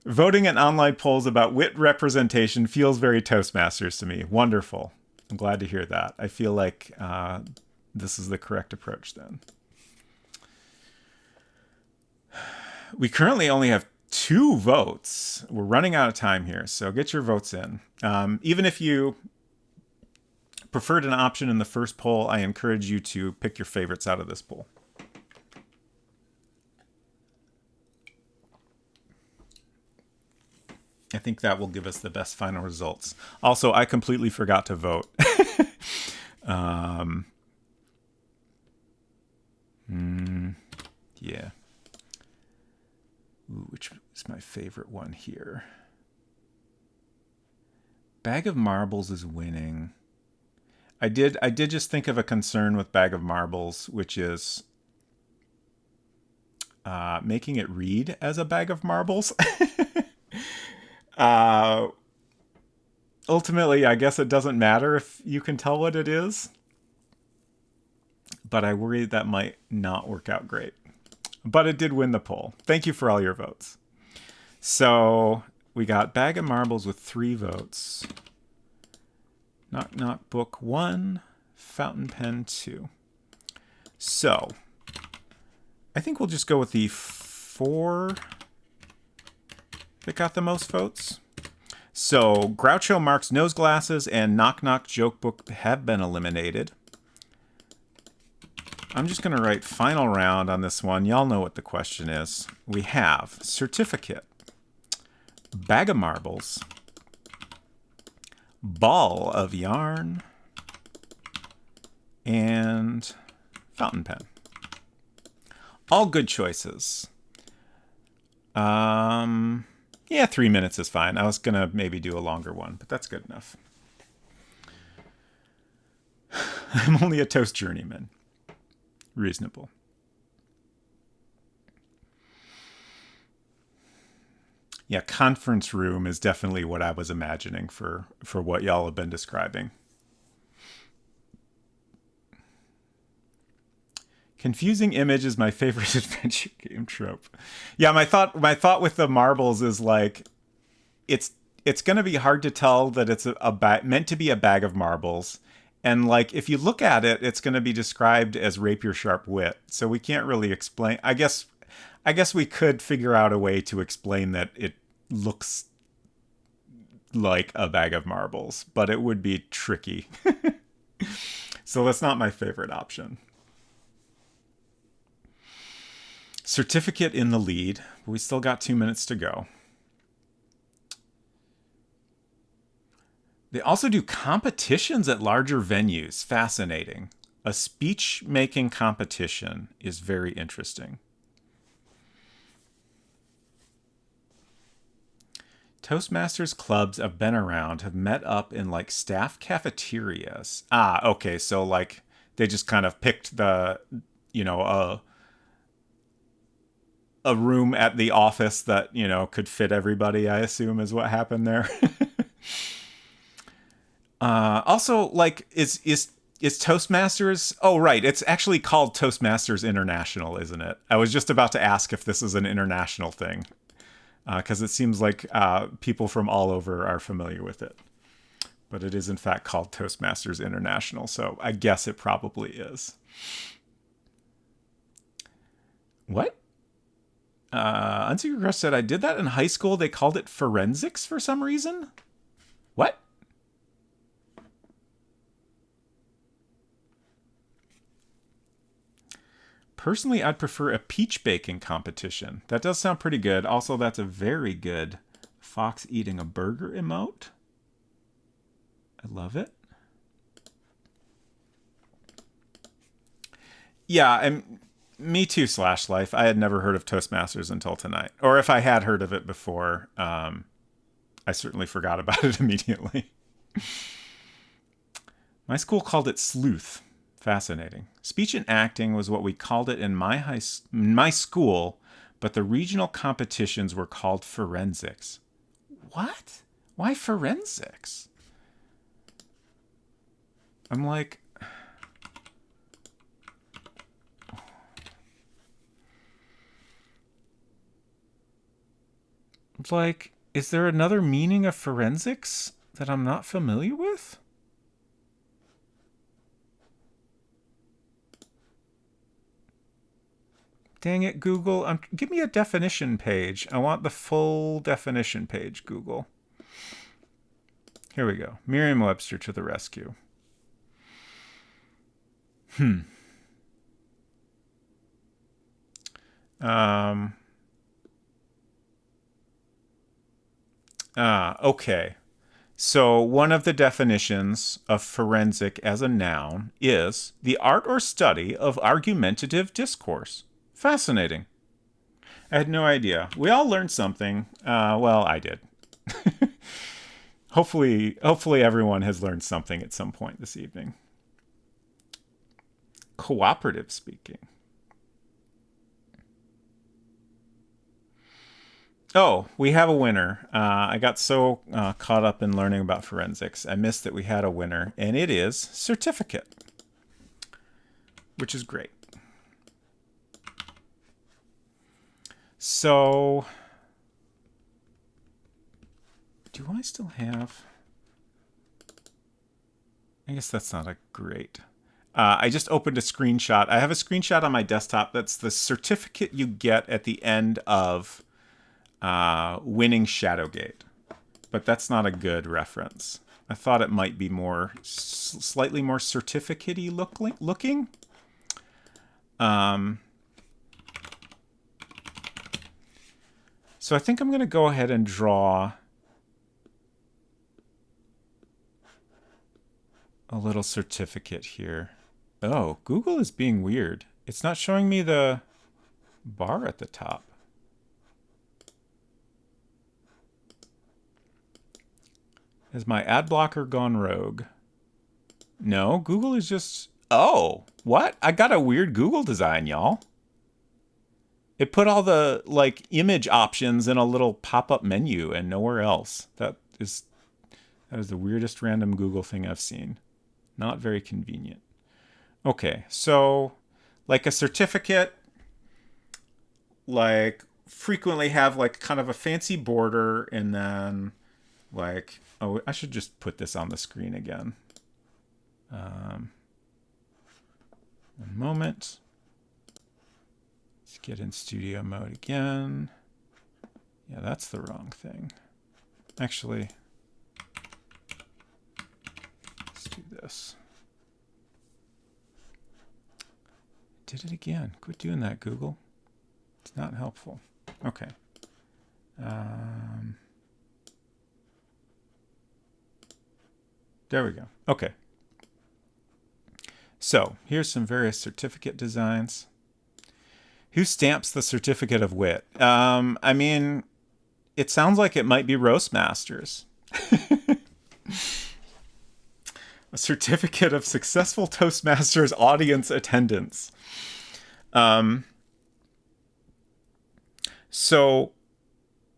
Voting in online polls about wit representation feels very Toastmasters to me. Wonderful. I'm glad to hear that. I feel like this is the correct approach then. We currently only have 2 votes. We're running out of time here, so get your votes in. Even if you preferred an option in the first poll, I encourage you to pick your favorites out of this poll. I think that will give us the best final results. Also, I completely forgot to vote. Yeah. Ooh, which is my favorite one here? Bag of Marbles is winning. I did just think of a concern with Bag of Marbles, which is making it read as a bag of marbles. Ultimately, I guess it doesn't matter if you can tell what it is, but I worry that might not work out great. But it did win the poll. Thank you for all your votes. So we got Bag of Marbles with 3 votes. Knock Knock Book 1, Fountain Pen 2. So I think we'll just go with the 4 that got the most votes. So Groucho Marx Nose Glasses and Knock Knock Joke Book have been eliminated. I'm just going to write final round on this one. Y'all know what the question is. We have Certificate, Bag of Marbles, Ball of Yarn, and Fountain Pen. All good choices. Yeah, 3 minutes is fine. I was going to maybe do a longer one, but that's good enough. I'm only a toast journeyman. Reasonable. Yeah, conference room is definitely what I was imagining for what y'all have been describing. Confusing image is my favorite adventure game trope. Yeah, my thought with the marbles is like, it's going to be hard to tell that it's meant to be a bag of marbles. And like, if you look at it, it's going to be described as rapier sharp wit. So we can't really explain. I guess we could figure out a way to explain that it looks like a bag of marbles, but it would be tricky. So that's not my favorite option. Certificate in the lead. We still got 2 minutes to go. They also do competitions at larger venues. Fascinating. A speech-making competition is very interesting. Toastmasters clubs have been around, have met up in like staff cafeterias. Ah, okay. So like they just kind of picked the, you know, a room at the office that, you know, could fit everybody, I assume is what happened there. Also, like, is Toastmasters? Oh, right. It's actually called Toastmasters International, isn't it? I was just about to ask if this is an international thing, because it seems like people from all over are familiar with it. But it is, in fact, called Toastmasters International, so I guess it probably is. What? Unsecret Crush said, I did that in high school. They called it forensics for some reason. What? Personally, I'd prefer a peach baking competition. That does sound pretty good. Also, that's a very good fox eating a burger emote. I love it. Yeah, and me too, Slash Life. I had never heard of Toastmasters until tonight. Or if I had heard of it before, I certainly forgot about it immediately. My school called it sleuth. Fascinating. Speech and acting was what we called it in my school, but the regional competitions were called forensics. What? Why forensics? I'm like, is there another meaning of forensics that I'm not familiar with? Dang it, Google. Give me a definition page. I want the full definition page, Google. Here we go. Merriam-Webster to the rescue. Okay. So one of the definitions of forensic as a noun is the art or study of argumentative discourse. Fascinating. I had no idea. We all learned something. Well, I did. Hopefully everyone has learned something at some point this evening. Cooperative speaking. Oh, we have a winner. I got so caught up in learning about forensics, I missed that we had a winner, and it is certificate, which is great. So, do I still have... I guess that's not a great... I just opened a screenshot. I have a screenshot on my desktop. That's the certificate you get at the end of winning Shadowgate. But that's not a good reference. I thought it might be more, slightly more certificate-y looking. So I think I'm going to go ahead and draw a little certificate here. Oh, Google is being weird. It's not showing me the bar at the top. Has my ad blocker gone rogue? No, Google is just... Oh, what? I got a weird Google design, y'all. It put all the, like, image options in a little pop-up menu and nowhere else. That is the weirdest random Google thing I've seen. Not very convenient. Okay, so, like a certificate, like, frequently have, like, kind of a fancy border and then, like... Oh, I should just put this on the screen again. One moment. Let's get in studio mode again. Yeah, that's the wrong thing. Actually, let's do this. Did it again. Quit doing that, Google. It's not helpful. Okay. There we go. Okay. So here's some various certificate designs. Who stamps the certificate of wit? I mean, it sounds like it might be Roastmasters. A certificate of successful Toastmasters audience attendance. So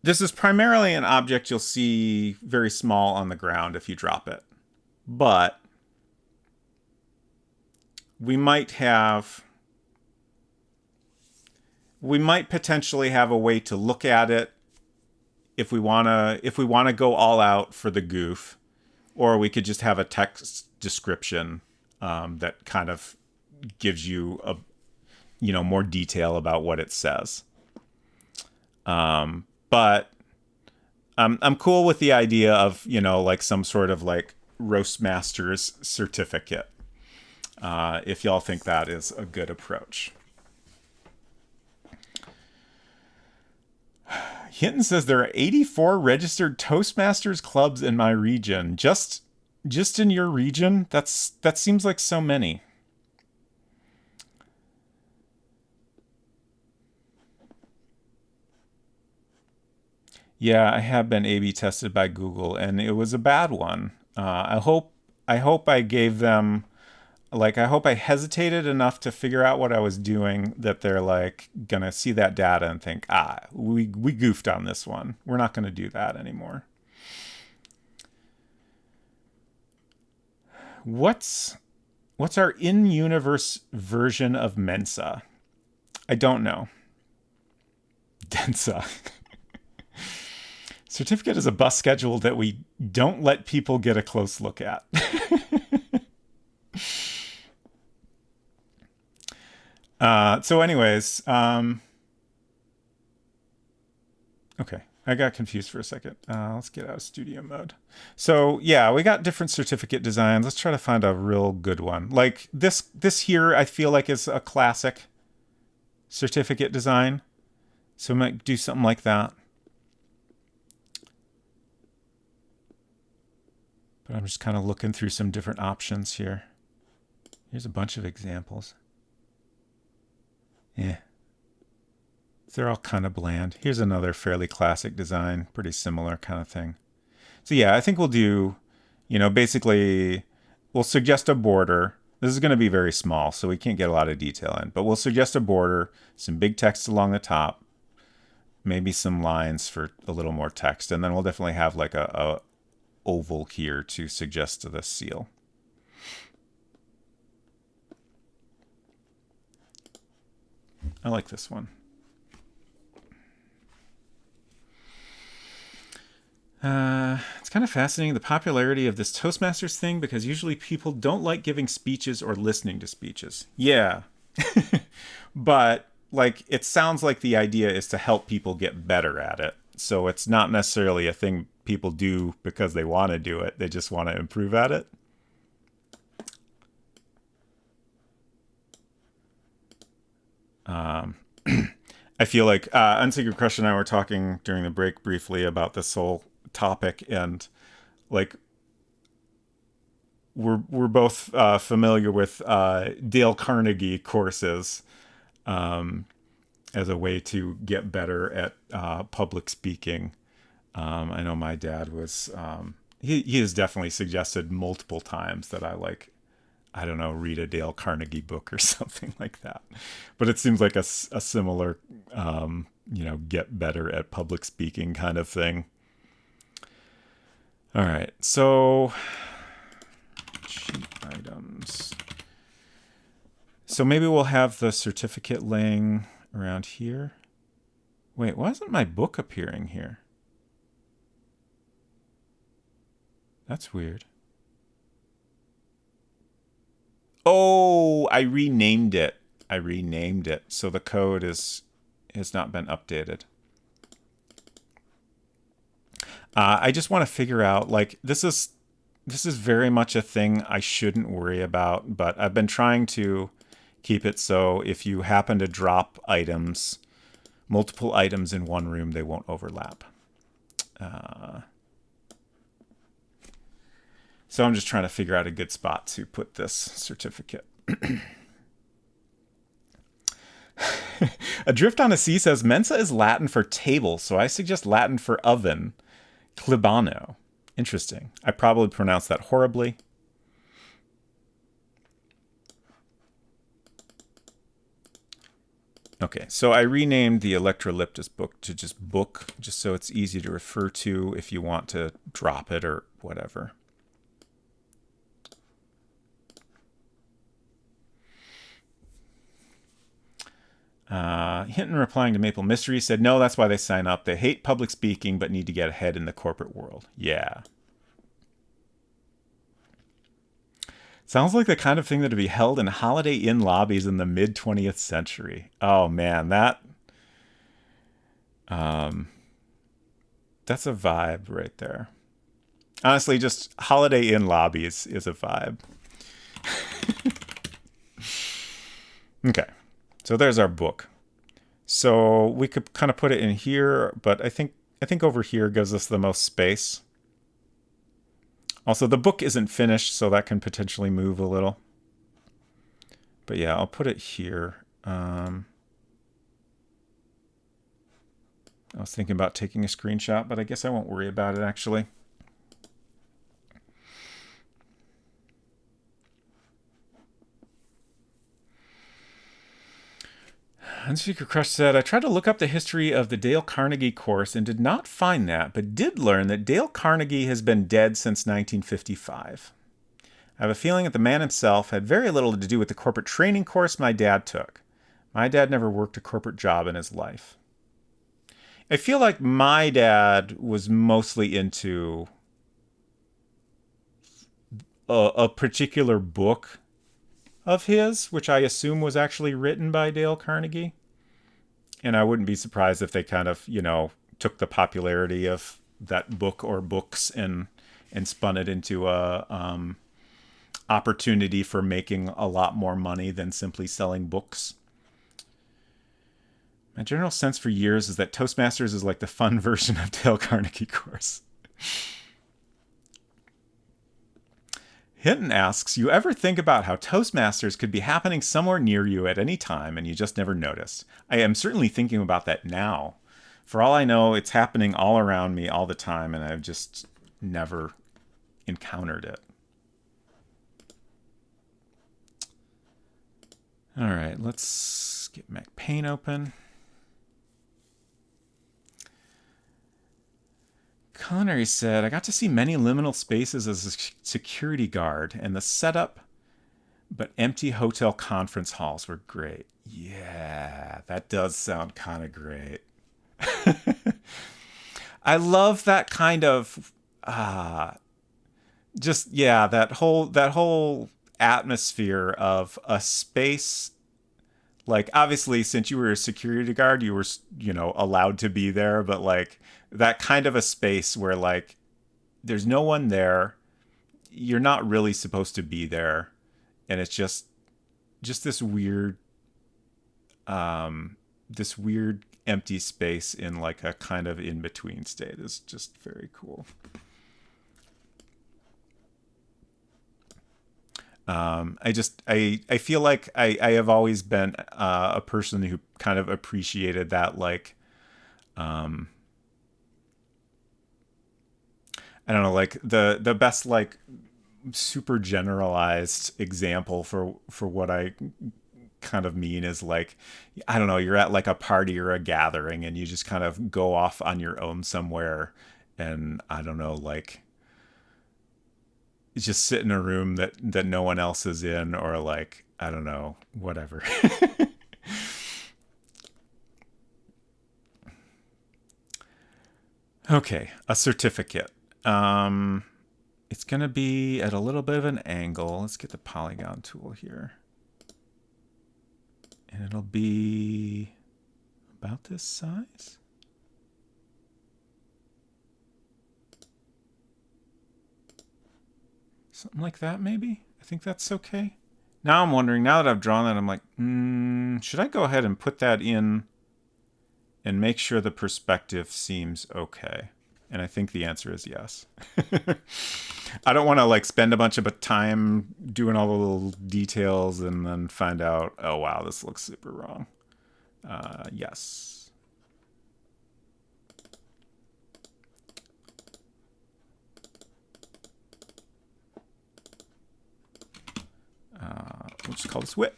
this is primarily an object you'll see very small on the ground if you drop it. But we might potentially have a way to look at it if we want to go all out for the goof, or we could just have a text description that kind of gives you more detail about what it says. But I'm cool with the idea of like some sort of like Roastmasters certificate. If y'all think that is a good approach. Hinton says there are 84 registered Toastmasters clubs in my region. Just in your region? That seems like so many. Yeah, I have been A/B tested by Google, and it was a bad one. I hope I gave them, like, I hope I hesitated enough to figure out what I was doing that they're like gonna see that data and think, we goofed on this one. We're not gonna do that anymore. What's our in-universe version of Mensa? I don't know. Densa. Certificate is a bus schedule that we don't let people get a close look at. So anyways, okay, I got confused for a second. Let's get out of studio mode. So yeah, we got different certificate designs. Let's try to find a real good one. Like this here, I feel like is a classic certificate design. So we might do something like that. But I'm just kind of looking through some different options here. Here's a bunch of examples. Yeah. They're all kind of bland. Here's another fairly classic design, pretty similar kind of thing. So yeah, I think we'll do, basically we'll suggest a border. This is going to be very small, so we can't get a lot of detail in, but we'll suggest a border, some big text along the top, maybe some lines for a little more text, and then we'll definitely have like a oval here to suggest to the seal. I like this one. It's kind of fascinating, the popularity of this Toastmasters thing, because usually people don't like giving speeches or listening to speeches. Yeah. But like, it sounds like the idea is to help people get better at it. So it's not necessarily a thing people do because they want to do it. They just want to improve at it. I feel like Unsacred Crush and I were talking during the break briefly about this whole topic, and like we're both familiar with Dale Carnegie courses as a way to get better at public speaking. I know my dad was he has definitely suggested multiple times that I don't know, read a Dale Carnegie book or something like that. But it seems like a similar, get better at public speaking kind of thing. All right, so cheat items. So maybe we'll have the certificate laying around here. Wait, why isn't my book appearing here? That's weird. Oh, I renamed it. So the code has not been updated. I just want to figure out, like, this is very much a thing I shouldn't worry about, but I've been trying to keep it so if you happen to drop multiple items in one room, they won't overlap. So I'm just trying to figure out a good spot to put this certificate. Adrift on a Sea says mensa is Latin for table, so I suggest Latin for oven. Clibano. Interesting. I probably pronounced that horribly. Okay, so I renamed the Electrolyptus book to just book, just so it's easy to refer to if you want to drop it or whatever. Hinton, replying to Maple Mystery, said, no, that's why they sign up. They hate public speaking but need to get ahead in the corporate world. Yeah. Sounds like the kind of thing that would be held in Holiday Inn lobbies in the mid-20th century. Oh, man, that's a vibe right there. Honestly, just Holiday Inn lobbies is a vibe. Okay, so there's our book. So we could kind of put it in here, but I think over here gives us the most space. Also, the book isn't finished, so that can potentially move a little. But yeah, I'll put it here. I was thinking about taking a screenshot, but I guess I won't worry about it, actually. Unspeaker Crush said, I tried to look up the history of the Dale Carnegie course and did not find that, but did learn that Dale Carnegie has been dead since 1955. I have a feeling that the man himself had very little to do with the corporate training course my dad took. My dad never worked a corporate job in his life. I feel like my dad was mostly into a particular book of his, which I assume was actually written by Dale Carnegie. And I wouldn't be surprised if they kind of, took the popularity of that book or books and spun it into a opportunity for making a lot more money than simply selling books. My general sense for years is that Toastmasters is like the fun version of Dale Carnegie course. Hinton asks, you ever think about how Toastmasters could be happening somewhere near you at any time and you just never noticed? I am certainly thinking about that now. For all I know, it's happening all around me all the time and I've just never encountered it. All right, let's get MacPaint open. Culinary said, I got to see many liminal spaces as a security guard, and the setup but empty hotel conference halls were great. Yeah, that does sound kind of great. I love that kind of that whole atmosphere of a space. Like, obviously, since you were a security guard, you were, allowed to be there, but like that kind of a space where like there's no one there, you're not really supposed to be there, and it's just this weird empty space in like a kind of in between state is just very cool. I feel like I have always been a person who kind of appreciated that, like, I don't know, like the best, like, super generalized example for what I kind of mean is like, I don't know, you're at like a party or a gathering and you just kind of go off on your own somewhere, and I don't know, like, just sit in a room that no one else is in, or like, I don't know, whatever. Okay, a certificate. It's going to be at a little bit of an angle. Let's get the polygon tool here. And it'll be about this size. Something like that, maybe? I think that's okay. Now I'm wondering, now that I've drawn that, I'm like, should I go ahead and put that in and make sure the perspective seems okay? And I think the answer is yes. I don't want to like spend a bunch of time doing all the little details and then find out, oh wow, this looks super wrong. Yes. We'll just call this wit.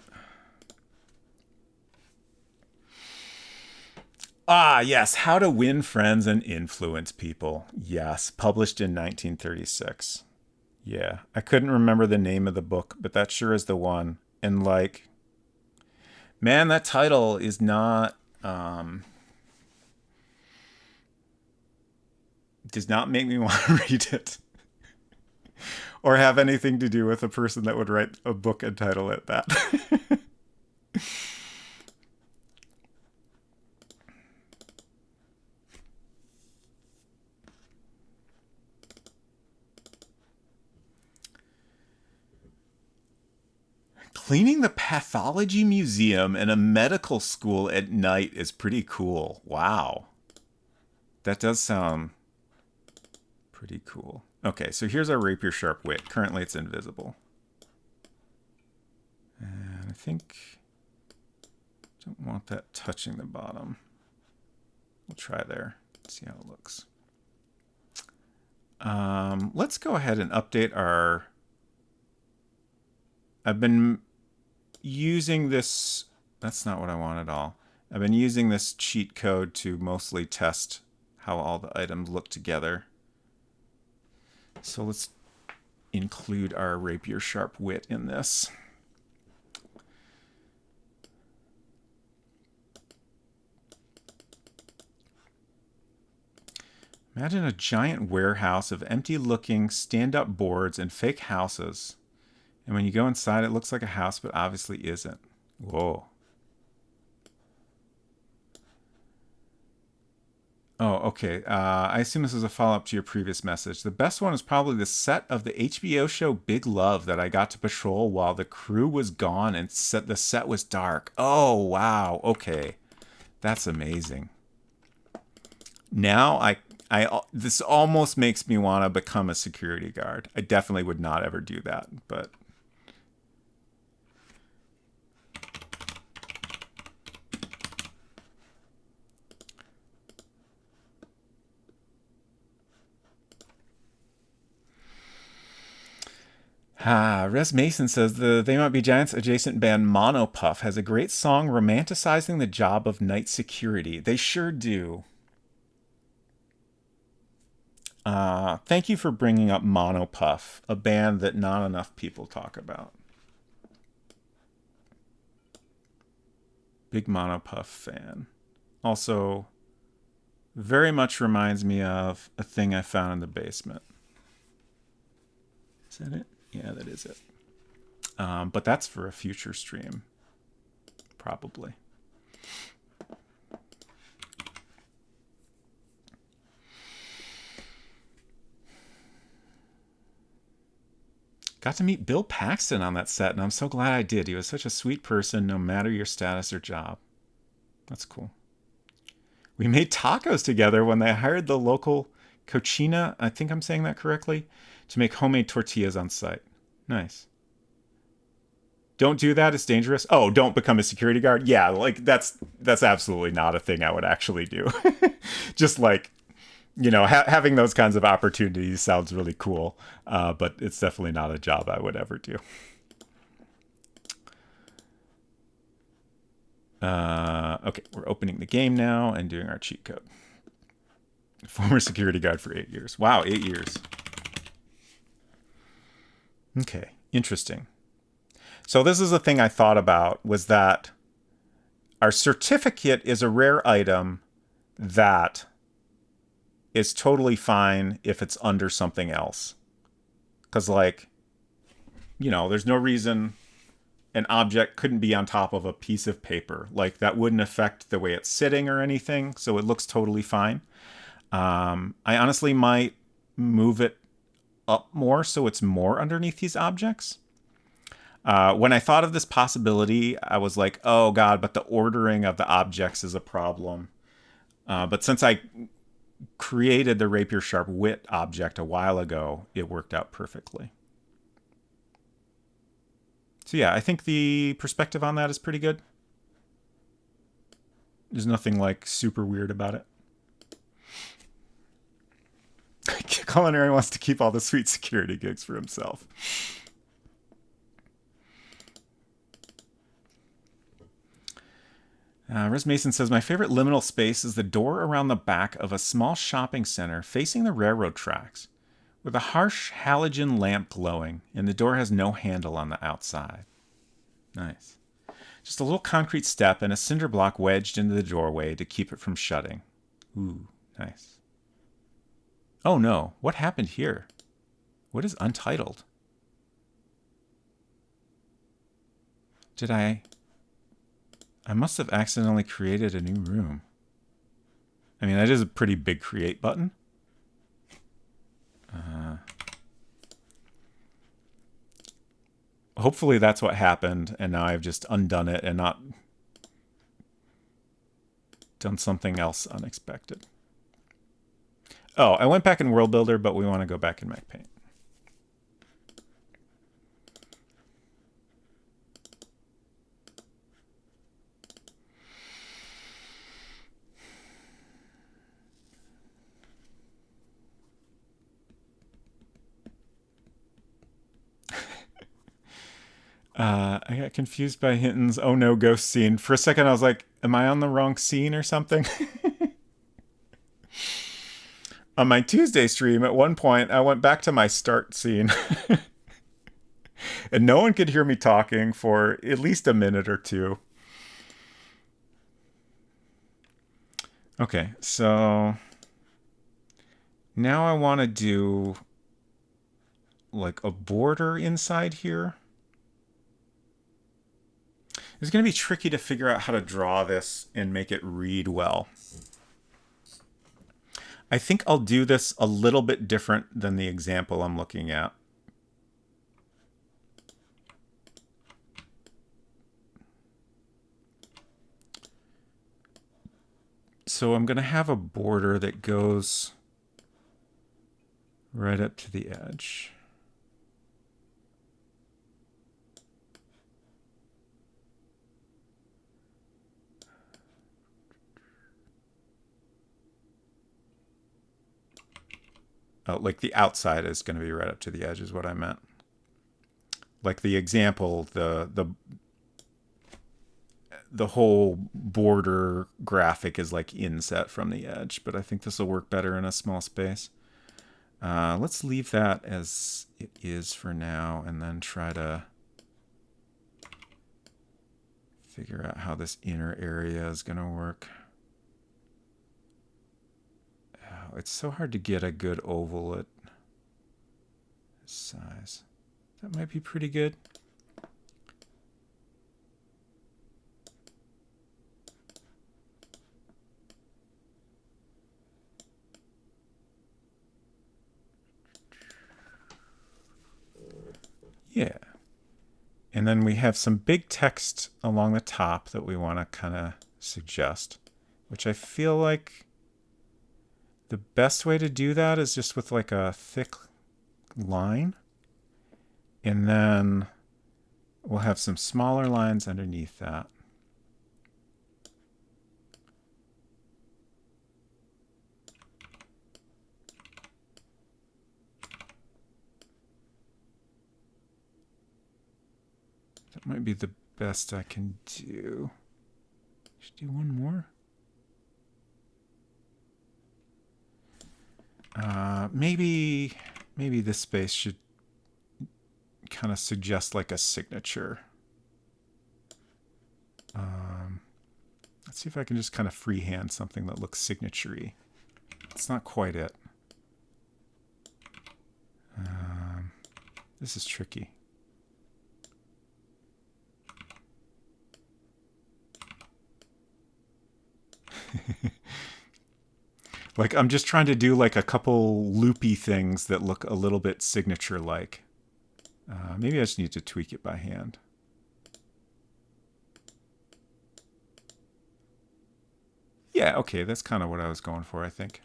Ah, yes. How to Win Friends and Influence People. Yes. Published in 1936. Yeah. I couldn't remember the name of the book, but that sure is the one. And like, man, that title is not, does not make me want to read it. Or have anything to do with a person that would write a book and title it that. Cleaning the pathology museum in a medical school at night is pretty cool. Wow. That does sound pretty cool. Okay, so here's our rapier sharp wit. Currently it's invisible. And I think don't want that touching the bottom. We'll try there. See how it looks. Let's go ahead and update our... I've been using this... That's not what I want at all. I've been using this cheat code to mostly test how all the items look together. So let's include our rapier sharp wit in this. Imagine a giant warehouse of empty-looking stand-up boards and fake houses. And when you go inside, it looks like a house, but obviously isn't. Whoa. Oh, okay. I assume this is a follow-up to your previous message. The best one is probably the set of the HBO show Big Love that I got to patrol while the crew was gone and the set was dark. Oh, wow. Okay. That's amazing. Now this almost makes me want to become a security guard. I definitely would not ever do that, but... Res Mason says the They Might Be Giants adjacent band Monopuff has a great song romanticizing the job of night security. They sure do. Thank you for bringing up Monopuff, a band that not enough people talk about. Big Monopuff fan. Also, very much reminds me of a thing I found in the basement. Is that it? Yeah, that is it. But that's for a future stream, probably. Got to meet Bill Paxton on that set, and I'm so glad I did. He was such a sweet person, no matter your status or job. That's cool. We made tacos together when they hired the local cochina, I think I'm saying that correctly, to make homemade tortillas on site. Nice. Don't do that, it's dangerous. Oh, don't become a security guard? Yeah, like that's absolutely not a thing I would actually do. Just like, you know, having those kinds of opportunities sounds really cool, but it's definitely not a job I would ever do. Okay, we're opening the game now and doing our cheat code. Former security guard for 8 years. Wow, 8 years. Okay, interesting. So this is a thing I thought about, was that our certificate is a rare item that is totally fine if it's under something else. Because, like, you know, there's no reason an object couldn't be on top of a piece of paper. Like, that wouldn't affect the way it's sitting or anything, so it looks totally fine. I honestly might move it up more so it's more underneath these objects. When I thought of this possibility, I was like, oh god, but the ordering of the objects is a problem. But since I created the rapier sharp wit object a while ago, it worked out perfectly. So yeah, I think the perspective on that is pretty good. There's nothing like super weird about it. Culinary wants to keep all the sweet security gigs for himself. Riz Mason says, my favorite liminal space is the door around the back of a small shopping center facing the railroad tracks, with a harsh halogen lamp glowing, and the door has no handle on the outside. Nice. Just a little concrete step and a cinder block wedged into the doorway to keep it from shutting. Ooh, nice. Oh no, what happened here? What is untitled? Did I must have accidentally created a new room. I mean, that is a pretty big create button. Hopefully that's what happened, and now I've just undone it and not done something else unexpected. Oh, I went back in World Builder, but we want to go back in MacPaint. I got confused by Hinton's oh no ghost scene. For a second I was like, am I on the wrong scene or something? On my Tuesday stream, at one point, I went back to my start scene. And no one could hear me talking for at least a minute or two. Okay, so now I want to do like a border inside here. It's going to be tricky to figure out how to draw this and make it read well. I think I'll do this a little bit different than the example I'm looking at. So I'm going to have a border that goes right up to the edge. Oh, like the outside is going to be right up to the edge is what I meant. Like the example, the whole border graphic is like inset from the edge, but I think this will work better in a small space. Let's leave that as it is for now and then try to figure out how this inner area is going to work. Oh, it's so hard to get a good oval at this size. That might be pretty good. Yeah. And then we have some big text along the top that we want to kind of suggest, which I feel like the best way to do that is just with like a thick line. And then we'll have some smaller lines underneath that. That might be the best I can do. Should do one more. Maybe this space should kind of suggest like a signature. Let's see if I can just kind of freehand something that looks signature-y. It's not quite it. This is tricky. Like I'm just trying to do like a couple loopy things that look a little bit signature-like. Maybe I just need to tweak it by hand. Yeah, okay, that's kind of what I was going for, I think.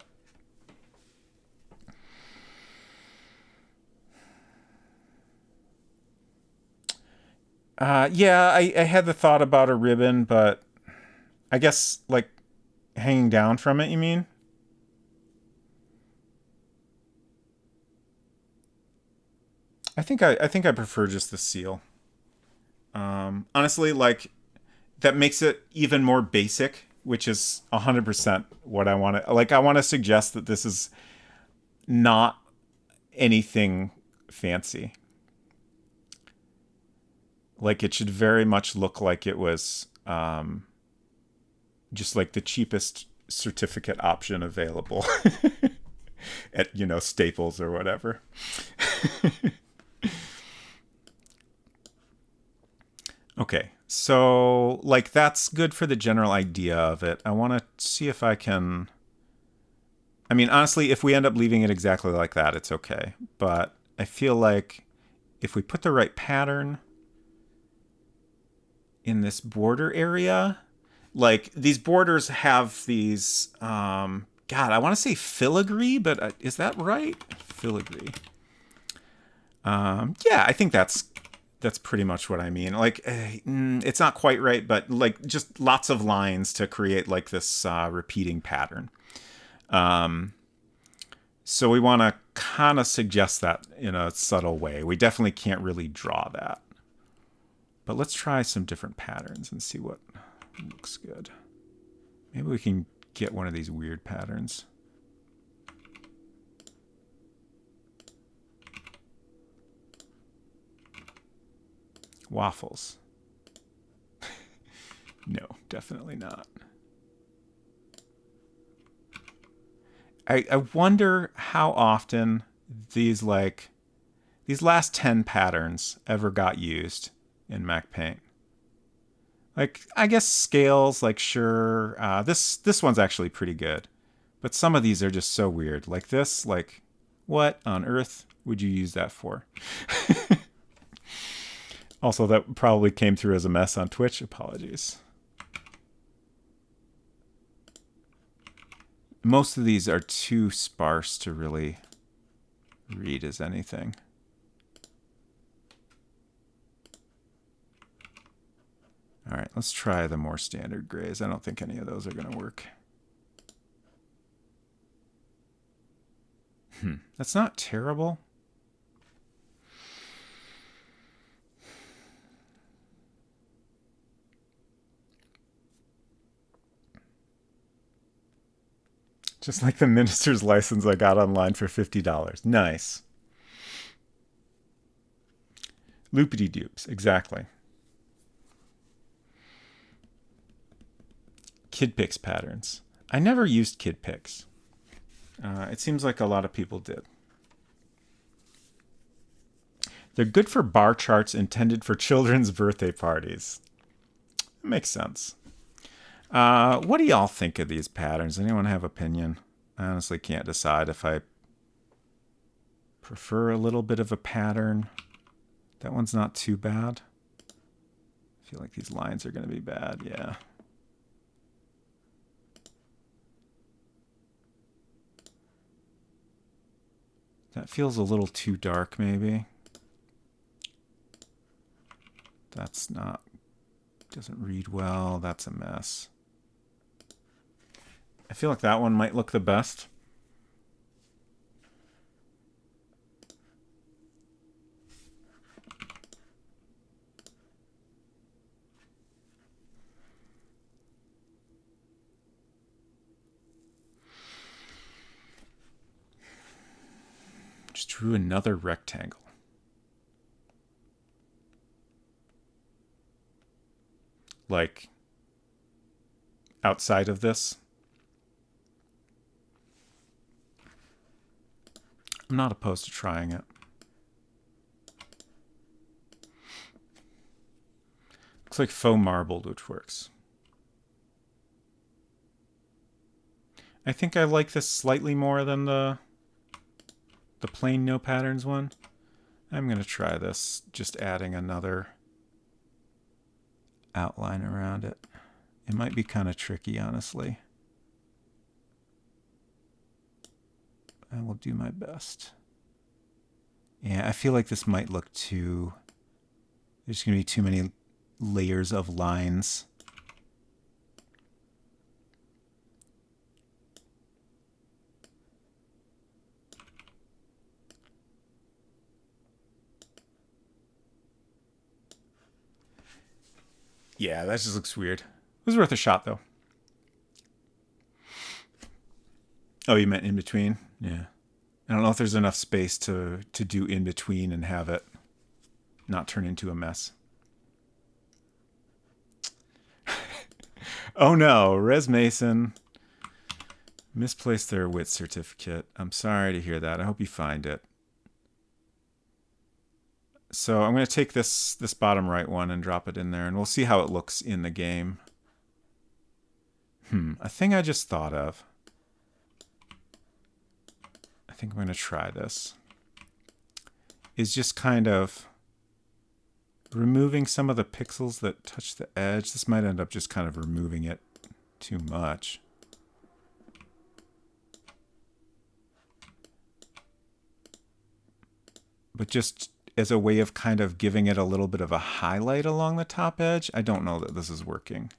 Yeah, I had the thought about a ribbon, but I guess like hanging down from it, you mean? I think I prefer just the seal. Honestly, like that makes it even more basic, which is 100% what I want to like. I want to suggest that this is not anything fancy. Like it should very much look like it was just like the cheapest certificate option available at Staples or whatever. Okay, so like that's good for the general idea of it. I want to see if I can. I mean, honestly, if we end up leaving it exactly like that, it's okay. But I feel like if we put the right pattern in this border area, like these borders have these, God, I want to say filigree, but is that right? Filigree. Yeah, I think that's pretty much what I mean. Like, it's not quite right, but like just lots of lines to create like this repeating pattern. So we want to kind of suggest that in a subtle way. We definitely can't really draw that. But let's try some different patterns and see what looks good. Maybe we can get one of these weird patterns. Waffles. No, definitely not. I wonder how often these last 10 patterns ever got used in Mac Paint. Like, I guess scales, like, sure. This one's actually pretty good. But some of these are just so weird. Like this, like, what on earth would you use that for? Also, that probably came through as a mess on Twitch. Apologies. Most of these are too sparse to really read as anything. All right, let's try the more standard grays. I don't think any of those are going to work. That's not terrible. Just like the minister's license I got online for $50. Nice. Loopity dupes, exactly. KidPix patterns. I never used KidPix. It seems like a lot of people did. They're good for bar charts intended for children's birthday parties. That makes sense. What do y'all think of these patterns? Anyone have opinion? I honestly can't decide if I prefer a little bit of a pattern. That one's not too bad. I feel like these lines are going to be bad. Yeah. That feels a little too dark, maybe. That's not, doesn't read well. That's a mess. I feel like that one might look the best. Just drew another rectangle. Like outside of this. I'm not opposed to trying it. Looks like faux marble, which works. I think I like this slightly more than the plain no patterns one. I'm going to try this, just adding another outline around it. It might be kind of tricky, honestly. I will do my best. Yeah, I feel like this might look too... There's going to be too many layers of lines. Yeah, that just looks weird. It was worth a shot, though. Oh, you meant in between? Yeah. I don't know if there's enough space to do in between and have it not turn into a mess. Oh no, Res Mason misplaced their WIT certificate. I'm sorry to hear that. I hope you find it. So I'm going to take this bottom right one and drop it in there, and we'll see how it looks in the game. A thing I just thought of. I think I'm going to try this. Is just kind of removing some of the pixels that touch the edge. This might end up just kind of removing it too much. But just as a way of kind of giving it a little bit of a highlight along the top edge, I don't know that this is working.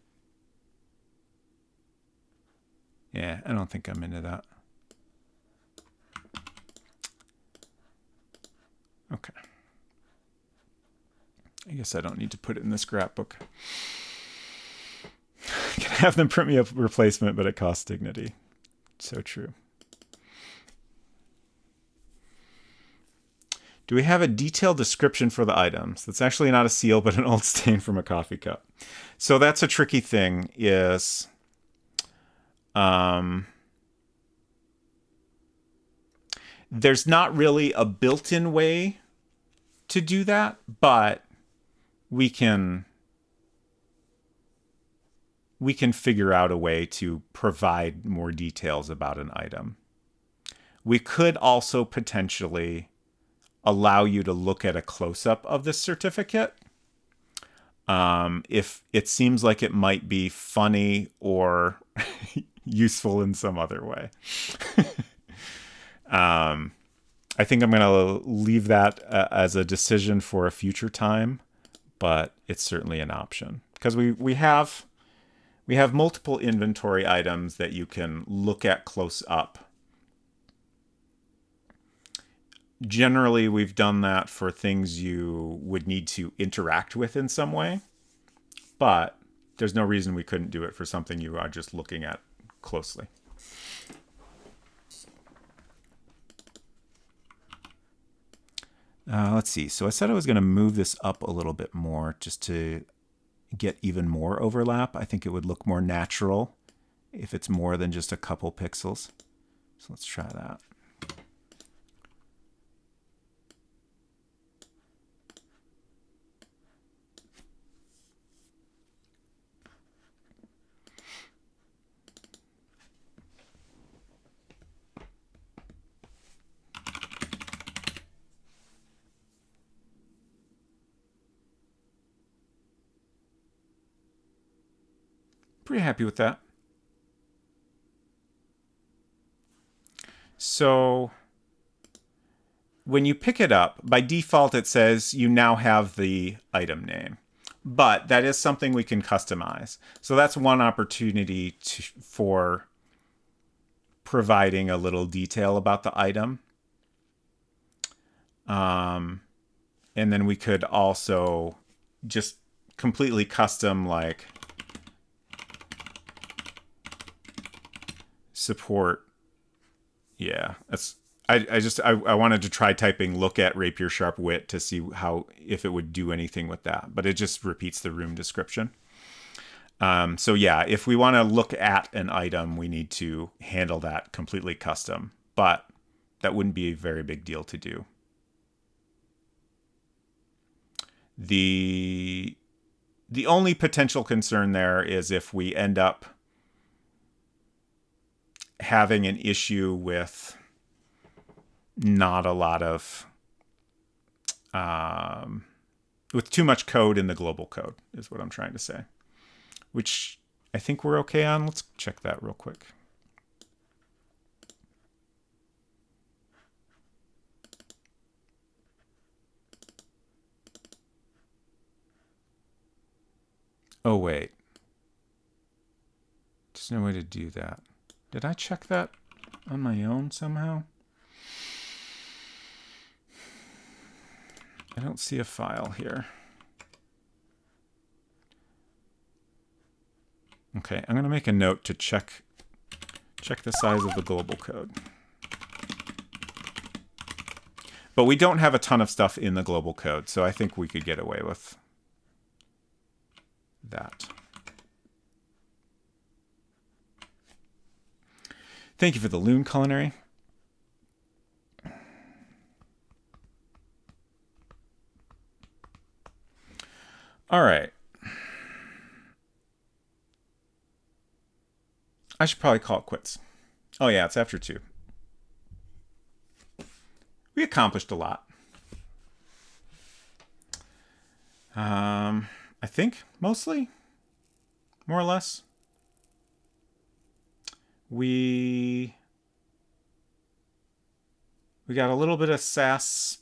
Yeah, I don't think I'm into that. Okay. I guess I don't need to put it in the scrapbook. I can have them print me a replacement, but it costs dignity. So true. Do we have a detailed description for the items? That's actually not a seal, but an old stain from a coffee cup. So that's a tricky thing is... there's not really a built-in way to do that, but we can figure out a way to provide more details about an item. We could also potentially allow you to look at a close-up of this certificate if it seems like it might be funny or useful in some other way. I think I'm going to leave that as a decision for a future time, but it's certainly an option because we have multiple inventory items that you can look at close up. Generally, we've done that for things you would need to interact with in some way, but there's no reason we couldn't do it for something you are just looking at closely. Let's see. So I said I was going to move this up a little bit more just to get even more overlap. I think it would look more natural if it's more than just a couple pixels. So let's try that. Pretty happy with that. So when you pick it up, by default it says you now have the item name. But that is something we can customize. So that's one opportunity for providing a little detail about the item. And then we could also just completely custom like support. Yeah, that's I wanted to try typing look at rapier sharp wit to see if it would do anything with that, but it just repeats the room description. So yeah, if we want to look at an item, we need to handle that completely custom, but that wouldn't be a very big deal to do. The only potential concern there is if we end up having an issue with not a lot of with too much code in the global code is what I'm trying to say, which I think we're okay on. Let's check that real quick. Oh wait, there's no way to do that. Did I check that on my own somehow? I don't see a file here. Okay, I'm going to make a note to check the size of the global code. But we don't have a ton of stuff in the global code, so I think we could get away with that. Thank you for the Loon Culinary. All right. I should probably call it quits. Oh yeah, it's after 2. We accomplished a lot. I think mostly, more or less. We got a little bit of sass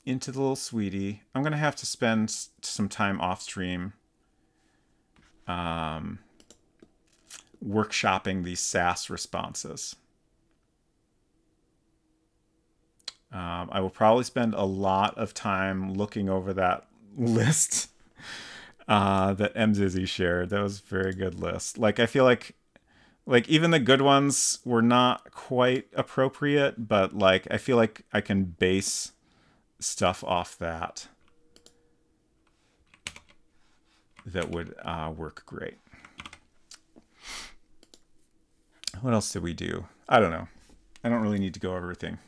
into the little sweetie. I'm gonna have to spend some time off stream workshopping these sass responses. I will probably spend a lot of time looking over that list that MZizzy shared. That was a very good list. Like, I feel like even the good ones were not quite appropriate, but like I feel like I can base stuff off that would work great. What else did we do? I don't know. I don't really need to go over everything.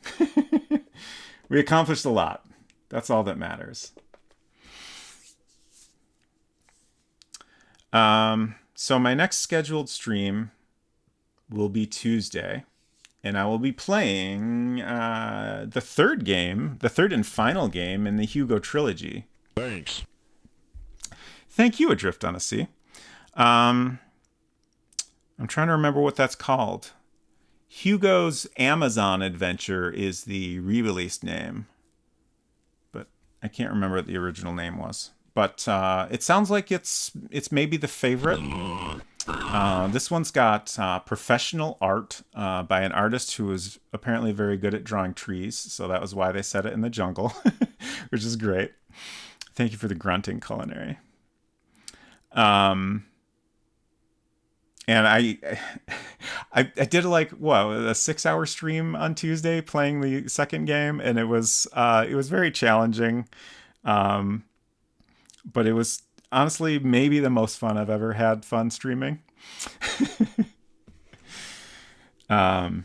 We accomplished a lot. That's all that matters. So my next scheduled stream will be Tuesday, and I will be playing the third and final game in the Hugo trilogy. Thanks. Thank you, Adrift on a Sea. I'm trying to remember what that's called. Hugo's Amazon Adventure is the re-released name, but I can't remember what the original name was. But it sounds like it's maybe the favorite. This one's got professional art by an artist who is apparently very good at drawing trees, so that was why they set it in the jungle, which is great. Thank you for the grunting culinary. And I did like a 6-hour stream on Tuesday playing the second game, and it was very challenging, but it was honestly maybe the most fun I've ever had fun streaming. So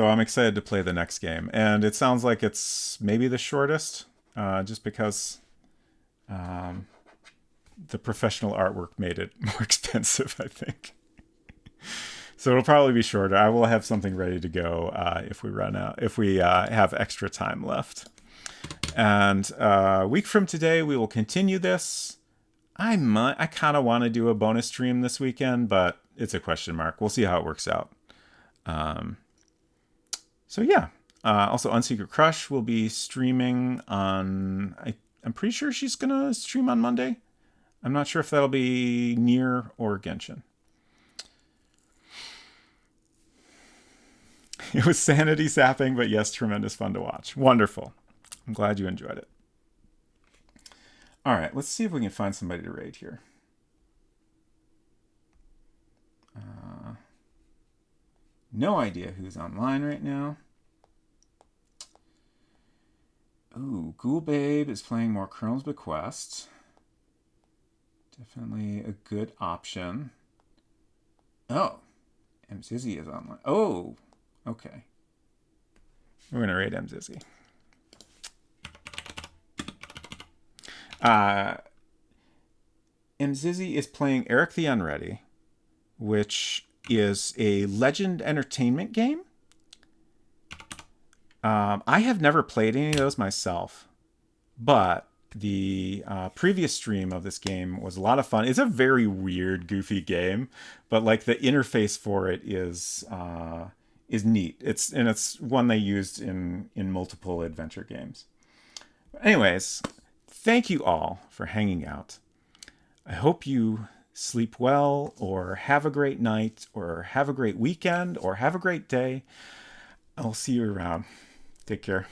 I'm excited to play the next game, and it sounds like it's maybe the shortest, just because the professional artwork made it more expensive, I think. So it'll probably be shorter. I will have something ready to go if we run out, if we have extra time left. And a week from today, we will continue this. I kind of want to do a bonus stream this weekend, but it's a question mark. We'll see how it works out. So yeah. Also, Unsecret Crush will be streaming on... I'm pretty sure she's going to stream on Monday. I'm not sure if that'll be Nier or Genshin. It was sanity sapping, but yes, tremendous fun to watch. Wonderful. I'm glad you enjoyed it. All right, let's see if we can find somebody to raid here. No idea who's online right now. Ooh, Ghoul Babe is playing more Colonel's Bequest. Definitely a good option. Oh, MZizzy is online. Oh, okay. We're going to raid MZizzy. MZizzy is playing Eric the Unready, which is a Legend Entertainment game. I have never played any of those myself, but the previous stream of this game was a lot of fun. It's a very weird, goofy game, but like the interface for it is neat. It's one they used in multiple adventure games. Anyways, thank you all for hanging out. I hope you sleep well, or have a great night, or have a great weekend, or have a great day. I'll see you around. Take care.